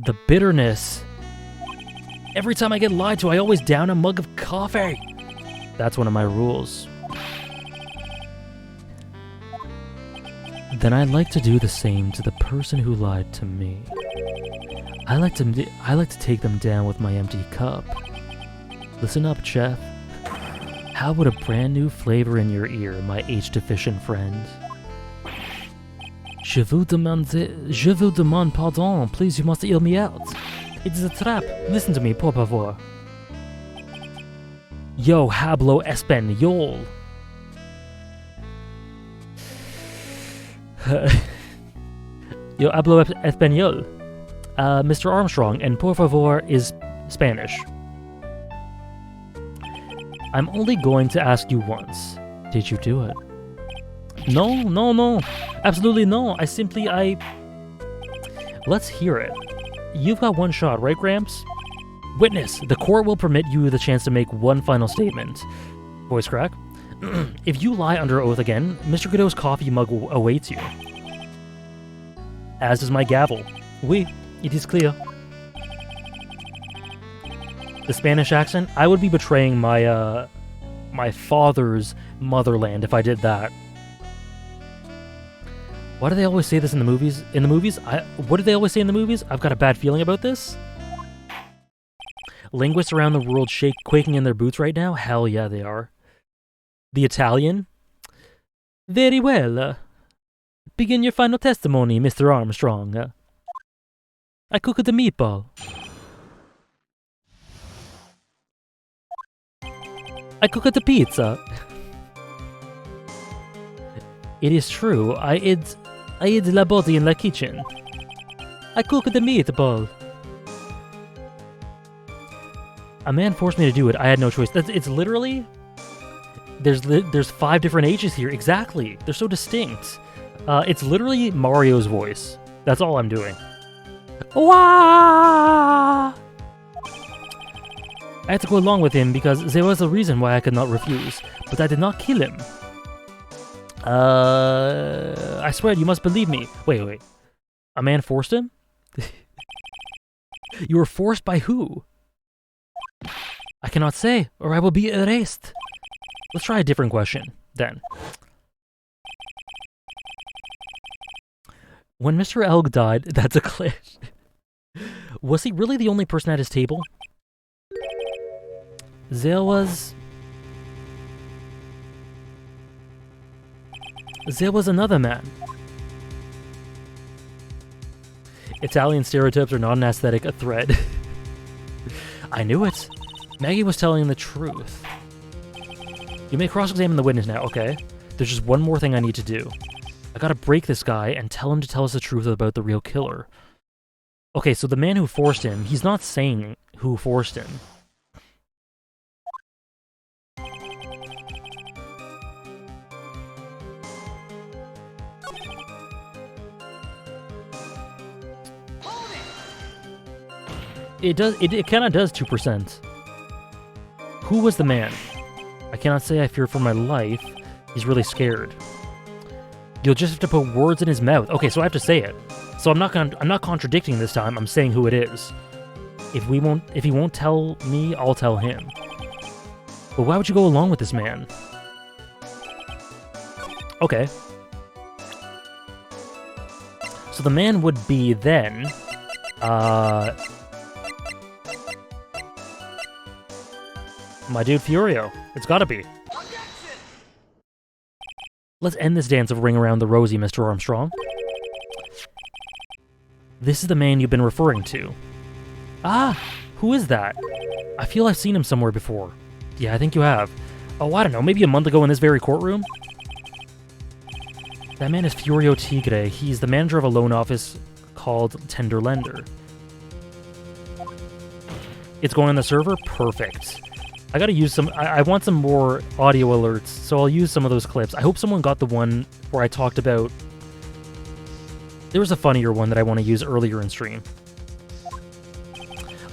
The bitterness. Every time I get lied to, I always down a mug of coffee. That's one of my rules. Then I'd like to do the same to the person who lied to me. I like to take them down with my empty cup. Listen up, chef. How would a brand new flavor in your ear, my H-deficient friend? Je vous demande pardon. Please, you must hear me out. It is a trap. Listen to me, por favor. Yo hablo español. Yo hablo español. Mr. Armstrong, and por favor is Spanish. I'm only going to ask you once. Did you do it? No. Absolutely no. Let's hear it. You've got one shot, right, Gramps? Witness, the court will permit you the chance to make one final statement. Voice crack. If you lie under oath again, Mr. Godot's coffee mug awaits you. As does my gavel. Oui, it is clear. The Spanish accent? I would be betraying my, my father's motherland if I did that. Why do they always say this in the movies? What do they always say in the movies? I've got a bad feeling about this. Linguists around the world quaking in their boots right now? Hell yeah, they are. The Italian? Very well. Begin your final testimony, Mr. Armstrong. I cooked the meatball. I cooked the pizza. It is true, I hid la body in the kitchen. I cooked the meatball. A man forced me to do it. I had no choice. It's literally... There's 5 different H's here. Exactly. They're so distinct. It's literally Mario's voice. That's all I'm doing. Wah! I had to go along with him because there was a reason why I could not refuse, but I did not kill him. I swear, you must believe me. Wait. A man forced him? You were forced by who? I cannot say, or I will be erased. Let's try a different question, then. When Mr. Elg died, that's a glitch. Was he really the only person at his table? There was another man. Italian stereotypes are not an aesthetic, a thread. I knew it. Maggie was telling the truth. You may cross-examine the witness now, okay? There's just one more thing I need to do. I gotta break this guy and tell him to tell us the truth about the real killer. Okay, so the man who forced him, he's not saying who forced him. It kinda does 2%. Who was the man? I cannot say I fear for my life. He's really scared. You'll just have to put words in his mouth. Okay, so I have to say it. So I'm not contradicting this time. I'm saying who it is. If he won't tell me, I'll tell him. But why would you go along with this man? Okay. So the man would be then, my dude Furio. It's gotta be. Let's end this dance of Ring Around the Rosie, Mr. Armstrong. This is the man you've been referring to. Ah, who is that? I feel I've seen him somewhere before. Yeah, I think you have. Oh, I don't know, maybe a month ago in this very courtroom? That man is Furio Tigre. He's the manager of a loan office called Tender Lender. It's going on the server? Perfect. I gotta use some... I want some more audio alerts, so I'll use some of those clips. I hope someone got the one where I talked about... There was a funnier one that I want to use earlier in stream.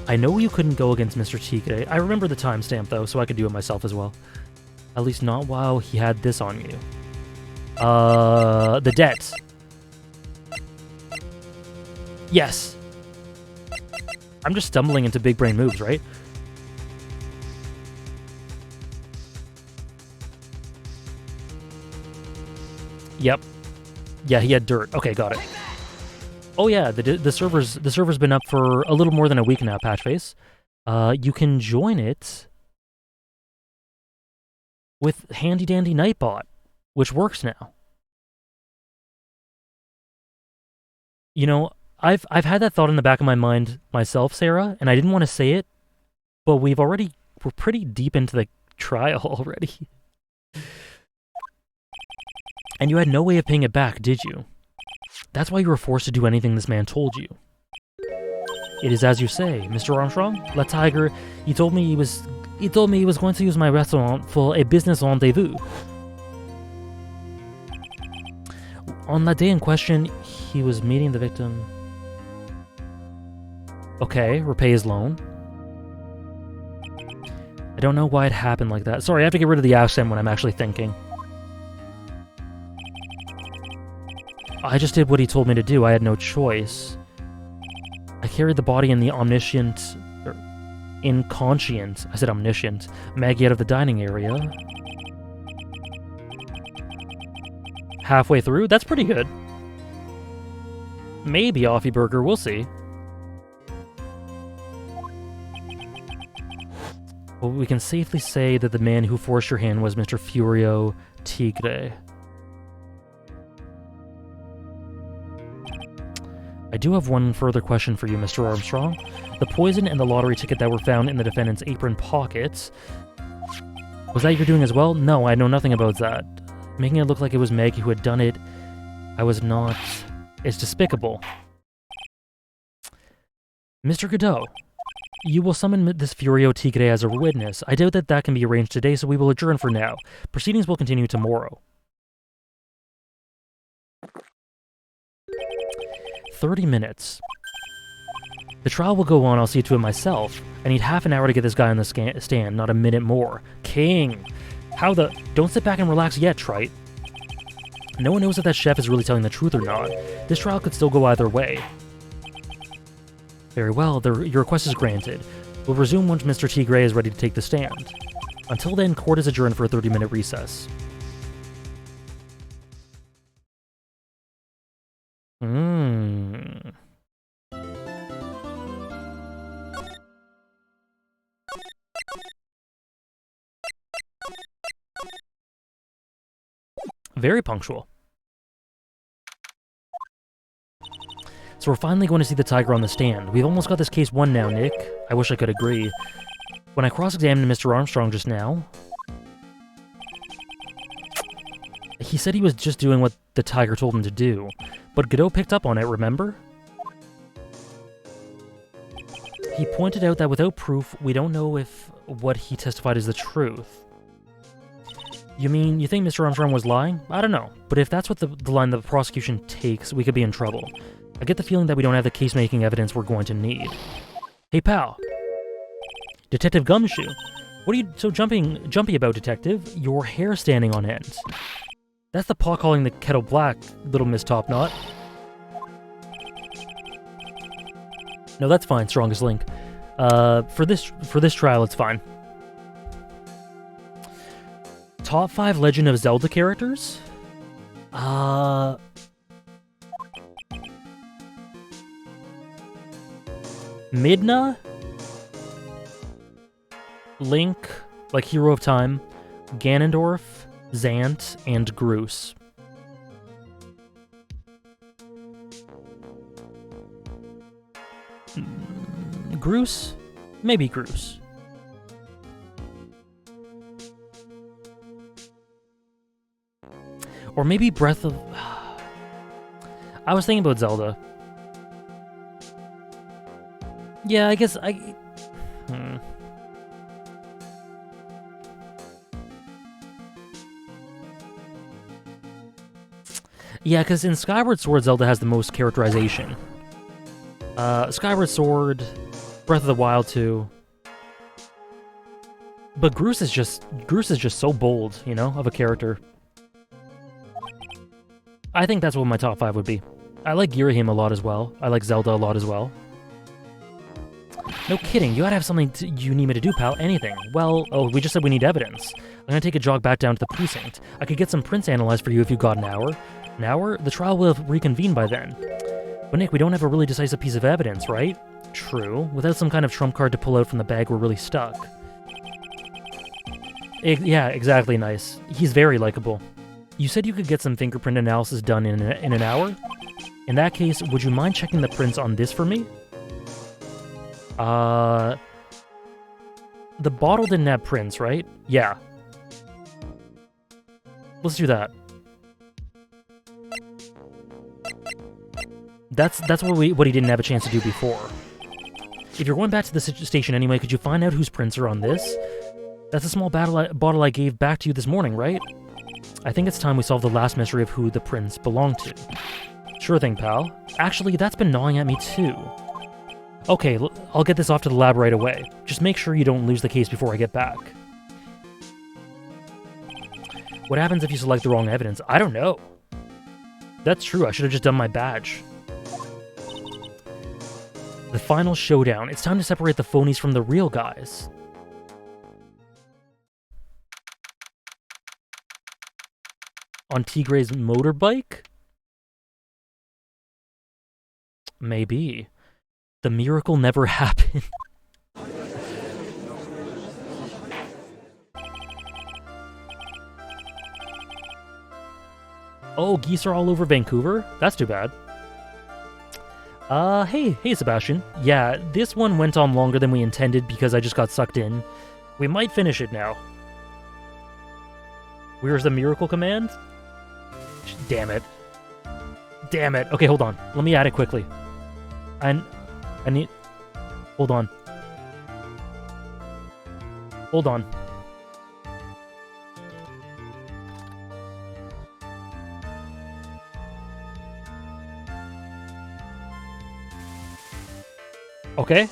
I know you couldn't go against Mr. Tigre. I remember the timestamp, though, so I could do it myself as well. At least not while he had this on you. The debt. Yes. I'm just stumbling into big brain moves, right? Yep. Yeah, he had dirt. Okay, got it. Oh yeah, the server's been up for a little more than a week now, Patchface. You can join it with handy dandy Nightbot, which works now. You know, I've had that thought in the back of my mind myself, Sarah, and I didn't want to say it, but we're pretty deep into the trial already. And you had no way of paying it back, did you? That's why you were forced to do anything this man told you. It is as you say, Mr. Armstrong. Le Tiger, he told me he was going to use my restaurant for a business rendezvous. On that day in question, he was meeting the victim. Okay, repay his loan. I don't know why it happened like that. Sorry, I have to get rid of the accent when I'm actually thinking. I just did what he told me to do. I had no choice. I carried the body in the inconscient, I said omniscient, Maggie out of the dining area. Halfway through? That's pretty good. Maybe Offie Burger, we'll see. Well, we can safely say that the man who forced your hand was Mr. Furio Tigre. I do have one further question for you, Mr. Armstrong. The poison and the lottery ticket that were found in the defendant's apron pockets, was that your doing as well? No, I know nothing about that. Making it look like it was Maggie who had done it, I was not. It's despicable. Mr. Godot, you will summon this Furio Tigre as a witness. I doubt that can be arranged today, so we will adjourn for now. Proceedings will continue tomorrow. 30 minutes. The trial will go on, I'll see to it myself. I need half an hour to get this guy on the stand, not a minute more. King! How the... Don't sit back and relax yet, trite. No one knows if that chef is really telling the truth or not. This trial could still go either way. Very well, your request is granted. We'll resume once Mr. Tigre is ready to take the stand. Until then, court is adjourned for a 30-minute recess. Very punctual. So we're finally going to see the tiger on the stand. We've almost got this case won now, Nick. I wish I could agree. When I cross-examined Mr. Armstrong just now, he said he was just doing what the tiger told him to do. But Godot picked up on it, remember? He pointed out that without proof, we don't know if what he testified is the truth. You mean, you think Mr. Armstrong was lying? I don't know. But if that's what the line the prosecution takes, we could be in trouble. I get the feeling that we don't have the case-making evidence we're going to need. Hey, pal. Detective Gumshoe. What are you so jumpy about, Detective? Your hair standing on end. That's the paw calling the kettle black, little Miss Topknot. No, that's fine, Strongest Link. For this trial, it's fine. Top 5 Legend of Zelda characters? Midna? Link, like Hero of Time, Ganondorf, Zant, and Groose. Groose? Maybe Groose. Or maybe Breath of... I was thinking about Zelda. Yeah, I guess I... Yeah, because in Skyward Sword, Zelda has the most characterization. Skyward Sword, Breath of the Wild 2. But Groose is just so bold, you know, of a character. I think that's what my top 5 would be. I like Girahim a lot as well. I like Zelda a lot as well. No kidding, you gotta have something you need me to do, pal. Anything. Well, oh, we just said we need evidence. I'm gonna take a jog back down to the precinct. I could get some prints analyzed for you if you've got an hour. An hour? The trial will have reconvened by then. But Nick, we don't have a really decisive piece of evidence, right? True. Without some kind of trump card to pull out from the bag, we're really stuck. Yeah, exactly, nice. He's very likable. You said you could get some fingerprint analysis done in an hour? In that case, would you mind checking the prints on this for me? The bottle didn't have prints, right? Yeah. Let's do that. That's what he didn't have a chance to do before. If you're going back to the station anyway, could you find out whose prints are on this? That's a small bottle I gave back to you this morning, right? I think it's time we solve the last mystery of who the prints belong to. Sure thing, pal. Actually, that's been gnawing at me too. Okay, I'll get this off to the lab right away. Just make sure you don't lose the case before I get back. What happens if you select the wrong evidence? I don't know. That's true, I should have just done my badge. The final showdown. It's time to separate the phonies from the real guys. On Tigre's motorbike? Maybe. The miracle never happened. Oh, geese are all over Vancouver? That's too bad. Hey Sebastian. Yeah, this one went on longer than we intended because I just got sucked in. We might finish it now. Where's the miracle command? Damn it. Damn it. Okay, hold on. Let me add it quickly. I need... Hold on. Hold on. Okay.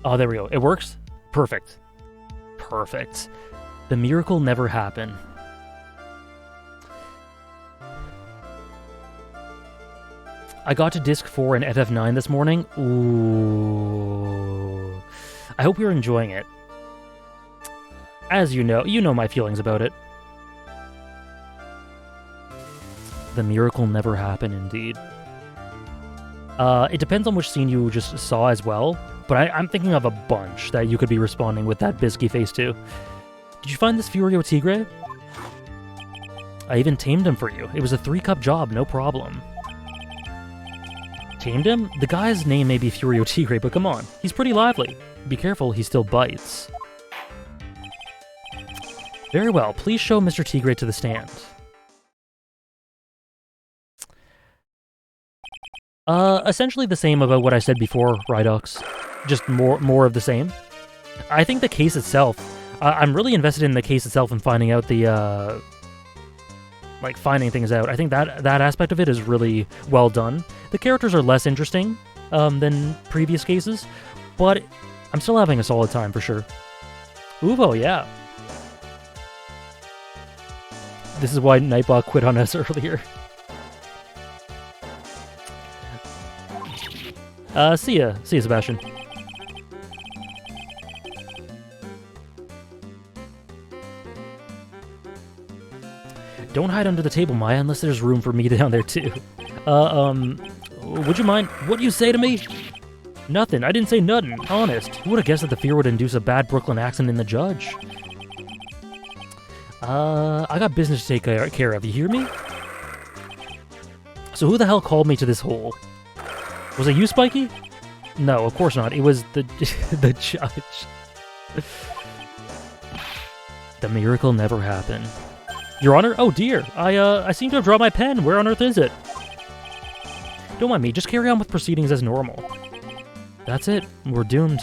Oh, there we go. It works? Perfect. Perfect. The miracle never happened. I got to Disc 4 and FF9 this morning. Ooh. I hope you're enjoying it. As you know my feelings about it. The miracle never happened, indeed. It depends on which scene you just saw as well, but I'm thinking of a bunch that you could be responding with that bisky face to. Did you find this Furio Tigre? I even tamed him for you. It was a 3-cup job, no problem. Tamed him? The guy's name may be Furio Tigre, but come on, he's pretty lively. Be careful, he still bites. Very well, please show Mr. Tigre to the stand. Essentially the same about what I said before, Rydox. Just more of the same. I think the case itself, I'm really invested in the case itself and finding out the, finding things out. I think that aspect of it is really well done. The characters are less interesting than previous cases, but I'm still having a solid time for sure. Uvo, yeah. This is why Nightbot quit on us earlier. See ya, Sebastian. Don't hide under the table, Maya, unless there's room for me down there too. Would you mind? What'd you say to me? Nothing, I didn't say nothing, honest. Who would have guessed that the fear would induce a bad Brooklyn accent in the judge? I got business to take care of, you hear me? So who the hell called me to this hole? Was it you, Spiky? No, of course not. It was the the judge. The miracle never happened. Your Honor? Oh dear, I seem to have dropped my pen. Where on earth is it? Don't mind me, just carry on with proceedings as normal. That's it, we're doomed.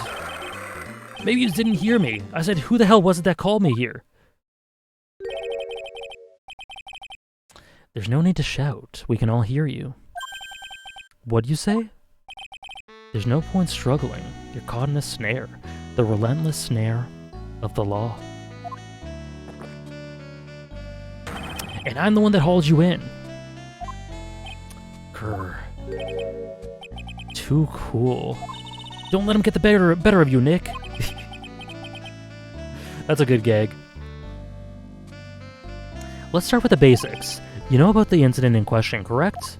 Maybe you didn't hear me. I said, who the hell was it that called me here? There's no need to shout. We can all hear you. What'd you say? There's no point struggling. You're caught in a snare. The relentless snare of the law. And I'm the one that hauled you in. Grr. Too cool. Don't let him get the better of you, Nick. That's a good gag. Let's start with the basics. You know about the incident in question, correct?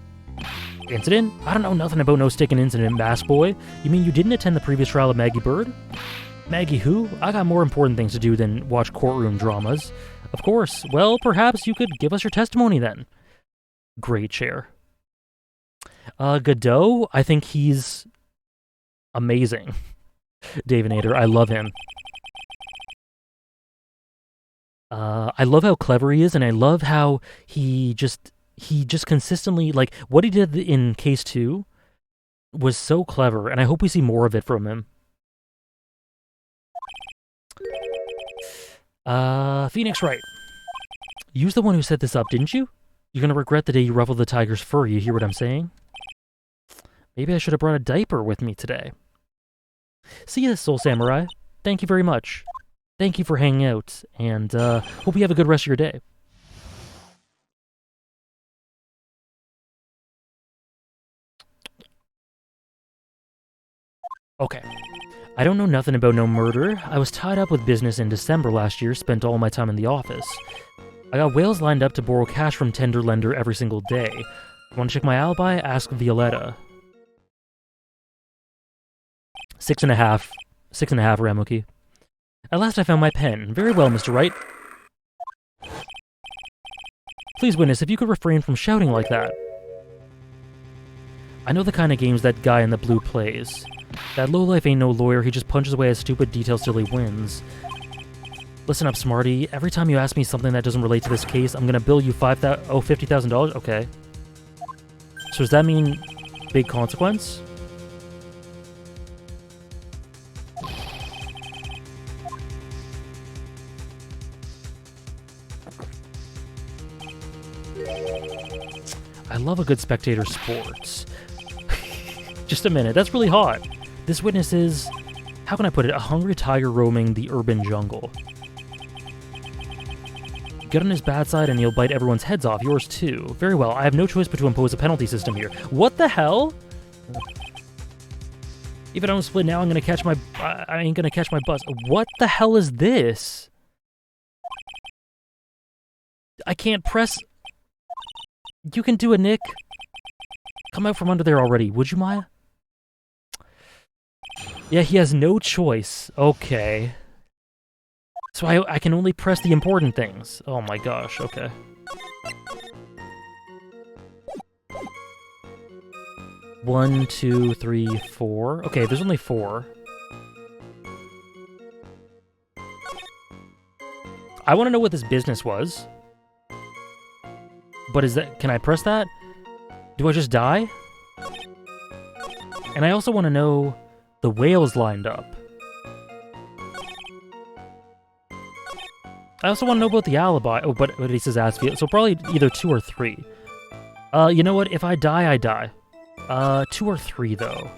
Incident? I don't know nothing about no sticking incident, Mask Boy. You mean you didn't attend the previous trial of Maggie Bird? Maggie who? I got more important things to do than watch courtroom dramas. Of course. Well, perhaps you could give us your testimony then. Great chair. Godot, I think he's amazing. Davinator, I love him. I love how clever he is, and I love how he just consistently, like, what he did in Case 2 was so clever, and I hope we see more of it from him. Phoenix Wright. You's the one who set this up, didn't you? You're gonna regret the day you ruffled the tiger's fur, you hear what I'm saying? Maybe I should have brought a diaper with me today. See ya, Soul Samurai. Thank you very much. Thank you for hanging out, and hope you have a good rest of your day. Okay. I don't know nothing about no murder. I was tied up with business in December last year, spent all my time in the office. I got whales lined up to borrow cash from tender lender every single day. Want to check my alibi? Ask Violetta. 6.5. 6.5, Ramuki. At last I found my pen. Very well, Mr. Wright. Please, witness, if you could refrain from shouting like that. I know the kind of games that guy in the blue plays. That lowlife ain't no lawyer, he just punches away at stupid details till he wins. Listen up, smarty. Every time you ask me something that doesn't relate to this case, I'm gonna bill you $50,000? Okay. So does that mean big consequence? I love a good spectator sport. Just a minute, that's really hot. This witness is, how can I put it, a hungry tiger roaming the urban jungle. Get on his bad side and he'll bite everyone's heads off, yours too. Very well, I have no choice but to impose a penalty system here. What the hell? If I don't split now, I ain't gonna catch my bus. What the hell is this? I can't press... You can do it, Nick. Come out from under there already, would you, Maya? Yeah, he has no choice. Okay. So I can only press the important things. Oh my gosh, okay. One, two, three, four. Okay, there's only 4. I want to know what this business was. But is that... Can I press that? Do I just die? And I also want to know the whales lined up. I also want to know about the alibi. Oh, but he says Asfield, so probably either 2 or 3. You know what? If I die, I die. 2 or 3, though.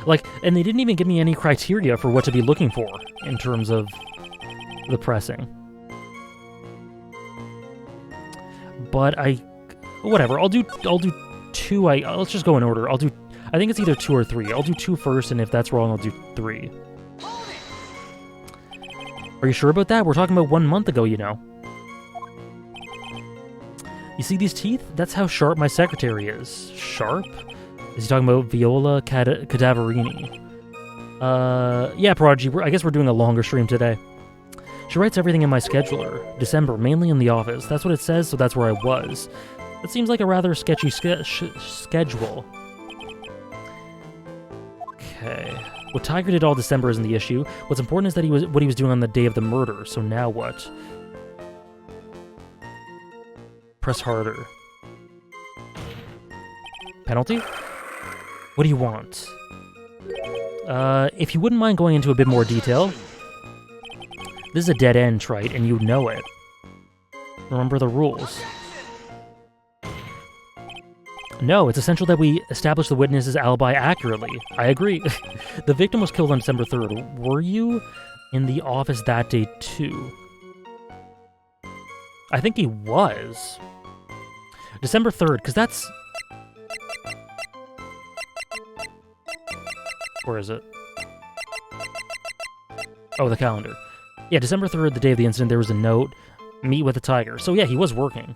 Like, and they didn't even give me any criteria for what to be looking for in terms of the pressing. But whatever. I'll do 2. Let's just go in order. I think it's either 2 or 3. I'll do 2 first, and if that's wrong, I'll do 3. Are you sure about that? We're talking about 1 month ago, you know. You see these teeth? That's how sharp my secretary is. Sharp? Is he talking about Viola Cadaverini? Yeah, Prodigy. I guess we're doing a longer stream today. She writes everything in my scheduler. December, mainly in the office. That's what it says, so that's where I was. That seems like a rather sketchy schedule. Okay. What Tiger did all December isn't the issue. What's important is that what he was doing on the day of the murder. So now what? Press harder. Penalty? What do you want? If you wouldn't mind going into a bit more detail. This is a dead end, Trite, and you know it. Remember the rules. No, it's essential that we establish the witness's alibi accurately. I agree. The victim was killed on December 3rd. Were you in the office that day too? I think he was. December 3rd, because that's... Where is it? Oh, the calendar. Yeah, December 3rd, the day of the incident, there was a note. Meet with the tiger. So yeah, he was working.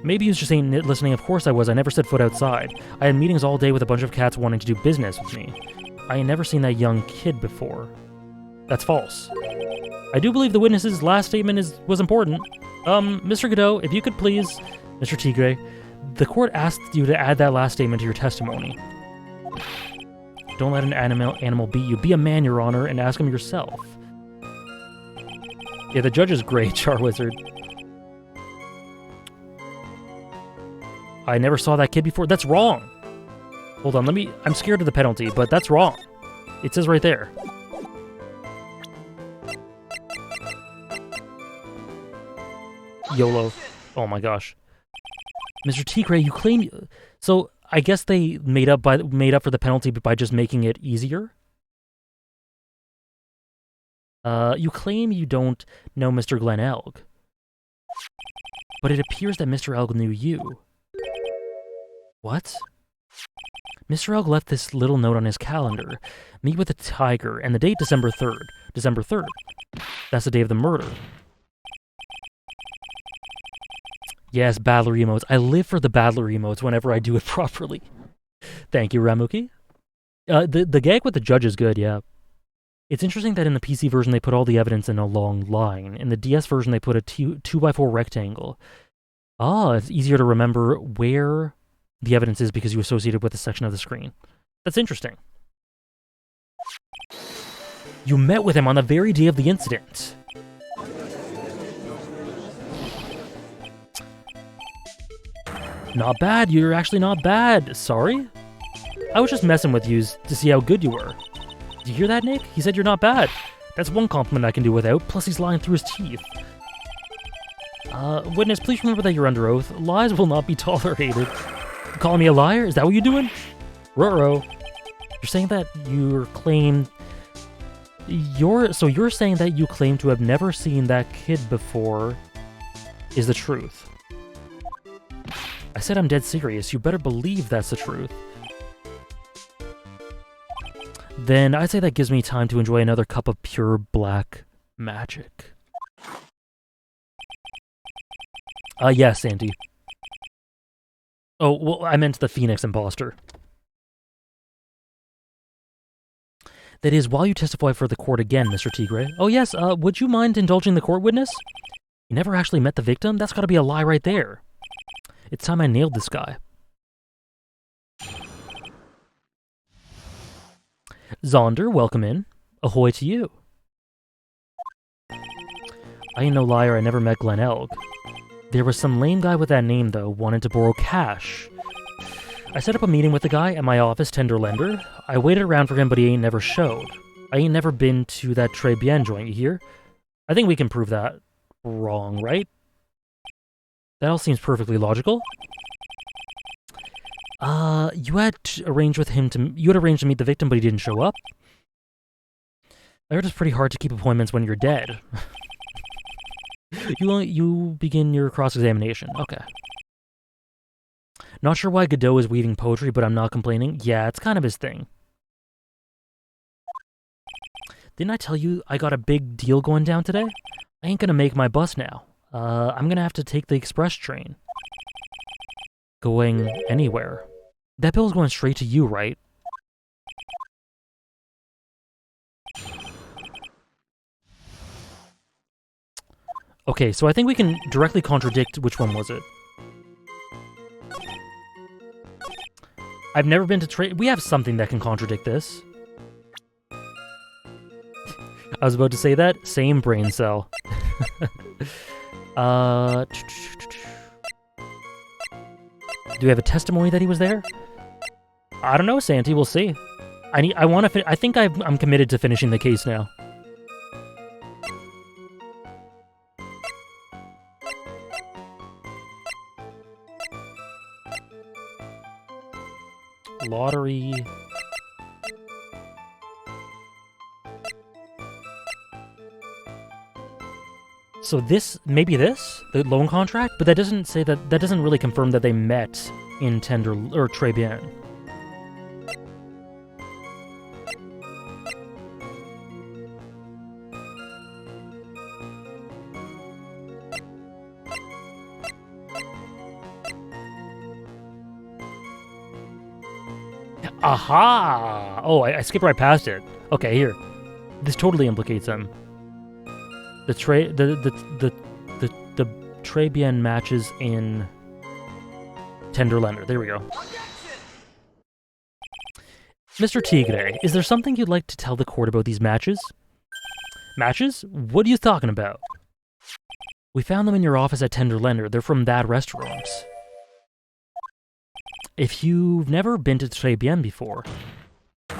Maybe he was just ain't listening. Of course I was. I never set foot outside. I had meetings all day with a bunch of cats wanting to do business with me. I had never seen that young kid before. That's false. I do believe the witness's last statement was important. Mr. Godot, if you could please... Mr. Tigre, the court asked you to add that last statement to your testimony. Don't let an animal beat you. Be a man, Your Honor, and ask him yourself. Yeah, the judge is great, Char Wizard. I never saw that kid before. That's wrong. Hold on, I'm scared of the penalty, but that's wrong. It says right there. YOLO. Oh my gosh. Mr. Tigre, you claim... So, I guess they made up for the penalty by just making it easier? You claim you don't know Mr. Glen Elg. But it appears that Mr. Elg knew you. What? Mr. Elg left this little note on his calendar. Meet with the tiger, and the date December 3rd. December 3rd. That's the day of the murder. Yes, battler emotes. I live for the battler emotes whenever I do it properly. Thank you, Ramuki. The gag with the judge is good, yeah. It's interesting that in the PC version they put all the evidence in a long line. In the DS version they put a 2x4 rectangle. Ah, it's easier to remember where the evidence is because you associate it with a section of the screen. That's interesting. You met with him on the very day of the incident. Not bad, you're actually not bad. Sorry? I was just messing with you to see how good you were. Did you hear that, Nick? He said you're not bad. That's one compliment I can do without, plus he's lying through his teeth. Witness, please remember that you're under oath. Lies will not be tolerated. Calling me a liar? Is that what you're doing? Ruh-roh. You're saying that you're saying that you claim to have never seen that kid before is the truth. I said I'm dead serious. You better believe that's the truth. Then I'd say that gives me time to enjoy another cup of pure black magic. Yes, Auntie. Oh, well, I meant the Phoenix imposter. That is, while you testify for the court again, Mr. Tigre. Oh yes, would you mind indulging the court witness? You never actually met the victim? That's gotta be a lie right there. It's time I nailed this guy. Zonder, welcome in. Ahoy to you. I ain't no liar, I never met Glen Elg. There was some lame guy with that name, though, wanted to borrow cash. I set up a meeting with the guy at my office, Tender Lender. I waited around for him, but he ain't never showed. I ain't never been to that Tribulations joint, you hear? I think we can prove that wrong, right? That all seems perfectly logical. You had arranged to meet the victim, but he didn't show up. I heard it's pretty hard to keep appointments when you're dead. You begin your cross-examination. Okay. Not sure why Godot is weaving poetry, but I'm not complaining. Yeah, it's kind of his thing. Didn't I tell you I got a big deal going down today? I ain't gonna make my bus now. I'm gonna have to take the express train. Going anywhere. That bill's going straight to you, right? Okay, so I think we can directly contradict which one was it. I've never been to We have something that can contradict this. I was about to say that. Same brain cell. Do we have a testimony that he was there? I don't know, Santi. We'll see. I think I'm committed to finishing the case now. Lottery. So maybe the loan contract, but that doesn't say that doesn't really confirm that they met in Tribulations. Aha! Oh, I skipped right past it. Okay, here. This totally implicates them. The Tribulations matches in Tenderlander. There we go. Mr. Tigre, is there something you'd like to tell the court about these matches? Matches? What are you talking about? We found them in your office at Tenderlander. They're from that restaurant. If you've never been to Tribulations before,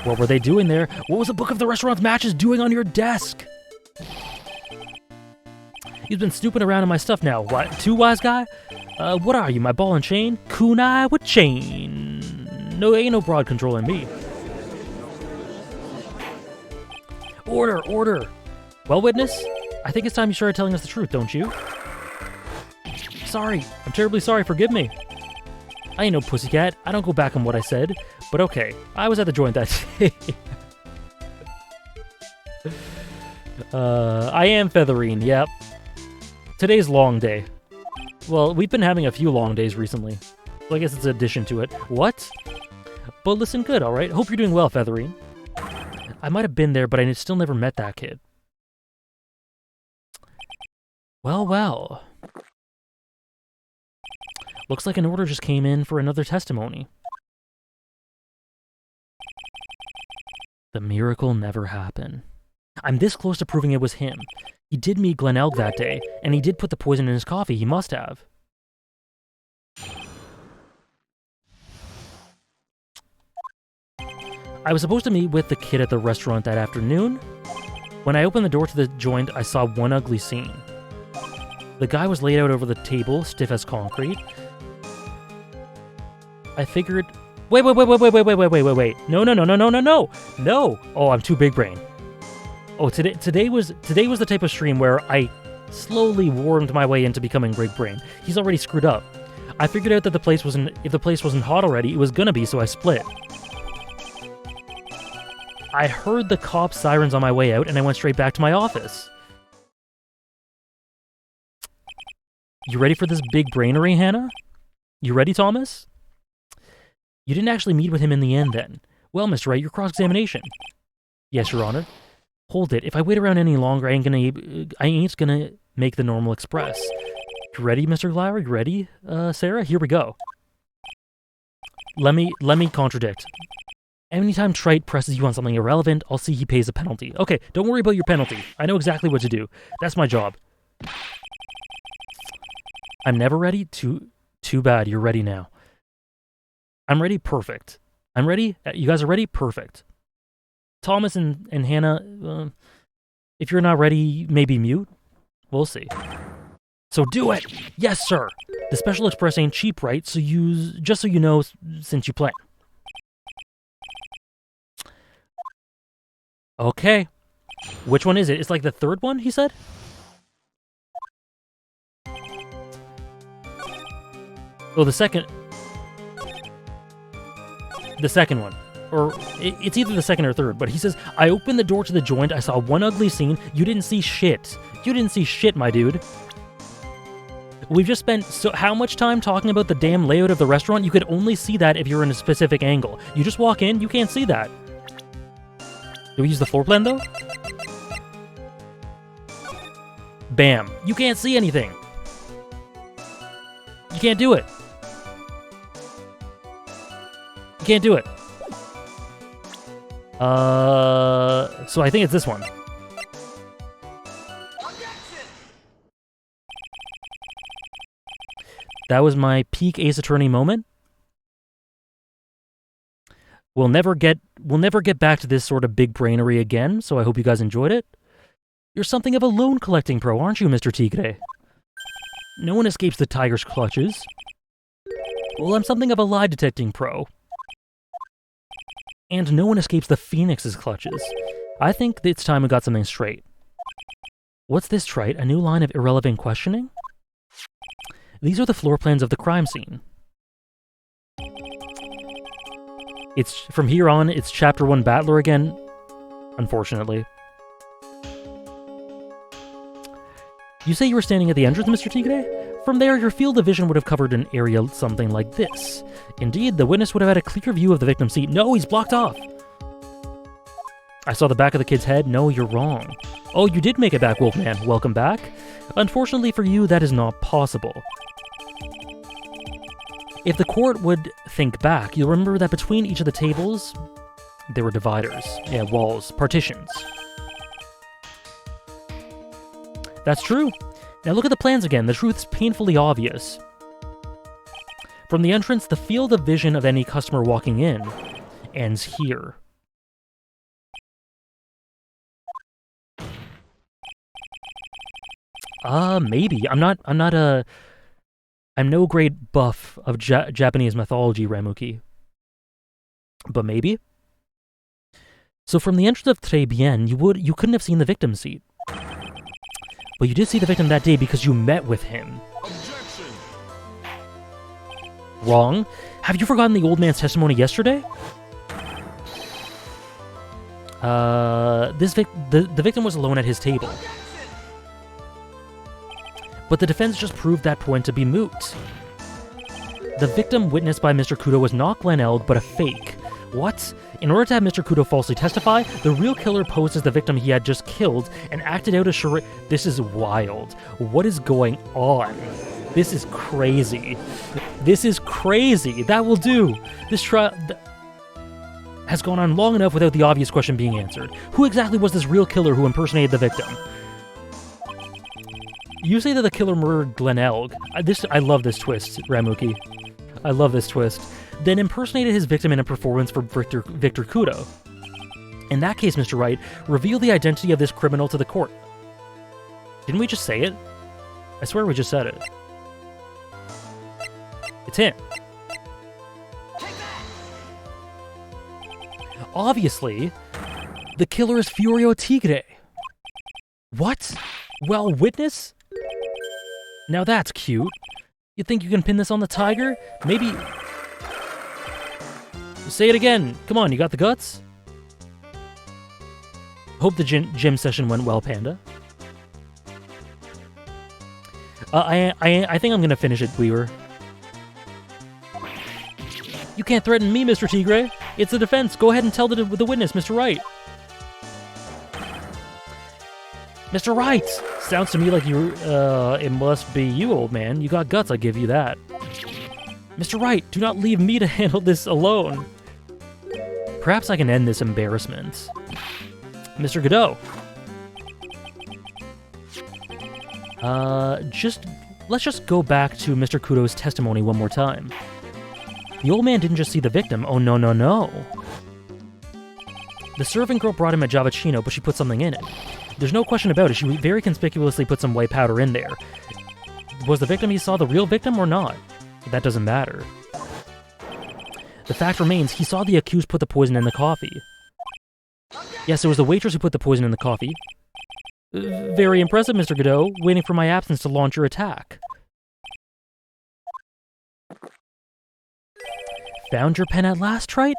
what were they doing there? What was the book of the restaurant's matches doing on your desk? You've been snooping around in my stuff now. What, too, wise guy? What are you, my ball and chain? Kunai with chain. No, ain't no broad controlling me. Order, order. Well, witness, I think it's time you started telling us the truth, don't you? Sorry, I'm terribly sorry, forgive me. I ain't no pussycat. I don't go back on what I said. But okay, I was at the joint that day. I am Featherine, yep. Today's long day. Well, we've been having a few long days recently. So I guess it's an addition to it. What? But listen good, alright? Hope you're doing well, Featherine. I might have been there, but I still never met that kid. Well, well. Looks like an order just came in for another testimony. The miracle never happened. I'm this close to proving it was him. He did meet Glen Elg that day, and he did put the poison in his coffee. He must have. I was supposed to meet with the kid at the restaurant that afternoon. When I opened the door to the joint, I saw one ugly scene. The guy was laid out over the table, stiff as concrete. I figured... Wait. No. No! Oh, I'm too big brain. Oh, today was the type of stream where I slowly warmed my way into becoming big brain. He's already screwed up. I figured out that if the place wasn't hot already, it was gonna be, so I split. I heard the cop sirens on my way out, and I went straight back to my office. You ready for this big brainery, Hannah? You ready, Thomas? You didn't actually meet with him in the end, then. Well, Mr. Wright, your cross-examination. Yes, Your Honor. Hold it. If I wait around any longer, I ain't gonna make the normal express. You ready, Mr. Glower? You ready, Sarah? Here we go. Let me contradict. Anytime Trite presses you on something irrelevant, I'll see he pays a penalty. Okay, don't worry about your penalty. I know exactly what to do. That's my job. I'm never ready? Too bad. You're ready now. I'm ready? Perfect. I'm ready? You guys are ready? Perfect. Thomas and Hannah, if you're not ready, maybe mute. We'll see. So do it! Yes, sir! The Special Express ain't cheap, right? Just so you know, since you play. Okay. Which one is it? It's like the third one, he said? Oh, the second one. Or, it's either the second or third, but he says, I opened the door to the joint, I saw one ugly scene, you didn't see shit. You didn't see shit, my dude. We've just spent how much time talking about the damn layout of the restaurant? You could only see that if you're in a specific angle. You just walk in, you can't see that. Do we use the floor plan, though? Bam. You can't see anything. You can't do it. You can't do it. So I think it's this one. That was my peak Ace Attorney moment. We'll never get back to this sort of big brainery again, so I hope you guys enjoyed it. You're something of a loan collecting pro, aren't you, Mr. Tigre? No one escapes the tiger's clutches. Well, I'm something of a lie detecting pro. And no one escapes the Phoenix's clutches. I think it's time we got something straight. What's this, Trite? A new line of irrelevant questioning? These are the floor plans of the crime scene. It's from here on, it's Chapter 1 Battler again, unfortunately. You say you were standing at the entrance, Mr. Tigre? From there, your field of vision would have covered an area something like this. Indeed, the witness would have had a clear view of the victim's seat. No, he's blocked off! I saw the back of the kid's head. No, you're wrong. Oh, you did make it back, Wolfman. Welcome back. Unfortunately for you, that is not possible. If the court would think back, you'll remember that between each of the tables, there were dividers. Yeah, walls, partitions. That's true. Now look at the plans again. The truth's painfully obvious. From the entrance, the field of vision of any customer walking in ends here. Maybe. I'm no great buff of Japanese mythology, Ramuki. But maybe? So from the entrance of Très Bien, you couldn't have seen the victim's seat. But you did see the victim that day because you met with him. Objection. Wrong. Have you forgotten the old man's testimony yesterday? The victim was alone at his table. But the defense just proved that point to be moot. The victim witnessed by Mr. Kudo was not Glen Elg, but a fake. What? In order to have Mr. Kudo falsely testify, the real killer posed as the victim he had just killed and acted out a charade. This is wild. What is going on? This is crazy. This is crazy. That will do. This trial has gone on long enough without the obvious question being answered. Who exactly was this real killer who impersonated the victim? You say that the killer murdered Glen Elg. I love this twist, Ramuki. I love this twist. Then impersonated his victim in a performance for Victor Kudo. In that case, Mr. Wright, reveal the identity of this criminal to the court. Didn't we just say it? I swear we just said it. It's him. Obviously, the killer is Furio Tigre. What? Well, witness? Now that's cute. You think you can pin this on the tiger? Maybe... Say it again. Come on, you got the guts? Hope the gym session went well, Panda. I think I'm gonna finish it, Weaver. You can't threaten me, Mr. Tigre. It's the defense. Go ahead and tell the witness, Mr. Wright. Mr. Wright! Sounds to me like you, it must be you, old man. You got guts, I give you that. Mr. Wright, do not leave me to handle this alone. Perhaps I can end this embarrassment. Mr. Godot. Let's just go back to Mr. Kudo's testimony one more time. The old man didn't just see the victim. Oh, no, no, no. The servant girl brought him a Javachino, but she put something in it. There's no question about it. She very conspicuously put some white powder in there. Was the victim he saw the real victim or not? That doesn't matter. The fact remains, he saw the accused put the poison in the coffee. Yes, it was the waitress who put the poison in the coffee. Very impressive, Mr. Godot, waiting for my absence to launch your attack. Found your pen at last, Trite?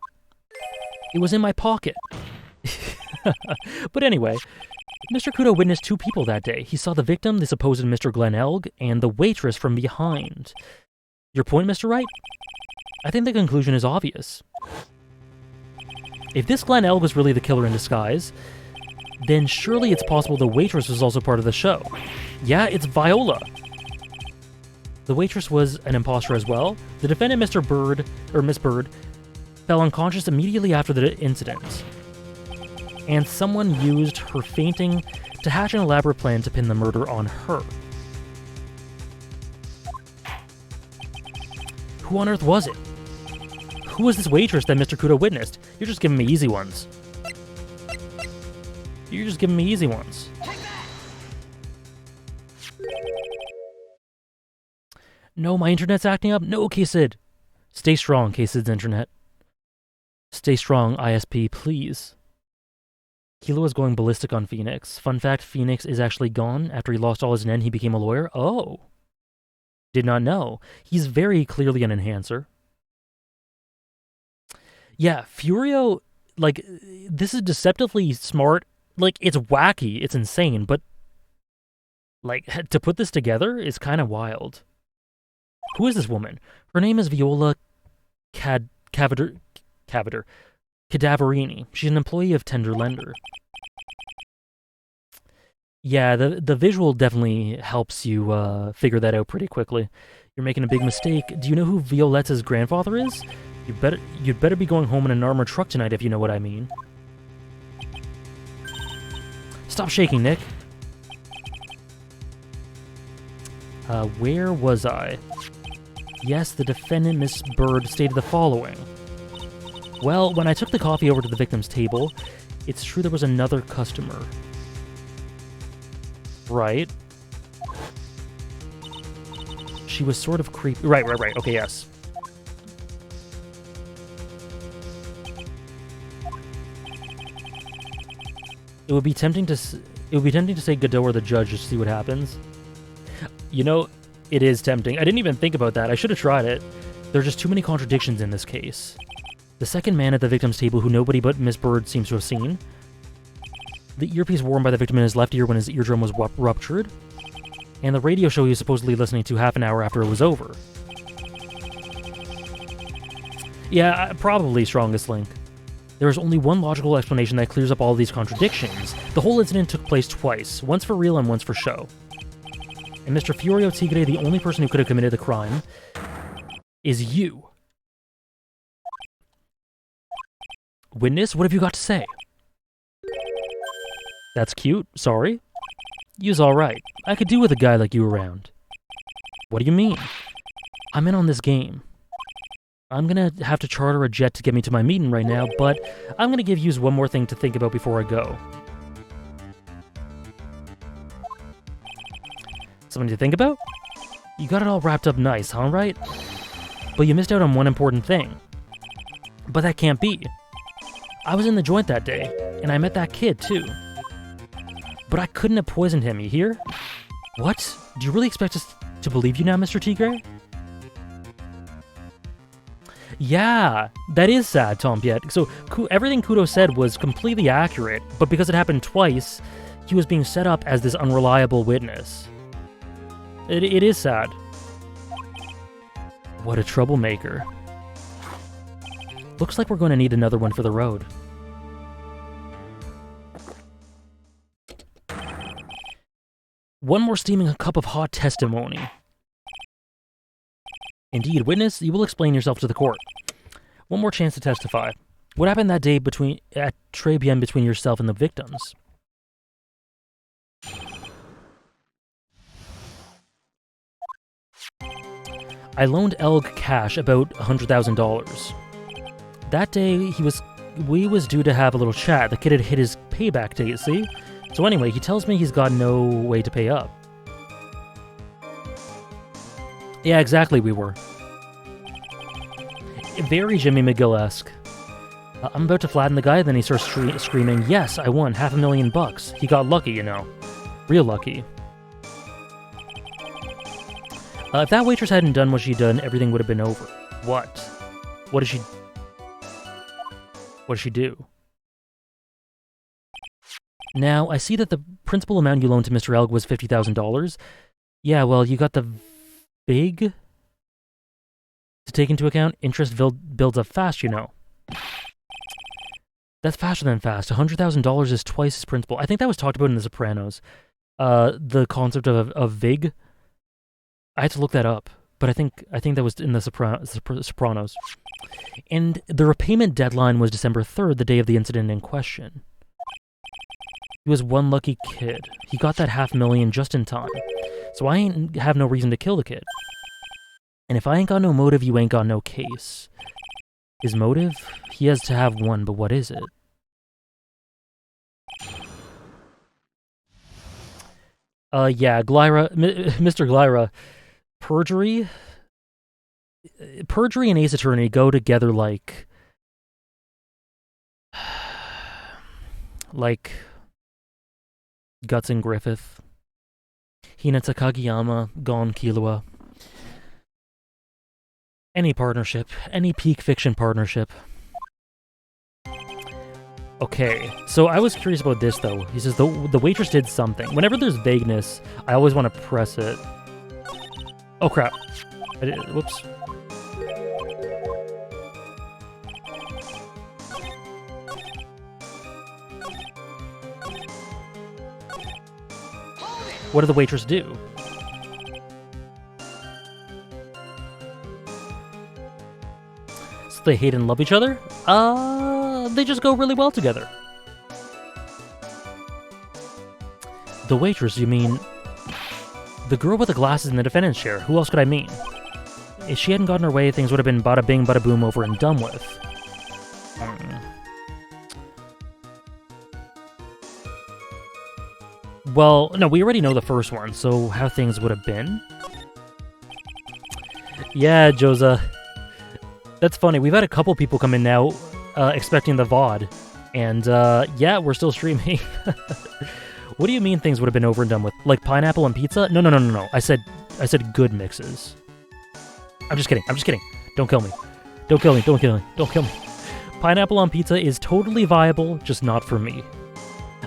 It was in my pocket. But anyway, Mr. Kudo witnessed two people that day. He saw the victim, the supposed Mr. Glen Elg, and the waitress from behind. Your point, Mr. Wright? I think the conclusion is obvious. If this Glen Elg was really the killer in disguise, then surely it's possible the waitress was also part of the show. Yeah, it's Viola. The waitress was an imposter as well. The defendant, Mr. Bird, or Miss Bird, fell unconscious immediately after the incident, and someone used her fainting to hatch an elaborate plan to pin the murder on her. Who on earth was it? Who was this waitress that Mr. Kudo witnessed? You're just giving me easy ones. You're just giving me easy ones. No, my internet's acting up? No, K-Sid. Stay strong, K-Sid's internet. Stay strong, ISP, please. Kilo is going ballistic on Phoenix. Fun fact, Phoenix is actually gone. After he lost all his nen, he became a lawyer. Oh. Did not know. He's very clearly an enhancer. Yeah, Furio, like, this is deceptively smart. Like, it's wacky, it's insane, but, like, to put this together is kind of wild. Who is this woman? Her name is Viola Cadaverini. She's an employee of Tender Lender. Yeah, the visual definitely helps you figure that out pretty quickly. You're making a big mistake. Do you know who Violetta's grandfather is? You'd better be going home in an armored truck tonight if you know what I mean. Stop shaking, Nick. Where was I? Yes, the defendant, Miss Bird, stated the following. Well, when I took the coffee over to the victim's table, it's true there was another customer. Right. She was sort of creepy. Right. Okay, yes. It would be tempting to say Godot or the judge just to see what happens. You know, it is tempting. I didn't even think about that. I should have tried it. There are just too many contradictions in this case. The second man at the victim's table who nobody but Miss Bird seems to have seen. The earpiece worn by the victim in his left ear when his eardrum was ruptured. And the radio show he was supposedly listening to half an hour after it was over. Yeah, probably strongest link. There is only one logical explanation that clears up all these contradictions. The whole incident took place twice, once for real and once for show. And Mr. Furio Tigre, the only person who could have committed the crime, is you. Witness, what have you got to say? That's cute, sorry. You's alright. I could do with a guy like you around. What do you mean? I'm in on this game. I'm gonna have to charter a jet to get me to my meeting right now, but I'm gonna give yous one more thing to think about before I go. Something to think about? You got it all wrapped up nice, huh, right? But you missed out on one important thing. But that can't be. I was in the joint that day, and I met that kid, too. But I couldn't have poisoned him, you hear? What? Do you really expect us to believe you now, Mr. Tigre? Yeah, that is sad, Tom Piet. So everything Kudo said was completely accurate, but because it happened twice, he was being set up as this unreliable witness. It is sad. What a troublemaker. Looks like we're going to need another one for the road. One more steaming cup of hot testimony. Indeed, witness, you will explain yourself to the court. One more chance to testify. What happened that day at Tribulations between yourself and the victims? I loaned Elg cash, about $100,000. That day, we was due to have a little chat. The kid had hit his payback date, see? So anyway, he tells me he's got no way to pay up. Yeah, exactly, we were. Very Jimmy McGill-esque. I'm about to flatten the guy, then he starts screaming, yes, I won, $500,000. He got lucky, you know. Real lucky. If that waitress hadn't done what she'd done, everything would have been over. What? What did she do? Now, I see that the principal amount you loaned to Mr. Elg was $50,000. Yeah, well, you got the big to take into account. Interest builds up fast, you know. That's faster than fast. $100,000 is twice his principal. I think that was talked about in The Sopranos. The concept of VIG. I had to look that up. but I think that was in the Sopranos. And the repayment deadline was December 3rd, the day of the incident in question. He was one lucky kid. He got that $500,000 just in time. So I ain't have no reason to kill the kid. And if I ain't got no motive, you ain't got no case. His motive? He has to have one, but what is it? Yeah, Mr. Glyra, perjury and Ace Attorney go together like Guts and Griffith, Hinata Kageyama, Gon Killua. Any partnership, any peak fiction partnership. Okay, so I was curious about this, though. He says the waitress did something. Whenever there's vagueness, I always want to press it. Oh, crap. Whoops. What did the waitress do? So they hate and love each other? They just go really well together. The waitress, you mean... The girl with the glasses in the defendant's chair. Who else could I mean? If she hadn't gotten her way, things would have been bada bing, bada boom, over and done with. Well, no, we already know the first one, so how things would have been? Yeah, Joza. That's funny. We've had a couple people come in now expecting the VOD. And, yeah, we're still streaming. What do you mean things would have been over and done with? Like pineapple and pizza? No. I said good mixes. I'm just kidding. Don't kill me. Don't kill me. Pineapple on pizza is totally viable, just not for me.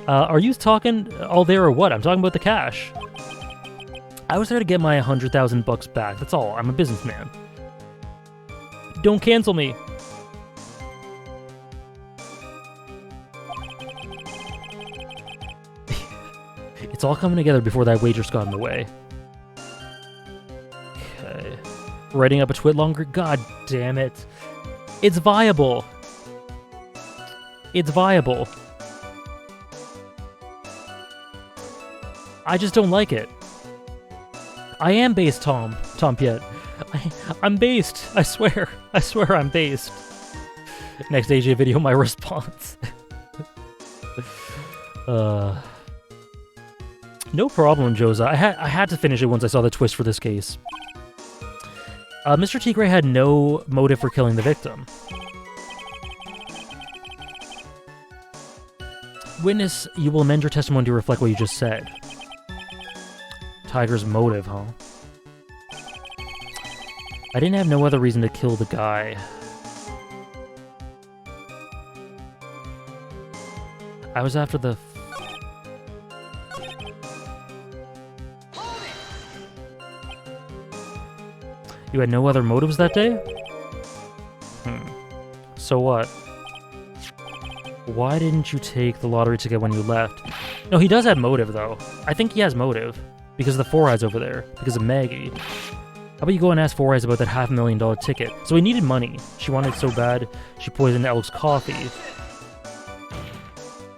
Are you talking all there or what? I'm talking about the cash. I was there to get my $100,000 back. That's all. I'm a businessman. Don't cancel me. It's all coming together before that waitress got in the way. Okay. Writing up a twit longer? God damn it. It's viable. I just don't like it. I am based, Tom Piet. I'm based. I swear I'm based. Next AJ video, my response. No problem, Joza. I had to finish it once I saw the twist for this case. Mr. Tigray had no motive for killing the victim. Witness, you will amend your testimony to reflect what you just said. Tiger's motive, huh? I didn't have no other reason to kill the guy. I was after the... You had no other motives that day? So what? Why didn't you take the lottery ticket when you left? No, he does have motive, though. I think he has motive. Because of the Four Eyes over there. Because of Maggie. How about you go and ask Four Eyes about that $500,000 ticket? So he needed money. She wanted it so bad, she poisoned Elk's coffee.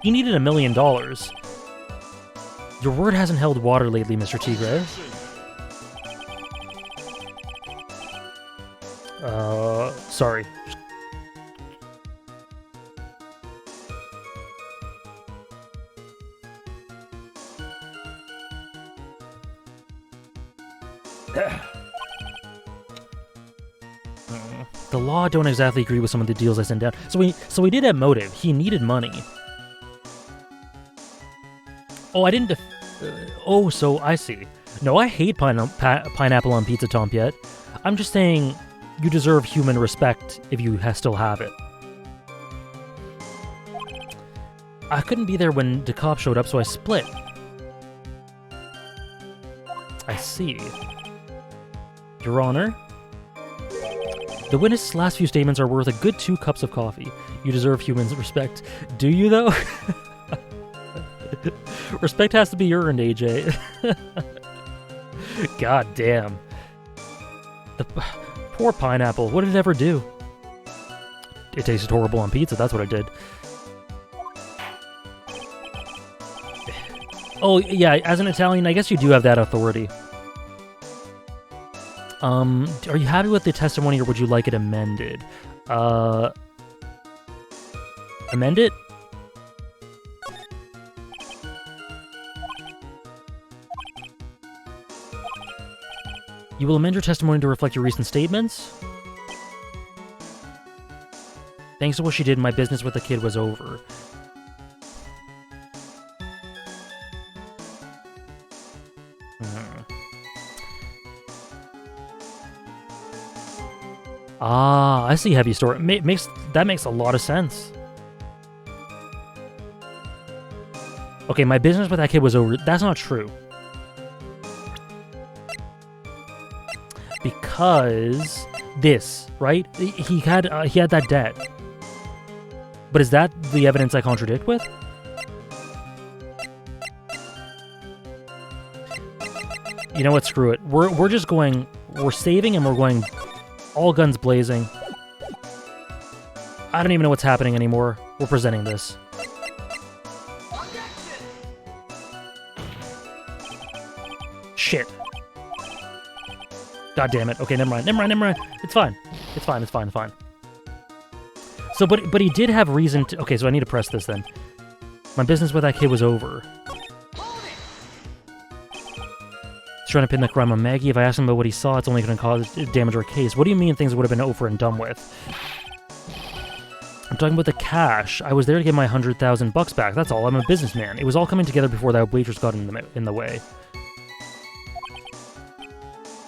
He needed $1 million. Your word hasn't held water lately, Mr. Tigray. Sorry. The law don't exactly agree with some of the deals I sent down. So he did have motive. He needed money. Oh, I didn't oh, so I see. No, I hate pineapple on pizza, Tom Piet. I'm just saying you deserve human respect if you still have it. I couldn't be there when the cop showed up, so I split. I see. Your Honor, the witness's last few statements are worth a good 2 cups of coffee. You deserve human respect. Do you, though? Respect has to be earned, AJ. God damn. The poor pineapple. What did it ever do? It tasted horrible on pizza. That's what it did. Oh, yeah, as an Italian, I guess you do have that authority. Are you happy with the testimony, or would you like it amended? Amend it? You will amend your testimony to reflect your recent statements? Thanks to what she did, my business with the kid was over. Ah, I see heavy story. That makes a lot of sense. Okay, my business with that kid was over. That's not true. Because this, right? He had that debt. But is that the evidence I contradict with? You know what? Screw it. We're just going. We're saving and we're going all guns blazing. I don't even know what's happening anymore. We're presenting this. Shit. God damn it. Okay, never mind. It's fine. It's fine. So, but he did have reason to... Okay, so I need to press this then. My business with that kid was over. He's trying to pin the crime on Maggie. If I ask him about what he saw, it's only going to cause damage our case. What do you mean things would have been over and done with? I'm talking about the cash. I was there to get my $100,000 back. That's all. I'm a businessman. It was all coming together before that waitress got in the way.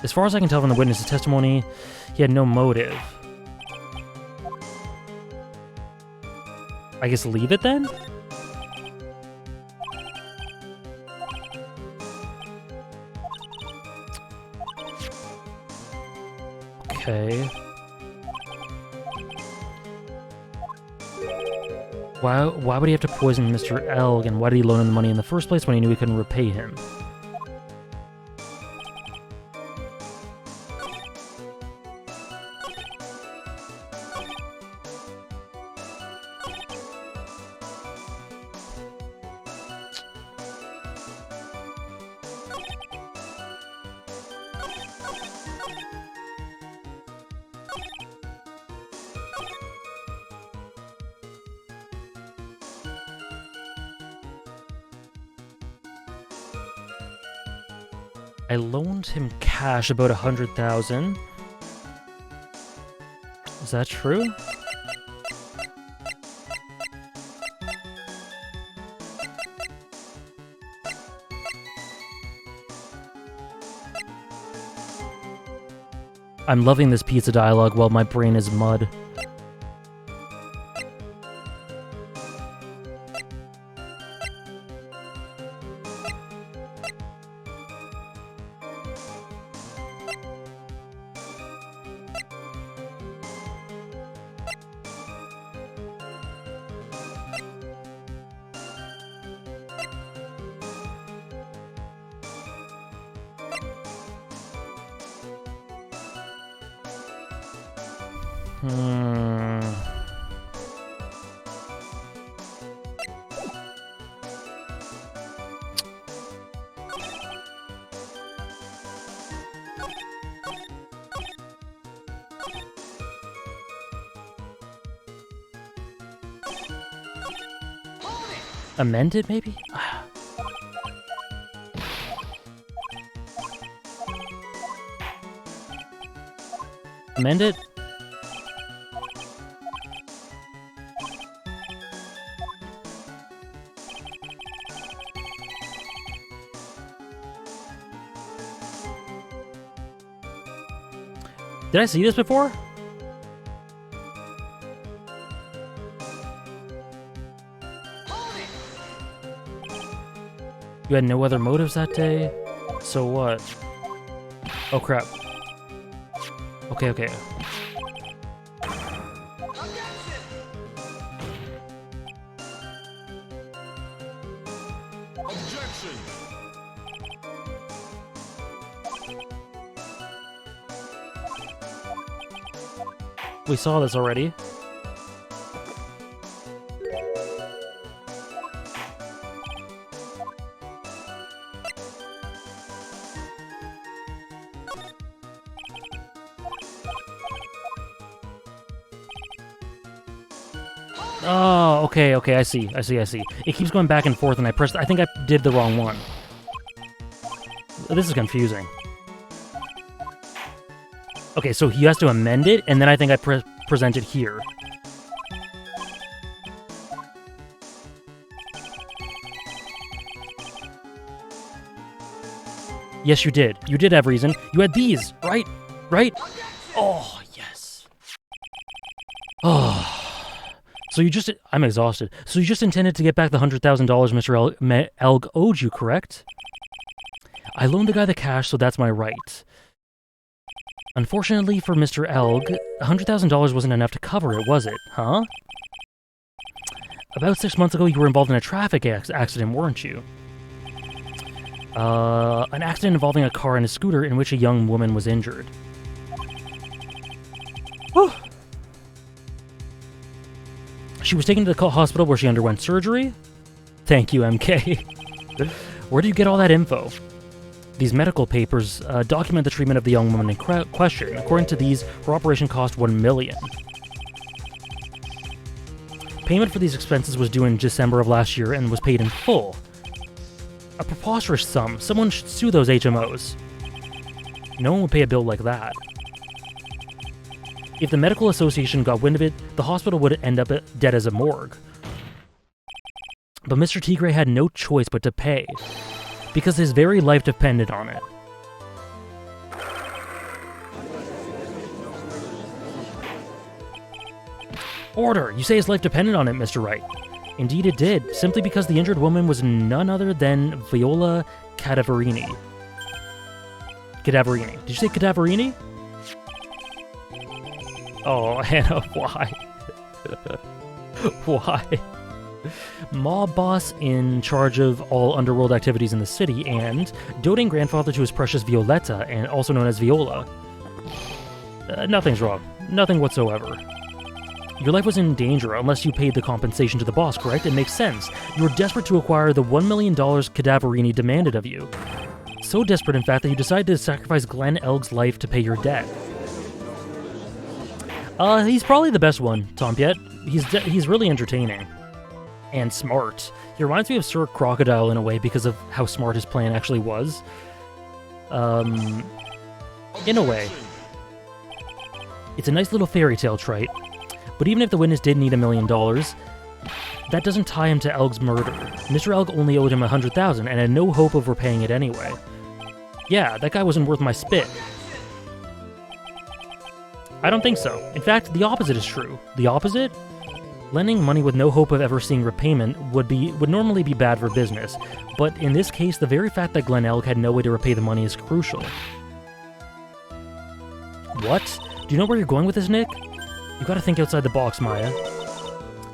As far as I can tell from the witness's testimony, he had no motive. I guess leave it then? Okay. Why would he have to poison Mr. Elg, and why did he loan him the money in the first place when he knew he couldn't repay him? I loaned him cash, about 100,000. Is that true? I'm loving this pizza dialogue while my brain is mud. Amend it, maybe? Amend it? Did I see this before? You had no other motives that day? So what? Oh crap. Okay. Objection! We saw this already. Oh, okay, I see. It keeps going back and forth, and I think I did the wrong one. This is confusing. Okay, so he has to amend it, and then I think I present it here. Yes, you did. You did have reason. You had these, right? Right? Oh, yes. Oh. So you just... I'm exhausted. So you just intended to get back the $100,000 Mr. Elg owed you, correct? I loaned the guy the cash, so that's my right. Unfortunately for Mr. Elg, $100,000 wasn't enough to cover it, was it? Huh? About 6 months ago, you were involved in a traffic accident, weren't you? An accident involving a car and a scooter in which a young woman was injured. Whew. She was taken to the hospital where she underwent surgery? Thank you, MK. Where do you get all that info? These medical papers document the treatment of the young woman in question. According to these, her operation cost $1 million. Payment for these expenses was due in December of last year and was paid in full. A preposterous sum. Someone should sue those HMOs. No one would pay a bill like that. If the medical association got wind of it, the hospital would end up dead as a morgue. But Mr. Tigre had no choice but to pay, because his very life depended on it. Order! You say his life depended on it, Mr. Wright. Indeed it did, simply because the injured woman was none other than Viola Cadaverini. Cadaverini. Did you say Cadaverini? Oh, Hannah, why? Why? Mob boss in charge of all underworld activities in the city, and doting grandfather to his precious Violetta, and also known as Viola. Nothing's wrong. Nothing whatsoever. Your life was in danger unless you paid the compensation to the boss, correct? It makes sense. You were desperate to acquire the $1 million Cadaverini demanded of you. So desperate, in fact, that you decided to sacrifice Glenn Elg's life to pay your debt. He's probably the best one, Tompiet. He's really entertaining. And smart. He reminds me of Sir Crocodile in a way because of how smart his plan actually was. In a way. It's a nice little fairy tale trite. But even if the witness did need $1 million, that doesn't tie him to Elg's murder. Mr. Elg only owed him $100,000 and had no hope of repaying it anyway. Yeah, that guy wasn't worth my spit. I don't think so. In fact, the opposite is true. The opposite? Lending money with no hope of ever seeing repayment would normally be bad for business, but in this case, the very fact that Glenn Elg had no way to repay the money is crucial. What? Do you know where you're going with this, Nick? You gotta think outside the box, Maya.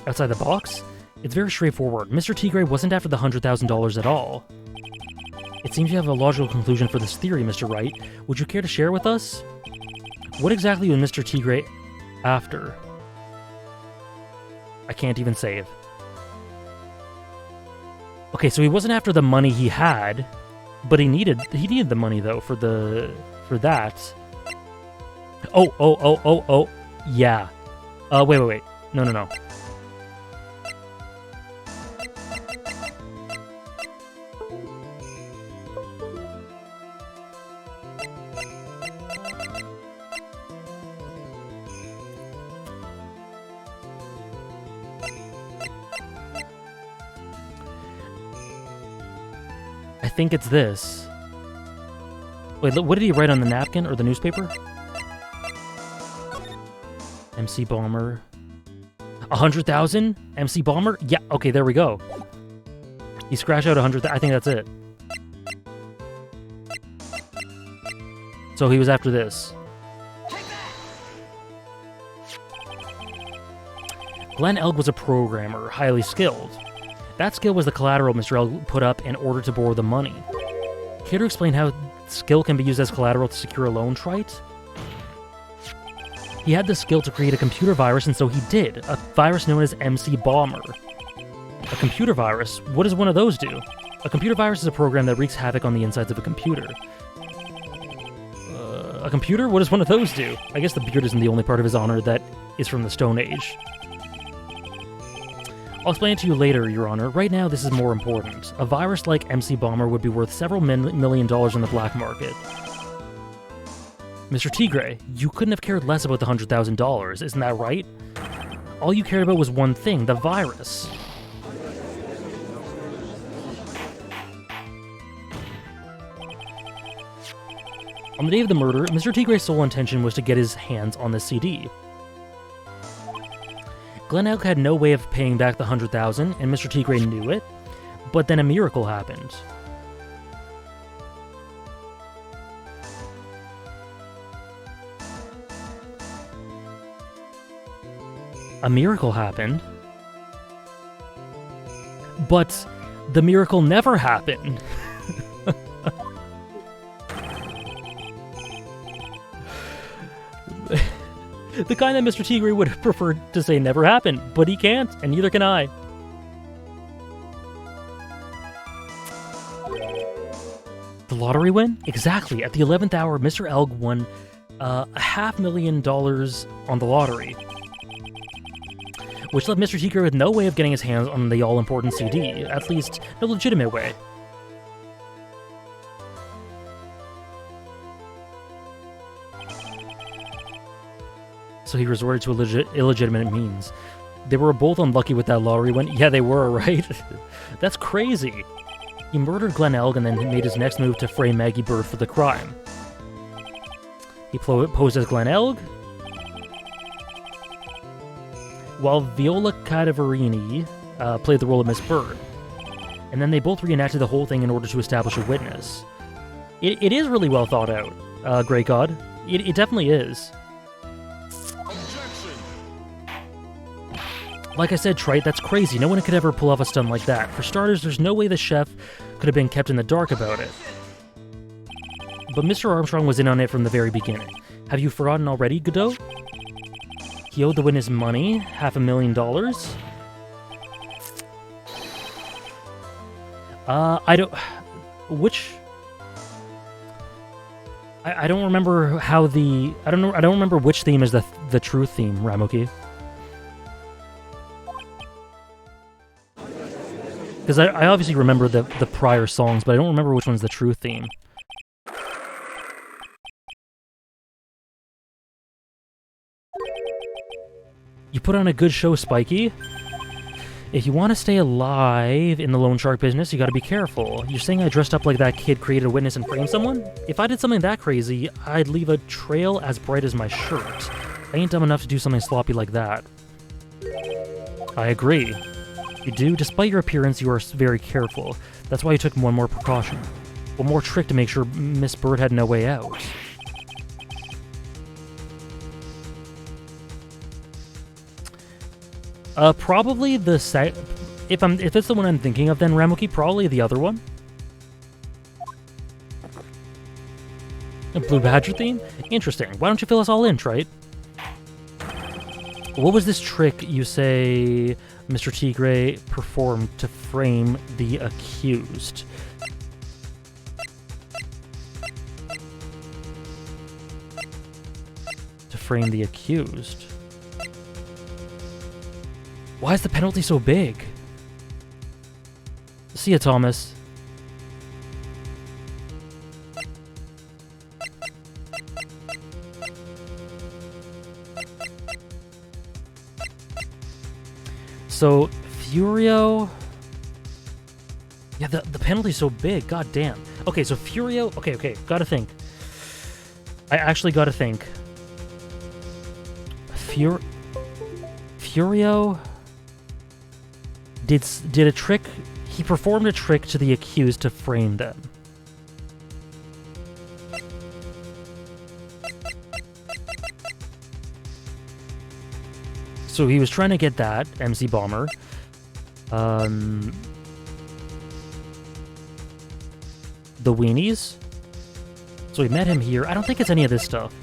Outside the box? It's very straightforward. Mr. Tigre wasn't after the $100,000 at all. It seems you have a logical conclusion for this theory, Mr. Wright. Would you care to share with us? What exactly was Mr. Tigre after? I can't even save. Okay, so he wasn't after the money he had, but he needed the money though for that. Oh, yeah. Wait. No. I think it's this. Wait, what did he write on the napkin or the newspaper? MC Bomber. 100,000? MC Bomber? Yeah, okay, there we go. He scratched out 100,000. I think that's it. So he was after this. Glenn Elg was a programmer, highly skilled. That skill was the collateral Mr. Elg put up in order to borrow the money. Care to explain how skill can be used as collateral to secure a loan, Trite? He had the skill to create a computer virus, and so he did. A virus known as MC Bomber. A computer virus? What does one of those do? A computer virus is a program that wreaks havoc on the insides of a computer. A computer? What does one of those do? I guess the beard isn't the only part of his honor that is from the Stone Age. I'll explain it to you later, Your Honor. Right now, this is more important. A virus like MC Bomber would be worth several million dollars on the black market. Mr. Tigre, you couldn't have cared less about the $100,000, isn't that right? All you cared about was one thing, the virus. On the day of the murder, Mr. Tigre's sole intention was to get his hands on the CD. Glen Elk had no way of paying back the $100,000, and Mr. Tigre knew it, but then a miracle happened. A miracle happened, but the miracle never happened. The kind that Mr. Tigre would have preferred to say never happened, but he can't, and neither can I. The lottery win? Exactly. At the 11th hour, Mr. Elg won $500,000 on the lottery, which left Mr. Tigre with no way of getting his hands on the all-important CD, at least no legitimate way. So he resorted to illegitimate means. They were both unlucky with that lottery win. Yeah, they were, right? That's crazy. He murdered Glen Elg and then made his next move to frame Maggie Bird for the crime. He posed as Glen Elg, while Viola Cadaverini played the role of Miss Bird. And then they both reenacted the whole thing in order to establish a witness. It is really well thought out, Great God. It definitely is. Like I said, Trite, that's crazy. No one could ever pull off a stunt like that. For starters, there's no way the chef could have been kept in the dark about it. But Mr. Armstrong was in on it from the very beginning. Have you forgotten already, Godot? He owed the witness money, $500,000. I don't... Which... I don't remember how the... I don't remember which theme is the true theme, Ramuki. Because I obviously remember the prior songs, but I don't remember which one's the true theme. You put on a good show, Spiky. If you want to stay alive in the loan shark business, you gotta be careful. You're saying I dressed up like that kid created a witness and framed someone? If I did something that crazy, I'd leave a trail as bright as my shirt. I ain't dumb enough to do something sloppy like that. I agree. You do? Despite your appearance, you are very careful. That's why you took one more precaution. One more trick to make sure Miss Bird had no way out. Probably the if it's the one I'm thinking of, then Ramuki, probably the other one. A Blue Badger theme? Interesting. Why don't you fill us all in, Trite? What was this trick you say Mr. Tigre performed to frame the accused? To frame the accused? Why is the penalty so big? See ya, Thomas. So, Furio... Yeah, the penalty's so big, god damn. Okay, so Furio... Okay, gotta think. I actually gotta think. Furio... Did a trick... He performed a trick to the accused to frame them. So he was trying to get that, MC Bomber. The weenies. So we met him here. I don't think it's any of this stuff.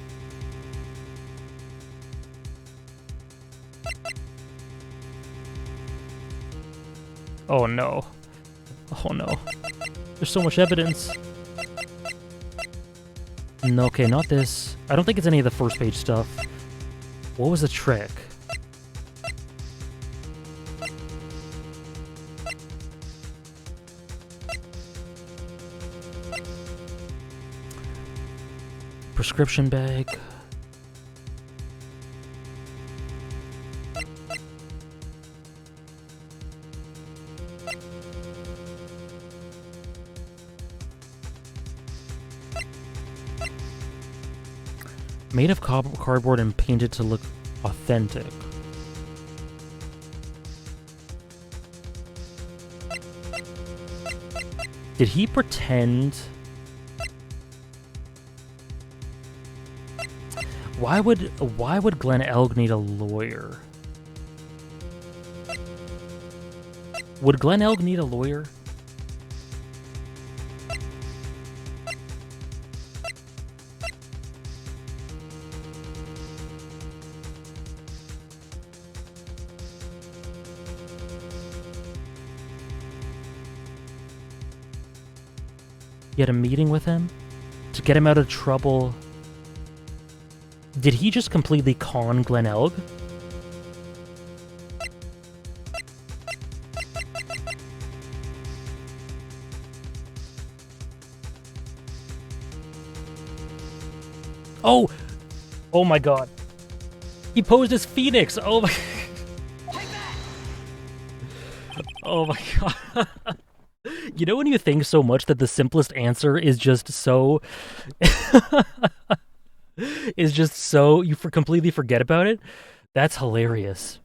Oh no. Oh no. There's so much evidence. No, okay, not this. I don't think it's any of the first page stuff. What was the trick? Prescription bag. Made of cardboard and painted to look authentic. Did he pretend? Why would Glen Elg need a lawyer? Would Glen Elg need a lawyer? He had a meeting with him to get him out of trouble. Did he just completely con Glen Elg? Oh! Oh my god. He posed as Phoenix! Oh my... Oh my god. You know when you think so much that the simplest answer is just so... you completely forget about it? That's hilarious.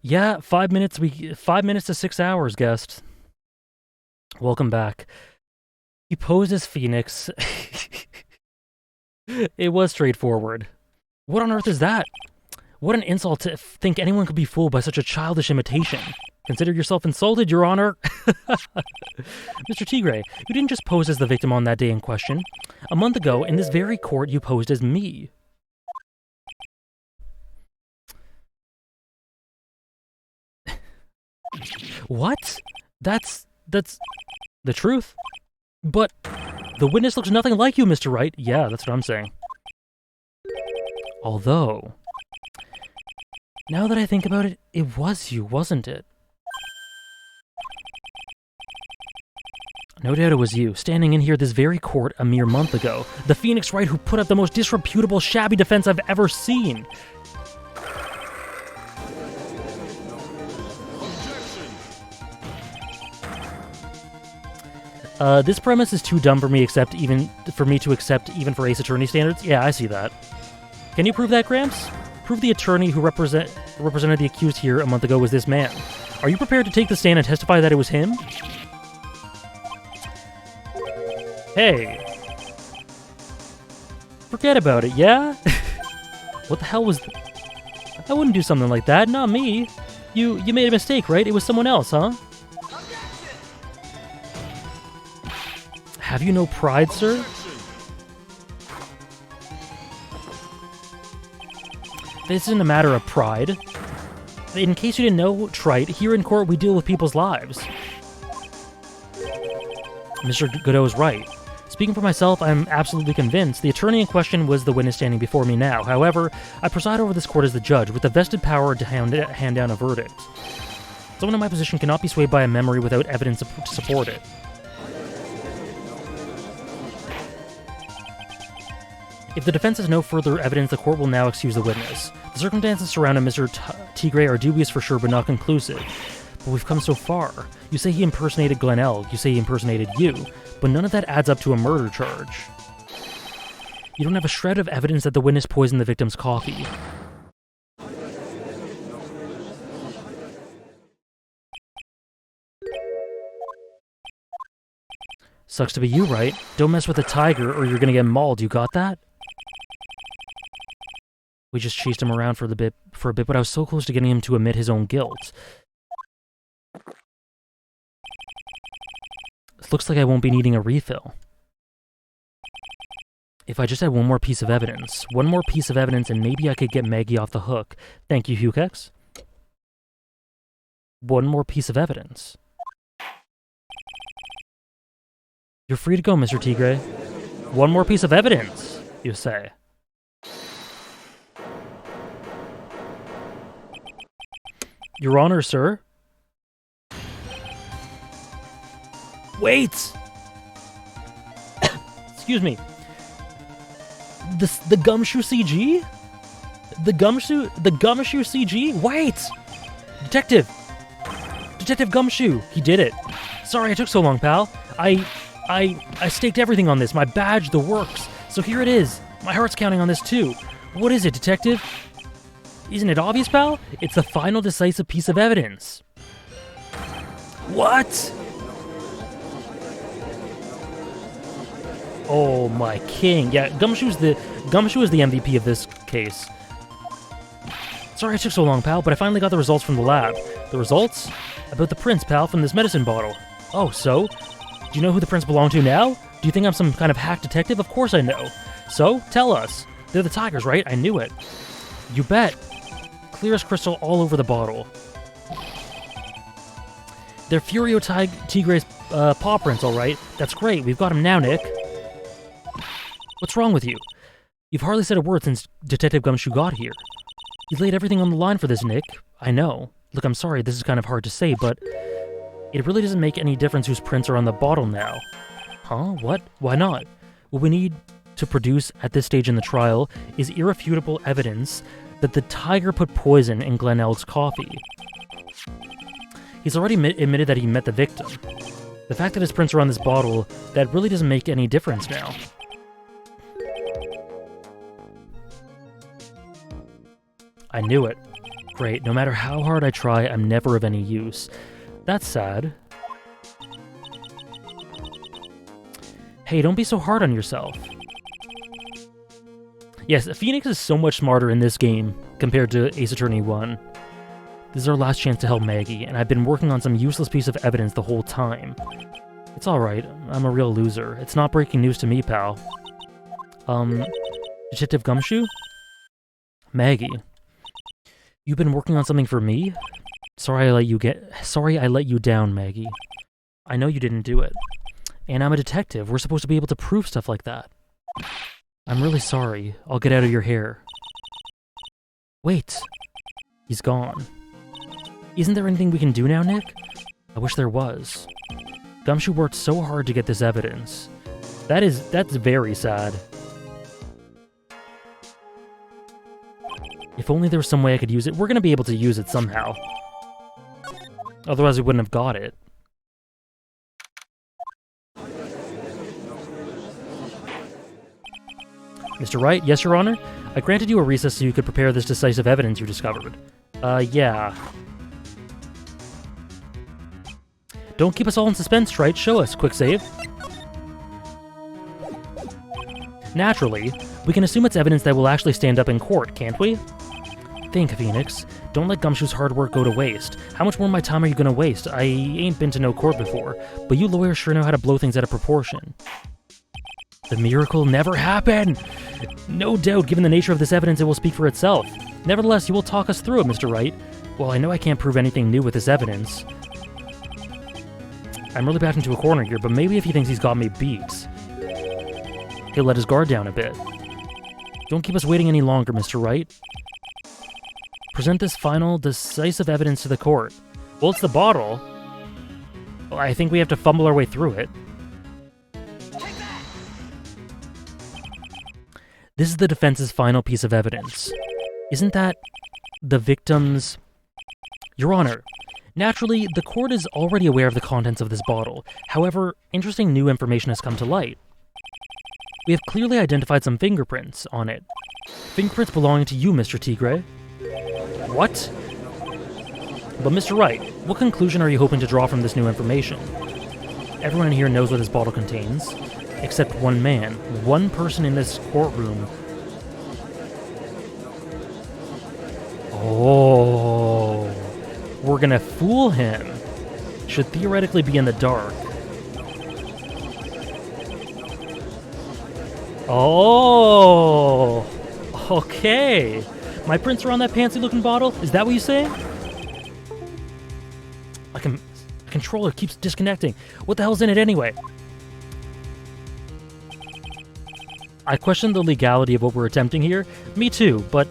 Yeah, 5 minutes 5 minutes to 6 hours, guest. Welcome back. He posed as Phoenix. It was straightforward. What on earth is that? What an insult to think anyone could be fooled by such a childish imitation. Consider yourself insulted, Your Honor. Mr. Tigre, you didn't just pose as the victim on that day in question. A month ago, in this very court, you posed as me. What? That's the truth? But the witness looks nothing like you, Mr. Wright. Yeah, that's what I'm saying. Although, now that I think about it, it was you, wasn't it? No doubt it was you, standing in here this very court a mere month ago. The Phoenix Wright who put up the most disreputable, shabby defense I've ever seen. This premise is too dumb for me to accept even for Ace Attorney standards. Yeah, I see that. Can you prove that, Gramps? Prove the attorney who represented the accused here a month ago was this man. Are you prepared to take the stand and testify that it was him? Hey. Forget about it, yeah? What the hell was... I wouldn't do something like that, not me. You made a mistake, right? It was someone else, huh? Have you no pride, sir? This isn't a matter of pride. In case you didn't know, Trite, here in court we deal with people's lives. Mr. Godot is right. Speaking for myself, I'm absolutely convinced the attorney in question was the witness standing before me now. However, I preside over this court as the judge, with the vested power to hand down a verdict. Someone in my position cannot be swayed by a memory without evidence to support it. If the defense has no further evidence, the court will now excuse the witness. The circumstances surrounding Mr. Tigre are dubious for sure, but not conclusive. But we've come so far. You say he impersonated Glen Elg, you say he impersonated you, but none of that adds up to a murder charge. You don't have a shred of evidence that the witness poisoned the victim's coffee. Sucks to be you, right? Don't mess with the tiger or you're gonna get mauled, you got that? We just chased him around for a bit, but I was so close to getting him to admit his own guilt. It looks like I won't be needing a refill. If I just had one more piece of evidence, and maybe I could get Maggie off the hook. Thank you, Hugex. One more piece of evidence. You're free to go, Mr. Tigre. One more piece of evidence, you say. Your Honor, sir. Wait! Excuse me. The gumshoe CG? The gumshoe CG? Wait! Detective Gumshoe! He did it. Sorry I took so long, pal. I staked everything on this. My badge, the works. So here it is. My heart's counting on this too. What is it, Detective? Isn't it obvious, pal? It's the final decisive piece of evidence. What? Oh my king. Yeah, Gumshoe is the MVP of this case. Sorry it took so long, pal, but I finally got the results from the lab. The results? About the prints, pal, from this medicine bottle. Oh, so? Do you know who the prints belong to now? Do you think I'm some kind of hack detective? Of course I know. So, tell us. They're the tigers, right? I knew it. You bet. Clear as crystal all over the bottle. They're Furio Tigre's paw prints, all right. That's great. We've got him now, Nick. What's wrong with you? You've hardly said a word since Detective Gumshoe got here. You laid everything on the line for this, Nick. I know. Look, I'm sorry, this is kind of hard to say, but it really doesn't make any difference whose prints are on the bottle now. Huh? What? Why not? What we need to produce at this stage in the trial is irrefutable evidence that the tiger put poison in Glenn Elk's coffee. He's already admitted that he met the victim. The fact that his prints are on this bottle, that really doesn't make any difference now. I knew it. Great, no matter how hard I try, I'm never of any use. That's sad. Hey, don't be so hard on yourself. Yes, Phoenix is so much smarter in this game compared to Ace Attorney 1. This is our last chance to help Maggie, and I've been working on some useless piece of evidence the whole time. It's alright, I'm a real loser. It's not breaking news to me, pal. Detective Gumshoe? Maggie. You've been working on something for me? Sorry I let you down, Maggie. I know you didn't do it. And I'm a detective. We're supposed to be able to prove stuff like that. I'm really sorry. I'll get out of your hair. Wait. He's gone. Isn't there anything we can do now, Nick? I wish there was. Gumshoe worked so hard to get this evidence. That's very sad. If only there was some way I could use it. We're gonna be able to use it somehow. Otherwise we wouldn't have got it. Mr. Wright, yes, Your Honor? I granted you a recess so you could prepare this decisive evidence you discovered. Yeah. Don't keep us all in suspense, Wright. Show us. Quick save. Naturally, we can assume it's evidence that will actually stand up in court, can't we? Think, Phoenix. Don't let Gumshoe's hard work go to waste. How much more of my time are you gonna waste? I ain't been to no court before, but you lawyers sure know how to blow things out of proportion. The miracle never happened! No doubt, given the nature of this evidence, it will speak for itself. Nevertheless, you will talk us through it, Mr. Wright. Well, I know I can't prove anything new with this evidence. I'm really backed into a corner here, but maybe if he thinks he's got me beat, he'll let his guard down a bit. Don't keep us waiting any longer, Mr. Wright. Present this final, decisive evidence to the court. Well, it's the bottle. Well, I think we have to fumble our way through it. This is the defense's final piece of evidence. Isn't that the victim's... Your Honor, naturally, the court is already aware of the contents of this bottle. However, interesting new information has come to light. We have clearly identified some fingerprints on it. Fingerprints belonging to you, Mr. Tigre. What? But Mr. Wright, what conclusion are you hoping to draw from this new information? Everyone in here knows what this bottle contains, except one man, one person in this courtroom. Oh, we're gonna fool him. Should theoretically be in the dark. Oh, okay. My prints are on that fancy-looking bottle? Is that what you say? My controller keeps disconnecting. What the hell's in it anyway? I question the legality of what we're attempting here. Me too, but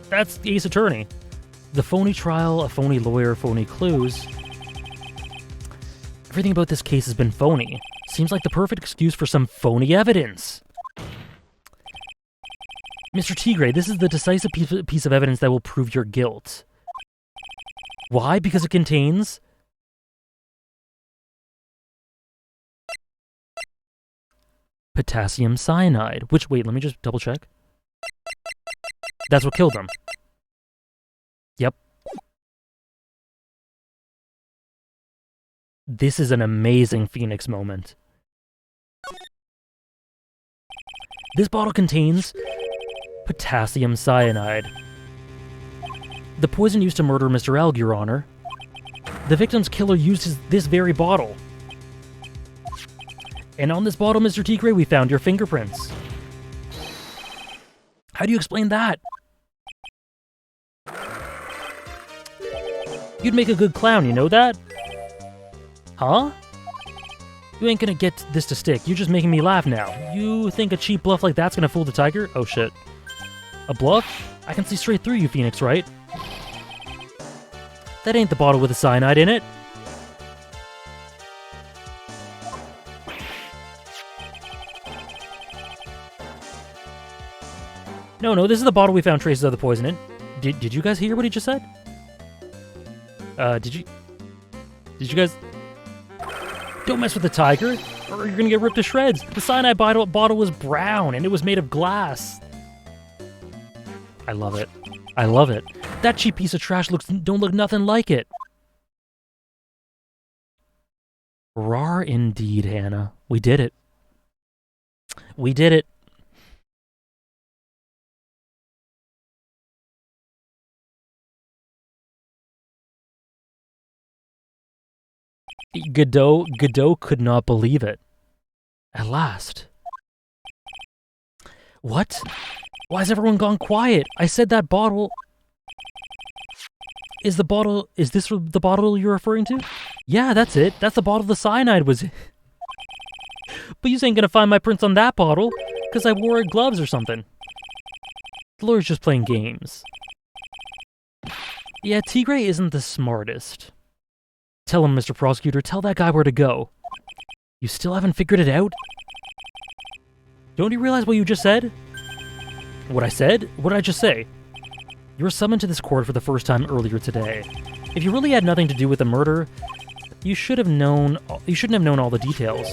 that's the Ace Attorney. The phony trial, a phony lawyer, phony clues. Everything about this case has been phony. Seems like the perfect excuse for some phony evidence. Mr. Tigre, this is the decisive piece of evidence that will prove your guilt. Why? Because it contains... potassium cyanide. Which, wait, let me just double check. That's what killed them. Yep. This is an amazing Phoenix moment. This bottle contains potassium cyanide. The poison used to murder Mr. Elg, Your Honor. The victim's killer used this very bottle. And on this bottle, Mr. Tigre, we found your fingerprints. How do you explain that? You'd make a good clown, you know that? Huh? You ain't gonna get this to stick. You're just making me laugh now. You think a cheap bluff like that's gonna fool the tiger? Oh shit. A bluff? I can see straight through you, Phoenix, right? That ain't the bottle with the cyanide in it. No, this is the bottle we found traces of the poison in. Did you guys hear what he just said? Did you guys... Don't mess with the tiger, or you're gonna get ripped to shreds. The cyanide bottle was brown, and it was made of glass. I love it. I love it. That cheap piece of trash don't look nothing like it. Rar indeed, Hannah. We did it. We did it. Godot could not believe it. At last. What? Why has everyone gone quiet? I said that bottle... Is this the bottle you're referring to? Yeah, that's it. That's the bottle the cyanide was in. But you ain't gonna find my prints on that bottle, because I wore gloves or something. The lawyer's just playing games. Yeah, Tigre isn't the smartest. Tell him, Mr. Prosecutor, tell that guy where to go. You still haven't figured it out? Don't you realize what you just said? What I said? What did I just say? You were summoned to this court for the first time earlier today. If you really had nothing to do with the murder, you shouldn't have known all the details.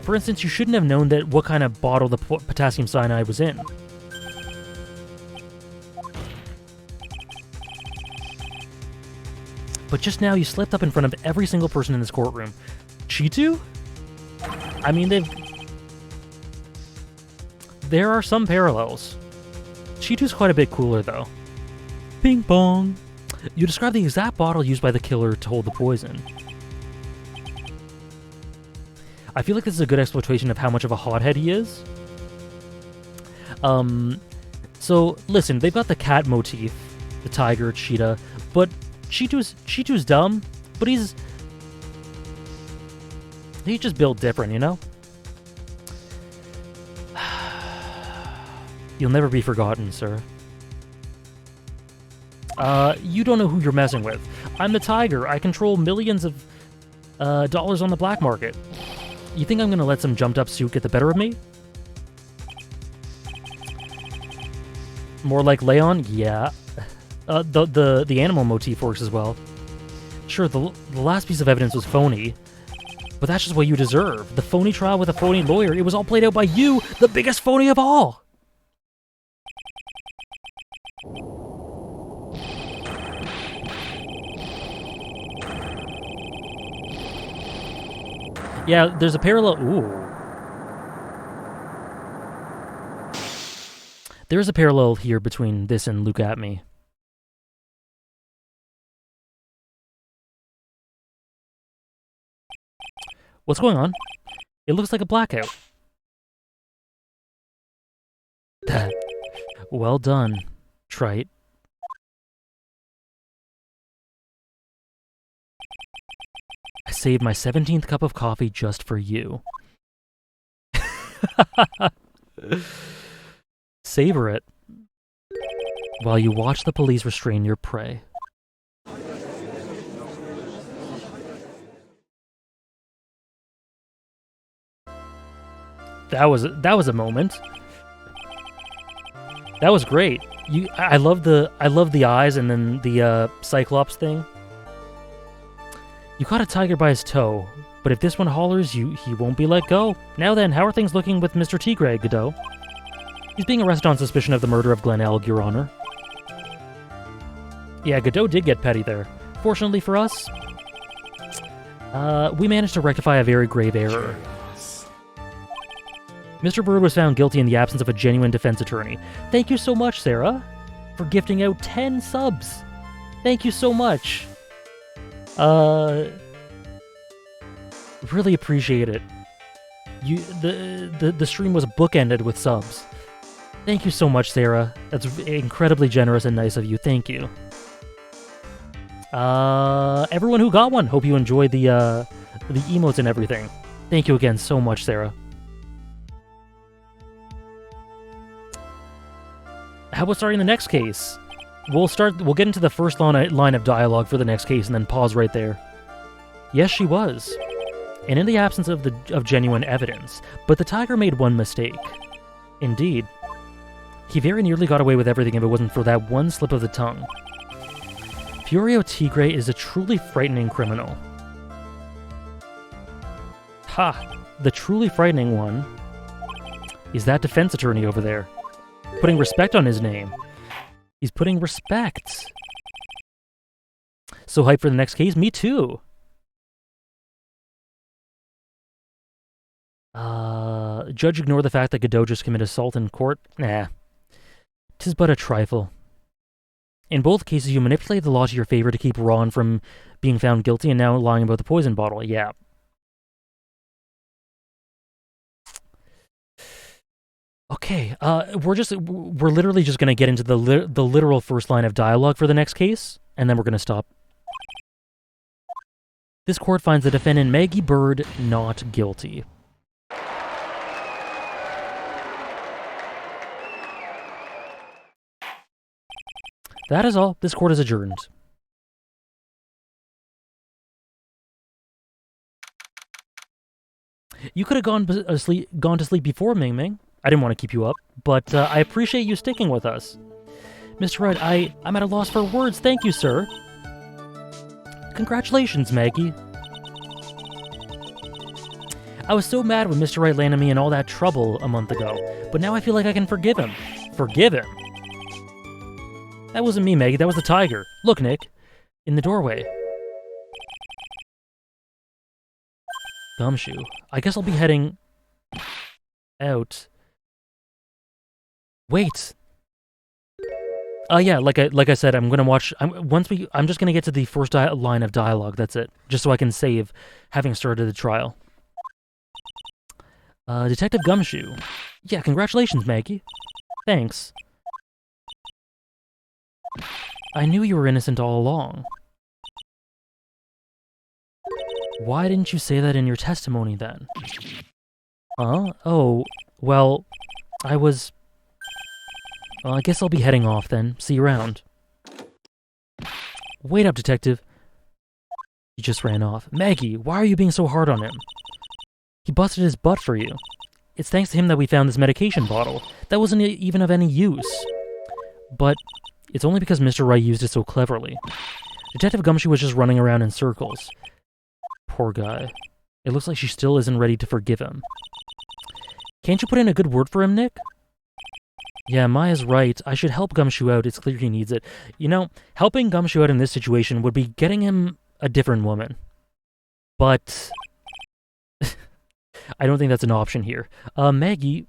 For instance, you shouldn't have known that what kind of bottle the potassium cyanide was in. But just now, you slipped up in front of every single person in this courtroom. Cheetu? I mean, there are some parallels. Cheetu's quite a bit cooler, though. Ping pong! You described the exact bottle used by the killer to hold the poison. I feel like this is a good exploitation of how much of a hothead he is. So, listen, they've got the cat motif, the tiger, cheetah, but Cheetu's dumb, but he's just built different, you know? You'll never be forgotten, sir. You don't know who you're messing with. I'm the tiger. I control millions of dollars on the black market. You think I'm gonna let some jumped-up suit get the better of me? More like Leon? Yeah. The animal motif works as well. Sure, the last piece of evidence was phony, but that's just what you deserve. The phony trial with a phony lawyer, it was all played out by you, the biggest phony of all! Yeah, there's a parallel... Ooh. There's a parallel here between this and Look at Me. What's going on? It looks like a blackout. Well done, trite. saved my 17th cup of coffee just for you. Savor it while you watch the police restrain your prey. That was a moment. That was great. I love the eyes and then the Cyclops thing. You caught a tiger by his toe, but if this one hollers, he won't be let go. Now then, how are things looking with Mr. Tigre, Godot? He's being arrested on suspicion of the murder of Glen Elg, Your Honor. Yeah, Godot did get petty there. Fortunately for us, we managed to rectify a very grave error. Mr. Bird was found guilty in the absence of a genuine defense attorney. Thank you so much, Sarah, for gifting out 10 subs. Thank you so much. Really appreciate it. The stream was bookended with subs. Thank you so much, Sarah. That's incredibly generous and nice of you. Thank you. Everyone who got one, hope you enjoyed the emotes and everything. Thank you again so much, Sarah. How about starting the next case? We'll get into the first line of dialogue for the next case and then pause right there. Yes, she was. And in the absence of genuine evidence, but the tiger made one mistake. Indeed. He very nearly got away with everything if it wasn't for that one slip of the tongue. Furio Tigre is a truly frightening criminal. Ha! The truly frightening one is that defense attorney over there. Putting respect on his name. He's putting respect. So hyped for the next case? Me too. Judge ignore the fact that Godot just committed assault in court? Nah. 'Tis but a trifle. In both cases, you manipulate the law to your favor to keep Ron from being found guilty and now lying about the poison bottle. Yeah. Okay, we're literally just gonna get into the literal first line of dialogue for the next case, and then we're gonna stop. This court finds the defendant Maggie Bird not guilty. That is all. This court is adjourned. You could have gone to sleep before, Ming Ming. I didn't want to keep you up, but I appreciate you sticking with us. Mr. Wright, I'm at a loss for words. Thank you, sir. Congratulations, Maggie. I was so mad when Mr. Wright landed me in all that trouble a month ago, but now I feel like I can forgive him. Forgive him? That wasn't me, Maggie. That was the tiger. Look, Nick. In the doorway. Gumshoe. I guess I'll be heading out. Wait. Yeah, like I said, I'm gonna watch. I'm just gonna get to the first line of dialogue. That's it, just so I can save having started the trial. Detective Gumshoe. Yeah, congratulations, Maggie. Thanks. I knew you were innocent all along. Why didn't you say that in your testimony then? Huh? Oh, well, I was... Well, I guess I'll be heading off then. See you around. Wait up, Detective. He just ran off. Maggie, why are you being so hard on him? He busted his butt for you. It's thanks to him that we found this medication bottle. That wasn't even of any use. But it's only because Mr. Wright used it so cleverly. Detective Gumshoe was just running around in circles. Poor guy. It looks like she still isn't ready to forgive him. Can't you put in a good word for him, Nick? Yeah, Maya's right. I should help Gumshoe out. It's clear he needs it. You know, helping Gumshoe out in this situation would be getting him a different woman. But I don't think that's an option here. Maggie,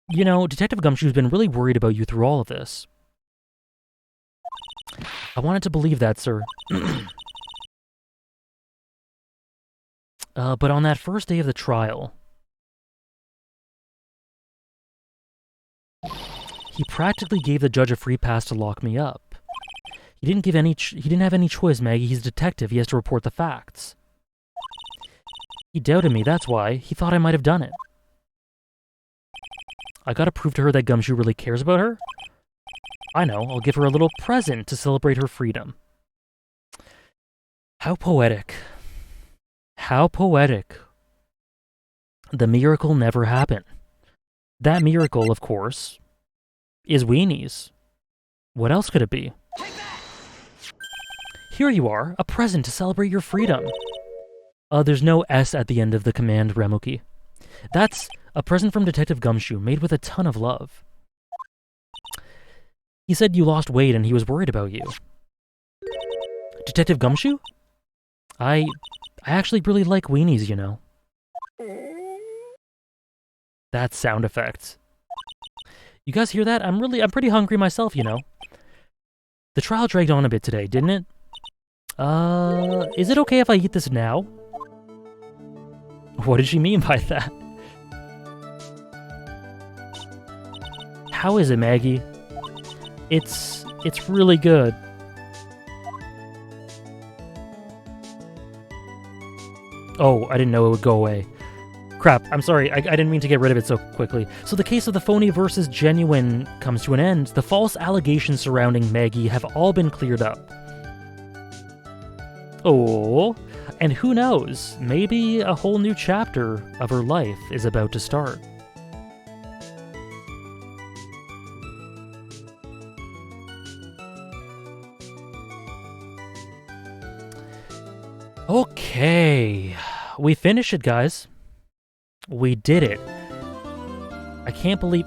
you know, Detective Gumshoe's been really worried about you through all of this. I wanted to believe that, sir. But on that first day of the trial, he practically gave the judge a free pass to lock me up. He didn't have any choice, Maggie. He's a detective. He has to report the facts. He doubted me, that's why. He thought I might have done it. I gotta prove to her that Gumshoe really cares about her. I know, I'll give her a little present to celebrate her freedom. How poetic. How poetic. The miracle never happened. That miracle, of course, is weenies. What else could it be? Here you are, a present to celebrate your freedom. There's no S at the end of the command, Remuki. That's a present from Detective Gumshoe, made with a ton of love. He said you lost weight and he was worried about you. Detective Gumshoe? I actually really like weenies, you know. That sound effect. You guys hear that? I'm pretty hungry myself, you know. The trial dragged on a bit today, didn't it? Is it okay if I eat this now? What did she mean by that? How is it, Maggie? It's really good. Oh, I didn't know it would go away. Crap, I'm sorry, I didn't mean to get rid of it so quickly. So the case of the phony versus genuine comes to an end. The false allegations surrounding Maggie have all been cleared up. Oh, and who knows, maybe a whole new chapter of her life is about to start. Okay, we finished it, guys. We did it. I can't believe...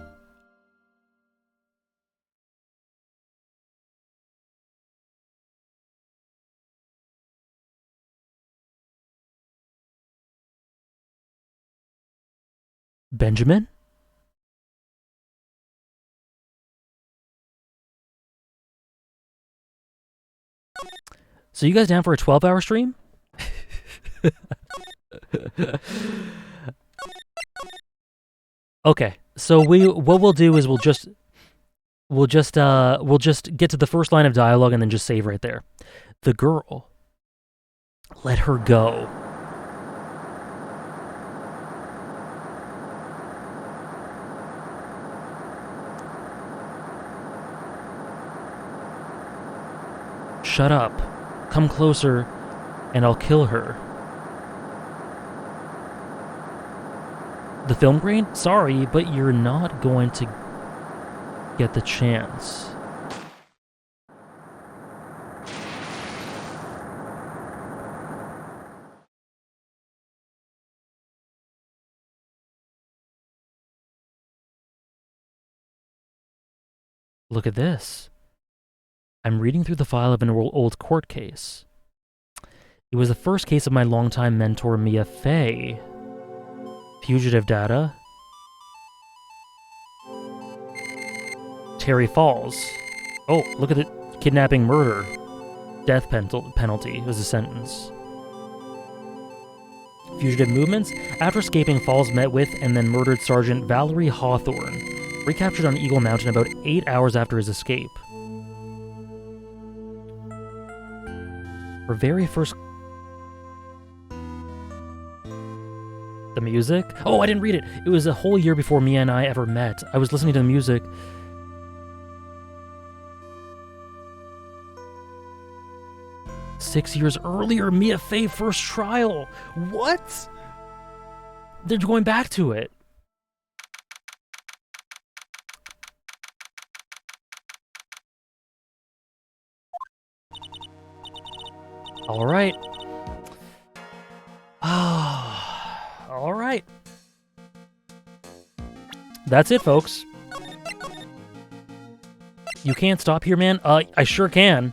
Benjamin? So you guys down for a 12-hour stream? Okay, so what we'll do is we'll just get to the first line of dialogue and then just save right there. The girl. Let her go. Shut up. Come closer, and I'll kill her. The film grain? Sorry, but you're not going to get the chance. Look at this. I'm reading through the file of an old court case. It was the first case of my longtime mentor, Mia Fey. Fugitive data. Terry Falls. Oh, look at it. Kidnapping, murder. Death penalty was a sentence. Fugitive movements. After escaping, Falls met with and then murdered Sergeant Valerie Hawthorne, recaptured on Eagle Mountain about 8 hours after his escape. Her very first... The music? Oh, I didn't read it! It was a whole year before Mia and I ever met. I was listening to the music. "6 years earlier, Mia Fey first trial." What? They're going back to it. All right. All right. That's it, folks. You can't stop here, man? I sure can.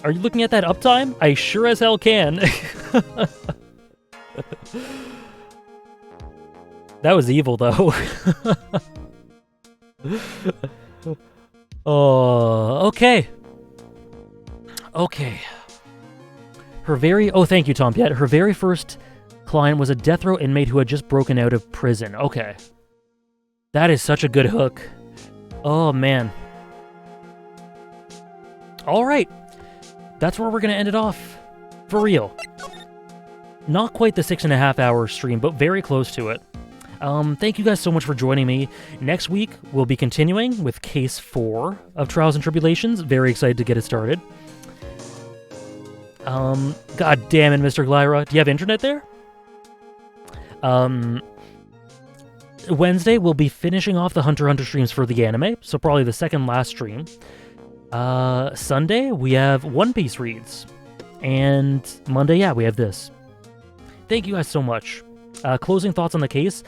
Are you looking at that uptime? I sure as hell can. That was evil, though. Oh, okay. Okay. Oh, thank you, Tom Piet. Her very first client was a death row inmate who had just broken out of prison. Okay. That is such a good hook. Oh, man. All right. That's where we're going to end it off. For real. Not quite the 6.5 hour stream, but very close to it. Thank you guys so much for joining me. Next week, we'll be continuing with Case 4 of Trials and Tribulations. Very excited to get it started. God damn it, Mr. Glyra. Do you have internet there? Wednesday, we'll be finishing off the Hunter x Hunter streams for the anime, so probably the second last stream. Sunday, we have One Piece reads. And Monday, yeah, we have this. Thank you guys so much. Closing thoughts on the case.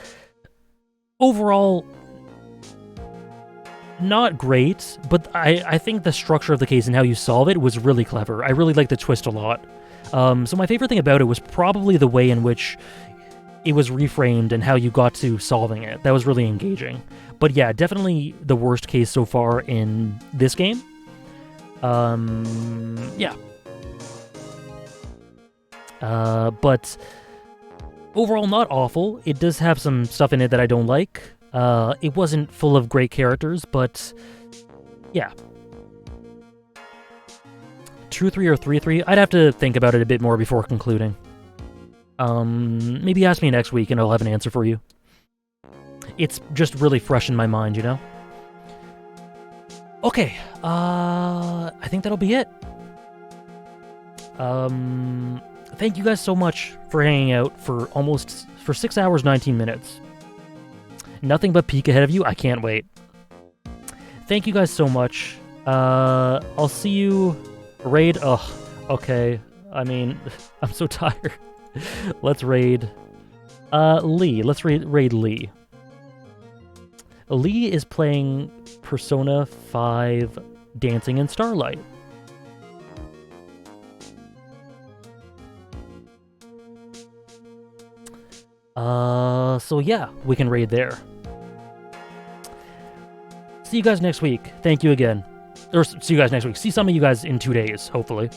Overall, not great, but I think the structure of the case and how you solve it was really clever. I really like the twist a lot. So my favorite thing about it was probably the way in which it was reframed and how you got to solving it. That was really engaging. But yeah, definitely the worst case so far in this game. Yeah. But overall, not awful. It does have some stuff in it that I don't like. It wasn't full of great characters, but yeah. 2-3 or 3-3? I'd have to think about it a bit more before concluding. Maybe ask me next week and I'll have an answer for you. It's just really fresh in my mind, you know? Okay, I think that'll be it. Thank you guys so much for hanging out for 6 hours, 19 minutes. Nothing but peak ahead of you. I can't wait. Thank you guys so much. I'll see you. Raid. Ugh. Okay. I mean, I'm so tired. Let's raid. Lee. Let's raid Lee. Lee is playing Persona 5 Dancing in Starlight. So yeah, we can raid there. See you guys next week. Thank you again. Or see you guys next week. See some of you guys in 2 days, hopefully.